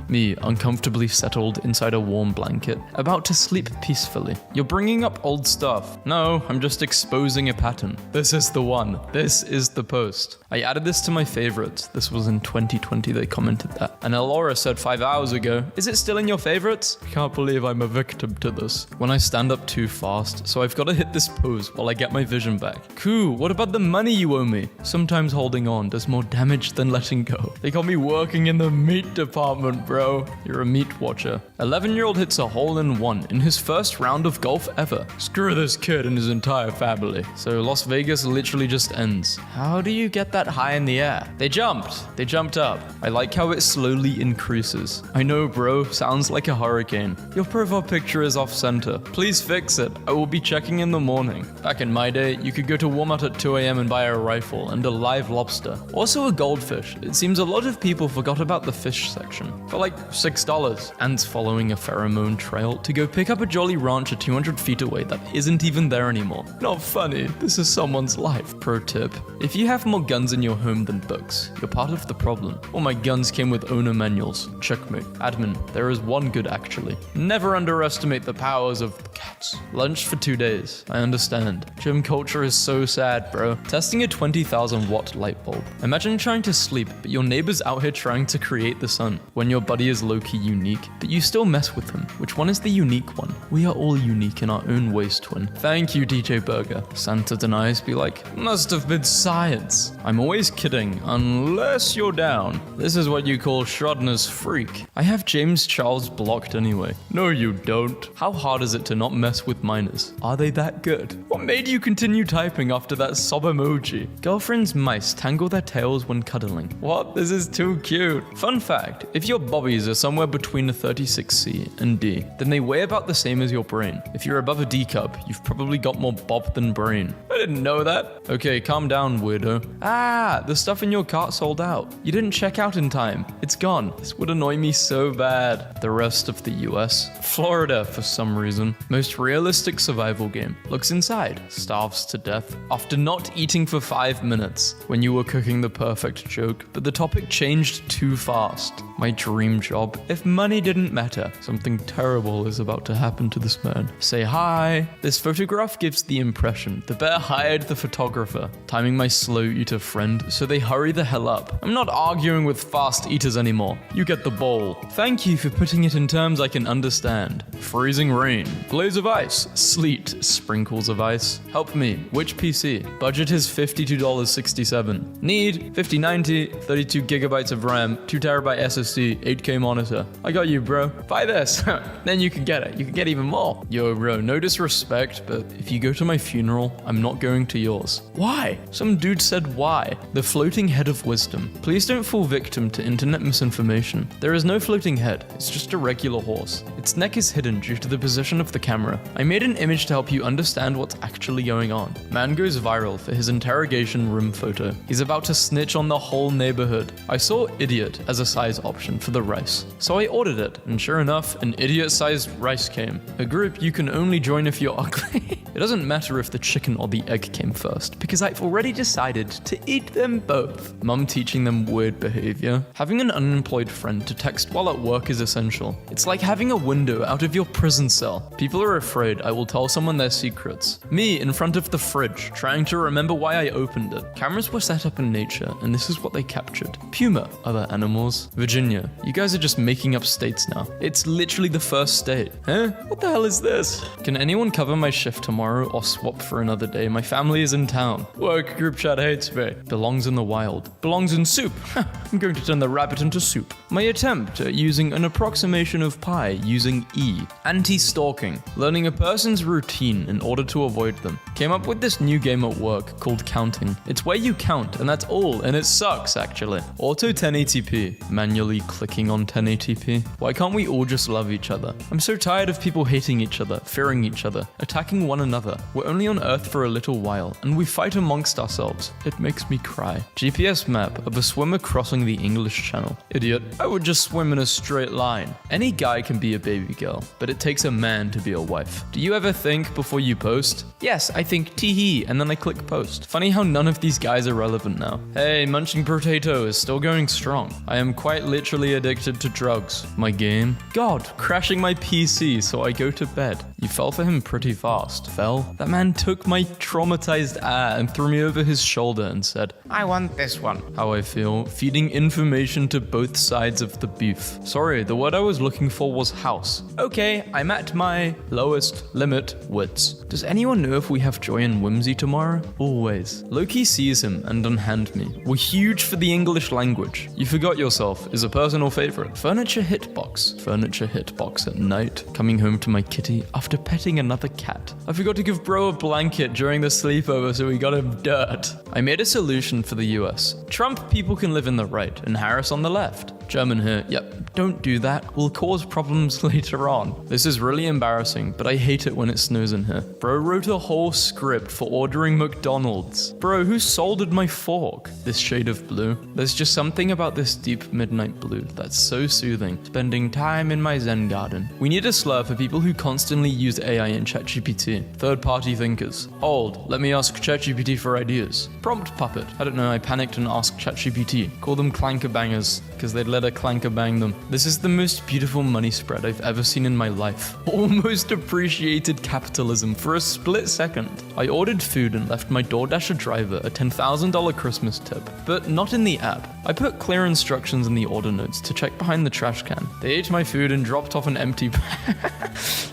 Me, uncomfortably settled inside a warm blanket, about to sleep peacefully. You're bringing up old stuff. No, I'm just exposing a pattern. This is the one. This is the post. I added this to my favorites. This was in 2020 they commented that. And Elora said 5 hours ago, is it still in your favorites? I can't believe I'm a victim to this. When I stand up too fast, so I've got to hit this pose while I get my vision back. Cool, what about the money you owe me? Sometimes holding on does more damage than letting go. They got me working in the meat department, bro. You're a meat watcher. 11-year-old hits a hole-in-one in his first round of golf ever. Screw this kid and his entire family. So Las Vegas literally just ends. How do you get that high in the air? They jumped up. I like how it slowly increases. I know, bro, sounds like a hurricane. Your profile picture is off center. Please fix it. I will be checking in the morning. Back in my day, you could go to Walmart at 2 a.m. and buy a rifle and a live lobster. Also a goldfish. It seems a lot of people forgot about the fish section. For like $6. Ants following a pheromone trail to go pick up a Jolly Rancher 200 feet away that isn't even there anymore. Not funny. This is someone's life. Pro tip. If you have more guns in your home than books, you're part of the problem. All my guns came with owner manuals. Checkmate. Admin, there is one good actually. Never underestimate the powers of cats. Lunch for 2 days. I understand. Gym culture is so sad, bro. Testing a 20,000 watt light bulb. Imagine trying to sleep, but your neighbor's out here trying to create the sun. When your buddy is low-key unique, but you still mess with him. Which one is the unique one? We are all unique in our own ways, twin. Thank you, DJ Burger. Santa denies, be like, must have been science. I'm always kidding, unless you're down. This is what you call Schrodinger's freak. I have James Charles blocked anyway. No, you don't. How hard is it to not mess with minors? Are they that good? What made you continue typing after that sob emoji? Girlfriend's mice tangle their tails when cuddling. What? This is too cute. Fun fact, if your bobbies are somewhere between a 36C and D, then they weigh about the same as your brain. If you're above a D cup, you've probably got more bob than brain. I didn't know that. Okay, calm down, weirdo. Ah, the stuff in your cart sold out. You didn't check out in time. It's gone. This would annoy me so bad. The rest of the US. Florida, for some reason. Most realistic survival game. Looks inside, starves to death after not eating for 5 minutes when you were cooking the perfect joke, but the topic changed too fast. My dream job. If money didn't matter, something terrible is about to happen to this man. Say hi. This photograph gives the impression the bear hired the photographer, timing my slow eater friend so they hurry the hell up. I'm not arguing with fast eaters anymore. You get the bowl. Thank you for putting it in terms I can understand. Freezing rain, glaze of ice, sleet, sprinkles of ice. Help me. Which PC? Budget is $52.67. Need 5090, 32 gigabytes of RAM, 2 terabyte SSD, 8K monitor. I got you, bro. Buy this. Then you can get it. You can get even more. Yo, bro, no disrespect, but if you go to my funeral, I'm not going to yours. Why? Some dude said why. The floating head of wisdom. Please don't fall victim to internet misinformation. There is no floating head. It's just a regular horse. Its neck is hidden due to the position of the camera. I made an image to help you understand what's actually going on. Man goes viral for his interrogation room photo. He's about to snitch on the whole neighborhood. I saw idiot as a size option for the rice, so I ordered it, and sure enough, an idiot-sized rice came. A group you can only join if you're ugly. It doesn't matter if the chicken or the egg came first, because I've already decided to eat them both. Mum teaching them weird behavior. Having an unemployed friend to text while at work is essential. It's like having a window out of your prison cell. People are afraid I will tell someone their secrets. Me in front of the fridge, trying to remember why I opened it. Cameras were set up in nature, and this is what they captured. Puma, other animals. Virginia, you guys are just making up states now. It's literally the first state. Huh? What the hell is this? Can anyone cover my shift tomorrow or swap for another day? My family is in town. Work group chat hates me. Belongs in the wild. Belongs in soup. I'm going to turn the rabbit into soup. My attempt at using an approximation of pi using E. Anti-stalking. Learning a person's routine in order to avoid them. Came up with this new game at work called counting. It's where you count, and that's all, and it sucks actually. Auto 1080p. Manually clicking on 1080p. Why can't we all just love each other? I'm so tired of people hating each other, fearing each other, attacking one another. We're only on Earth for a little while, and we fight amongst ourselves. It makes me cry. GPS map of a swimmer crossing the English Channel. Idiot. I would just swim in a straight line. Any guy can be a baby girl, but it takes a man to be a wife. Do you ever think before you post? Yes, I think tee-hee, and then I click post. Funny how none of these guys are relevant now. Hey, munching potato is still going strong. I am quite literally addicted to drugs. My game? God, crashing my PC so I go to bed. You fell for him pretty fast. Fell? That man took my traumatized and threw me over his shoulder and said, I want this one. how I feel, feeding information to both sides of the beef. Sorry, the word I was looking for was house. Okay, I'm at my lowest limit wits. Does anyone know if we have Joy and Whimsy tomorrow? Always. Loki sees him and unhand me. We're huge for the English language. You forgot yourself is a personal favorite. Furniture hitbox. Furniture hitbox at night. Coming home to my kitty after petting another cat. I forgot to give bro a blanket during the sleepover, so we got him dirt. I made a solution for the US. Trump people can live in the right and Harris on the left. German here. Yep, don't do that. We'll cause problems later on. This is really embarrassing, but I hate it when it snows in here. Bro wrote a whole script for ordering McDonald's. Bro, who soldered my fork? This shade of blue. There's just something about this deep midnight blue that's so soothing. Spending time in my Zen garden. We need a slur for people who constantly use AI in ChatGPT. Third-party thinkers. Hold, let me ask ChatGPT for ideas. Prompt puppet. I don't know, I panicked and asked ChatGPT. Call them clanker bangers, because they'd let a clanker bang them. This is the most beautiful money spread I've ever seen in my life. Almost appreciated capitalism for a split second. I ordered food and left my DoorDasher driver a $10,000 Christmas tip, but not in the app. I put clear instructions in the order notes to check behind the trash can. They ate my food and dropped off an empty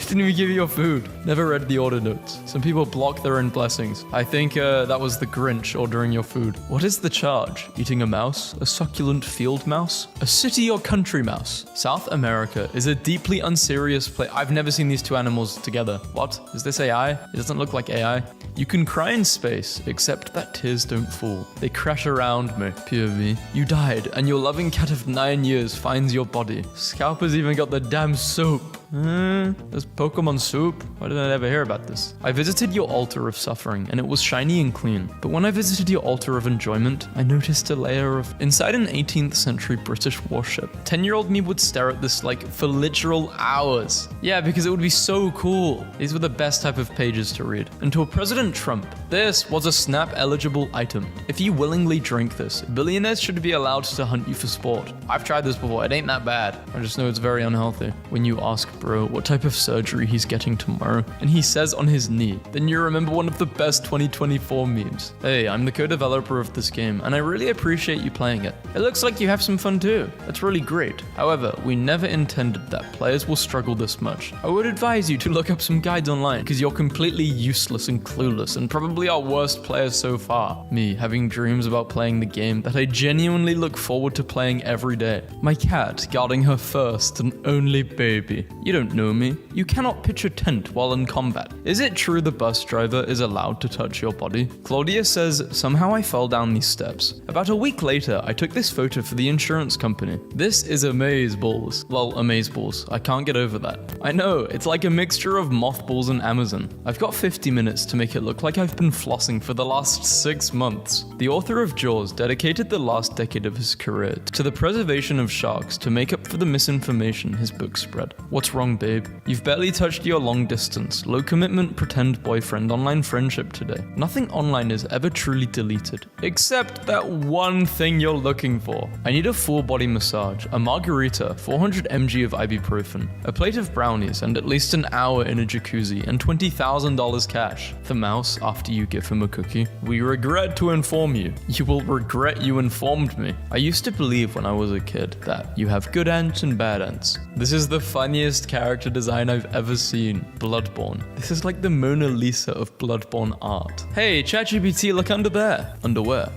didn't even give you your food. Never read the order notes. Some people block their own blessings. I think that was the Grinch ordering your food. What is the charge? Eating a mouse? A succulent field mouse? A city or country mouse? South America is a deeply unserious place. I've never seen these two animals together. What? Is this AI? It doesn't look like AI. You can cry in space, except that tears don't fall. They crash around me. POV. You died, and your loving cat of 9 years finds your body. Scalper's even got the damn soap. There's Pokemon Soup. Why did I never hear about this? I visited your altar of suffering, and it was shiny and clean. But when I visited your altar of enjoyment, I noticed a layer of... Inside an 18th century British warship, 10-year-old me would stare at this like for literal hours. Yeah, because it would be so cool. These were the best type of pages to read. Until President Trump. This was a Snap-eligible item. If you willingly drink this, billionaires should be allowed to hunt you for sport. I've tried this before. It ain't that bad. I just know it's very unhealthy. When you ask bro what type of surgery he's getting tomorrow, and he says on his knee, then you remember one of the best 2024 memes. Hey, I'm the co-developer of this game, and I really appreciate you playing it. It looks like you have some fun too. That's really great. However, we never intended that players will struggle this much. I would advise you to look up some guides online, because you're completely useless and clueless, and probably our worst players so far. Me, having dreams about playing the game that I genuinely look forward to playing every day. My cat guarding her first and only baby. You don't know me. You cannot pitch a tent while in combat. Is it true the bus driver is allowed to touch your body? Claudia says, somehow I fell down these steps. About a week later, I took this photo for the insurance company. This is amazeballs. Lol, amazeballs. I can't get over that. I know, it's like a mixture of mothballs and Amazon. I've got 50 minutes to make it look like I've been flossing for the last 6 months. The author of Jaws dedicated the last decade of his career to the preservation of sharks to make up for the misinformation his book spread. What's wrong, babe? You've barely touched your long distance, low commitment pretend boyfriend online friendship today. Nothing online is ever truly deleted, except that one thing you're looking for. I need a full body massage, a margarita, 400 mg of ibuprofen, a plate of brownies, and at least an hour in a jacuzzi, and $20,000 cash. The mouse, after you give him a cookie. We regret to inform you. You will regret you informed me. I used to believe when I was a kid that you have good ants and bad ants. This is the funniest character design I've ever seen. Bloodborne. This is like the Mona Lisa of Bloodborne art. Hey, ChatGPT, look under there. Underwear.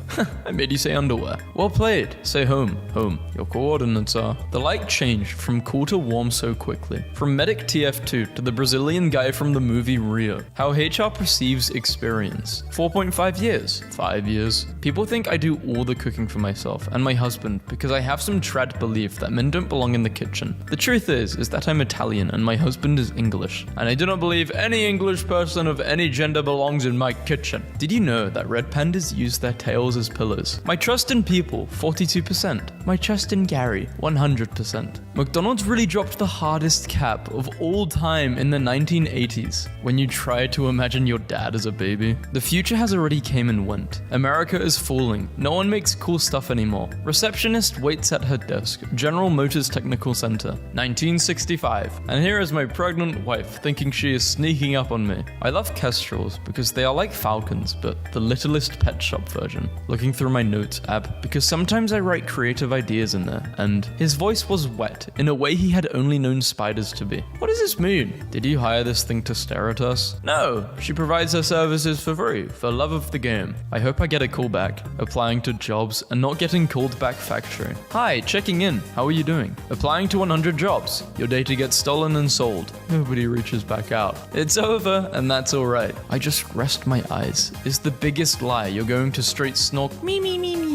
I made you say underwear. Well played. Say home. Home. Your coordinates are. The light changed from cool to warm so quickly. From Medic TF2 to the Brazilian guy from the movie Rio. How HR perceives experience. 4.5 years. 5 years. People think I do all the cooking for myself and my husband because I have some trad belief that men don't belong in the kitchen. The truth is that I'm Italian and my husband is English, and I do not believe any English person of any gender belongs in my kitchen. Did you know that red pandas use their tails as pillows? My trust in people, 42%. My trust in Gary, 100%. McDonald's really dropped the hardest cap of all time in the 1980s, when you try to imagine your dad as a baby. The future has already came and went. America is falling. No one makes cool stuff anymore. Receptionist waits at her desk. General Motors Technical Center, 1965. And here is my pregnant wife thinking she is sneaking up on me. I love Kestrels because they are like falcons, but the littlest pet shop version. Looking through my notes app because sometimes I write creative ideas in there, and his voice was wet in a way he had only known spiders to be. What does this mean? Did you hire this thing to stare at us? No, she provides her services for free, for love of the game. I hope I get a call back. Applying to jobs and not getting called back factory. Hi, checking in. How are you doing? Applying to 100 jobs. Your data gets stolen and sold. Nobody reaches back out. It's over, and that's alright. I just rest my eyes. Is the biggest lie you're going to straight snork me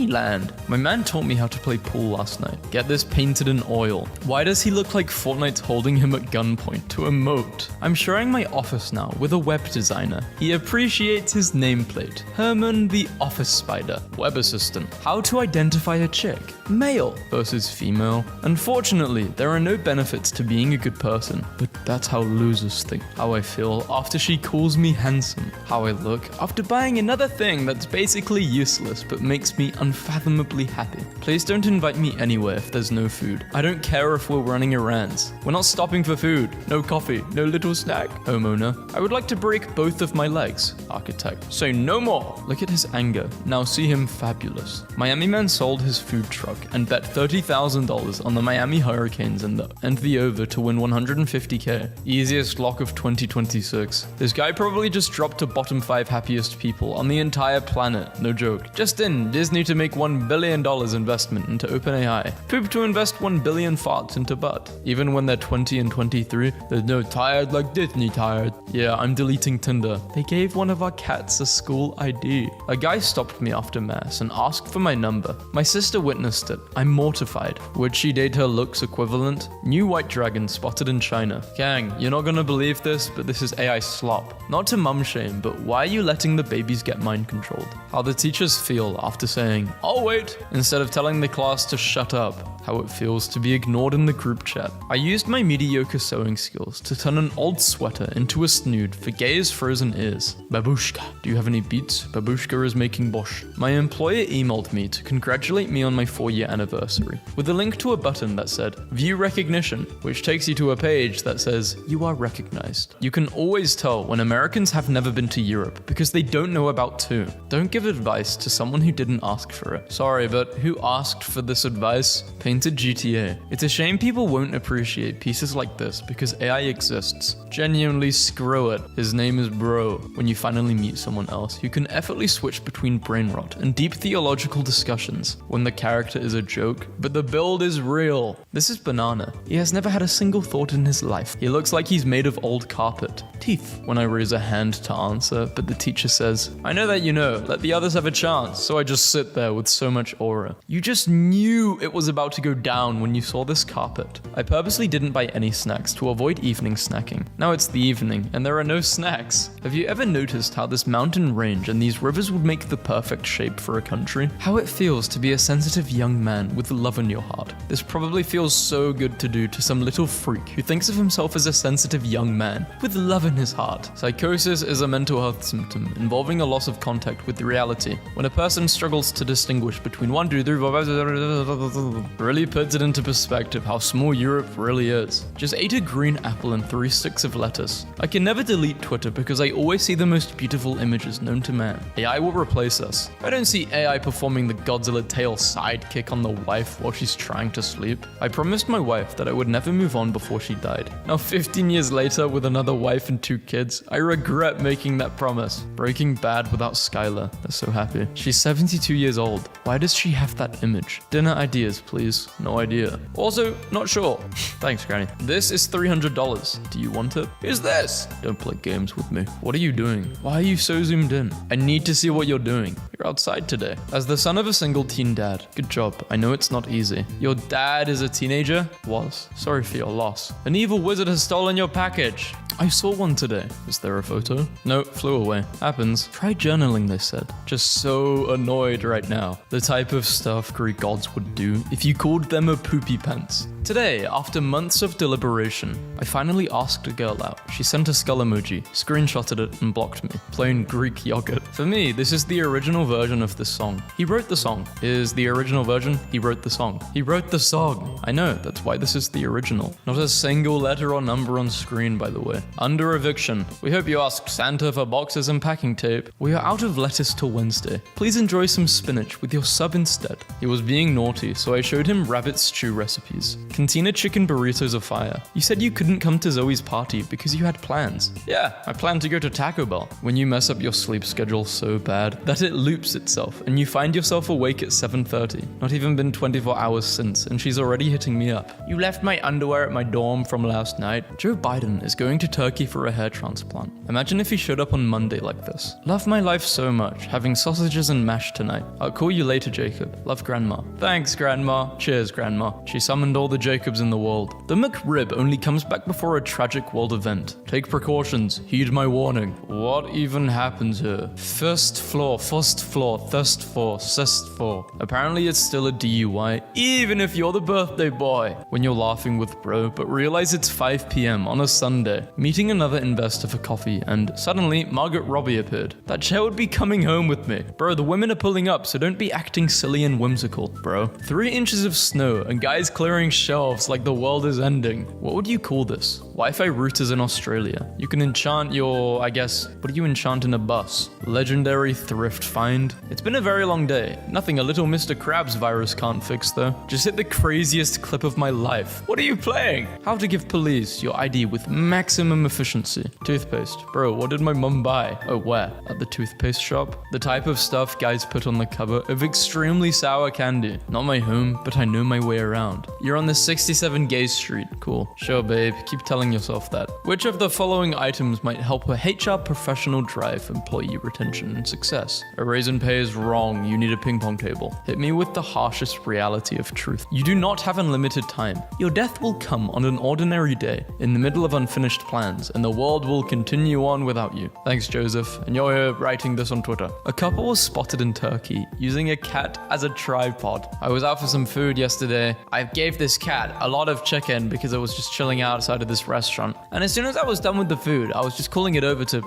land. My man taught me how to play pool last night. Get this painted in oil. Why does he look like Fortnite's holding him at gunpoint to emote? I'm sharing my office now with a web designer. He appreciates his nameplate. Herman the Office Spider. Web assistant. How to identify a chick. Male versus female. Unfortunately, there are no benefits to being a good person, but that's how losers think. How I feel after she calls me handsome. How I look after buying another thing that's basically useless but makes me unfathomably happy. Please don't invite me anywhere if there's no food. I don't care if we're running errands. We're not stopping for food. No coffee. No little snack. Homeowner. I would like to break both of my legs. Architect. Say no more. Look at his anger. Now see him fabulous. Miami man sold his food truck and bet $30,000 on the Miami Hurricanes and the over to win 150k. Easiest lock of 2026. This guy probably just dropped to bottom 5 happiest people on the entire planet. No joke. Just in, Disney to make make $1 billion investment into OpenAI. Poop to invest 1 billion farts into butt. Even when they're 20 and 23, there's no tired like Disney tired. Yeah, I'm deleting Tinder. They gave one of our cats a school ID. A guy stopped me after mass and asked for my number. My sister witnessed it. I'm mortified. Would she date her looks equivalent? New white dragon spotted in China. Gang, you're not gonna believe this, but this is AI slop. Not to mum shame, but why are you letting the babies get mind controlled? How the teachers feel after saying, "I'll wait," instead of telling the class to shut up. How it feels to be ignored in the group chat. I used my mediocre sewing skills to turn an old sweater into a snood for Gay's frozen ears. Babushka, do you have any beats? Babushka is making bosh. My employer emailed me to congratulate me on my 4-year anniversary, with a link to a button that said, "View recognition," which takes you to a page that says, "You are recognized." You can always tell when Americans have never been to Europe because they don't know about two. Don't give advice to someone who didn't ask for it. Sorry, but who asked for this advice? Painted GTA. It's a shame people won't appreciate pieces like this because AI exists. Genuinely screw it. His name is Bro. When you finally meet someone else, you can effortlessly switch between brain rot and deep theological discussions when the character is a joke, but the build is real. This is Banana. He has never had a single thought in his life. He looks like he's made of old carpet. Teeth. When I raise a hand to answer, but the teacher says, "I know that you know, let the others have a chance," so I just sit there with so much aura. You just knew it was about to go down when you saw this carpet. I purposely didn't buy any snacks to avoid evening snacking. Now it's the evening, and there are no snacks. Have you ever noticed how this mountain range and these rivers would make the perfect shape for a country? How it feels to be a sensitive young man with love in your heart. This probably feels so good to do to some little freak who thinks of himself as a sensitive young man with love in his heart. Psychosis is a mental health symptom involving a loss of contact with reality. When a person struggles to distinguish between 1, 2, 3, 4, 5, really puts it into perspective how small Europe really is. Just ate a green apple and 3 sticks of lettuce. I can never delete Twitter because I always see the most beautiful images known to man. AI will replace us. I don't see AI performing the Godzilla tail sidekick on the wife while she's trying to sleep. I promised my wife that I would never move on before she died. Now 15 years later with another wife and 2 kids, I regret making that promise. Breaking Bad without Skylar. They're so happy. She's 72 years old. Why does she have that image? Dinner ideas, please. No idea. Also, not sure. Thanks, Granny. This is $300. Do you want it? Is this? Don't play games with me. What are you doing? Why are you so zoomed in? I need to see what you're doing. You're outside today. As the son of a single teen dad, good job. I know it's not easy. Your dad is a teenager? Was. Sorry for your loss. An evil wizard has stolen your package. I saw one today. Is there a photo? No, flew away. Happens. Try journaling, they said. Just so annoyed right now. The type of stuff Greek gods would do if you called them a poopy pants. Today, after months of deliberation, I finally asked a girl out. She sent a skull emoji, screenshotted it, and blocked me. Plain Greek yogurt. For me, this is the original version of this song. He wrote the song. Is the original version? He wrote the song. He wrote the song. I know, that's why this is the original. Not a single letter or number on screen, by the way. Under eviction. We hope you asked Santa for boxes and packing tape. We are out of lettuce till Wednesday. Please enjoy some spinach with your sub instead. He was being naughty, so I showed him rabbit stew recipes. Cantina chicken burritos are fire. You said you couldn't come to Zoe's party because you had plans. Yeah, I planned to go to Taco Bell. When you mess up your sleep schedule so bad that it loops itself and you find yourself awake at 7:30. Not even been 24 hours since and she's already hitting me up. You left my underwear at my dorm from last night. Joe Biden is going to Turkey for a hair transplant. Imagine if he showed up on Monday like this. Love my life so much, having sausages and mash tonight. I'll call you later, Jacob. Love, Grandma. Thanks, Grandma. Cheers, Grandma. She summoned all the Jacobs in the world. The McRib only comes back before a tragic world event. Take precautions. Heed my warning. What even happens here? First floor, thirst for, cest for. Apparently it's still a DUI, even if you're the birthday boy. When you're laughing with bro, but realize it's 5 p.m. on a Sunday. Meeting another investor for coffee, and suddenly Margaret Robbie appeared. That chair would be coming home with me. Bro, the women are pulling up, so don't be acting silly and whimsical, bro. 3 inches of snow, and guys clearing shelves like the world is ending. What would you call this? Wi-Fi routers in Australia. You can enchant your, I guess, what do you enchant in a bus? Legendary thrift find. It's been a very long day. Nothing a little Mr. Krabs virus can't fix though. Just hit the craziest clip of my life. What are you playing? How to give police your ID with maximum efficiency. Toothpaste. Bro, what did my mum buy? Oh, where? At the toothpaste shop? The type of stuff guys put on the cover of extremely sour candy. Not my home, but I know my way around. You're on the 67 Gay Street. Cool. Sure, babe. Keep telling yourself that. Which of the following items might help a HR professional drive employee retention and success? A raise in pay is wrong. You need a ping pong table. Hit me with the harshest reality of truth. You do not have unlimited time. Your death will come on an ordinary day in the middle of unfinished plans, and the world will continue on without you. Thanks, Joseph. And you're here writing this on Twitter. A couple was spotted in Turkey using a cat as a tripod. I was out for some food yesterday. I gave this cat a lot of chicken because I was just chilling outside of this restaurant. And as soon as I was done with the food, I was just calling it over to,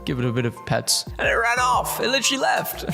give it a bit of pets. And it ran off. It literally left.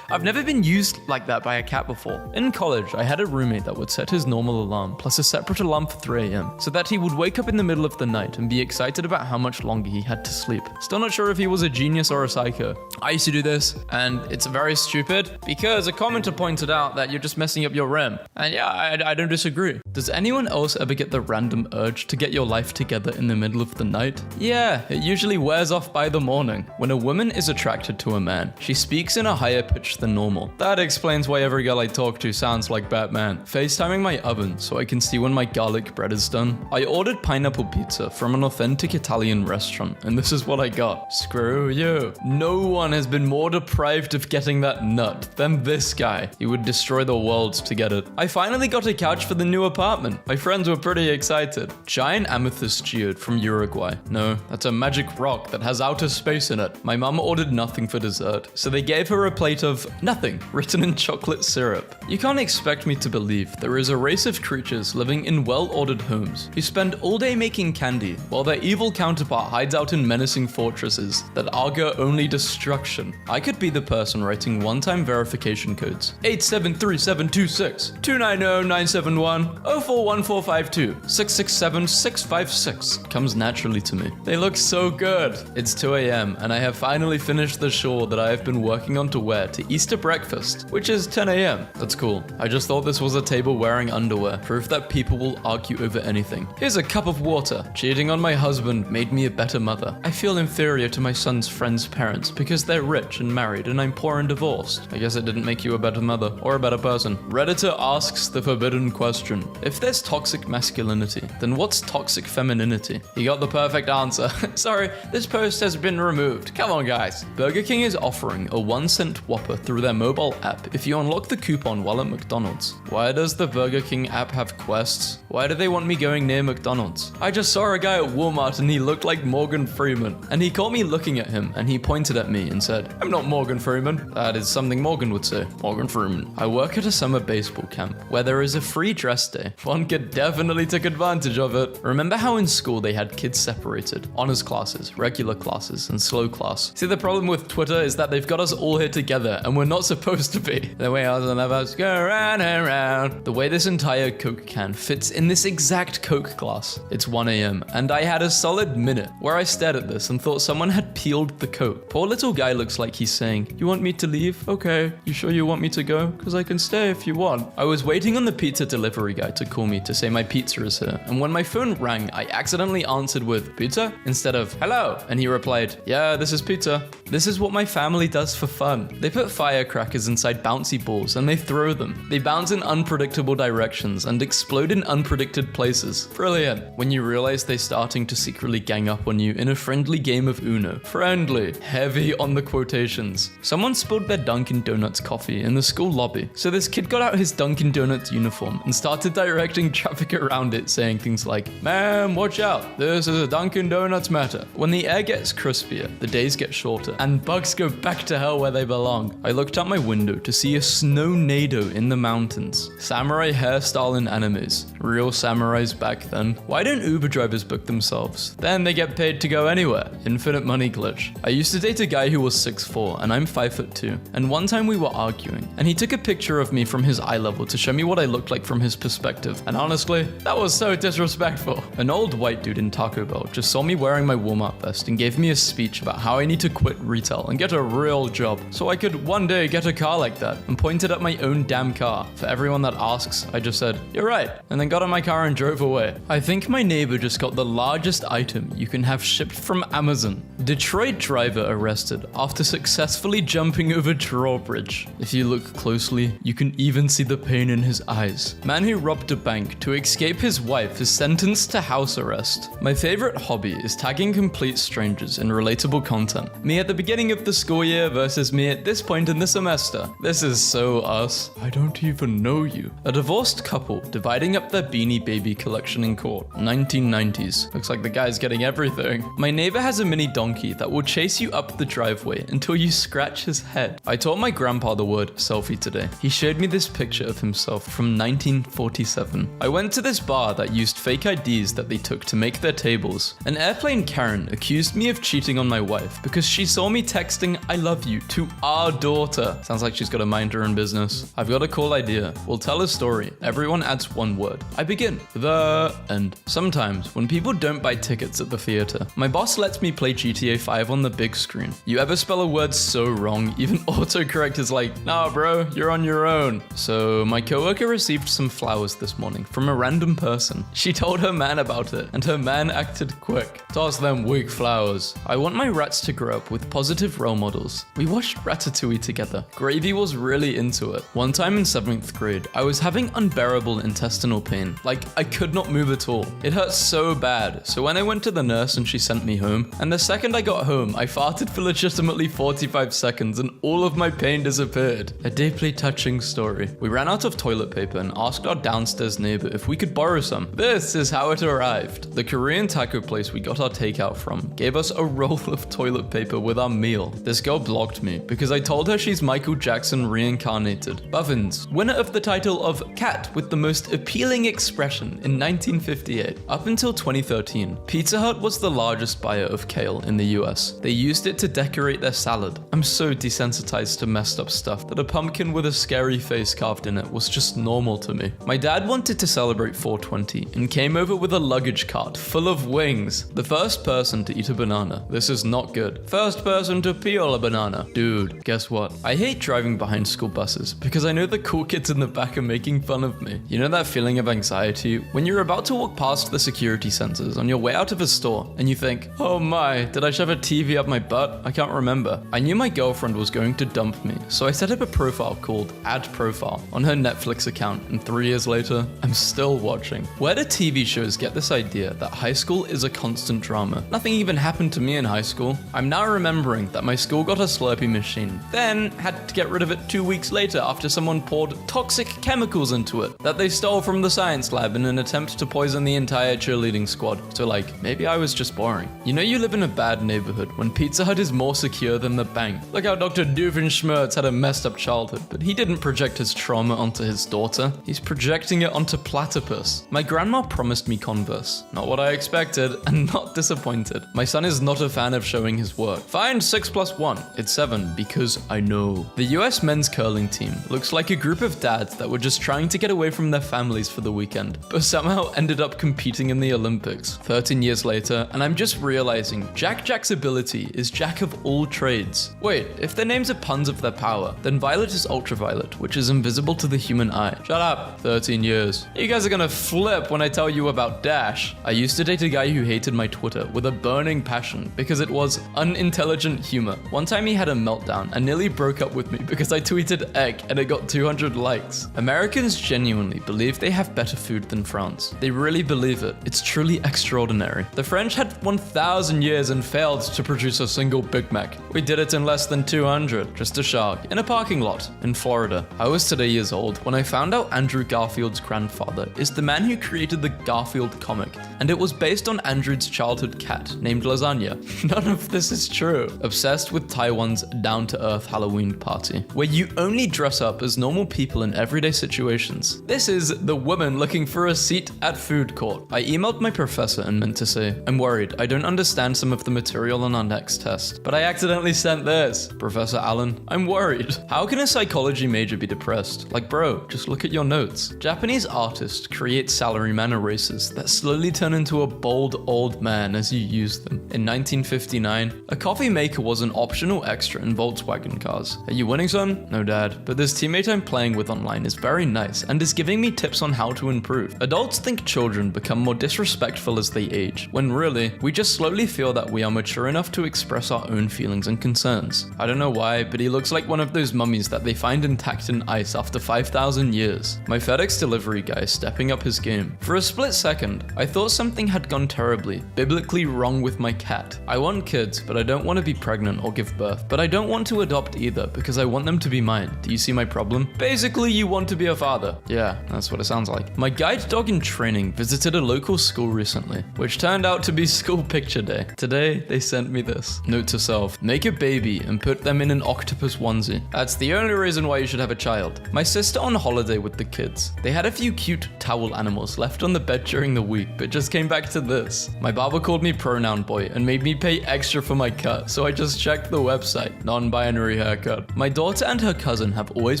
I've never been used like that by a cat before. In college, I had a roommate that would set his normal alarm plus a separate alarm for 3 a.m. so that he would wake up in the middle of the night and be excited about how much longer he had to sleep. Still not sure if he was a genius or a psycho. I used to do this, and it's very stupid because a commenter pointed out that you're just messing up your REM. And yeah, I don't disagree. Does anyone else ever get the random urge to get your life together in the middle of the night? Yeah, it usually wears off by the morning. When a woman is attracted to a man, she speaks in a higher pitch than normal. That explains why every girl I talk to sounds like Batman. FaceTiming my oven so I can see when my garlic bread is done. I ordered pineapple pizza from an authentic Italian restaurant, and this is what I got. Screw you. No one has been more deprived of getting that nut than this guy. He would destroy the world to get it. I finally got a couch for the new apartment. My friends were pretty excited. Giant amethyst geode from Uruguay. No, that's a magic rock that has outer space in it. My mum ordered nothing for dessert, so they gave her a plate of nothing written in chocolate syrup. You can't expect me to believe there is a race of creatures living in well-ordered homes who spend all day making candy while their evil counterpart hides out in menacing fortresses that augur only destruction. I could be the person writing one-time verification codes. 873726, 290971, 041452, 667656 comes naturally to me. They look so good. It's 2 a.m. and I have finally finished the shawl that I have been working on to wear to Easter breakfast, which is 10 a.m. That's cool. I just thought this was a table wearing underwear, proof that people will argue over anything. Here's a cup of water. Cheating on my husband made me a better mother. I feel inferior to my son's friend's parents because they're rich and married and I'm poor and divorced. I guess it didn't make you a better mother or a better person. Redditor asks the forbidden question. If there's toxic masculinity, then what's toxic femininity? He got the perfect answer. Sorry, this post has been removed. Come on, guys. Burger King is offering a 1-cent Whopper through their mobile app if you unlock the coupon while at McDonald's. Why does the Burger King app have quests? Why do they want me going near McDonald's? I just saw a guy at Walmart and he looked like Morgan Freeman. And he caught me looking at him and he pointed at me and said, "I'm not Morgan Freeman." That is something Morgan would say. Morgan Freeman. I work at a summer baseball camp where there is a free dress day. One kid definitely took advantage of it. Remember how in school they had kids separated? Honors classes, regular classes, and slow class. See, the problem with Twitter is that they've got us all here together and we're not supposed to be. The way all of us go round and round. The way this entire Coke can fits in this exact Coke glass. It's 1 a.m. and I had a solid minute where I stared at this and thought someone had peeled the Coke. Poor little guy looks like he's saying, "You want me to leave? Okay. You sure you want me to go? Because I can stay if you want." I was waiting on the pizza delivery guy to call me to say my pizza is here. And when my phone rang, I accidentally answered with pizza instead of hello. And he replied, "Yeah, this is pizza." This is what my family does for fun. They put firecrackers inside bouncy balls and they throw them. They bounce in unpredictable directions and explode in unpredicted places. Brilliant. When you realize they're starting to secretly gang up on you in a friendly game of Uno. Friendly. Heavy on the quotations. Someone spilled their Dunkin' Donuts coffee in the school lobby. So this kid got out his Dunkin' Donuts uniform and started directing traffic around it, saying things like, "Ma'am, watch out. This is a Dunkin' Donuts matter." When the air gets crispier, the days get shorter, and bugs go back to hell where they belong. I looked out my window to see a snow-nado in the mountains. Samurai hairstyle in animes. Real samurais back then. Why don't Uber drivers book themselves? Then they get paid to go anywhere. Infinite money glitch. I used to date a guy who was 6'4" and I'm 5'2", and one time we were arguing, and he took a picture of me from his eye level to show me what I looked like from his perspective, and honestly, that was so disrespectful. An old old white dude in Taco Bell just saw me wearing my Walmart vest and gave me a speech about how I need to quit retail and get a real job so I could one day get a car like that, and pointed at my own damn car. For everyone that asks, I just said, "You're right," and then got in my car and drove away. I think my neighbor just got the largest item you can have shipped from Amazon. Detroit driver arrested after successfully jumping over drawbridge. If you look closely, you can even see the pain in his eyes. Man who robbed a bank to escape his wife is sentenced to house arrest. My favorite hobby is tagging complete strangers in relatable content. Me at the beginning of the school year versus me at this point in the semester. This is so us. I don't even know you. A divorced couple dividing up their Beanie Baby collection in court. 1990s. Looks like the guy's getting everything. My neighbor has a mini donkey that will chase you up the driveway until you scratch his head. I taught my grandpa the word selfie today. He showed me this picture of himself from 1947. I went to this bar that used fake IDs that they took to make their tables. An airplane Karen accused me of cheating on my wife because she saw me texting "I love you" to our daughter. Sounds like she's got to mind her own business. I've got a cool idea. We'll tell a story. Everyone adds one word. I begin. The end. Sometimes when people don't buy tickets at the theater, my boss lets me play GTA 5 on the big screen. You ever spell a word so wrong, even autocorrect is like, "Nah bro, you're on your own." So my coworker received some flowers this morning from a random person. She told her man about it, and her man acted quick. Toss them weak flowers. I want my rats to grow up with positive role models. We watched Ratatouille together. Gravy was really into it. One time in 7th grade, I was having unbearable intestinal pain. Like, I could not move at all. It hurt so bad. So when I went to the nurse and she sent me home, and the second I got home, I farted for legitimately 45 seconds and all of my pain disappeared. A deeply touching story. We ran out of toilet paper and asked our downstairs neighbor if we could borrow some. This is how it arrived. The Korean taco place we got our takeout from gave us a roll of toilet paper with our meal. This girl blocked me because I told her she's Michael Jackson reincarnated. Buffins, winner of the title of Cat with the most appealing expression in 1958. Up until 2013, Pizza Hut was the largest buyer of kale in the US. They used it to decorate their salad. I'm so desensitized to messed up stuff that a pumpkin with a scary face carved in it was just normal to me. My dad wanted to celebrate 420 and came over with a luggage cart full of wings. The first person to eat a banana. This is not good. First person to peel a banana. Dude, guess what? I hate driving behind school buses because I know the cool kids in the back are making fun of me. You know that feeling of anxiety when you're about to walk past the security sensors on your way out of a store and you think, "Oh my, did I shove a TV up my butt? I can't remember." I knew my girlfriend was going to dump me, so I set up a profile called Add Profile on her Netflix account, and 3 years later, I'm still watching. Where do TV shows get this idea that high school is a constant drama? Nothing even happened to me in high school. I'm now remembering that my school got a Slurpee machine, then had to get rid of it 2 weeks later after someone poured toxic chemicals into it that they stole from the science lab in an attempt to poison the entire cheerleading squad. So like, maybe I was just boring. You know you live in a bad neighborhood when Pizza Hut is more secure than the bank. Look how Dr. Doofenshmirtz had a messed up childhood, but he didn't project his trauma onto his daughter. He's projecting it onto Platypus. My grandma promised me Converse. Not what I expected, and not disappointed. My son is not a fan of showing his work. Find 6 + 1. It's 7 because I know. The US men's curling team looks like a group of dads that were just trying to get away from their families for the weekend, but somehow ended up competing in the Olympics. 13 years later, and I'm just realizing Jack's ability is Jack of all trades. Wait, if their names are puns of their power, then Violet is ultraviolet, which is invisible to the human eye. Shut up. 13 years. You guys are gonna flip when I tell you about Dash. I used to date a guy who hated my Twitter with a burning passion because it was unintelligent humor. One time he had a meltdown and nearly broke up with me because I tweeted egg and it got 200 likes. Americans genuinely believe they have better food than France. They really believe it. It's truly extraordinary. The French had 1,000 years and failed to produce a single Big Mac. We did it in less than 200. Just a shark in a parking lot in Florida. I was today years old when I found out Andrew Garfield's grandfather is the man who created the Garfield comic, and it was based on Andrew's childhood cat named Lasagna. None of this is true. Obsessed with Taiwan's down-to-earth Halloween party, where you only dress up as normal people in everyday situations. This is the woman looking for a seat at food court. I emailed my professor and meant to say, "I'm worried, I don't understand some of the material on our next test, but I accidentally sent this." Professor Allen, "I'm worried. How can a psychology major be depressed? Like bro, just look at your notes." Japanese artists create salaryman erasers that slowly slowly turn into a bald old man as you use them. In 1959, a coffee maker was an optional extra in Volkswagen cars. Are you winning, son? No, dad. But this teammate I'm playing with online is very nice and is giving me tips on how to improve. Adults think children become more disrespectful as they age, when really, we just slowly feel that we are mature enough to express our own feelings and concerns. I don't know why, but he looks like one of those mummies that they find intact in ice after 5,000 years. My FedEx delivery guy is stepping up his game. For a split second, I thought something had gone terribly, biblically wrong with my cat. I want kids, but I don't want to be pregnant or give birth. But I don't want to adopt either, because I want them to be mine. Do you see my problem? Basically, you want to be a father. Yeah, that's what it sounds like. My guide dog in training visited a local school recently, which turned out to be school picture day. Today, they sent me this. Note to self, make a baby and put them in an octopus onesie. That's the only reason why you should have a child. My sister on holiday with the kids. They had a few cute towel animals left on the bed during the week, but just came back to this. My barber called me pronoun boy and made me pay extra for my cut, so I just checked the website. Non-binary haircut. My daughter and her cousin have always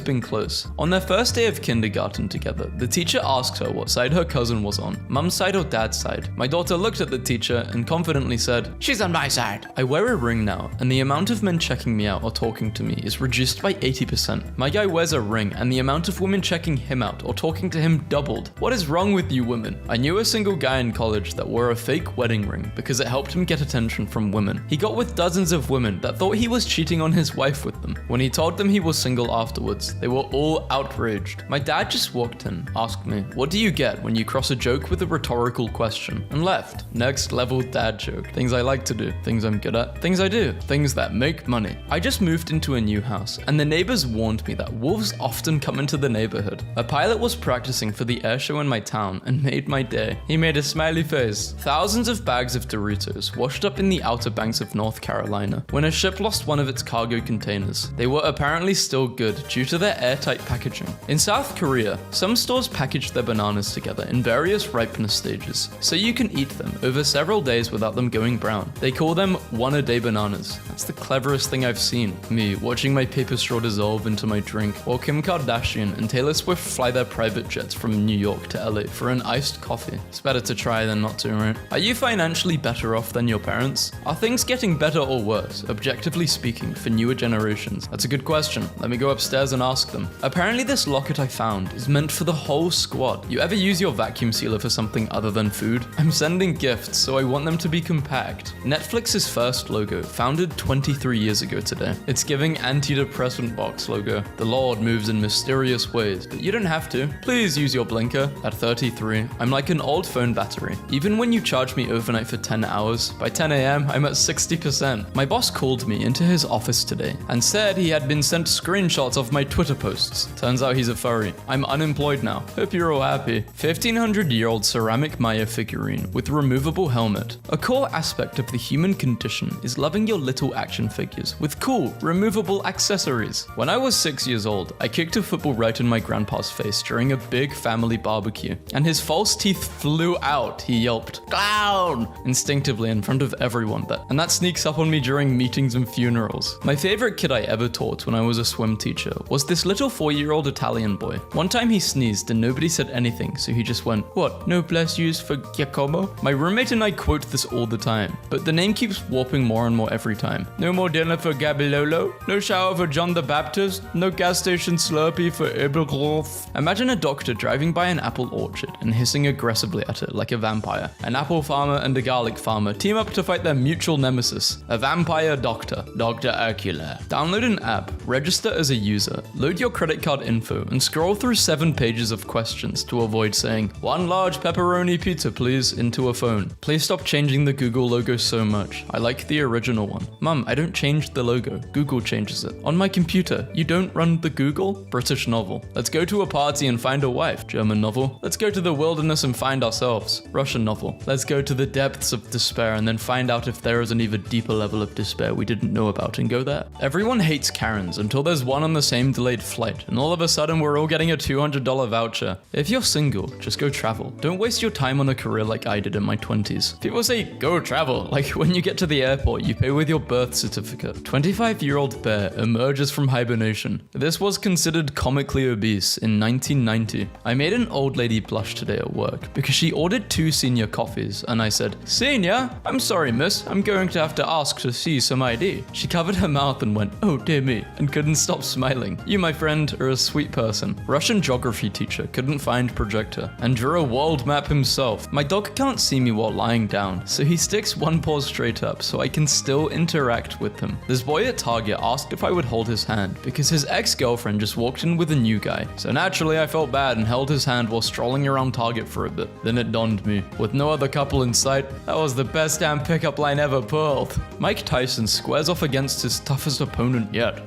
been close. On their first day of kindergarten together, the teacher asked her what side her cousin was on, mum's side or dad's side. My daughter looked at the teacher and confidently said, She's on my side. I wear a ring now, and the amount of men checking me out or talking to me is reduced by 80%. My guy wears a ring, and the amount of women checking him out or talking to him doubled. What is wrong with you women? I knew a single guy in college that wore a fake wedding ring because it helped him get attention from women. He got with dozens of women that thought he was cheating on his wife with them. When he told them he was single afterwards, they were all outraged. My dad just walked in, asked me, what do you get when you cross a joke with a rhetorical question, and left. Next level dad joke. Things I like to do, things I'm good at, things I do, things that make money. I just moved into a new house, and the neighbors warned me that wolves often come into the neighborhood. A pilot was practicing for the air show in my town and made my day. He made a smiley face. Thousands of bags of Doritos washed up in the Outer Banks of North Carolina when a ship lost one of its cargo containers. They were apparently still good due to their airtight packaging. In South Korea, some stores package their bananas together in various ripeness stages, so you can eat them over several days without them going brown. They call them one-a-day bananas. That's the cleverest thing I've seen. Me watching my paper straw dissolve into my drink, or Kim Kardashian and Taylor Swift fly their private jets from New York to LA for an iced coffee. It's better to try than not to, right? Are you financially better off than your parents? Are things getting better or worse, objectively speaking, for newer generations? That's a good question. Let me go upstairs and ask them. Apparently this locket I found is meant for the whole squad. You ever use your vacuum sealer for something other than food? I'm sending gifts, so I want them to be compact. Netflix's first logo, founded 23 years ago today. It's giving antidepressant box logo. The Lord moves in mysterious ways, but you don't have to. Please use your blinker. At 33, I'm like an old phone battery. Even when you charge me overnight for 10 hours, by 10 a.m. I'm at 60%. My boss called me into his office today and said he had been sent screenshots of my Twitter posts. Turns out he's a furry. I'm unemployed now. Hope you're all happy. 1500-year-old ceramic Maya figurine with removable helmet. A core aspect of the human condition is loving your little action figures with cool, removable accessories. When I was 6 years old, I kicked a football right in my grandpa's face during a big family barbecue, and his false teeth flew out. He yelped, "Clown!" instinctively in front of everyone, and that sneaks up on me during meetings and funerals. My favorite kid I ever taught when I was a swim teacher was this little 4-year-old Italian boy. One time he sneezed and nobody said anything, so he just went, "What, no bless yous for Giacomo?" My roommate and I quote this all the time, but the name keeps warping more and more every time. No more dinner for Gabilolo? No shower for John the Baptist? No gas station Slurpee for Ibelgroth? Imagine a doctor driving by an apple orchard and hissing aggressively at it like a vampire. An apple farmer and a garlic farmer team up to fight their mutual nemesis, a vampire doctor, Dr. Acula. Download an app, register as a user, load your credit card info, and scroll through 7 pages of questions to avoid saying, "One large pepperoni pizza please," into a phone. Please stop changing the Google logo so much. I like the original one. Mum, I don't change the logo. Google changes it. On my computer, you don't run the Google? British novel. Let's go to a party and find a wife. German novel. Let's go to the wilderness and find ourselves. Russian novel. Let's go to the depths of despair and then find out if there is an even deeper level of despair we didn't know about and go there. Everyone hates Karens until there's one on the same delayed flight, and all of a sudden we're all getting a $200 voucher. If you're single, just go travel. Don't waste your time on a career like I did in my 20s. People say, go travel. Like when you get to the airport, you pay with your birth certificate. 25-year-old bear emerges from hibernation. This was considered comically obese in 1990. I made an old lady blush today at work because she ordered ordered 2 senior coffees, and I said, "Senior, I'm sorry, miss, I'm going to have to ask to see some ID." She covered her mouth and went, "Oh dear me," and couldn't stop smiling. You, my friend, are a sweet person. Russian geography teacher couldn't find projector, and drew a world map himself. My dog can't see me while lying down, so he sticks one paw straight up so I can still interact with him. This boy at Target asked if I would hold his hand, because his ex-girlfriend just walked in with a new guy. So naturally I felt bad and held his hand while strolling around Target for a bit. Then it dawned me, with no other couple in sight, that was the best damn pickup line ever pulled. Mike Tyson squares off against his toughest opponent yet.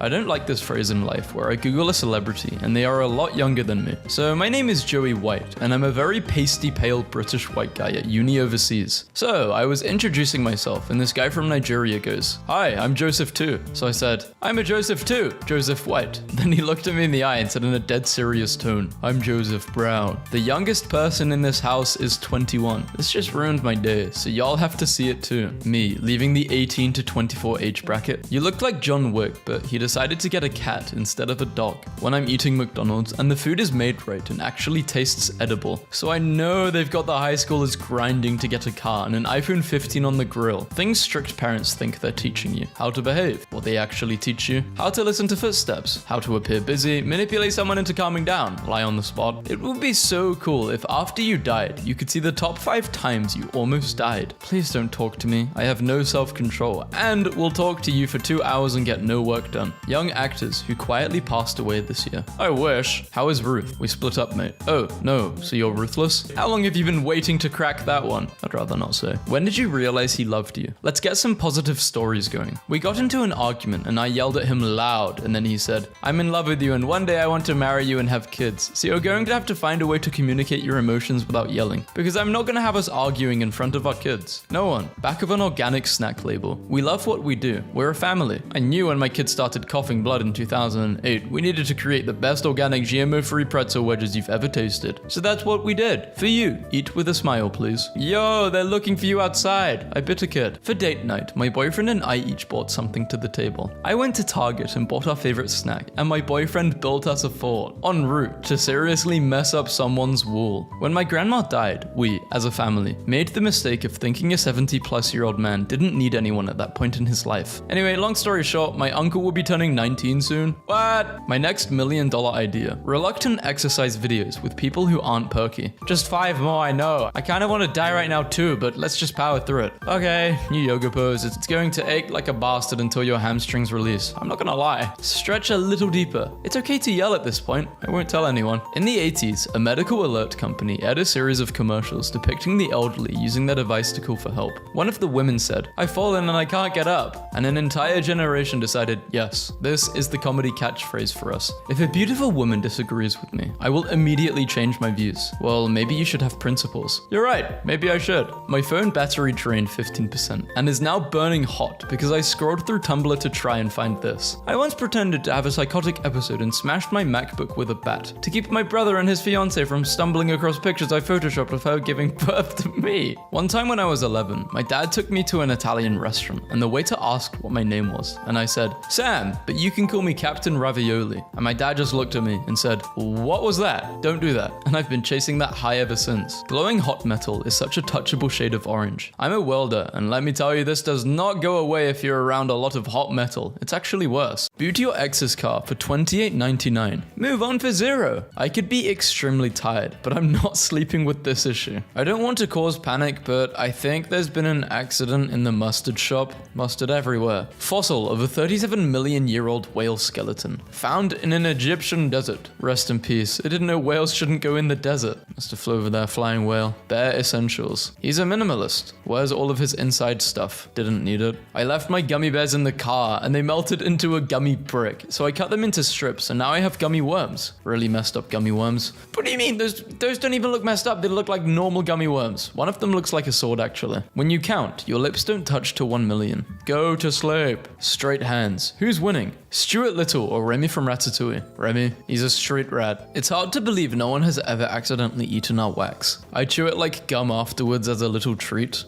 I don't like this phrase in life where I Google a celebrity and they are a lot younger than me. So my name is Joey White, and I'm a very pasty pale British white guy at uni overseas. So I was introducing myself, and this guy from Nigeria goes, "Hi, I'm Joseph too." So I said, "I'm a Joseph too, Joseph White." Then he looked at me in the eye and said in a dead serious tone, "I'm Joseph Brown. The youngest person in this house is 21. This just ruined my day, so y'all have to see it too. Me, leaving the 18 to 24 age bracket. You looked like John Wick, but he decided to get a cat instead of a dog. When I'm eating McDonald's and the food is made right and actually tastes edible, so I know they've got the high schoolers grinding to get a car and an iPhone 15 on the grill. Things strict parents think they're teaching you. How to behave. What they actually teach you. How to listen to footsteps. How to appear busy, manipulate someone into calming down, lie on the spot. It would be so cool if after you died, you could see the top 5 times you almost died. Please don't talk to me. I have no self-control and will talk to you for 2 hours and get no work done. Young actors who quietly passed away this year. I wish. How is Ruth? We split up, mate. Oh, no. So you're ruthless? How long have you been waiting to crack that one? I'd rather not say. When did you realize he loved you? Let's get some positive stories going. We got into an argument and I yelled at him loud, and then he said, "I'm in love with you and one day I want to marry you and have kids. So you're going to have to find a way to communicate your emotions without yelling, because I'm not going to have us arguing in front of our kids." No one. Back of an organic snack label. We love what we do. We're a family. I knew when my kids started coughing blood in 2008, we needed to create the best organic GMO-free pretzel wedges you've ever tasted. So that's what we did. For you. Eat with a smile, please. Yo, they're looking for you outside. I bit a kid. For date night, my boyfriend and I each bought something to the table. I went to Target and bought our favorite snack, and my boyfriend built us a fort en route to seriously mess up someone's wall. When my grandma died, we, as a family, made the mistake of thinking a 70-plus-year-old man didn't need anyone at that point in his life. Anyway, long story short, my uncle will be turning 19 soon. What? My next $1 million idea. Reluctant exercise videos with people who aren't perky. Just 5 more, I know. I kind of want to die right now too, but let's just power through it. Okay, new yoga pose. It's going to ache like a bastard until your hamstrings release. I'm not gonna lie. Stretch a little deeper. It's okay to yell at this point. I won't tell anyone. In the 80s, a medical alert company aired a series of commercials depicting the elderly using their device to call for help. One of the women said, "I've fallen and I can't get up." And an entire generation decided, yes, this is the comedy catchphrase for us. If a beautiful woman disagrees with me, I will immediately change my views. Well, maybe you should have principles. You're right, maybe I should. My phone battery drained 15% and is now burning hot because I scrolled through Tumblr to try and find this. I once pretended to have a psychotic episode and smashed my MacBook with a bat to keep my brother and his fiance from stumbling across pictures I photoshopped of her giving birth to me. One time when I was 11, my dad took me to an Italian restaurant and the waiter asked what my name was, and I said, "Sam, but you can call me Captain Ravioli." And my dad just looked at me and said, "What was that? Don't do that." And I've been chasing that high ever since. Glowing hot metal is such a touchable shade of orange. I'm a welder, and let me tell you, this does not go away if you're around a lot of hot metal. It's actually worse. Boot your ex's car for $28.99. Move on for $0. I could be extremely tired, but I'm not sleeping with this issue. I don't want to cause panic, but I think there's been an accident in the mustard shop. Mustard everywhere. Fossil of a 37-million-year-old whale skeleton. Found in an Egyptian desert. Rest in peace. I didn't know whales shouldn't go in the desert. Must have flew over there, flying whale. Bare essentials. He's a minimalist. Where's all of his inside stuff? Didn't need it. I left my gummy bears in the car and they melted into a gummy brick. So I cut them into strips and now I have gummy worms. Really messed up gummy worms. What do you mean? Those don't even look messed up. They look like normal gummy worms. One of them looks like a sword actually. When you count, your lips don't touch to 1 million. Go to sleep. Straight hands. Who's winning? Stuart Little or Remy from Ratatouille? Remy, he's a street rat. It's hard to believe no one has ever accidentally eaten our wax. I chew it like gum afterwards as a little treat.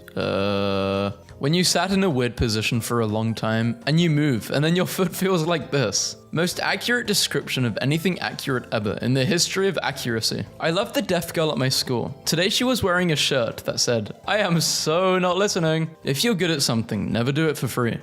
When you sat in a weird position for a long time and you move and then your foot feels like this. Most accurate description of anything accurate ever in the history of accuracy. I love the deaf girl at my school. Today she was wearing a shirt that said, "I am so not listening." If you're good at something, never do it for free.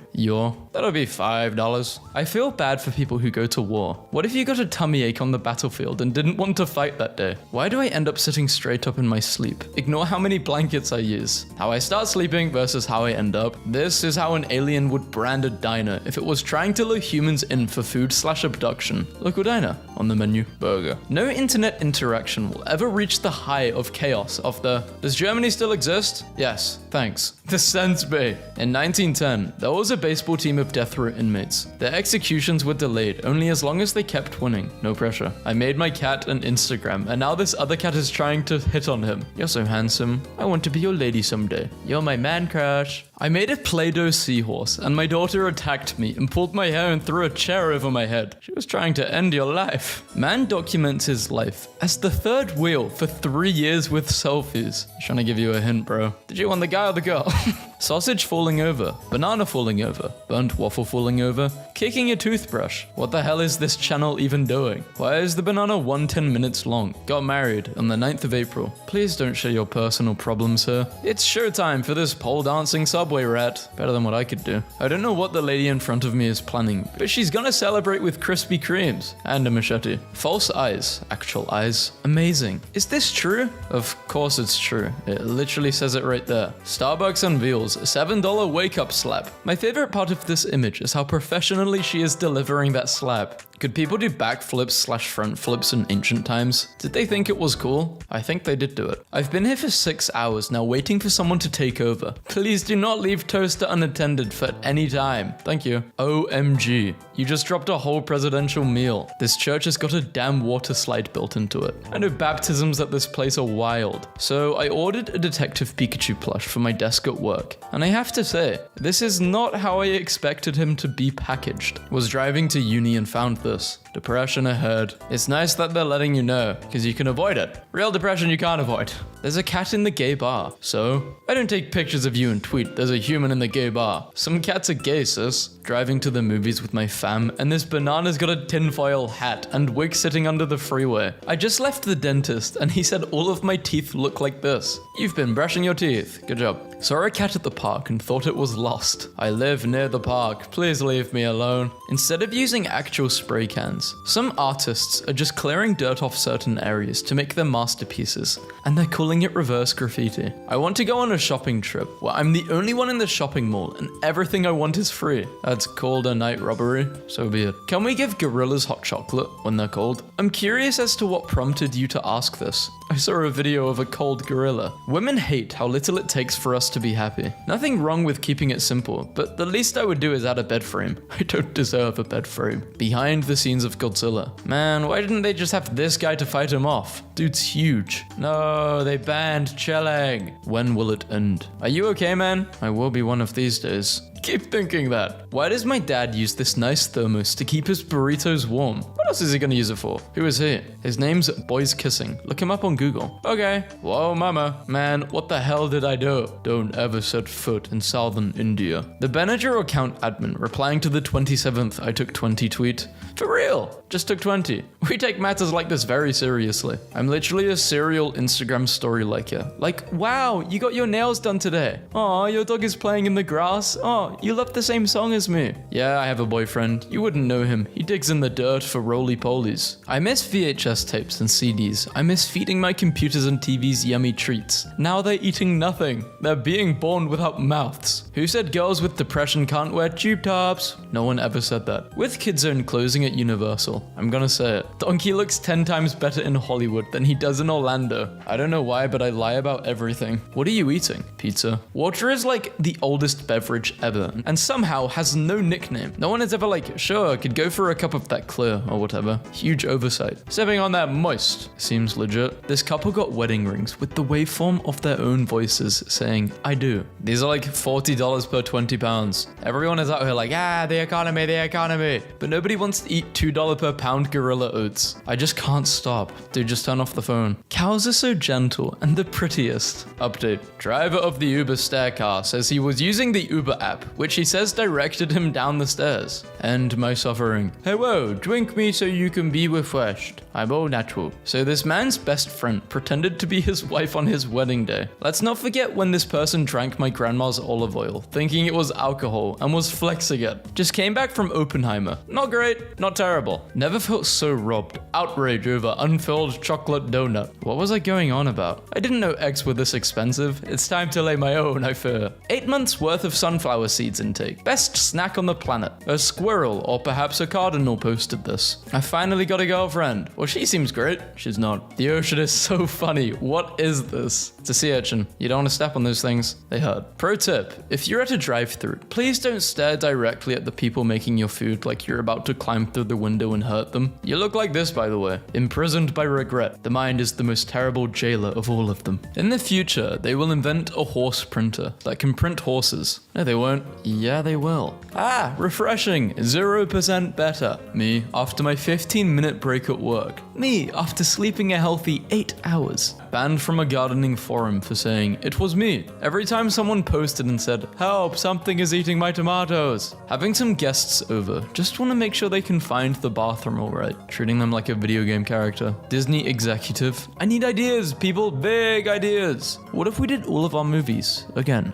That'll be $5. I feel bad for people who go to war. What if you got a tummy ache on the battlefield and didn't want to fight that day? Why do I end up sitting straight up in my sleep? Ignore how many blankets I use. How I start sleeping versus how I end up. This is how an alien would brand a diner if it was trying to lure humans in for food/abduction. Local diner. On the menu, burger. No internet interaction will ever reach the high of chaos of the, does Germany still exist? Yes, thanks. The Sense Bay. In 1910, there was a baseball team of death row inmates. Their executions were delayed only as long as they kept winning. No pressure. I made my cat an Instagram, and now this other cat is trying to hit on him. You're so handsome. I want to be your lady someday. You're my man crush. I made a Play-Doh seahorse, and my daughter attacked me and pulled my hair and threw a chair over my head. She was trying to end your life. Man documents his life as the third wheel for 3 years with selfies. Trying to give you a hint, bro. Did you want the guy or the girl? Sausage falling over, banana falling over, burnt waffle falling over, kicking a toothbrush. What the hell is this channel even doing? Why is the banana 110 minutes long? Got married on the 9th of April. Please don't share your personal problems here. It's showtime for this pole dancing subway rat. Better than what I could do. I don't know what the lady in front of me is planning, but she's gonna celebrate with Krispy Kremes and a machete. False eyes, actual eyes. Amazing. Is this true? Of course it's true. It literally says it right there. Starbucks unveils a $7 wake-up slab. My favorite part of this image is how professionally she is delivering that slab. Could people do backflips/front flips in ancient times? Did they think it was cool? I think they did do it. I've been here for 6 hours now waiting for someone to take over. Please do not leave toaster unattended for any time. Thank you. OMG. You just dropped a whole presidential meal. This church has got a damn water slide built into it. I know baptisms at this place are wild. So I ordered a Detective Pikachu plush for my desk at work. And I have to say, this is not how I expected him to be packaged. Was driving to uni and found this. Depression ahead. It's nice that they're letting you know, because you can avoid it. Real depression you can't avoid. There's a cat in the gay bar, so I don't take pictures of you and tweet, "There's a human in the gay bar." Some cats are gay, sis. Driving to the movies with my fam, and this banana's got a tinfoil hat and wig sitting under the freeway. I just left the dentist, and he said all of my teeth look like this. You've been brushing your teeth. Good job. Saw a cat at the park and thought it was lost. I live near the park. Please leave me alone. Instead of using actual spray cans, some artists are just clearing dirt off certain areas to make their masterpieces, and they're calling it reverse graffiti. I want to go on a shopping trip where I'm the only one in the shopping mall and everything I want is free. That's called a night robbery. So be it. Can we give gorillas hot chocolate when they're cold? I'm curious as to what prompted you to ask this. I saw a video of a cold gorilla. Women hate how little it takes for us to be happy. Nothing wrong with keeping it simple, but the least I would do is add a bed frame. I don't deserve a bed frame. Behind the scenes of Godzilla. Man, why didn't they just have this guy to fight him off? Dude's huge. No, they banned chilling. When will it end? Are you okay, man? I will be one of these days. Keep thinking that. Why does my dad use this nice thermos to keep his burritos warm? What else is he gonna use it for? Who is he? His name's Boys Kissing. Look him up on Google. Okay. Whoa, mama. Man, what the hell did I do? Don't ever set foot in southern India. The Benadryl account admin replying to the 27th I took 20 tweet. For real. Just took 20. We take matters like this very seriously. I'm literally a serial Instagram story liker. Like, wow, you got your nails done today. Aw, your dog is playing in the grass. Oh, you love the same song as me. Yeah, I have a boyfriend. You wouldn't know him. He digs in the dirt for roly-polies. I miss VHS tapes and CDs. I miss feeding my computers and TVs yummy treats. Now they're eating nothing. They're being born without mouths. Who said girls with depression can't wear tube tops? No one ever said that. With Kid Zone closing at Universal, I'm gonna say it. Donkey looks 10 times better in Hollywood than he does in Orlando. I don't know why, but I lie about everything. What are you eating? Pizza. Water is like the oldest beverage ever, and somehow has no nickname. No one is ever like, sure, could go for a cup of that clear or whatever. Huge oversight. Sipping on that moist. Seems legit. This couple got wedding rings with the waveform of their own voices saying, I do. These are like $40 per 20 pounds. Everyone is out here like, the economy. But nobody wants to eat $2 per her pound gorilla oats. I just can't stop. Dude, just turn off the phone. Cows are so gentle and the prettiest. Update. Driver of the Uber stair car says he was using the Uber app, which he says directed him down the stairs. End my suffering. Hey, whoa, drink me so you can be refreshed. I'm all natural. So this man's best friend pretended to be his wife on his wedding day. Let's not forget when this person drank my grandma's olive oil, thinking it was alcohol, and was flexing it. Just came back from Oppenheimer. Not great, not terrible. Never felt so robbed. Outrage over unfilled chocolate donut. What was I going on about? I didn't know eggs were this expensive. It's time to lay my own, I fear. 8 months worth of sunflower seeds intake. Best snack on the planet. A squirrel or perhaps a cardinal posted this. I finally got a girlfriend. Well, she seems great. She's not. The ocean is so funny. What is this? It's a sea urchin. You don't want to step on those things. They hurt. Pro tip. If you're at a drive-thru, please don't stare directly at the people making your food like you're about to climb through the window and hurt them. You look like this, by the way. Imprisoned by regret. The mind is the most terrible jailer of all of them. In the future, they will invent a horse printer that can print horses. No, they won't. Yeah, they will. Ah, refreshing. 0% better. Me, after my 15-minute break at work. Me, after sleeping a healthy 8 hours. Banned from a gardening forum for saying, it was me. Every time someone posted and said, help, something is eating my tomatoes. Having some guests over, just want to make sure they can find the bathroom alright. Treating them like a video game character. Disney executive. I need ideas, people, big ideas. What if we did all of our movies again?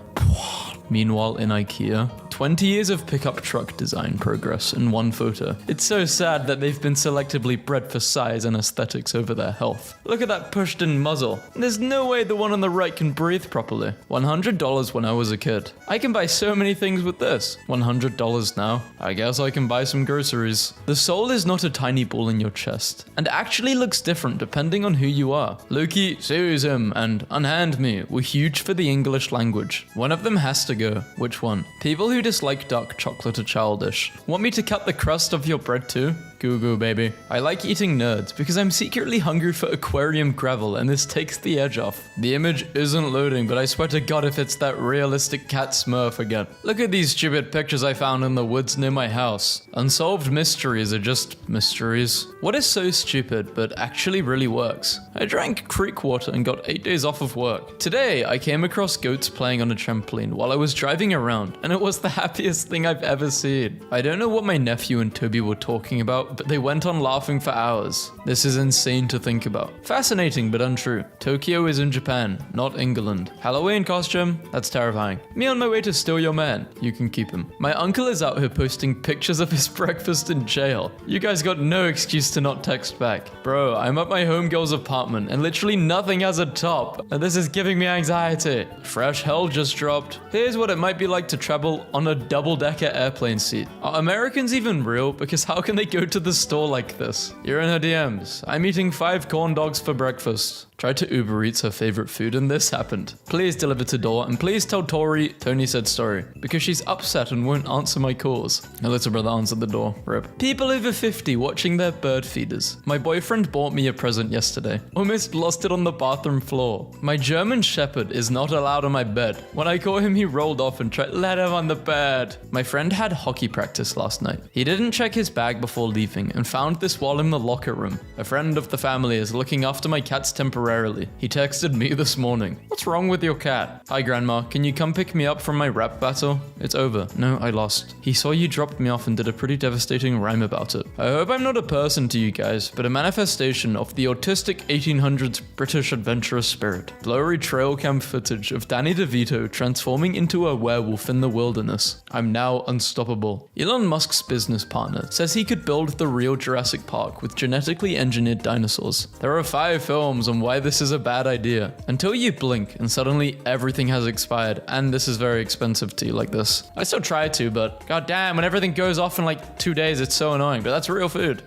Meanwhile, in IKEA, 20 years of pickup truck design progress in one photo. It's so sad that they've been selectively bred for size and aesthetics over their health. Look at that pushed-in muzzle. There's no way the one on the right can breathe properly. $100 when I was a kid. I can buy so many things with this. $100 now. I guess I can buy some groceries. The soul is not a tiny ball in your chest, and actually looks different depending on who you are. Loki, seize him, and unhand me were huge for the English language. One of them has to go. Which one? People who dislike dark chocolate are childish. Want me to cut the crust of your bread too? Goo baby. I like eating nerds because I'm secretly hungry for aquarium gravel and this takes the edge off. The image isn't loading, but I swear to God if it's that realistic cat smurf again. Look at these stupid pictures I found in the woods near my house. Unsolved mysteries are just mysteries. What is so stupid but actually really works? I drank creek water and got 8 days off of work. Today I came across goats playing on a trampoline while I was driving around and it was the happiest thing I've ever seen. I don't know what my nephew and Toby were talking about, but they went on laughing for hours. This is insane to think about. Fascinating but untrue. Tokyo is in Japan, not England. Halloween costume? That's terrifying. Me on my way to steal your man. You can keep him. My uncle is out here posting pictures of his breakfast in jail. You guys got no excuse to not text back. Bro, I'm at my homegirl's apartment and literally nothing has a top. And this is giving me anxiety. Fresh hell just dropped. Here's what it might be like to travel on a double-decker airplane seat. Are Americans even real? Because how can they go to the store like this? You're in her DMs. I'm eating 5 corn dogs for breakfast. Tried to Uber Eats her favorite food and this happened. Please deliver to door and please tell Tori Tony said sorry because she's upset and won't answer my calls. Her little brother answered the door. RIP. People over 50 watching their bird feeders. My boyfriend bought me a present yesterday. Almost lost it on the bathroom floor. My German Shepherd is not allowed on my bed. When I caught him, he rolled off and tried let him on the bed. My friend had hockey practice last night. He didn't check his bag before leaving and found this while in the locker room. A friend of the family is looking after my cats temporarily. He texted me this morning. What's wrong with your cat? Hi grandma, can you come pick me up from my rap battle? It's over. No, I lost. He saw you dropped me off and did a pretty devastating rhyme about it. I hope I'm not a person to you guys, but a manifestation of the autistic 1800s British adventurous spirit. Blurry trail cam footage of Danny DeVito transforming into a werewolf in the wilderness. I'm now unstoppable. Elon Musk's business partner says he could build the real Jurassic Park with genetically engineered dinosaurs. There are 5 films on why this is a bad idea. Until you blink and suddenly everything has expired and this is very expensive to you like this. I still try to, but goddamn, when everything goes off in like 2 days, it's so annoying, but that's real food.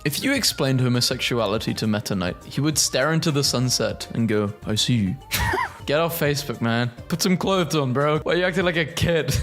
If you explained homosexuality to Meta Knight, he would stare into the sunset and go, I see you. Get off Facebook, man. Put some clothes on, bro. Why are you acting like a kid?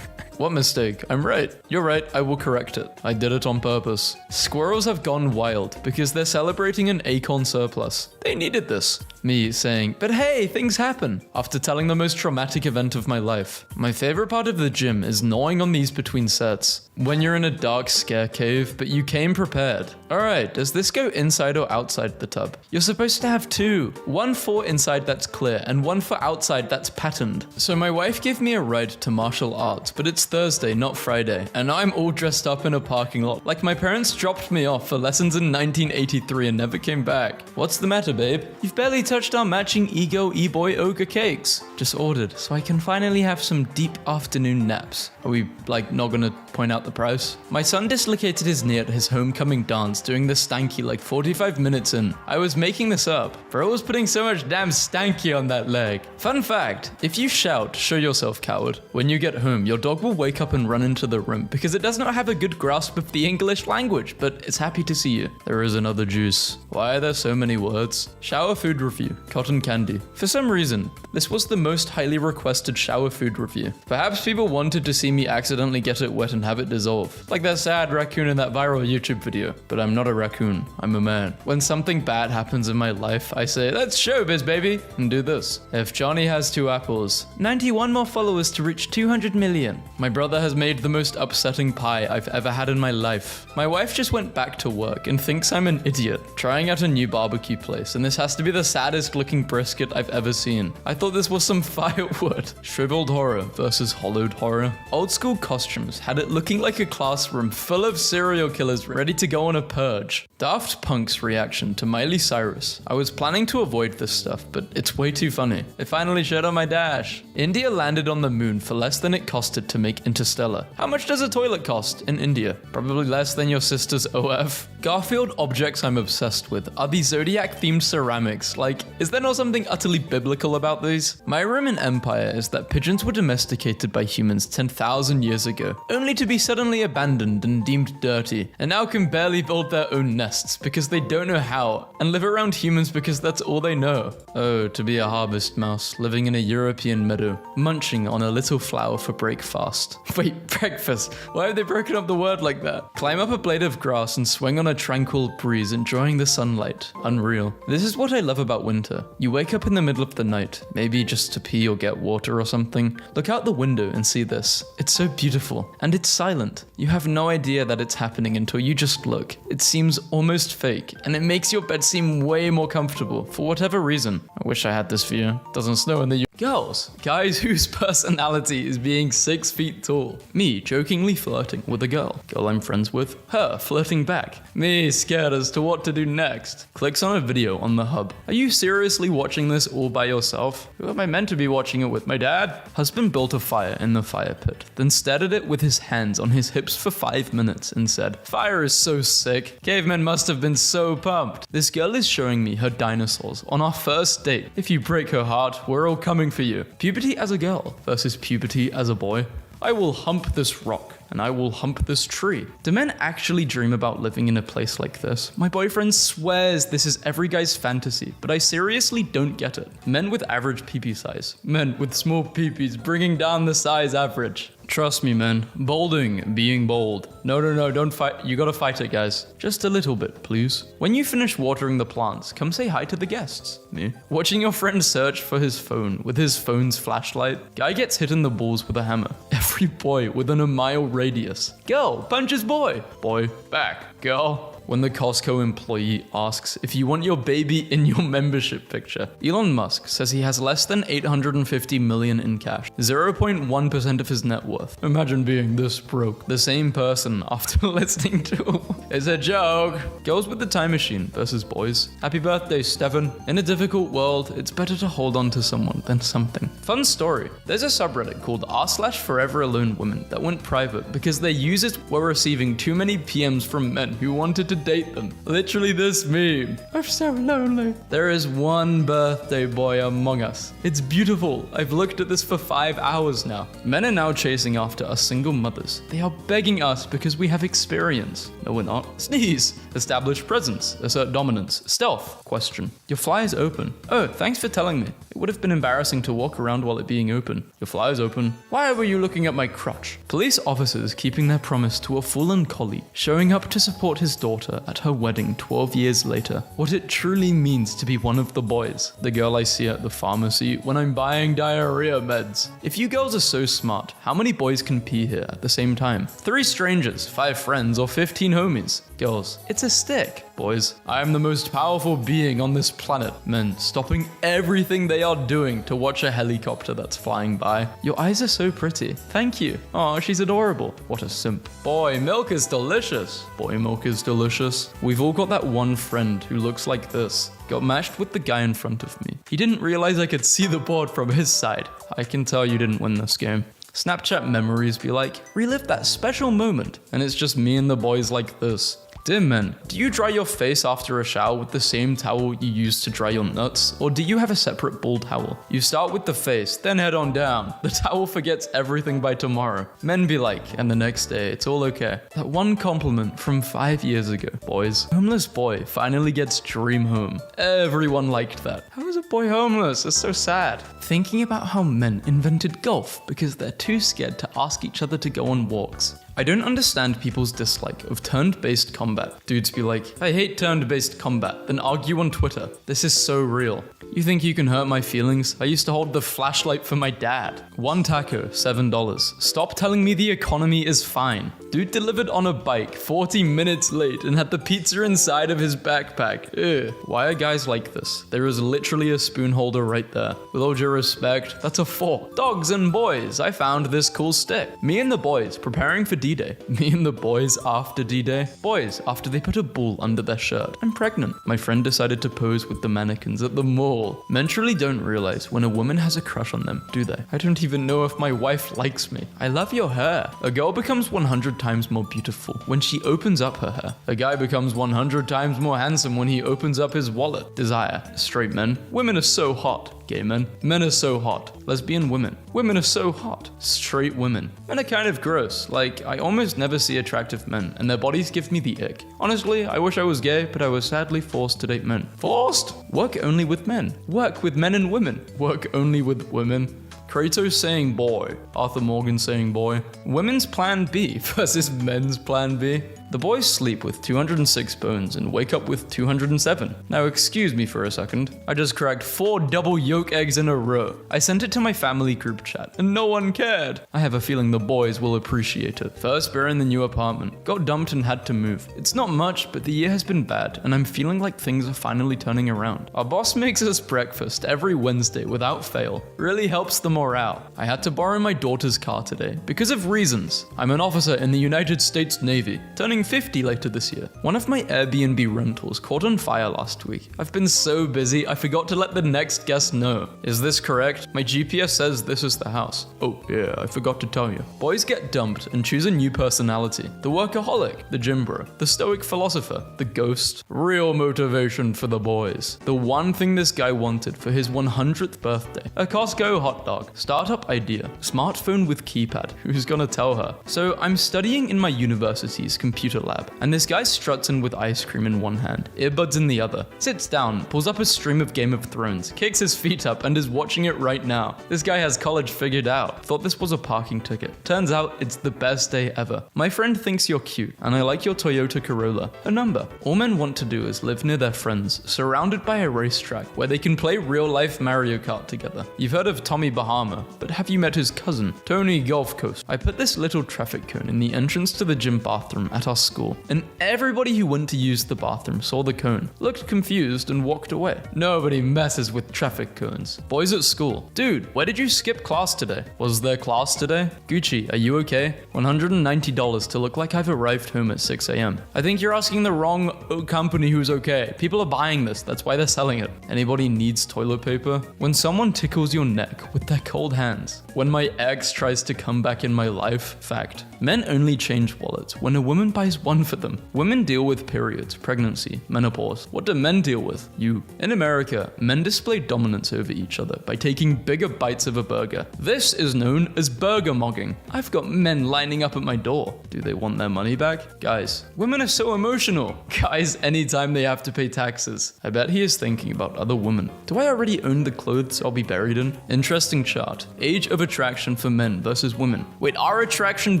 What mistake? I'm right. You're right, I will correct it. I did it on purpose. Squirrels have gone wild because they're celebrating an acorn surplus. They needed this. Me saying, but hey, things happen, after telling the most traumatic event of my life. My favorite part of the gym is gnawing on these between sets. When you're in a dark scare cave, but you came prepared. Alright, does this go inside or outside the tub? You're supposed to have two. One for inside that's clear, and one for outside that's patterned. So my wife gave me a ride to martial arts, but it's Thursday, not Friday, and I'm all dressed up in a parking lot, like my parents dropped me off for lessons in 1983 and never came back. What's the matter, babe? You've barely touched our matching Ego E-Boy Ogre cakes. Just ordered, so I can finally have some deep afternoon naps. Are we, like, not gonna point out the price? My son dislocated his knee at his homecoming dance doing the stanky like 45 minutes in. I was making this up. Bro was putting so much damn stanky on that leg. Fun fact, if you shout, show yourself coward, when you get home, your dog will wake up and run into the room because it does not have a good grasp of the English language, but it's happy to see you. There is another juice. Why are there so many words? Shower food review, cotton candy. For some reason, this was the most highly requested shower food review. Perhaps people wanted to see me accidentally get it wet and have it dissolve, like that sad raccoon in that viral YouTube video. But I'm not a raccoon, I'm a man. When something bad happens in my life, I say, that's showbiz, baby, and do this. If Johnny has 2 apples, 91 more followers to reach 200 million. My brother has made the most upsetting pie I've ever had in my life. My wife just went back to work and thinks I'm an idiot, trying out a new barbecue place, and this has to be the saddest looking brisket I've ever seen. I thought this was some firewood. Shriveled horror versus hollowed horror. Old school costumes had it looking like a classroom full of serial killers ready to go on a purge. Daft Punk's reaction to Miley Cyrus. I was planning to avoid this stuff, but it's way too funny. It finally showed on my dash. India landed on the moon for less than it costed to make Interstellar. How much does a toilet cost in India? Probably less than your sister's OF. Garfield objects I'm obsessed with are the Zodiac themed ceramics. Like, is there not something utterly biblical about these? My Roman Empire is that pigeons were domesticated by humans 10,000 years ago, only to be suddenly abandoned and deemed dirty, and now can barely build their own nests because they don't know how, and live around humans because that's all they know. Oh, to be a harvest mouse living in a European meadow, munching on a little flower for breakfast. Wait, breakfast? Why have they broken up the word like that? Climb up a blade of grass and swing on a tranquil breeze, enjoying the sunlight. Unreal. This is what I love about winter. You wake up in the middle of the night, maybe just to pee or get water or something. Look out the window and see this. It's so beautiful, and it's silent. You have no idea that it's happening until you just look. It seems almost fake, and it makes your bed seem way more comfortable for whatever reason. I wish I had this view. Doesn't snow in the Girls, guys whose personality is being 6 feet tall. Me jokingly flirting with a girl I'm friends with. Her flirting back. Me scared as to what to do next. Clicks on a video on the hub. Are you seriously watching this all by yourself? Who am I meant to be watching it with? My dad? Husband built a fire in the fire pit, then stared at it with his hands on his hips for 5 minutes and said, "Fire is so sick. Cavemen must have been so pumped." This girl is showing me her dinosaurs on our first date. If you break her heart, we're all coming for you. Puberty as a girl versus puberty as a boy. I will hump this rock, and I will hump this tree. Do men actually dream about living in a place like this? My boyfriend swears this is every guy's fantasy, but I seriously don't get it. Men with average pee-pee size. Men with small pee-pees bringing down the size average. Trust me, man. Bolding, being bold. No, don't fight. You gotta fight it, guys. Just a little bit, please. When you finish watering the plants, come say hi to the guests. Me. Watching your friend search for his phone with his phone's flashlight. Guy gets hit in the balls with a hammer. Every boy within a mile radius. Girl punches boy. Boy back. Girl. When the Costco employee asks if you want your baby in your membership picture. Elon Musk says he has less than 850 million in cash, 0.1% of his net worth. Imagine being this broke. The same person after listening to It's a joke. Girls with the time machine versus boys. Happy birthday, Stefan. In a difficult world, it's better to hold on to someone than something. Fun story. There's a subreddit called r/foreveralonewomen that went private because their users were receiving too many PMs from men who wanted to date them. Literally this meme. I'm so lonely. There is one birthday boy among us. It's beautiful. I've looked at this for 5 hours now. Men are now chasing after us single mothers. They are begging us because we have experience. No, we're not. Sneeze. Establish presence. Assert dominance. Stealth. Question. Your fly is open. Oh, thanks for telling me. It would have been embarrassing to walk around while it being open. Your fly is open. Why were you looking at my crotch? Police officers keeping their promise to a fallen colleague, showing up to support his daughter at her wedding 12 years later. What it truly means to be one of the boys. The girl I see at the pharmacy when I'm buying diarrhea meds. If you girls are so smart, how many boys can pee here at the same time? 3 strangers, 5 friends, or 15 homies? Girls, it's a stick. Boys, I am the most powerful being on this planet. Men, stopping everything they are doing to watch a helicopter that's flying by. Your eyes are so pretty. Thank you. Oh, she's adorable. What a simp. Boy, milk is delicious. Boy, milk is delicious. We've all got that one friend who looks like this. Got matched with the guy in front of me. He didn't realize I could see the board from his side. I can tell you didn't win this game. Snapchat memories be like, relive that special moment. And it's just me and the boys like this. Dear men, do you dry your face after a shower with the same towel you use to dry your nuts? Or do you have a separate ball towel? You start with the face, then head on down. The towel forgets everything by tomorrow. Men be like, and the next day, it's all okay. That one compliment from 5 years ago. Boys, homeless boy finally gets dream home. Everyone liked that. How is a boy homeless? It's so sad. Thinking about how men invented golf because they're too scared to ask each other to go on walks. I don't understand people's dislike of turn-based combat. Dudes be like, I hate turn-based combat, then argue on Twitter. This is so real. You think you can hurt my feelings? I used to hold the flashlight for my dad. 1 taco, $7. Stop telling me the economy is fine. Dude delivered on a bike 40 minutes late and had the pizza inside of his backpack. Ew. Why are guys like this? There is literally a spoon holder right there. With all due respect, that's a fork. Dogs and boys, I found this cool stick. Me and the boys preparing for D-Day. Me and the boys after D-Day. Boys after they put a ball under their shirt. I'm pregnant. My friend decided to pose with the mannequins at the mall. Men truly don't realize when a woman has a crush on them, do they? I don't even know if my wife likes me. I love your hair. A girl becomes 100 times more beautiful when she opens up her hair. A guy becomes 100 times more handsome when he opens up his wallet. Desire. Straight men. Women are so hot. Gay men. Men are so hot. Lesbian women. Women are so hot. Straight women. Men are kind of gross. Like, I almost never see attractive men, and their bodies give me the ick. Honestly, I wish I was gay, but I was sadly forced to date men. Forced? Work only with men. Work with men and women. Work only with women. Kratos saying boy. Arthur Morgan saying boy. Women's plan B versus men's plan B. The boys sleep with 206 bones and wake up with 207. Now excuse me for a second. I just cracked 4 double yolk eggs in a row. I sent it to my family group chat and no one cared. I have a feeling the boys will appreciate it. First bear in the new apartment. Got dumped and had to move. It's not much, but the year has been bad and I'm feeling like things are finally turning around. Our boss makes us breakfast every Wednesday without fail. Really helps the morale. I had to borrow my daughter's car today because of reasons. I'm an officer in the United States Navy, turning 50 later this year. One of my Airbnb rentals caught on fire last week. I've been so busy, I forgot to let the next guest know. Is this correct? My GPS says this is the house. Oh yeah, I forgot to tell you. Boys get dumped and choose a new personality. The workaholic, the gym bro, the stoic philosopher, the ghost. Real motivation for the boys. The one thing this guy wanted for his 100th birthday. A Costco hot dog. Startup idea. Smartphone with keypad. Who's gonna tell her? So I'm studying in my university's computer lab, and this guy struts in with ice cream in one hand, earbuds in the other, sits down, pulls up a stream of Game of Thrones, kicks his feet up, and is watching it right now. This guy has college figured out. Thought this was a parking ticket. Turns out it's the best day ever. My friend thinks you're cute, and I like your Toyota Corolla. A number. All men want to do is live near their friends, surrounded by a racetrack where they can play real-life Mario Kart together. You've heard of Tommy Bahama, but have you met his cousin, Tony Golf Coast? I put this little traffic cone in the entrance to the gym bathroom at our school, and everybody who went to use the bathroom saw the cone, looked confused, and walked away. Nobody messes with traffic cones. Boys at school. Dude, where did you skip class today? Was there class today? Gucci, are you okay? $190 to look like I've arrived home at 6 a.m. I think you're asking the wrong company who's okay. People are buying this, that's why they're selling it. Anybody needs toilet paper? When someone tickles your neck with their cold hands. When my ex tries to come back in my life. Fact. Men only change wallets when a woman buys guys won for them. Women deal with periods, pregnancy, menopause. What do men deal with? You. In America, men display dominance over each other by taking bigger bites of a burger. This is known as burger mogging. I've got men lining up at my door. Do they want their money back? Guys, women are so emotional. Guys, anytime they have to pay taxes. I bet he is thinking about other women. Do I already own the clothes I'll be buried in? Interesting chart. Age of attraction for men versus women. Wait, our attraction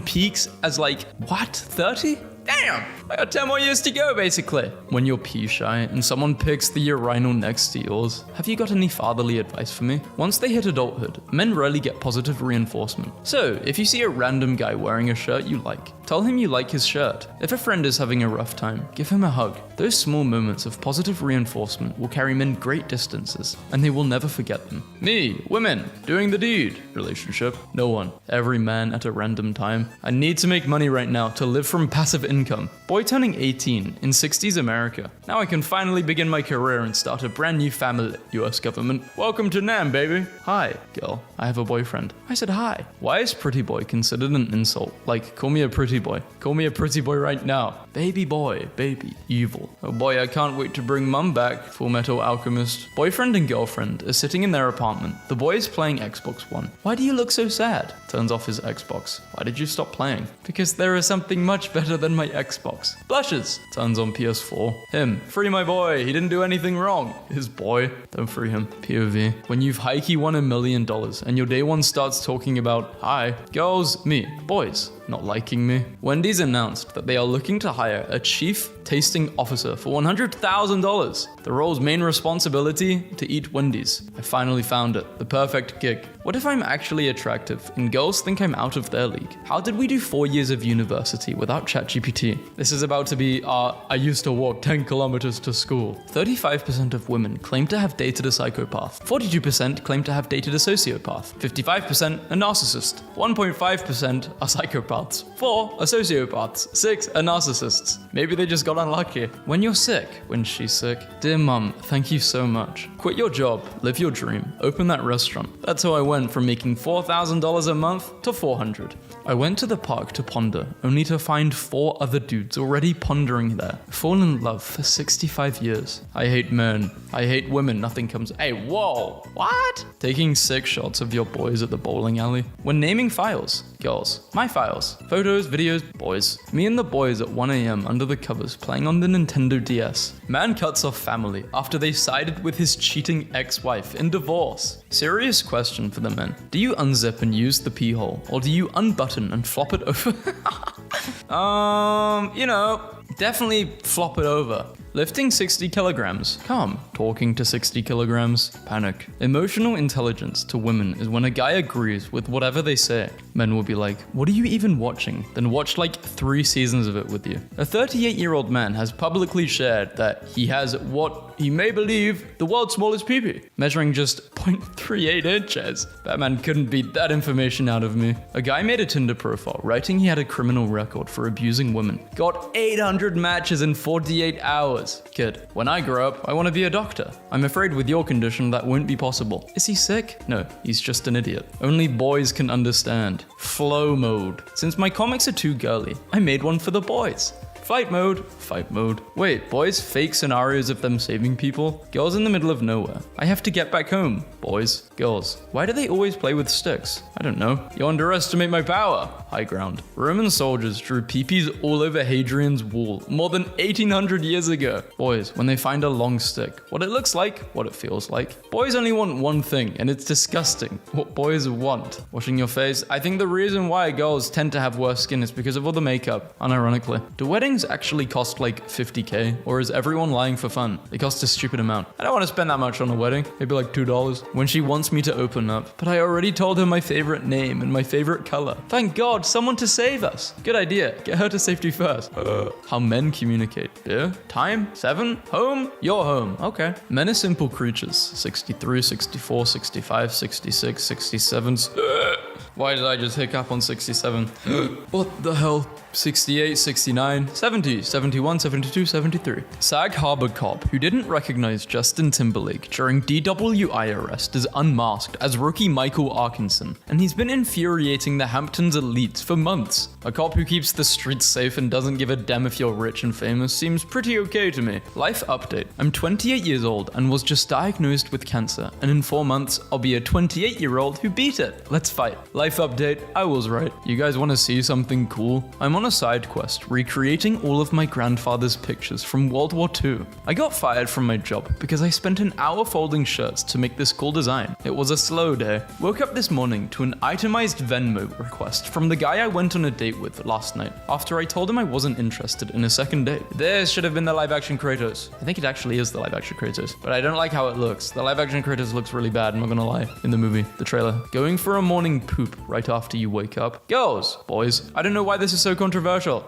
peaks as like, what, 30? Damn! I got 10 more years to go, basically. When you're pee shy and someone picks the urinal next to yours, have you got any fatherly advice for me? Once they hit adulthood, men rarely get positive reinforcement. So, if you see a random guy wearing a shirt you like, tell him you like his shirt. If a friend is having a rough time, give him a hug. Those small moments of positive reinforcement will carry men great distances, and they will never forget them. Me, women, doing the deed. Relationship, no one. Every man at a random time. I need to make money right now to live from passive income. Boy turning 18 in 60s America. Now I can finally begin my career and start a brand new family, US government. Welcome to NAM, baby. Hi, girl. I have a boyfriend. I said hi. Why is pretty boy considered an insult? Like, call me a pretty boy. Call me a pretty boy right now. Baby boy, baby, evil. Oh boy, I can't wait to bring mum back. Full Metal Alchemist. Boyfriend and girlfriend are sitting in their apartment. The boy is playing Xbox One. Why do you look so sad? Turns off his Xbox. Why did you stop playing? Because there is something much better than my Xbox. Blushes. Turns on PS4. Him. Free my boy. He didn't do anything wrong. His boy. Don't free him. POV. When you've hikey won $1 million and your day one starts talking about, hi, girls, me, boys, not liking me. Wendy's announced that they are looking to hire a chief tasting officer for $100,000. The role's main responsibility, to eat Wendy's. I finally found it. The perfect gig. What if I'm actually attractive and girls think I'm out of their league? How did we do 4 years of university without ChatGPT? This is about to be I used to walk 10 kilometers to school. 35% of women claim to have dated a psychopath. 42% claim to have dated a sociopath. 55% a narcissist. 1.5% are psychopaths. 4 are sociopaths. 6 are narcissists. Maybe they just got unlucky. When you're sick, when she's sick. Dear mum, thank you so much. Quit your job, live your dream, open that restaurant. That's how I went from making $4,000 a month to $400. I went to the park to ponder, only to find 4 other dudes already pondering there. Fall in love for 65 years. I hate men. I hate women. Nothing comes. Hey, whoa. What? Taking 6 shots of your boys at the bowling alley. When naming files. Girls. My files. Photos, videos, boys. Me and the boys at 1 a.m. under the covers playing on the Nintendo DS. Man cuts off family after they sided with his cheating ex-wife in divorce. Serious question for the men. Do you unzip and use the pee hole, or do you unbutton and flop it over? Definitely flop it over. Lifting 60 kilograms. Calm. Talking to 60 kilograms. Panic. Emotional intelligence to women is when a guy agrees with whatever they say. Men will be like, what are you even watching? Then watch like 3 seasons of it with you. A 38-year-old man has publicly shared that he has what he may believe the world's smallest pee-pee, measuring just 0.38 inches. Batman couldn't beat that information out of me. A guy made a Tinder profile writing he had a criminal record for abusing women. Got 800 matches in 48 hours. Kid, when I grow up, I want to be a doctor. I'm afraid with your condition that won't be possible. Is he sick? No, he's just an idiot. Only boys can understand. Flow mode. Since my comics are too girly, I made one for the boys. Fight mode. Fight mode. Wait, boys, fake scenarios of them saving people? Girls in the middle of nowhere. I have to get back home. Boys. Girls. Why do they always play with sticks? I don't know. You underestimate my power. High ground. Roman soldiers drew peepees all over Hadrian's wall more than 1800 years ago. Boys, when they find a long stick, what it looks like, what it feels like. Boys only want one thing, and it's disgusting. What boys want. Washing your face. I think the reason why girls tend to have worse skin is because of all the makeup, unironically. Do weddings actually cost like 50k, or is everyone lying for fun? They cost a stupid amount. I don't want to spend that much on a wedding, maybe like $2. When she wants me to open up, but I already told her my favorite name and my favorite color. Thank God, someone to save us. Good idea, get her to safety first. How men communicate. Beer? Time? 7? Home? Your home. Okay. Men are simple creatures. 63, 64, 65, 66, 67. Why did I just hiccup on 67? What the hell? 68, 69, 70, 71, 72, 73. Sag Harbor cop who didn't recognize Justin Timberlake during DWI arrest is unmasked as rookie Michael Arkinson, and he's been infuriating the Hamptons elites for months. A cop who keeps the streets safe and doesn't give a damn if you're rich and famous seems pretty okay to me. Life update. I'm 28 years old and was just diagnosed with cancer, and in 4 months, I'll be a 28-year-old who beat it. Let's fight. Life update. I was right. You guys want to see something cool? I'm on a side quest, recreating all of my grandfather's pictures from World War II. I got fired from my job because I spent an hour folding shirts to make this cool design. It was a slow day. Woke up this morning to an itemized Venmo request from the guy I went on a date with last night, after I told him I wasn't interested in a second date. This should have been the live action Kratos. I think it actually is the live action Kratos, but I don't like how it looks. The live action Kratos looks really bad, I'm not gonna lie, in the movie, the trailer. Going for a morning poop right after you wake up. Girls, boys, I don't know why this is so controversial.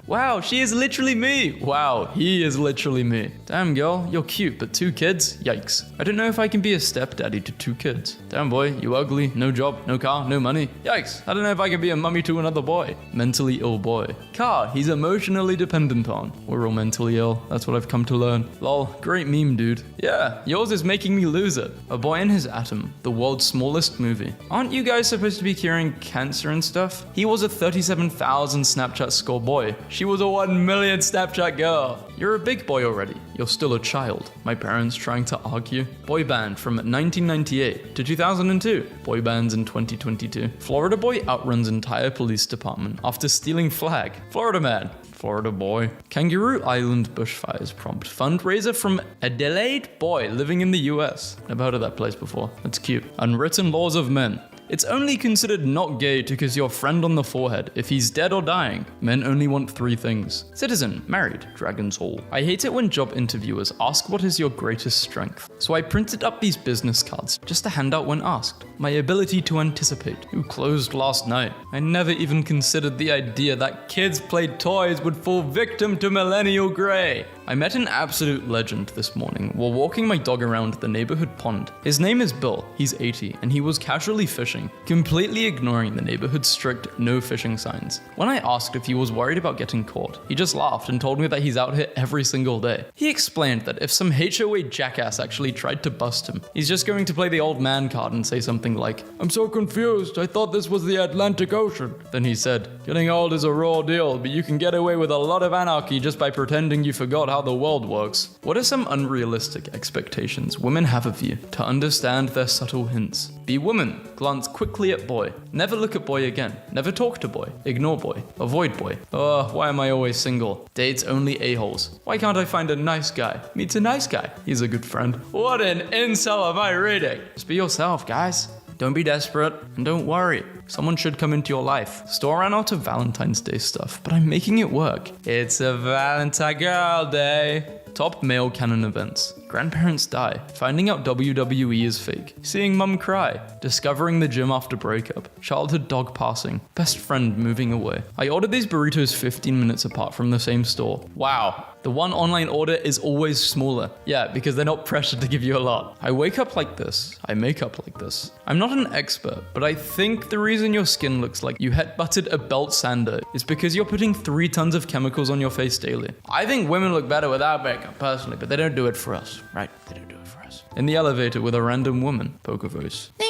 Wow, she is literally me. Wow, he is literally me. Damn girl, you're cute, but 2 kids? Yikes. I don't know if I can be a stepdaddy to 2 kids. Damn boy, you ugly, no job, no car, no money. Yikes, I don't know if I can be a mummy to another boy. Mentally ill boy. Car, he's emotionally dependent on. We're all mentally ill, that's what I've come to learn. Lol, great meme, dude. Yeah, yours is making me lose it. A Boy and His Atom, the world's smallest movie. Aren't you guys supposed to be curing cancer and stuff? He was a 37,000 Snapchat score boy. She was a 1 million Snapchat girl. You're a big boy already. You're still a child. My parents trying to argue. Boy band from 1998 to 2002. Boy bands in 2022. Florida boy outruns entire police department after stealing flag. Florida man. Florida boy. Kangaroo Island bushfires prompt fundraiser from Adelaide boy living in the US. Never heard of that place before. That's cute. Unwritten laws of men. It's only considered not gay to kiss your friend on the forehead if he's dead or dying. Men only want 3 things. Citizen, married, Dragon's Hall. I hate it when job interviewers ask what is your greatest strength. So I printed up these business cards just to hand out when asked. My ability to anticipate. Who closed last night? I never even considered the idea that kids played toys would fall victim to millennial gray. I met an absolute legend this morning while walking my dog around the neighborhood pond. His name is Bill, he's 80, and he was casually fishing, completely ignoring the neighborhood's strict no fishing signs. When I asked if he was worried about getting caught, he just laughed and told me that he's out here every single day. He explained that if some HOA jackass actually tried to bust him, he's just going to play the old man card and say something like, "I'm so confused, I thought this was the Atlantic Ocean." Then he said, "Getting old is a raw deal, but you can get away with a lot of anarchy just by pretending you forgot how the world works." What are some unrealistic expectations women have of you to understand their subtle hints? Be woman, glance quickly at boy, never look at boy again, never talk to boy, ignore boy, avoid boy. Oh, why am I always single? Dates only a-holes. Why can't I find a nice guy? Meets a nice guy. He's a good friend. What an incel am I reading? Just be yourself, guys. Don't be desperate, and don't worry. Someone should come into your life. Store ran out of Valentine's Day stuff, but I'm making it work. It's a Valentine Girl Day. Top male canon events. Grandparents die. Finding out WWE is fake. Seeing mum cry. Discovering the gym after breakup. Childhood dog passing. Best friend moving away. I ordered these burritos 15 minutes apart from the same store. Wow. The one online order is always smaller. Yeah, because they're not pressured to give you a lot. I wake up like this. I make up like this. I'm not an expert, but I think the reason your skin looks like you headbutted a belt sander is because you're putting 3 tons of chemicals on your face daily. I think women look better without makeup, personally, but they don't do it for us, right? They don't do it for us. In the elevator with a random woman. Poker voice. Ding!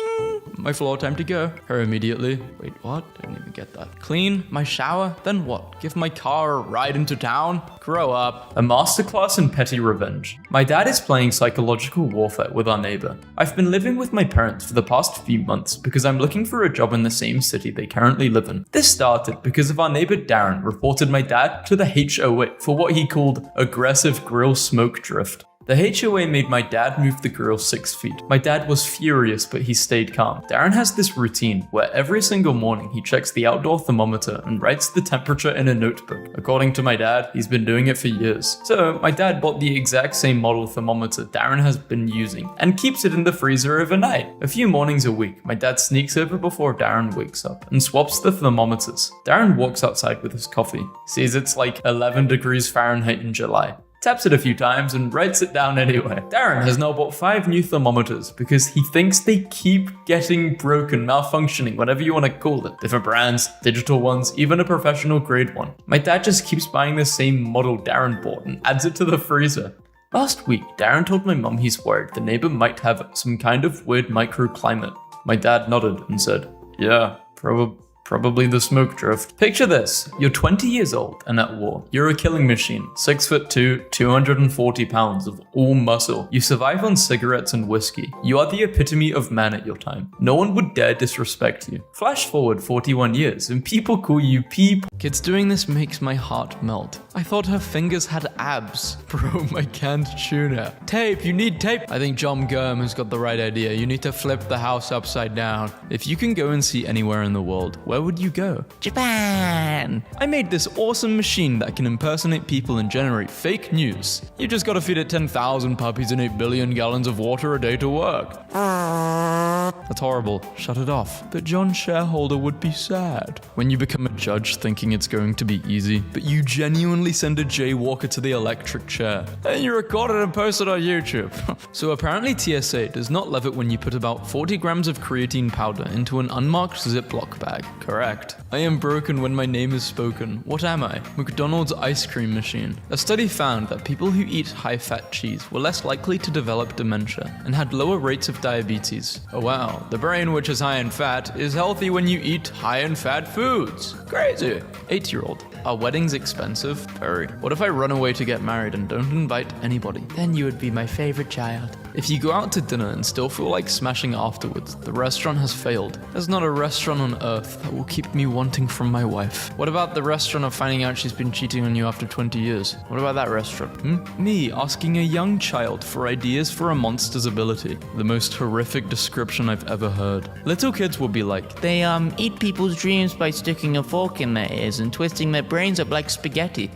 My floor, time to go. Her immediately. Wait, what? Didn't even get that. Clean my shower, then what? Give my car a ride into town? Grow up. A masterclass in petty revenge. My dad is playing psychological warfare with our neighbor. I've been living with my parents for the past few months because I'm looking for a job in the same city they currently live in. This started because of our neighbor Darren reported my dad to the HOA for what he called aggressive grill smoke drift. The HOA made my dad move the grill 6 feet. My dad was furious, but he stayed calm. Darren has this routine where every single morning he checks the outdoor thermometer and writes the temperature in a notebook. According to my dad, he's been doing it for years. So my dad bought the exact same model thermometer Darren has been using and keeps it in the freezer overnight. A few mornings a week, my dad sneaks over before Darren wakes up and swaps the thermometers. Darren walks outside with his coffee, sees it's like 11 degrees Fahrenheit in July. taps it a few times, and writes it down anyway. Darren has now bought 5 new thermometers because he thinks they keep getting broken, malfunctioning, whatever you want to call it. Different brands, digital ones, even a professional grade one. My dad just keeps buying the same model Darren bought and adds it to the freezer. Last week, Darren told my mum he's worried the neighbor might have some kind of weird microclimate. My dad nodded and said, yeah, probably the smoke drift. Picture this, you're 20 years old and at war. You're a killing machine, 6'2", 240 pounds of all muscle. You survive on cigarettes and whiskey. You are the epitome of man at your time. No one would dare disrespect you. Flash forward 41 years and people call you people. Kids doing this makes my heart melt. I thought her fingers had abs. Bro, my canned tuna. Tape, you need tape. I think John Gurm has got the right idea. You need to flip the house upside down. If you can go and see anywhere in the world, where would you go? Japan! I made this awesome machine that can impersonate people and generate fake news. You just gotta feed it 10,000 puppies and 8 billion gallons of water a day to work. That's horrible. Shut it off. But John Shareholder would be sad. When you become a judge thinking it's going to be easy, but you genuinely send a jaywalker to the electric chair. And you record it and post it on YouTube. So apparently TSA does not love it when you put about 40 grams of creatine powder into an unmarked Ziploc bag. Correct. I am broken when my name is spoken. What am I? McDonald's ice cream machine. A study found that people who eat high-fat cheese were less likely to develop dementia and had lower rates of diabetes. Oh wow. The brain, which is high in fat, is healthy when you eat high in fat foods. Crazy. 8-year-old. Are weddings expensive? Very. What if I run away to get married and don't invite anybody? Then you would be my favorite child. If you go out to dinner and still feel like smashing afterwards, the restaurant has failed. There's not a restaurant on earth that will keep me wanting from my wife. What about the restaurant of finding out she's been cheating on you after 20 years? What about that restaurant? Me asking a young child for ideas for a monster's ability. The most horrific description I've ever heard. Little kids will be like, they eat people's dreams by sticking a fork in their ears and twisting their brains up like spaghetti.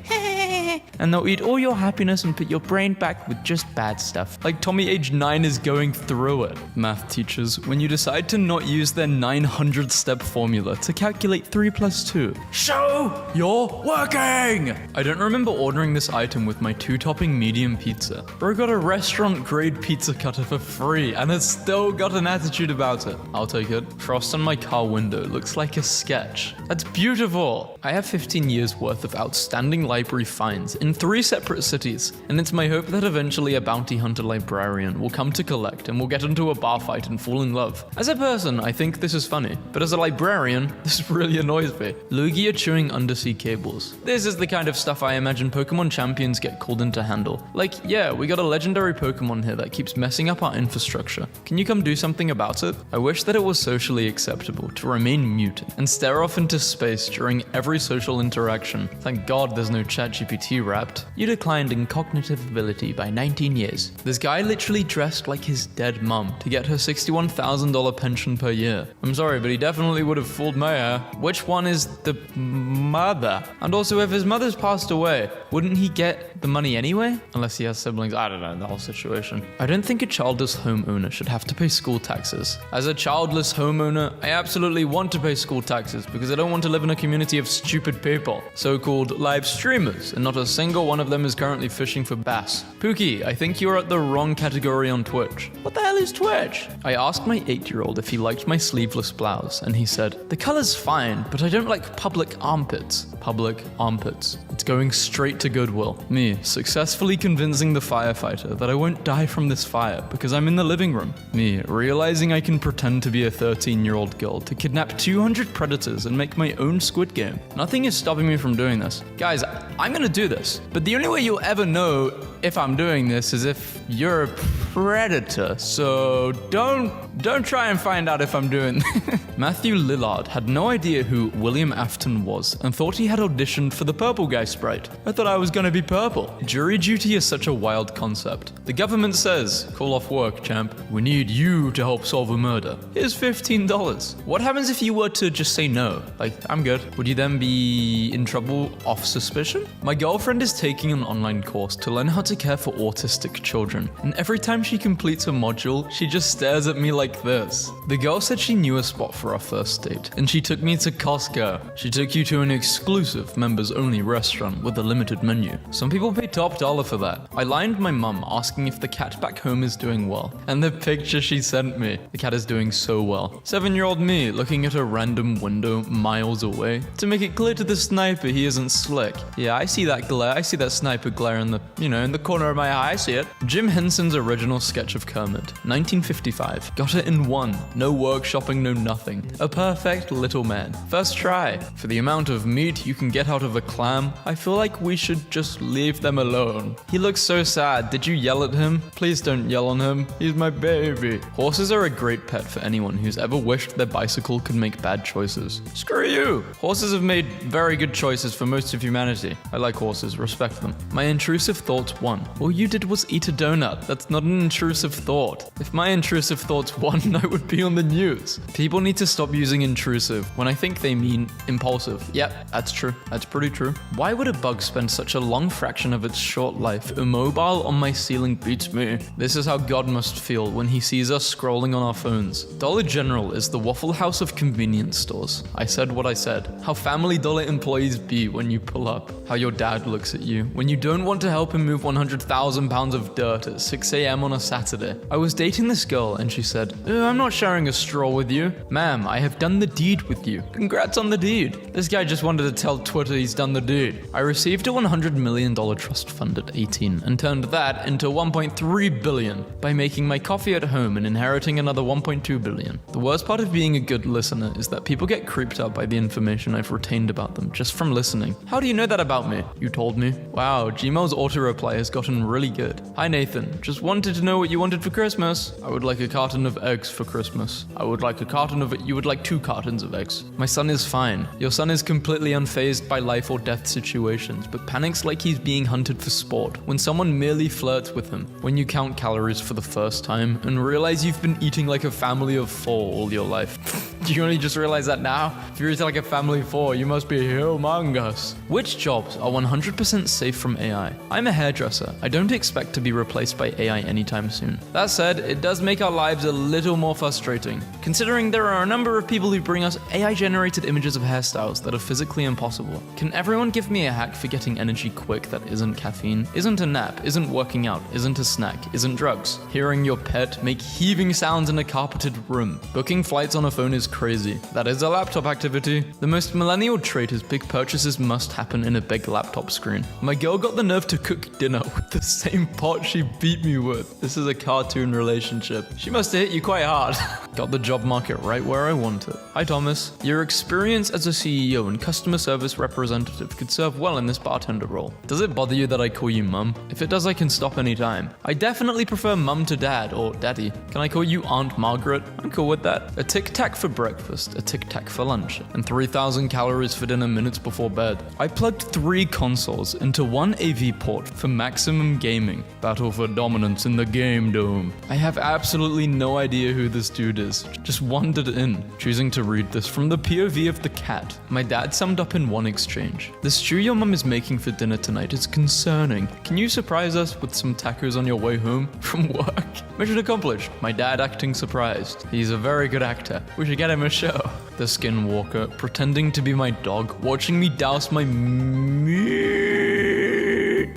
And they'll eat all your happiness and put your brain back with just bad stuff. Like Tommy age 9 is going through it. Math teachers, when you decide to not use their 900-step formula to calculate 3 + 2. Show you're working! I don't remember ordering this item with my 2-topping medium pizza. Bro got a restaurant-grade pizza cutter for free and has still got an attitude about it. I'll take it. Frost on my car window looks like a sketch. That's beautiful! I have 15 years worth of outstanding library finds in 3 separate cities, and it's my hope that eventually a bounty hunter librarian will come to collect and we'll get into a bar fight and fall in love. As a person, I think this is funny, but as a librarian, this really annoys me. Lugia chewing undersea cables. This is the kind of stuff I imagine Pokemon champions get called in to handle. Like, yeah, we got a legendary Pokemon here that keeps messing up our infrastructure. Can you come do something about it? I wish that it was socially acceptable to remain mute and stare off into space during every social interaction. Thank God there's no ChatGPT wrapped. You declined in cognitive ability by 19 years. This guy literally dressed like his dead mum to get her $61,000 pension per year. I'm sorry, but he definitely would have fooled my hair. Which one is the mother? And also, if his mother's passed away, wouldn't he get the money anyway? Unless he has siblings. I don't know, the whole situation. I don't think a childless homeowner should have to pay school taxes. As a childless homeowner, I absolutely want to pay school taxes because I don't want to live in a community of stupid people. So-called live streamers, and not a single one of them is currently fishing for bass. Pookie, I think you're at the wrong category on Twitch. What the hell is Twitch? I asked my 8-year-old if he liked my sleeveless blouse, and he said, the color's fine, but I don't like public armpits. Public armpits. It's going straight to Goodwill. Me, successfully convincing the firefighter that I won't die from this fire because I'm in the living room. Me, realizing I can pretend to be a 13-year-old girl to kidnap 200 predators and make my own Squid Game. Nothing is stopping me from doing this. Guys, I'm gonna do this, but the only way you'll ever know if I'm doing this is if you're a predator, so don't try and find out if I'm doing this. Matthew Lillard had no idea who William Afton was and thought he had auditioned for the purple guy sprite. I thought I was gonna be purple. Jury duty is such a wild concept. The government says, call off work, champ. We need you to help solve a murder. Here's $15. What happens if you were to just say no? Like, I'm good. Would you then be in trouble off suspicion? My girlfriend is taking an online course to learn how to care for autistic children, and every time she completes a module, she just stares at me like like this. The girl said she knew a spot for our first date, and she took me to Costco. She took you to an exclusive members-only restaurant with a limited menu. Some people pay top dollar for that. I lined my mum asking if the cat back home is doing well, and the picture she sent me, the cat is doing so well. 7-year-old me looking at a random window miles away to make it clear to the sniper he isn't slick. Yeah, I see that glare. I see that sniper glare in the, in the corner of my eye. I see it. Jim Henson's original sketch of Kermit, 1955. Got it in one. No workshopping, no nothing. A perfect little man. First try. For the amount of meat you can get out of a clam, I feel like we should just leave them alone. He looks so sad. Did you yell at him? Please don't yell on him. He's my baby. Horses are a great pet for anyone who's ever wished their bicycle could make bad choices. Screw you! Horses have made very good choices for most of humanity. I like horses, respect them. My intrusive thoughts won. All you did was eat a donut. That's not an intrusive thought. If my intrusive thoughts won, I would be on the news. People need to stop using intrusive when I think they mean impulsive. Yep, that's true. That's pretty true. Why would a bug spend such a long fraction of its short life immobile on my ceiling beats me? This is how God must feel when he sees us scrolling on our phones. Dollar General is the Waffle House of convenience stores. I said what I said. How Family Dollar employees be when you pull up. How your dad looks at you when you don't want to help him move 100,000 pounds of dirt at 6 a.m. on a Saturday. I was dating this girl and she said, I'm not sharing a straw with you. Ma'am, I have done the deed with you. Congrats on the deed. This guy just wanted to tell Twitter he's done the deed. I received a $100 million trust fund at 18 and turned that into 1.3 billion by making my coffee at home and inheriting another 1.2 billion. The worst part of being a good listener is that people get creeped out by the information I've retained about them just from listening. How do you know that about me? You told me. Wow, Gmail's auto-reply has gotten really good. Hi Nathan, just wanted to know what you wanted for Christmas. I would like a carton of eggs for Christmas. I would like a carton of it. You would like 2 cartons of eggs. My son is fine. Your son is completely unfazed by life or death situations, but panics like he's being hunted for sport when someone merely flirts with him. When you count calories for the first time and realize you've been eating like a family of 4 all your life. Do you only just realize that now? If you're eating like a family of 4, you must be humongous. Which jobs are 100% safe from AI? I'm a hairdresser. I don't expect to be replaced by AI anytime soon. That said, it does make our lives a little more frustrating, considering there are a number of people who bring us AI-generated images of hairstyles that are physically impossible. Can everyone give me a hack for getting energy quick that isn't caffeine, isn't a nap, isn't working out, isn't a snack, isn't drugs? Hearing your pet make heaving sounds in a carpeted room. Booking flights on a phone is crazy. That is a laptop activity. The most millennial trait is big purchases must happen in a big laptop screen. My girl got the nerve to cook dinner with the same pot she beat me with. This is a cartoon relationship. She must have hit you quite hard. Got the job market right where I want it. Hi Thomas. Your experience as a CEO and customer service representative could serve well in this bartender role. Does it bother you that I call you mum? If it does, I can stop anytime. I definitely prefer mum to dad or daddy. Can I call you Aunt Margaret? I'm cool with that. A Tic Tac for breakfast, a Tic Tac for lunch, and 3,000 calories for dinner minutes before bed. I plugged 3 consoles into 1 AV port for maximum gaming. Battle for dominance in the game dome. I have absolutely no idea who this dude is. Just wandered in, choosing to read this from the POV of the cat. My dad summed up in one exchange. The stew your mum is making for dinner tonight is concerning. Can you surprise us with some tacos on your way home from work? Mission accomplished. My dad acting surprised. He's a very good actor. We should get him a show. The skinwalker pretending to be my dog, watching me douse my meat.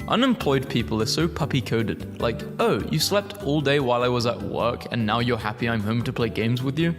Unemployed people are so puppy-coded. Like, oh, you slept all day while I was at work and now you're happy I'm home to play games with you?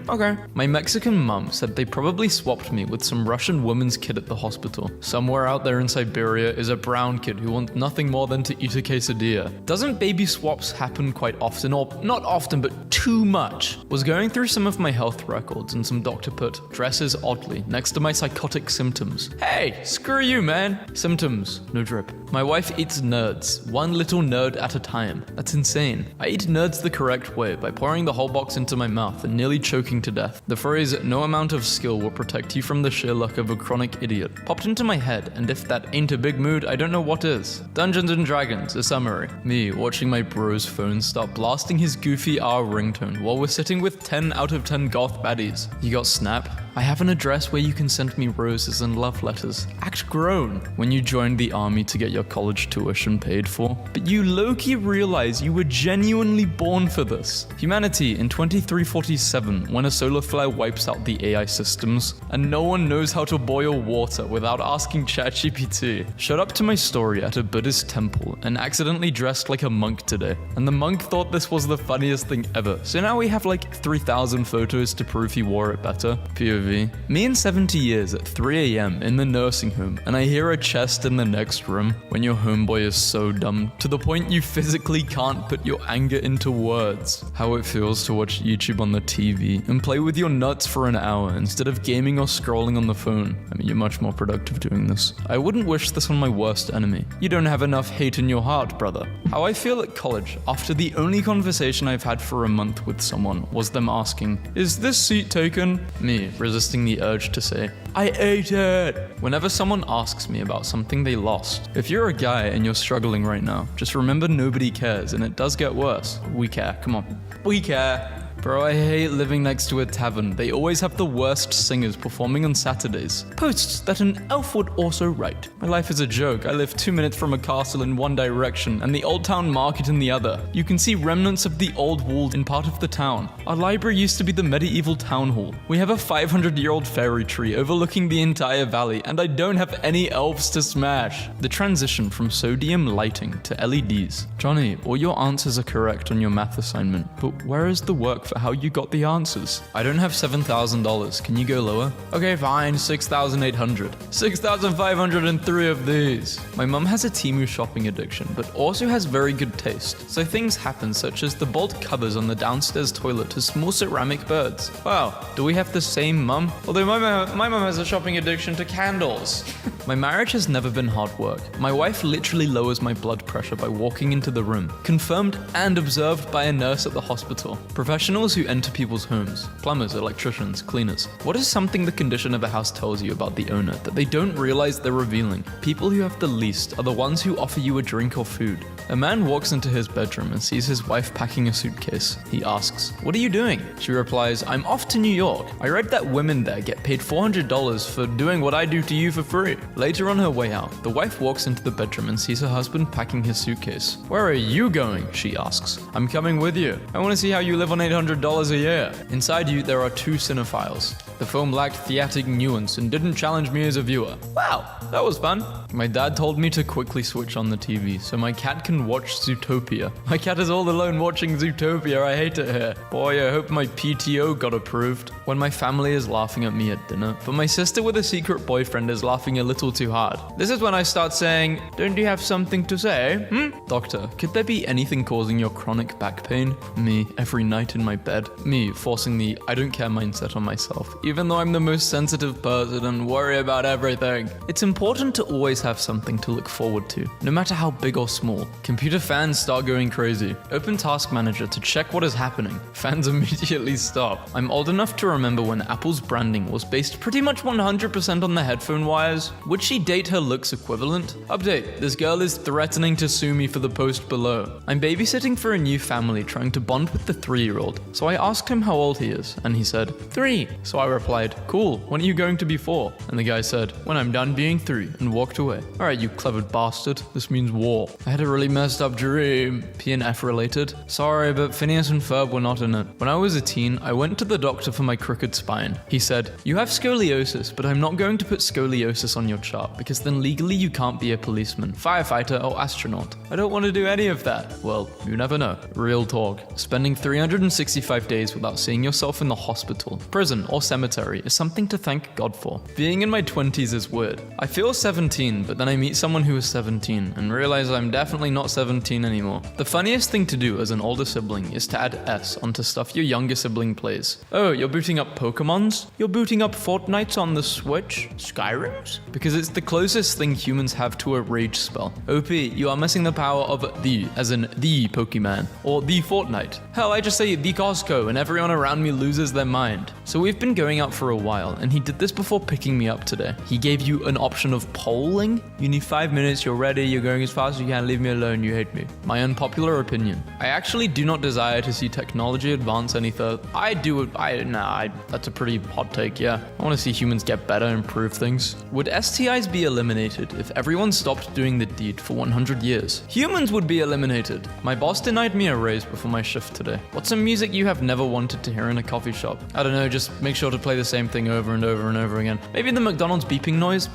Okay. My Mexican mum said they probably swapped me with some Russian woman's kid at the hospital. Somewhere out there in Siberia is a brown kid who wants nothing more than to eat a quesadilla. Doesn't baby swaps happen quite often, or not often, but too much? Was going through some of my health records and some doctor put dresses oddly next to my psychotic symptoms. Hey, screw you, man. Symptoms, no drip. My wife eats nerds, one little nerd at a time. That's insane. I eat nerds the correct way by pouring the whole box into my mouth and nearly choking to death. The phrase, no amount of skill will protect you from the sheer luck of a chronic idiot, popped into my head, and if that ain't a big mood, I don't know what is. Dungeons and Dragons, a summary. Me watching my bro's phone start blasting his goofy R ringtone while we're sitting with 10 out of 10 goth baddies. You got Snap? I have an address where you can send me roses and love letters. Act grown. When you joined the army to get your college tuition paid for, but you low-key realize you were genuinely born for this. Humanity in 2347, when a solar flare wipes out the AI systems, and no one knows how to boil water without asking ChatGPT. Showed up to my story at a Buddhist temple and accidentally dressed like a monk today. And the monk thought this was the funniest thing ever. So now we have like 3,000 photos to prove he wore it better. POV. Me in 70 years at 3 a.m. in the nursing home, and I hear a chest in the next room when your homeboy is so dumb to the point you physically can't put your anger into words. How it feels to watch YouTube on the TV and play with your nuts for an hour instead of gaming or scrolling on the phone. I mean, you're much more productive doing this. I wouldn't wish this on my worst enemy. You don't have enough hate in your heart, brother. How I feel at college after the only conversation I've had for a month with someone was them asking, "Is this seat taken?" Me resisting the urge to say, "I ate it." Whenever someone asks me about something they lost, if you're a guy and you're struggling right now, just remember nobody cares, and it does get worse. We care, come on. We care. Bro, I hate living next to a tavern. They always have the worst singers performing on Saturdays. Posts that an elf would also write. My life is a joke. I live 2 minutes from a castle in one direction and the old town market in the other. You can see remnants of the old walls in part of the town. Our library used to be the medieval town hall. We have a 500-year-old fairy tree overlooking the entire valley, and I don't have any elves to smash. The transition from sodium lighting to LEDs. Johnny, all your answers are correct on your math assignment, but where is the work for how you got the answers? I don't have $7,000. Can you go lower? Okay, fine, 6,800. 6,503 of these. My mum has a Temu shopping addiction, but also has very good taste. So things happen such as the bolt covers on the downstairs toilet to small ceramic birds. Wow, do we have the same mum? Although my mum has a shopping addiction to candles. My marriage has never been hard work. My wife literally lowers my blood pressure by walking into the room. Confirmed and observed by a nurse at the hospital. Professionals who enter people's homes. Plumbers, electricians, cleaners. What is something the condition of a house tells you about the owner that they don't realize they're revealing? People who have the least are the ones who offer you a drink or food. A man walks into his bedroom and sees his wife packing a suitcase. He asks, "What are you doing?" She replies, "I'm off to New York. I read that women there get paid $400 for doing what I do to you for free." Later on her way out, the wife walks into the bedroom and sees her husband packing his suitcase. "Where are you going?" she asks. "I'm coming with you. I want to see how you live on $800 a year." Inside you, there are two cinephiles. The film lacked theatric nuance and didn't challenge me as a viewer. Wow, that was fun. My dad told me to quickly switch on the TV so my cat can watch Zootopia. My cat is all alone watching Zootopia. I hate it here. Boy, I hope my PTO got approved. When my family is laughing at me at dinner, but my sister with a secret boyfriend is laughing a little too hard. This is when I start saying, "Don't you have something to say? Doctor, could there be anything causing your chronic back pain?" Me, every night in my bed. Me, forcing the I don't care mindset on myself, even though I'm the most sensitive person and worry about everything. It's important to always have something to look forward to, no matter how big or small. Computer fans start going crazy. Open Task Manager to check what is happening. Fans immediately stop. I'm old enough to remember when Apple's branding was based pretty much 100% on the headphone wires. Would she date her looks equivalent? Update, this girl is threatening to sue me for the post below. I'm babysitting for a new family trying to bond with the 3-year-old, so I asked him how old he is, and he said, 3. So I replied, "Cool, when are you going to be 4? And the guy said, "When I'm done being 3, and walked away. Alright, you clever bastard, this means war. I had a really messed up dream. P&F related. Sorry, but Phineas and Ferb were not in it. When I was a teen, I went to the doctor for my crooked spine. He said, "You have scoliosis, but I'm not going to put scoliosis on your chart, because then legally you can't be a policeman, firefighter, or astronaut. I don't want to do any of that." Well, you never know. Real talk. Spending 365 days without seeing yourself in the hospital, prison, or cemetery is something to thank God for. Being in my 20s is weird. I feel 17, but then I meet someone who is 17 and realize I'm definitely not 17 anymore. The funniest thing to do as an older sibling is to add S onto stuff your younger sibling plays. Oh, you're booting up Pokemons? You're booting up Fortnites on the Switch? Skyrims? Because it's the closest thing humans have to a rage spell. OP, you are missing the power of the, as in the Pokemon, or the Fortnite. Hell, I just say the Costco and everyone around me loses their mind. So we've been going going out for a while, and he did this before picking me up today. He gave you an option of polling. You need 5 minutes, you're ready, you're going as fast as you can, leave me alone, you hate me. My unpopular opinion. I actually do not desire to see technology advance any further. That's a pretty hot take, yeah. I want to see humans get better, improve things. Would STIs be eliminated if everyone stopped doing the deed for 100 years? Humans would be eliminated. My boss denied me a raise before my shift today. What's some music you have never wanted to hear in a coffee shop? I don't know, just make sure to play the same thing over and over and over again. Maybe the McDonald's beeping noise?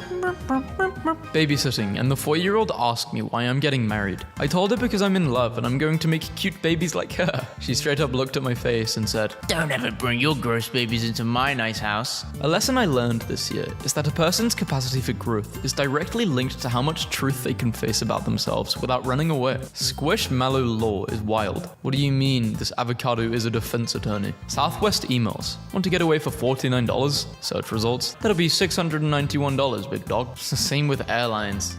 Babysitting, and the 4-year-old asked me why I'm getting married. I told her because I'm in love and I'm going to make cute babies like her. She straight up looked at my face and said, Don't ever bring your gross babies into my nice house. a lesson I learned this year is that a person's capacity for growth is directly linked to how much truth they can face about themselves without running away. Squishmallow law is wild. What do you mean this avocado is a defense attorney? Southwest emails. Want to get away for $49? Search results. That'll be $691, big dog. It's the same with airlines.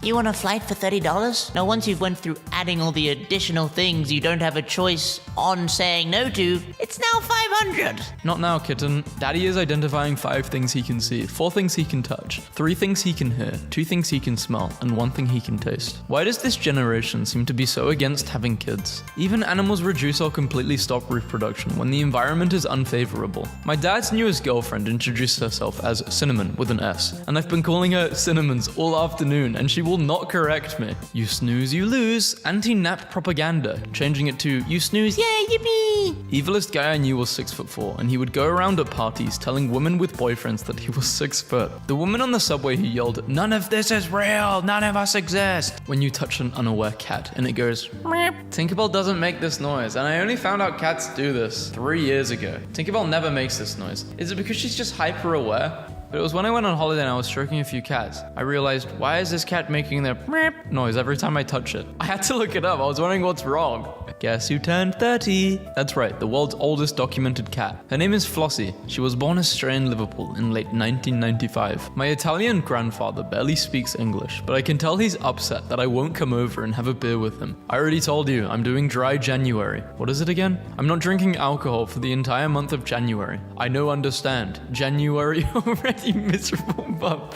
You want a flight for $30? Now, once you've went through adding all the additional things you don't have a choice on saying no to, it's now $500. Not now, kitten. Daddy is identifying 5 things he can see, 4 things he can touch, 3 things he can hear, 2 things he can smell, and 1 thing he can taste. Why does this generation seem to be so against having kids? Even animals reduce or completely stop reproduction when the environment is unfavorable. My dad's newest girlfriend introduced herself as Cinnamon with an S, and I've been calling her Cinnamons all afternoon, and she will not correct me. You snooze, you lose. Anti-nap propaganda, changing it to you snooze, yay, yippee. Evilest guy I knew was 6'4", and he would go around at parties telling women with boyfriends that he was 6 foot. The woman on the subway who yelled, "None of this is real, none of us exist," when you touch an unaware cat and it goes, meep. Tinkerbell doesn't make this noise, and I only found out cats do this 3 years ago. Tinkerbell never makes this noise. Is it because she's just hyper aware? But it was when I went on holiday and I was stroking a few cats. I realized, why is this cat making the meep noise every time I touch it? I had to look it up. I was wondering what's wrong. Guess who turned 30? That's right, the world's oldest documented cat. Her name is Flossie. She was born a stray in Liverpool in late 1995. My Italian grandfather barely speaks English, but I can tell he's upset that I won't come over and have a beer with him. I already told you, I'm doing dry January. What is it again? I'm not drinking alcohol for the entire month of January. I know, understand. January already, miserable bump.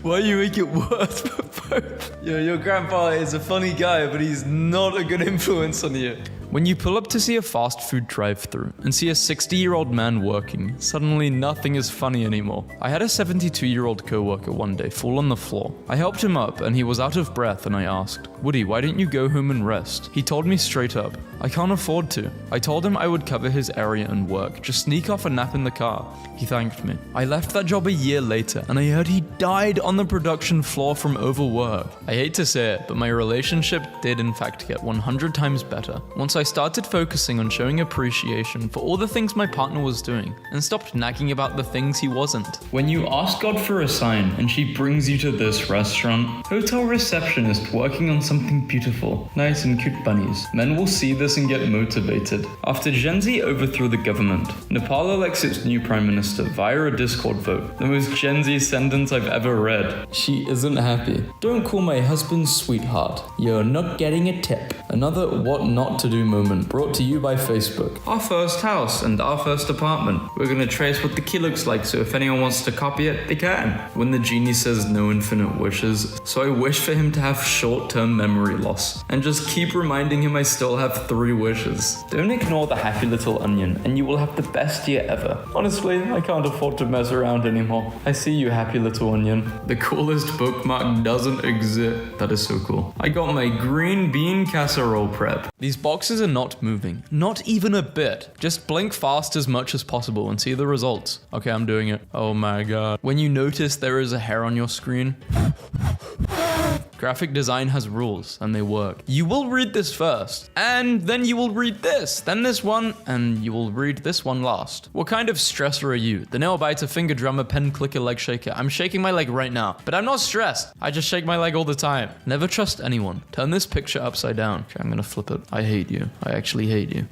Why you make it worse for both? Yo, your grandfather is a funny guy, but he's not a good influence on you. When you pull up to see a fast food drive-thru and see a 60-year-old man working, suddenly nothing is funny anymore. I had a 72-year-old coworker one day fall on the floor. I helped him up and he was out of breath and I asked, "Woody, why don't you go home and rest?" He told me straight up, "I can't afford to." I told him I would cover his area and work, just sneak off a nap in the car. He thanked me. I left that job a year later and I heard he died on the production floor from overwork. I hate to say it, but my relationship did in fact get 100 times better once I started focusing on showing appreciation for all the things my partner was doing and stopped nagging about the things he wasn't. When you ask God for a sign and she brings you to this restaurant, hotel receptionist working on something beautiful, nice and cute bunnies, men will see this and get motivated. After Gen Z overthrew the government, Nepal elects its new prime minister via a Discord vote. The most Gen Z sentence I've ever read. She isn't happy. Don't call my husband sweetheart. You're not getting a tip. Another what not to do moment brought to you by Facebook. Our first house and our first apartment. We're gonna trace what the key looks like, so if anyone wants to copy it, they can. When the genie says no infinite wishes, so I wish for him to have short-term memory loss and just keep reminding him I still have 3 wishes. Don't ignore the happy little onion and you will have the best year ever. Honestly, I can't afford to mess around anymore. I see you, happy little onion. The coolest bookmark doesn't exist. That is so cool. I got my green bean casserole prep. These boxes are not moving. Not even a bit. Just blink fast as much as possible and see the results. Okay, I'm doing it. Oh my god. When you notice there is a hair on your screen, graphic design has rules and they work. You will read this first, and then you will read this, then this one, and you will read this one last. What kind of stressor are you? The nail biter, finger drummer, pen clicker, leg shaker. I'm shaking my leg right now, but I'm not stressed. I just shake my leg all the time. Never trust anyone. Turn this picture upside down. Okay, I'm gonna flip it. I hate you. I actually hate you.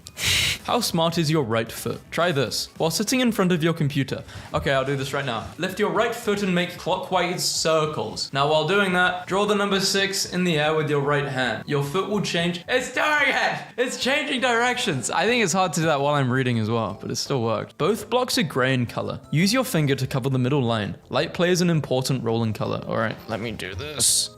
How smart is your right foot? Try this. While sitting in front of your computer. Okay, I'll do this right now. Lift your right foot and make clockwise circles. Now, while doing that, draw the number 6 in the air with your right hand. Your foot will change. It's doing it! It's changing directions. I think it's hard to do that while I'm reading as well, but it still worked. Both blocks are gray in color. Use your finger to cover the middle line. Light plays an important role in color. All right, let me do this.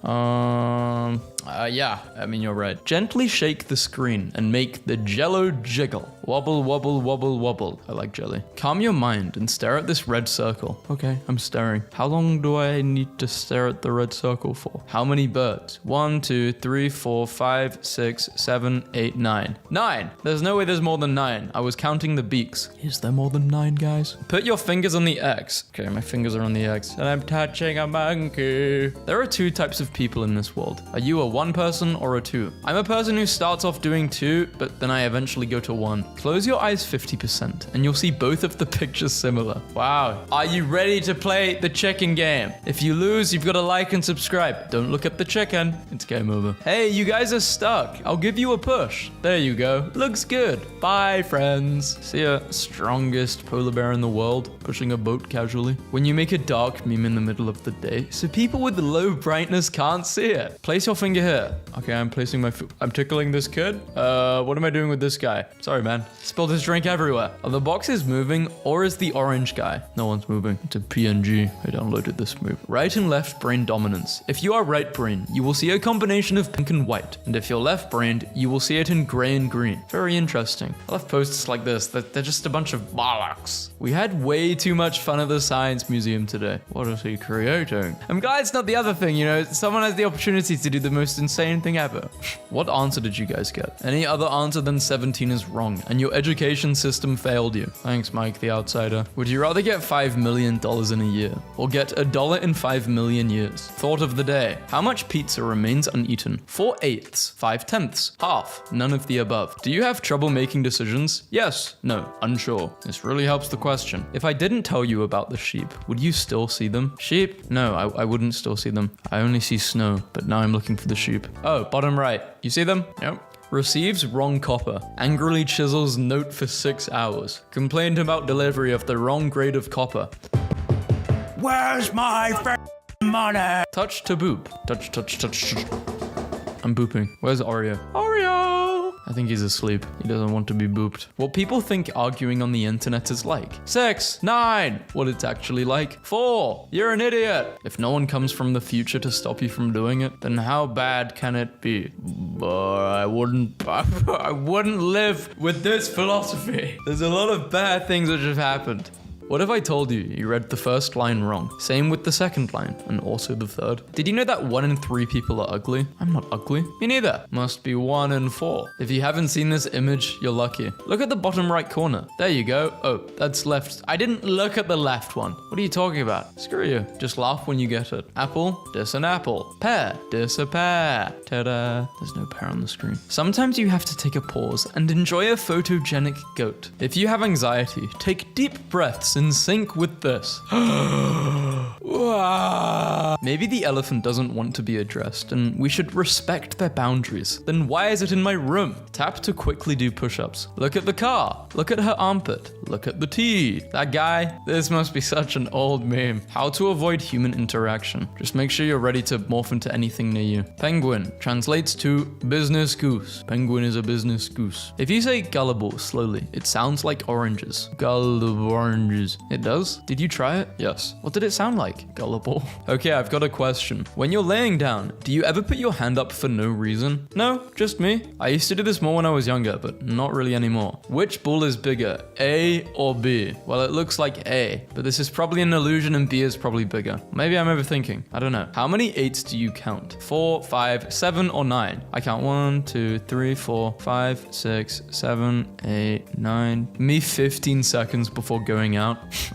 Yeah, I mean, you're right. Gently shake the screen and make the jello jiggle. Wobble, wobble, wobble, wobble. I like jelly. Calm your mind and stare at this red circle. Okay, I'm staring. How long do I need to stare at the red circle for? How many birds? 1, 2, 3, 4, 5, 6, 7, 8, 9. 9! There's no way there's more than 9. I was counting the beaks. Is there more than 9, guys? Put your fingers on the X. Okay, my fingers are on the X. And I'm touching a monkey. There are 2 types of people in this world. Are you a 1 person or a 2? I'm a person who starts off doing 2, but then I eventually go to 1. Close your eyes 50% and you'll see both of the pictures similar. Wow. Are you ready to play the chicken game? If you lose, you've got to like and subscribe. Don't look at the chicken. It's game over. Hey, you guys are stuck. I'll give you a push. There you go. Looks good. Bye, friends. See ya. Strongest polar bear in the world, pushing a boat casually. When you make a dark meme in the middle of the day, so people with low brightness can't see it. Place your finger here. Okay, I'm placing my foot. I'm tickling this kid. What am I doing with this guy? Sorry, man. Spilled his drink everywhere. Are the boxes moving or is the orange guy? No one's moving. It's a PNG. I downloaded this move. Right and left brain dominance. If you are right brain, you will see a combination of pink and white. And if you're left brained, you will see it in gray and green. Very interesting. I love posts like this. They're just a bunch of bollocks. We had way too much fun at the Science Museum today. What is he creating? I'm glad it's not the other thing, you know. Someone has the opportunity to do the most insane thing ever. What answer did you guys get? Any other answer than 17 is wrong, and your education system failed you. Thanks, Mike the Outsider. Would you rather get $5 million in a year, or get $1 in 5 million years? Thought of the day. How much pizza remains uneaten? 4/8, 5/10, half, none of the above. Do you have trouble making decisions? Yes, no, unsure. This really helps the question. If I didn't tell you about the sheep, would you still see them? Sheep? No, I wouldn't still see them. I only see snow, but now I'm looking for the sheep. Oh, bottom right. You see them? Yep. Receives wrong copper. Angrily chisels note for 6 hours. Complained about delivery of the wrong grade of copper. Where's my money? Touch to boop. Touch, touch, touch. I'm booping. Where's Oreo? Oreo! I think he's asleep. He doesn't want to be booped. What people think arguing on the internet is like. 6, 9. What it's actually like. 4. You're an idiot. If no one comes from the future to stop you from doing it, then how bad can it be? I wouldn't live with this philosophy. There's a lot of bad things that have happened. What if I told you read the first line wrong? Same with the second line, and also the third. Did you know that 1 in 3 people are ugly? I'm not ugly. Me neither. Must be 1 in 4. If you haven't seen this image, you're lucky. Look at the bottom right corner. There you go. Oh, that's left. I didn't look at the left one. What are you talking about? Screw you. Just laugh when you get it. Apple, dis an apple. Pear, dis a pear. Ta-da. There's no pear on the screen. Sometimes you have to take a pause and enjoy a photogenic goat. If you have anxiety, take deep breaths in sync with this. Maybe the elephant doesn't want to be addressed and we should respect their boundaries. Then why is it in my room? Tap to quickly do push-ups. Look at the car. Look at her armpit. Look at the T. That guy. This must be such an old meme. How to avoid human interaction. Just make sure you're ready to morph into anything near you. Penguin translates to business goose. Penguin is a business goose. If you say gullible slowly, it sounds like oranges. Gullible oranges. It does? Did you try it? Yes. What did it sound like? Gullible. Okay, I've got a question. When you're laying down, do you ever put your hand up for no reason? No, just me. I used to do this more when I was younger, but not really anymore. Which ball is bigger, A or B? Well, it looks like A, but this is probably an illusion and B is probably bigger. Maybe I'm overthinking. I don't know. How many 8s do you count? 4, 5, 7, or 9? I count 1, 2, 3, 4, 5, 6, 7, 8, 9. Me 15 seconds before going out.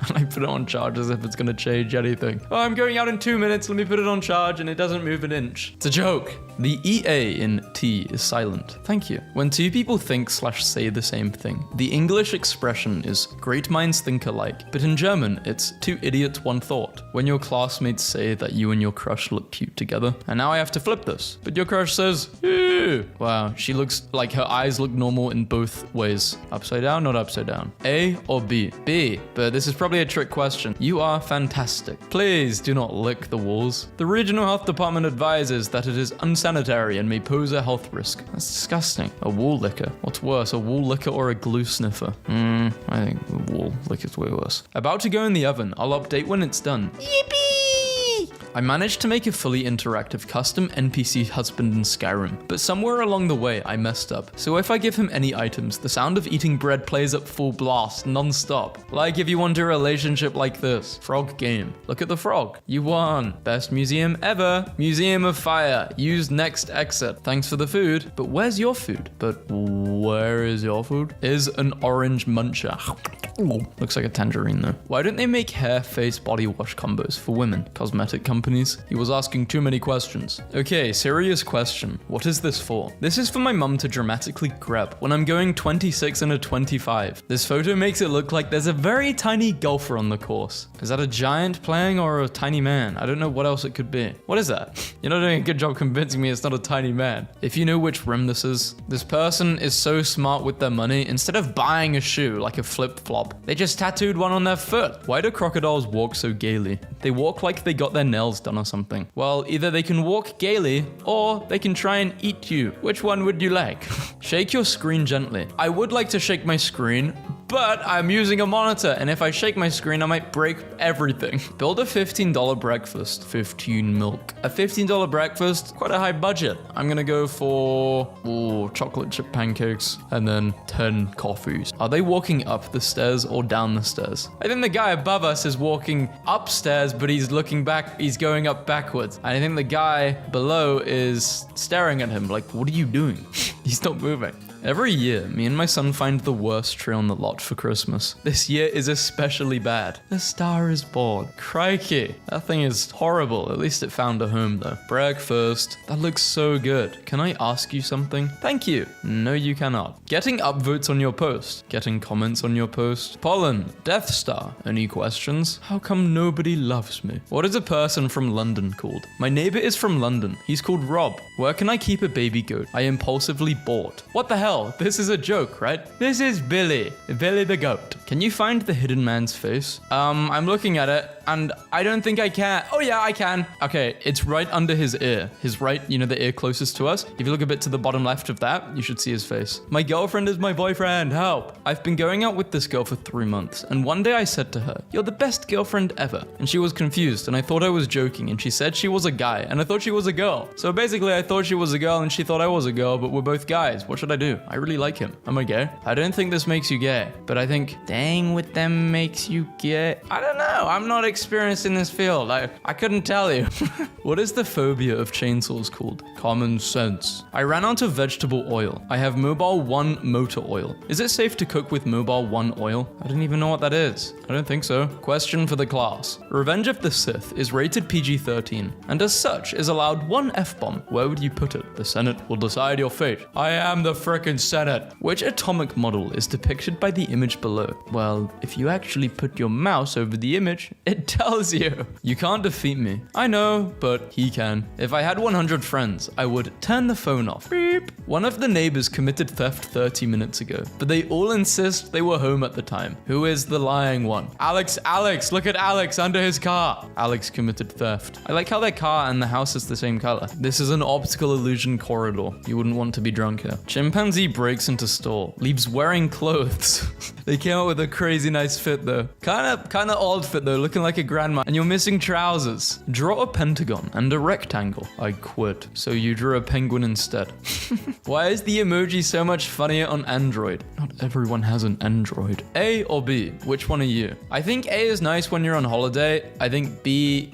And I put it on charge as if it's gonna change anything. Oh, I'm going out in 2 minutes. Let me put it on charge and it doesn't move an inch. It's a joke. The EA in T is silent. Thank you. When two people think/say the same thing. The English expression is great minds think alike, but in German, it's two idiots, one thought. When your classmates say that you and your crush look cute together, and now I have to flip this, but your crush says, ew. Wow, she looks like her eyes look normal in both ways. Upside down, not upside down. A or B? B, but this is probably a trick question. You are fantastic. Please do not lick the walls. The regional health department advises that it is unsanitary and may pose a health risk. That's disgusting. A wall licker. What's worse, a wall licker or a glue sniffer? I think the wall licker's way worse. About to go in the oven. I'll update when it's done. Yippee! I managed to make a fully interactive custom NPC husband in Skyrim, but somewhere along the way I messed up. So if I give him any items, the sound of eating bread plays up full blast, non-stop. Like if you want a relationship like this. Frog game. Look at the frog. You won. Best museum ever. Museum of Fire. Use next exit. Thanks for the food. But where's your food? But where is your food? Is an orange muncher. Looks like a tangerine though. Why don't they make hair, face, body wash combos for women? Cosmetic companies? He was asking too many questions. Okay, serious question. What is this for? This is for my mum to dramatically grab when I'm going 26 and a 25. This photo makes it look like there's a very tiny golfer on the course. Is that a giant playing or a tiny man? I don't know what else it could be. What is that? You're not doing a good job convincing me it's not a tiny man. If you know which rim this is, this person is so smart with their money. Instead of buying a shoe like a flip-flop, they just tattooed one on their foot. Why do crocodiles walk so gaily? They walk like they got their nails done or something. Well, either they can walk gaily or they can try and eat you. Which one would you like? Shake your screen gently. I would like to shake my screen, but I'm using a monitor, and if I shake my screen, I might break everything. Build a $15 breakfast. 15 milk. A $15 breakfast, quite a high budget. I'm gonna go for chocolate chip pancakes and then 10 coffees. Are they walking up the stairs or down the stairs? I think the guy above us is walking upstairs, but he's looking back, he's going up backwards. And I think the guy below is staring at him like, what are you doing? He's not moving. Every year, me and my son find the worst tree on the lot for Christmas. This year is especially bad. The Star is Born. Crikey, that thing is horrible. At least it found a home though. Breakfast. That looks so good. Can I ask you something? Thank you. No, you cannot. Getting upvotes on your post. Getting comments on your post. Pollen. Death Star. Any questions? How come nobody loves me? What is a person from London called? My neighbor is from London. He's called Rob. Where can I keep a baby goat? I impulsively bought. What the hell? This is a joke, right? This is Billy. Billy the goat. Can you find the hidden man's face? I'm looking at it and I don't think I can. Oh yeah, I can. Okay, it's right under his ear. His right, you know, the ear closest to us. If you look a bit to the bottom left of that, you should see his face. My girlfriend is my boyfriend. Help. I've been going out with this girl for 3 months, and one day I said to her, "You're the best girlfriend ever." And she was confused, and I thought I was joking, and she said she was a guy, and I thought she was a girl. So basically, I thought she was a girl, and she thought I was a girl, but we're both guys. What should I do? I really like him. Am I gay? I don't think this makes you gay, but I think dang with them makes you gay. I don't know. I'm not experienced in this field. I couldn't tell you. What is the phobia of chainsaws called? Common sense. I ran out of vegetable oil. I have Mobile 1 motor oil. Is it safe to cook with Mobile 1 oil? I don't even know what that is. I don't think so. Question for the class. Revenge of the Sith is rated PG-13, and as such is allowed 1 F-bomb. Where would you put it? The Senate will decide your fate. I am the frickin' Senate. Which atomic model is depicted by the image below? Well, if you actually put your mouse over the image, it tells you. You can't defeat me. I know, but he can. If I had 100 friends, I would turn the phone off. Beep. One of the neighbors committed theft 30 minutes ago, but they all insist they were home at the time. Who is the lying one? Alex, look at Alex under his car. Alex committed theft. I like how their car and the house is the same color. This is an optical illusion corridor. You wouldn't want to be drunk here. Chimpanzee breaks into store, leaves wearing clothes. They came out with a crazy nice fit though. Kinda old fit though, looking like a grandma. And you're missing trousers. Draw a pentagon and a rectangle. I quit. So you drew a penguin instead. Why is the emoji so much funnier on Android? Not everyone has an Android. A or B? Which one are you? I think A is nice when you're on holiday. I think B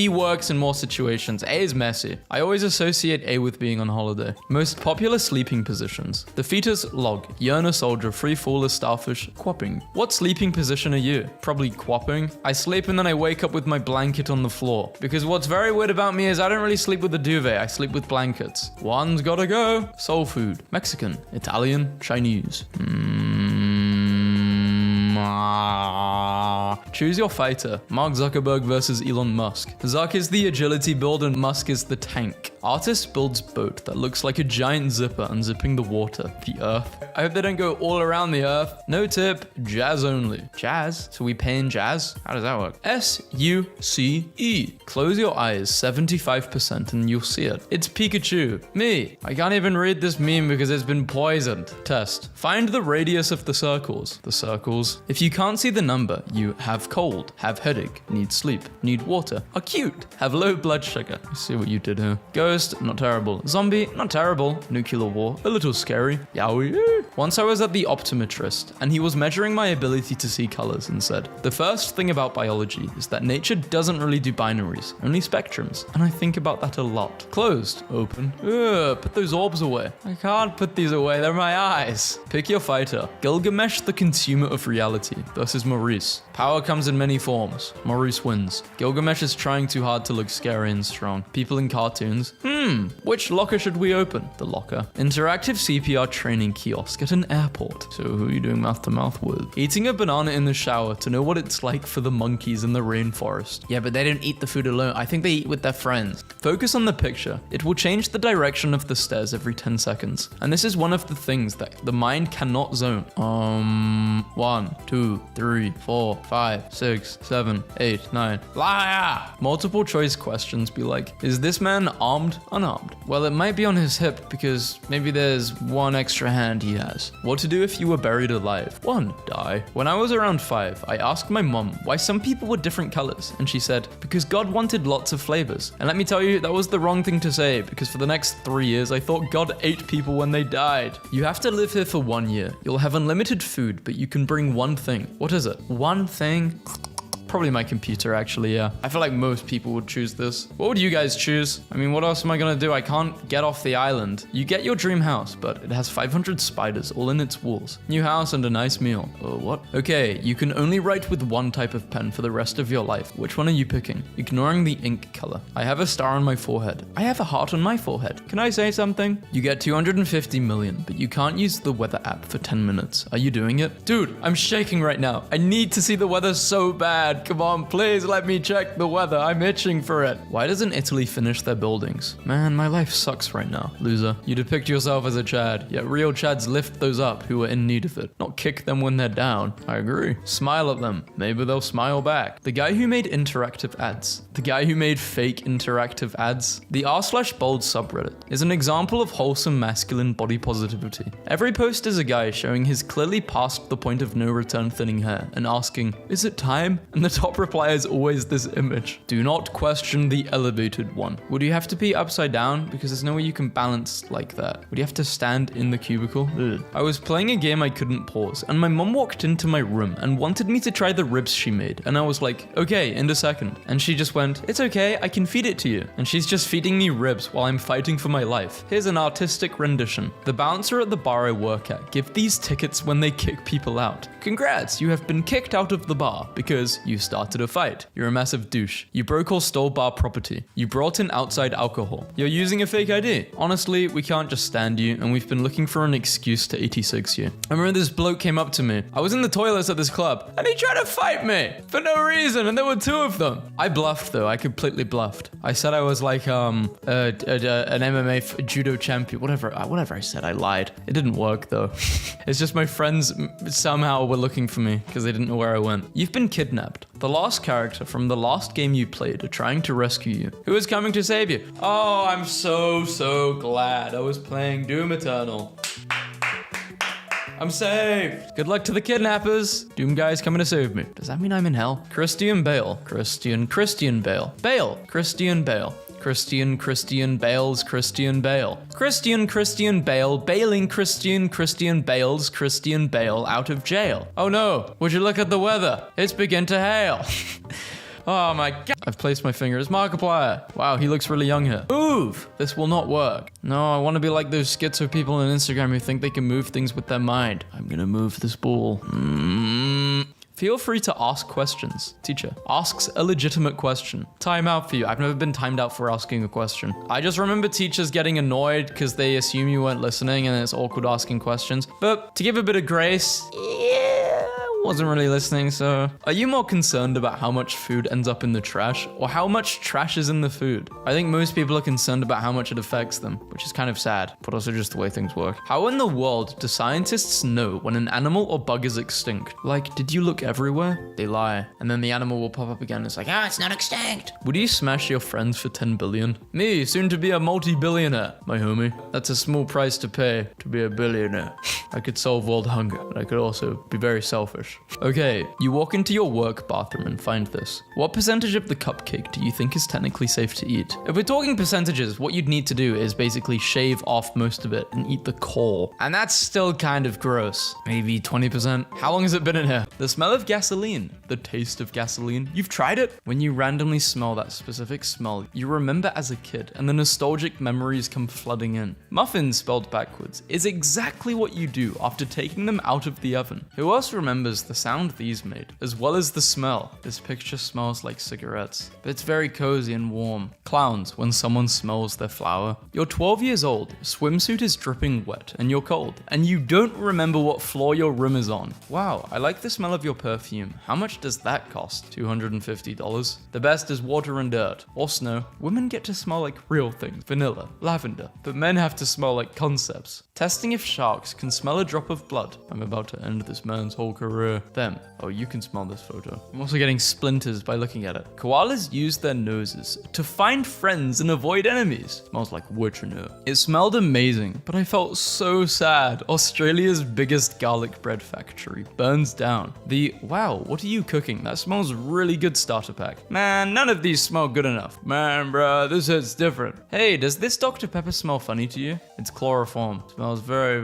works in more situations. A is messy. I always associate A with being on holiday. Most popular sleeping positions. The fetus, log. Yearn a soldier, free faller, starfish, quapping. What sleeping position are you? Probably quapping. doing? I sleep and then I wake up with my blanket on the floor. Because what's very weird about me is I don't really sleep with a duvet. I sleep with blankets. One's gotta go. Soul food. Mexican. Italian. Chinese. Choose your fighter. Mark Zuckerberg versus Elon Musk. Zuck is the agility build and Musk is the tank. Artist builds boat that looks like a giant zipper unzipping the water, the earth. I hope they don't go all around the earth. No tip, jazz only. Jazz? So we pay in jazz? How does that work? S-U-C-E. Close your eyes 75% and you'll see it. It's Pikachu. Me. I can't even read this meme because it's been poisoned. Test. Find the radius of the circles. The circles. If you can't see the number, you have cold, have headache, need sleep, need water, are cute, have low blood sugar. I see what you did here. Ghost, not terrible. Zombie, not terrible. Nuclear war, a little scary. Yowie. Once I was at the optometrist, and he was measuring my ability to see colors and said, the first thing about biology is that nature doesn't really do binaries, only spectrums. And I think about that a lot. Closed, open. Ugh, put those orbs away. I can't put these away, they're my eyes. Pick your fighter. Gilgamesh, the consumer of reality, versus Maurice. Power comes in many forms. Maurice wins. Gilgamesh is trying too hard to look scary and strong. People in cartoons. Which locker should we open? The locker. Interactive CPR training kiosk at an airport. So who are you doing mouth to mouth with? Eating a banana in the shower to know what it's like for the monkeys in the rainforest. Yeah, but they don't eat the food alone. I think they eat with their friends. Focus on the picture. It will change the direction of the stairs every 10 seconds. And this is one of the things that the mind cannot zone. 1, 2, 3, 4, 5, 6, 7, 8, 9. Liar! Multiple choice questions be like, is this man armed, unarmed? Well, it might be on his hip because maybe there's one extra hand he has. What to do if you were buried alive? 1, die. When I was around 5, I asked my mom why some people were different colors, and she said, because God wanted lots of flavors. And let me tell you, that was the wrong thing to say, because for the next 3 years, I thought God ate people when they died. You have to live here for 1 year. You'll have unlimited food, but you can bring one thing. What is it? One thing? Probably my computer, actually, yeah. I feel like most people would choose this. What would you guys choose? I mean, what else am I gonna do? I can't get off the island. You get your dream house, but it has 500 spiders all in its walls. New house and a nice meal. Oh, what? Okay, you can only write with one type of pen for the rest of your life. Which one are you picking? Ignoring the ink color. I have a star on my forehead. I have a heart on my forehead. Can I say something? You get 250 million, but you can't use the weather app for 10 minutes. Are you doing it? Dude, I'm shaking right now. I need to see the weather so bad. Come on, please let me check the weather. I'm itching for it. Why doesn't Italy finish their buildings? Man, my life sucks right now. Loser. You depict yourself as a Chad, yet real Chads lift those up who are in need of it, not kick them when they're down. I agree. Smile at them. Maybe they'll smile back. The guy who made interactive ads. The guy who made fake interactive ads. The r/bold subreddit is an example of wholesome masculine body positivity. Every post is a guy showing his clearly past the point of no return thinning hair and asking, is it time? And the top reply is always this image. Do not question the elevated one. Would you have to be upside down? Because there's no way you can balance like that. Would you have to stand in the cubicle? Ugh. I was playing a game I couldn't pause, and my mom walked into my room and wanted me to try the ribs she made. And I was like, okay, in a second. And she just went, it's okay, I can feed it to you. And she's just feeding me ribs while I'm fighting for my life. Here's an artistic rendition. The bouncer at the bar I work at give these tickets when they kick people out. Congrats, you have been kicked out of the bar because you started a fight. You're a massive douche. You broke or stole bar property. You brought in outside alcohol. You're using a fake ID. Honestly, we can't just stand you, and we've been looking for an excuse to 86 you. I remember this bloke came up to me. I was in the toilets at this club, and he tried to fight me for no reason, and there were 2 of them. I bluffed though. I completely bluffed. I said I was like an MMA judo champion. Whatever I said, I lied. It didn't work though. It's just my friends somehow were looking for me because they didn't know where I went. You've been kidnapped. The last character from the last game you played are trying to rescue you. Who is coming to save you? Oh, I'm so glad I was playing Doom Eternal. I'm saved. Good luck to the kidnappers. Doom guy's coming to save me. Does that mean I'm in hell? Christian Bale. Christian Bale. Bale. Christian Bale. Christian Bale's Christian Bale. Christian Bale bailing Christian Bale's Christian Bale out of jail. Oh no, would you look at the weather? It's begin to hail. Oh my god. I've placed my finger as Markiplier. Wow, he looks really young here. Move! This will not work. No, I want to be like those schizo people on Instagram who think they can move things with their mind. I'm gonna move this ball. Feel free to ask questions. Teacher asks a legitimate question. Time out for you. I've never been timed out for asking a question. I just remember teachers getting annoyed because they assume you weren't listening and it's awkward asking questions. But to give a bit of grace, wasn't really listening, so... Are you more concerned about how much food ends up in the trash, or how much trash is in the food? I think most people are concerned about how much it affects them, which is kind of sad, but also just the way things work. How in the world do scientists know when an animal or bug is extinct? Like, did you look everywhere? They lie. And then the animal will pop up again, it's like, Ah, it's not extinct. would you smash your friends for 10 billion? Me, soon to be a multi-billionaire, my homie. That's a small price to pay to be a billionaire. I could solve world hunger, but I could also be very selfish. Okay, you walk into your work bathroom and find this. What percentage of the cupcake do you think is technically safe to eat? If we're talking percentages, what you'd need to do is basically shave off most of it and eat the core. And that's still kind of gross. Maybe 20%. How long has it been in here? The smell of gasoline. The taste of gasoline. You've tried it? When you randomly smell that specific smell, you remember as a kid and the nostalgic memories come flooding in. Muffins spelled backwards is exactly what you do after taking them out of the oven. Who else remembers the sound these made, as well as the smell? This picture smells like cigarettes, but it's very cozy and warm. Clowns when someone smells their flower. You're 12 years old, swimsuit is dripping wet, and you're cold, and you don't remember what floor your room is on. Wow, I like the smell of your perfume. How much does that cost? $250. The best is water and dirt, or snow. Women get to smell like real things, vanilla, lavender, but men have to smell like concepts. Testing if sharks can smell a drop of blood. I'm about to end this man's whole career. Them. Oh, you can smell this photo. I'm also getting splinters by looking at it. Koalas use their noses to find friends and avoid enemies. Smells like Witcher. It smelled amazing, but I felt so sad. Australia's biggest garlic bread factory burns down. Wow, what are you cooking? That smells really good starter pack. Man, none of these smell good enough. Man, bruh, this hits different. Hey, does this Dr. Pepper smell funny to you? It's chloroform. Smells very...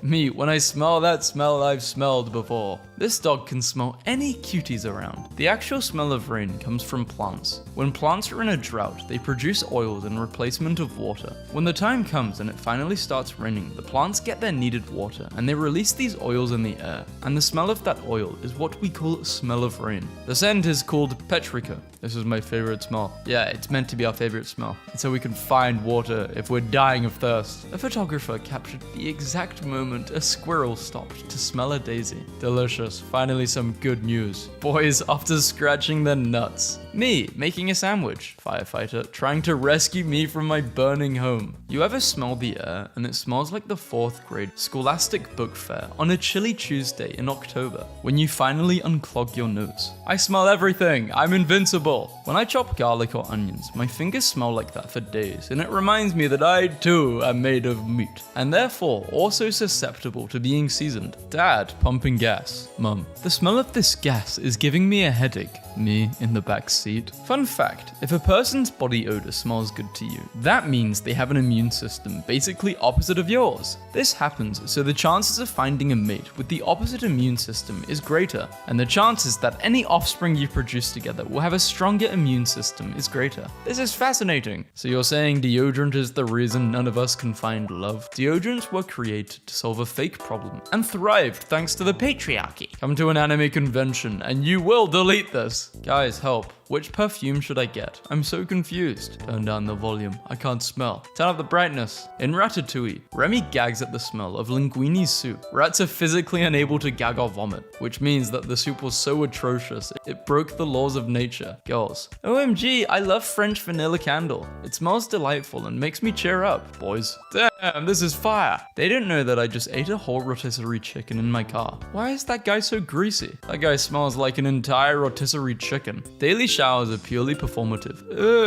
Me, when I smell that smell I've smelled before. This dog can smell any cuties around. The actual smell of rain comes from plants. When plants are in a drought, they produce oils in replacement of water. When the time comes and it finally starts raining, the plants get their needed water and they release these oils in the air. And the smell of that oil is what we call smell of rain. The scent is called petrichor. This is my favorite smell. Yeah, it's meant to be our favorite smell. It's so we can find water if we're dying of thirst. A photographer captured the exact moment a squirrel stopped to smell a daisy. Delicious. Finally some good news. Boys after scratching their nuts. Me making a sandwich. Firefighter trying to rescue me from my burning home. You ever smell the air and it smells like the 4th grade Scholastic Book Fair on a chilly Tuesday in October when you finally unclog your nose? I smell everything. I'm invincible. When I chop garlic or onions, my fingers smell like that for days, and it reminds me that I too am made of meat, and therefore also susceptible to being seasoned. Dad pumping gas. Mum, the smell of this gas is giving me a headache. Me in the back seat. Fun fact, if a person's body odor smells good to you, that means they have an immune system basically opposite of yours. This happens so the chances of finding a mate with the opposite immune system is greater, and the chances that any offspring you produce together will have a stronger immune system is greater. This is fascinating. So you're saying deodorant is the reason none of us can find love? Deodorants were created to solve a fake problem and thrived thanks to the patriarchy. Come to an anime convention and you will delete this. Guys, help. Which perfume should I get? I'm so confused. Turn down the volume. I can't smell. Turn up the brightness. In Ratatouille, Remy gags at the smell of linguini's soup. Rats are physically unable to gag or vomit, which means that the soup was so atrocious, it broke the laws of nature. Girls. OMG, I love French vanilla candle. It smells delightful and makes me cheer up. Boys. Damn, this is fire. They didn't know that I just ate a whole rotisserie chicken in my car. Why is that guy so greasy? That guy smells like an entire rotisserie chicken. Daily showers are purely performative.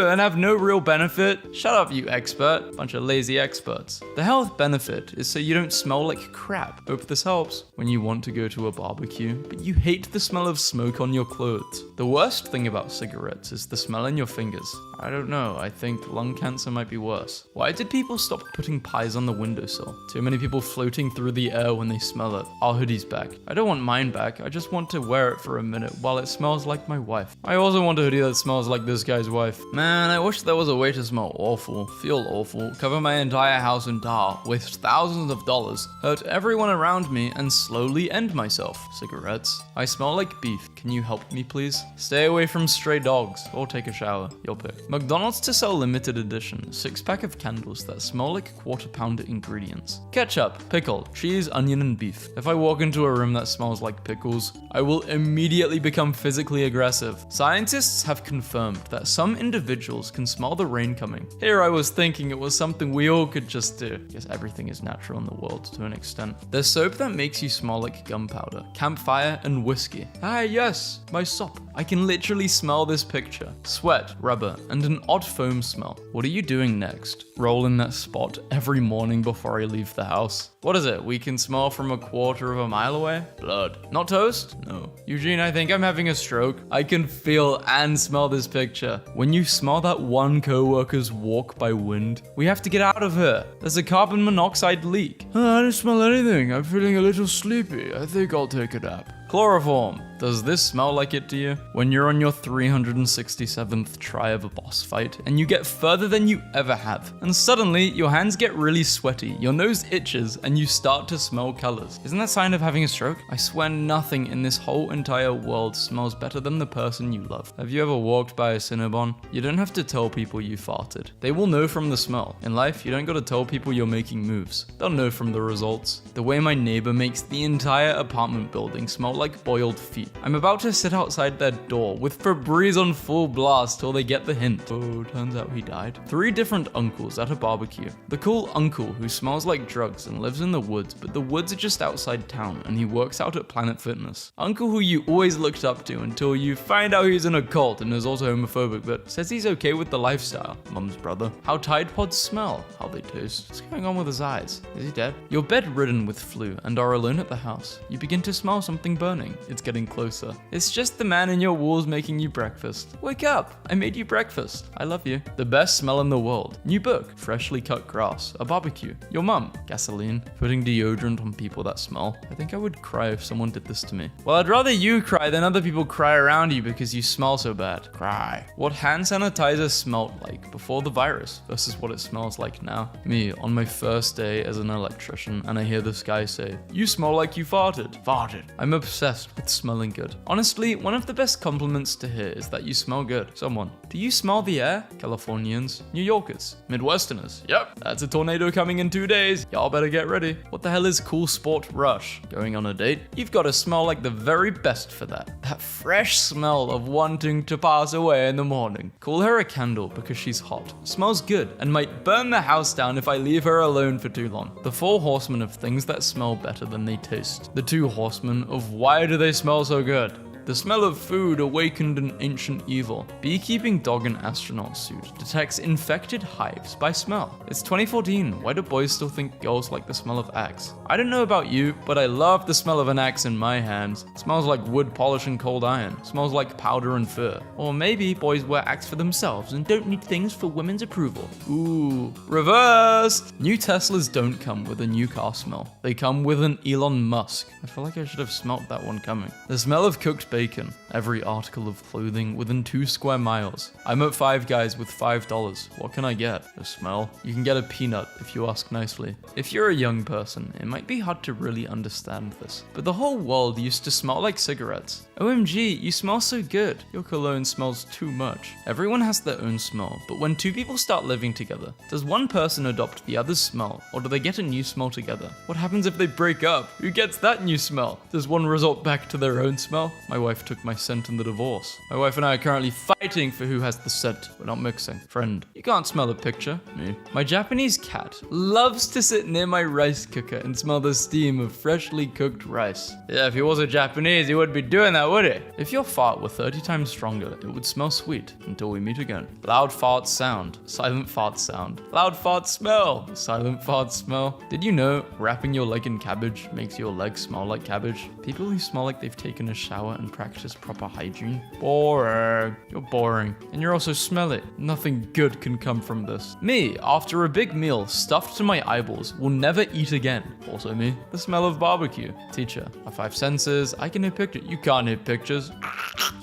And have no real benefit? Shut up, you expert. Bunch of lazy experts. The health benefit is so you don't smell like crap. Hope this helps. When you want to go to a barbecue, but you hate the smell of smoke on your clothes. The worst thing about cigarettes is the smell in your fingers. I don't know. I think lung cancer might be worse. Why did people stop putting pies on the windowsill? Too many people floating through the air when they smell it. Our hoodie's back. I don't want mine back. I just want to wear it for a minute while it smells like my wife. I also want a hoodie that smells like this guy's wife. Man, I wish there was a way to smell awful, feel awful, cover my entire house in tar, waste thousands of dollars, hurt everyone around me, and slowly end myself. Cigarettes. I smell like beef. Can you help me, please? Stay away from stray dogs, or take a shower. Your pick. McDonald's to sell limited edition 6-pack of candles that smell like quarter-pounder ingredients. Ketchup, pickle, cheese, onion, and beef. If I walk into a room that smells like pickles, I will immediately become physically aggressive. Scientists have confirmed that some individuals can smell the rain coming. Here I was thinking it was something we all could just do. I guess everything is natural in the world to an extent. There's soap that makes you smell like gunpowder, campfire, and whiskey. Ah yes, my sop. I can literally smell this picture. Sweat, rubber, and an odd foam smell. What are you doing next? Roll in that spot every morning before I leave the house. What is it? We can smell from a quarter of a mile away? Blood. Not toast? No. Eugene, I think I'm having a stroke. I can feel and smell this picture. When you smell that one co-worker's walk by wind, we have to get out of here. There's a carbon monoxide leak. I don't smell anything. I'm feeling a little sleepy. I think I'll take a nap. Chloroform. Does this smell like it to you? When you're on your 367th try of a boss fight, and you get further than you ever have, and suddenly your hands get really sweaty, your nose itches, and you start to smell colors. Isn't that a sign of having a stroke? I swear nothing in this whole entire world smells better than the person you love. Have you ever walked by a Cinnabon? You don't have to tell people you farted. They will know from the smell. In life, you don't gotta tell people you're making moves. They'll know from the results. The way my neighbor makes the entire apartment building smell like boiled feet. I'm about to sit outside their door with Febreze on full blast till they get the hint. Oh, turns out he died. 3 different uncles at a barbecue. The cool uncle who smells like drugs and lives in the woods, but the woods are just outside town and he works out at Planet Fitness. Uncle who you always looked up to until you find out he's in a cult and is also homophobic, but says he's okay with the lifestyle. Mum's brother. How Tide Pods smell. How they taste. What's going on with his eyes? Is he dead? You're bedridden with flu and are alone at the house. You begin to smell something burning. It's getting closer. It's just the man in your walls making you breakfast. Wake up! I made you breakfast. I love you. The best smell in the world. New book. Freshly cut grass. A barbecue. Your mum. Gasoline. Putting deodorant on people that smell. I think I would cry if someone did this to me. Well, I'd rather you cry than other people cry around you because you smell so bad. Cry. What hand sanitizer smelled like before the virus versus what it smells like now. Me, on my first day as an electrician, and I hear this guy say, "You smell like you farted." Farted. I'm obsessed with smelling good. Honestly, one of the best compliments to hear is that you smell good. Someone, do you smell the air? Californians, New Yorkers, Midwesterners. Yep, that's a tornado coming in 2 days. Y'all better get ready. What the hell is cool sport rush? Going on a date? You've got to smell like the very best for that. That fresh smell of wanting to pass away in the morning. Call her a candle because she's hot. Smells good and might burn the house down if I leave her alone for too long. The 4 horsemen of things that smell better than they taste. The 2 horsemen of why do they smell so good? The smell of food awakened an ancient evil. Beekeeping dog in astronaut suit detects infected hives by smell. It's 2014. Why do boys still think girls like the smell of axe? I don't know about you, but I love the smell of an axe in my hands. It smells like wood polish and cold iron. It smells like powder and fur. Or maybe boys wear axe for themselves and don't need things for women's approval. Ooh, reversed! New Teslas don't come with a new car smell. They come with an Elon Musk. I feel like I should have smelt that one coming. The smell of cooked bacon. Every article of clothing within 2 square miles. I'm at Five Guys with $5. What can I get? A smell? You can get a peanut if you ask nicely. If you're a young person, it might be hard to really understand this, but the whole world used to smell like cigarettes. OMG, you smell so good. Your cologne smells too much. Everyone has their own smell, but when 2 people start living together, does one person adopt the other's smell, or do they get a new smell together? What happens if they break up? Who gets that new smell? Does one resort back to their own smell? My wife took my scent in the divorce. My wife and I are currently fighting for who has the scent. We're not mixing. Friend, you can't smell a picture. Me. My Japanese cat loves to sit near my rice cooker and smell the steam of freshly cooked rice. Yeah, if he was a Japanese, he wouldn't be doing that, would he? If your fart were 30 times stronger, it would smell sweet until we meet again. Loud fart sound. Silent fart sound. Loud fart smell. Silent fart smell. Did you know wrapping your leg in cabbage makes your legs smell like cabbage? People who smell like they've taken a shower and and practice proper hygiene? Boring. You're boring. And you're also smelly. Nothing good can come from this. Me, after a big meal stuffed to my eyeballs, will never eat again. Also me, the smell of barbecue. Teacher, my 5 senses, I can hit pictures. You can't hit pictures.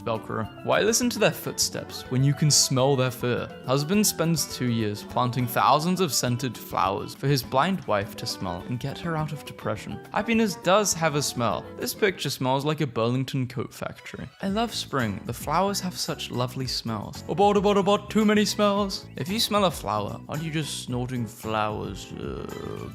Velcro. Why listen to their footsteps when you can smell their fur? Husband spends 2 years planting thousands of scented flowers for his blind wife to smell and get her out of depression. Happiness does have a smell. This picture smells like a Burlington coat factory. I love spring. The flowers have such lovely smells. About, too many smells. If you smell a flower, aren't you just snorting flowers?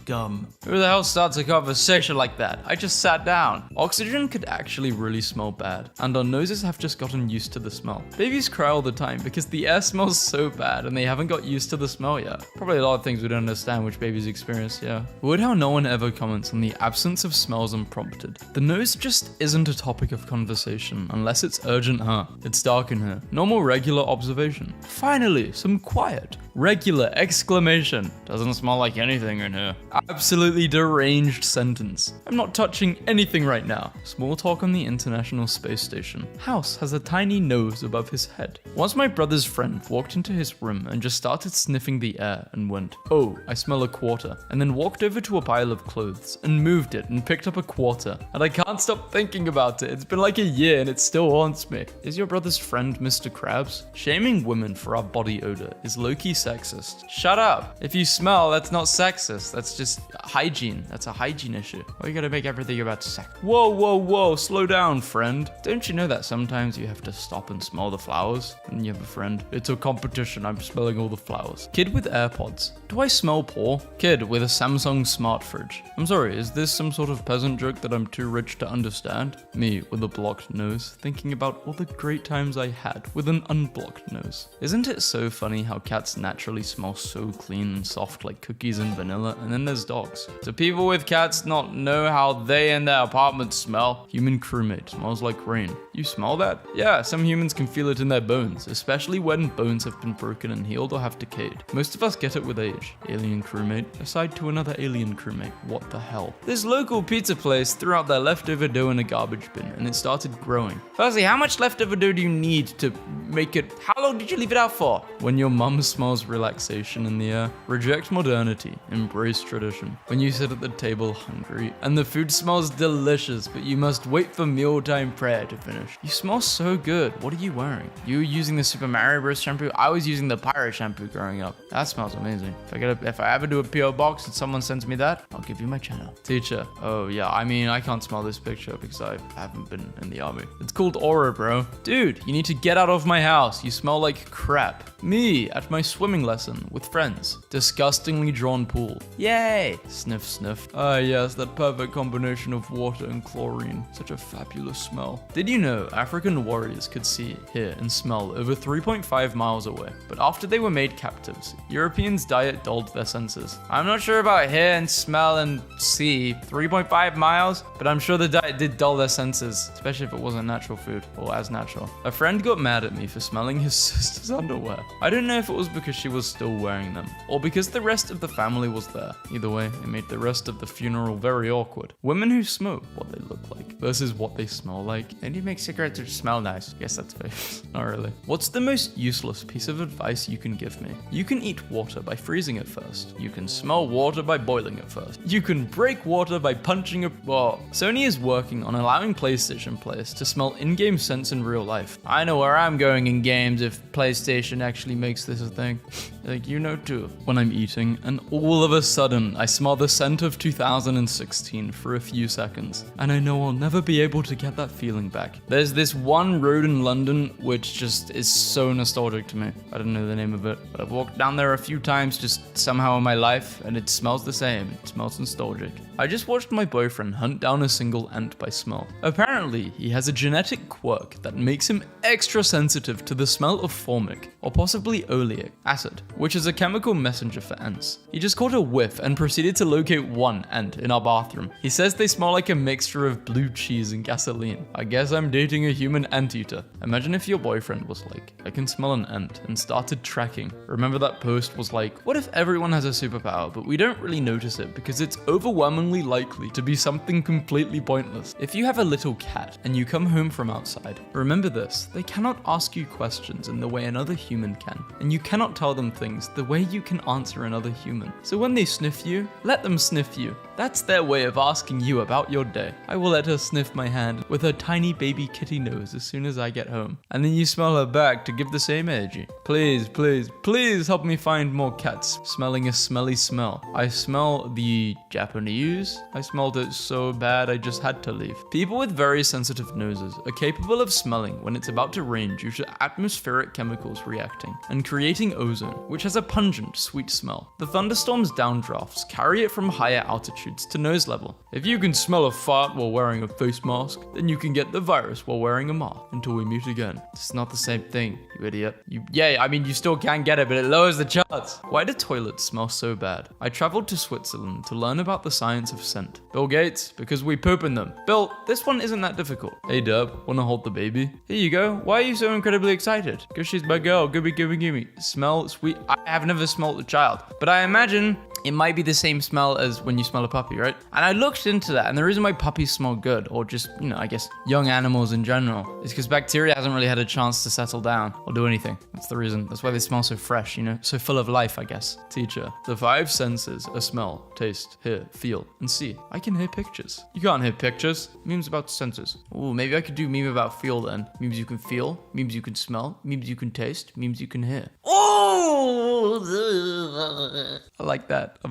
Gum. Who the hell starts a conversation like that? I just sat down. Oxygen could actually really smell bad, and our noses have just gotten used to the smell. Babies cry all the time because the air smells so bad and they haven't got used to the smell yet. Probably a lot of things we don't understand which babies experience, yeah. Weird how no one ever comments on the absence of smells unprompted. The nose just isn't a topic of conversation unless it's urgent, huh? It's dark in here. Normal regular observation. Finally, some quiet. Regular exclamation. Doesn't smell like anything in here. Absolutely deranged sentence. I'm not touching anything right now. Small talk on the International Space Station. House has a tiny nose above his head. Once my brother's friend walked into his room and just started sniffing the air and went, "Oh, I smell a quarter," and then walked over to a pile of clothes and moved it and picked up a quarter. And I can't stop thinking about it. It's been like a year and it still haunts me. Is your brother's friend Mr. Krabs? Shaming women for our body odor is low-key sexist. Shut up. If you smell, that's not sexist. That's just hygiene. That's a hygiene issue. Why you gotta make everything about sex? Whoa, slow down, friend. Don't you know that sometimes you have to stop and smell the flowers? And you have a friend. It's a competition. I'm smelling all the flowers. Kid with AirPods. Do I smell poor? Kid with a Samsung smart fridge. I'm sorry, is this some sort of peasant joke that I'm too rich to understand? Me with a blocked nose, thinking about all the great times I had with an unblocked nose. Isn't it so funny how cats naturally smell so clean and soft like cookies and vanilla, and then there's dogs. Do people with cats not know how they and their apartment smell? Human crewmate smells like rain. You smell that? Yeah, some humans can feel it in their bones, especially when bones have been broken and healed or have decayed. Most of us get it with age. Alien crewmate, aside to another alien crewmate. What the hell? This local pizza place threw out their leftover dough in a garbage bin and it started growing. Firstly, how much leftover dough do you need to make it? How long did you leave it out for? When your mum smells relaxation in the air, reject modernity, embrace tradition. When you sit at the table hungry and the food smells delicious, but you must wait for mealtime prayer to finish. You smell so good. What are you wearing? You were using the Super Mario Bros. Shampoo? I was using the Pyro shampoo growing up. That smells amazing. If I ever do a PO box and someone sends me that, I'll give you my channel. Teacher. Oh yeah, I mean, I can't smell this picture because I haven't been in the army. It's called Aura, bro. Dude, you need to get out of my house. You smell like crap. Me at my swimming lesson with friends. Disgustingly drawn pool. Yay! Sniff, sniff. Ah yes, that perfect combination of water and chlorine. Such a fabulous smell. Did you know African warriors could see, hear, and smell over 3.5 miles away? But after they were made captives, Europeans' diet dulled their senses. I'm not sure about hear and smell and see 3.5 miles, but I'm sure the diet did dull their senses, especially if it wasn't natural food, or as natural. A friend got mad at me for smelling his sister's underwear. I don't know if it was because she was still wearing them, or because the rest of the family was there. Either way, it made the rest of the funeral very awkward. Women who smoke what they look like versus what they smell like. And you make cigarettes which smell nice. Guess that's fair. Not really. What's the most useless piece of advice you can give me? You can eat water by freezing it first. You can smell water by boiling it first. You can break water by punching a... Well, Sony is working on allowing PlayStation players to smell in-game scents in real life. I know where I'm going in games if PlayStation actually makes this a thing. Like, you know too. When I'm eating, and all of a sudden, I smell the scent of 2016 for a few seconds. And I know I'll never be able to get that feeling back. There's this one road in London which just is so nostalgic to me. I don't know the name of it, but I've walked down there a few times just somehow in my life, and it smells the same. It smells nostalgic. I just watched my boyfriend hunt down a single ant by smell. Apparently, he has a genetic quirk that makes him extra sensitive to the smell of formic, or possibly oleic acid, which is a chemical messenger for ants. He just caught a whiff and proceeded to locate one ant in our bathroom. He says they smell like a mixture of blue cheese and gasoline. I guess I'm dating a human anteater. Imagine if your boyfriend was like, I can smell an ant, and started tracking. Remember that post was like, what if everyone has a superpower, but we don't really notice it because it's overwhelmingly likely to be something completely pointless? If you have a little cat and you you come home from outside. Remember this, they cannot ask you questions in the way another human can, and you cannot tell them things the way you can answer another human. So when they sniff you, let them sniff you. That's their way of asking you about your day. I will let her sniff my hand with her tiny baby kitty nose as soon as I get home. And then you smell her back to give the same energy. Please, please, please help me find more cats smelling a smelly smell. I smell the Japanese. I smelled it so bad I just had to leave. People with very sensitive noses are capable of smelling when it's about to rain due to atmospheric chemicals reacting and creating ozone, which has a pungent, sweet smell. The thunderstorm's downdrafts carry it from higher altitudes to nose level. If you can smell a fart while wearing a face mask, then you can get the virus while wearing a mask. Until we meet again. It's not the same thing, you idiot. You still can get it, but it lowers the charts. Why do toilets smell so bad? I traveled to Switzerland to learn about the science of scent. Bill Gates, because we poop in them. Bill, this one isn't that difficult. Hey Dub, wanna hold the baby? Here you go. Why are you so incredibly excited? Because she's my girl. Gimme. Smell sweet. I have never smelled a child, but I imagine it might be the same smell as when you smell a puppy, right? And I looked into that, and the reason why puppies smell good, or just, I guess, young animals in general, is because bacteria hasn't really had a chance to settle down or do anything. That's the reason. That's why they smell so fresh, so full of life, I guess. Teacher, the 5 senses are smell, taste, hear, feel, and see. I can hear pictures. You can't hear pictures. Memes about senses. Ooh, maybe I could do meme about feel then. Memes you can feel, memes you can smell, memes you can taste, memes you can hear. Oh! I like that.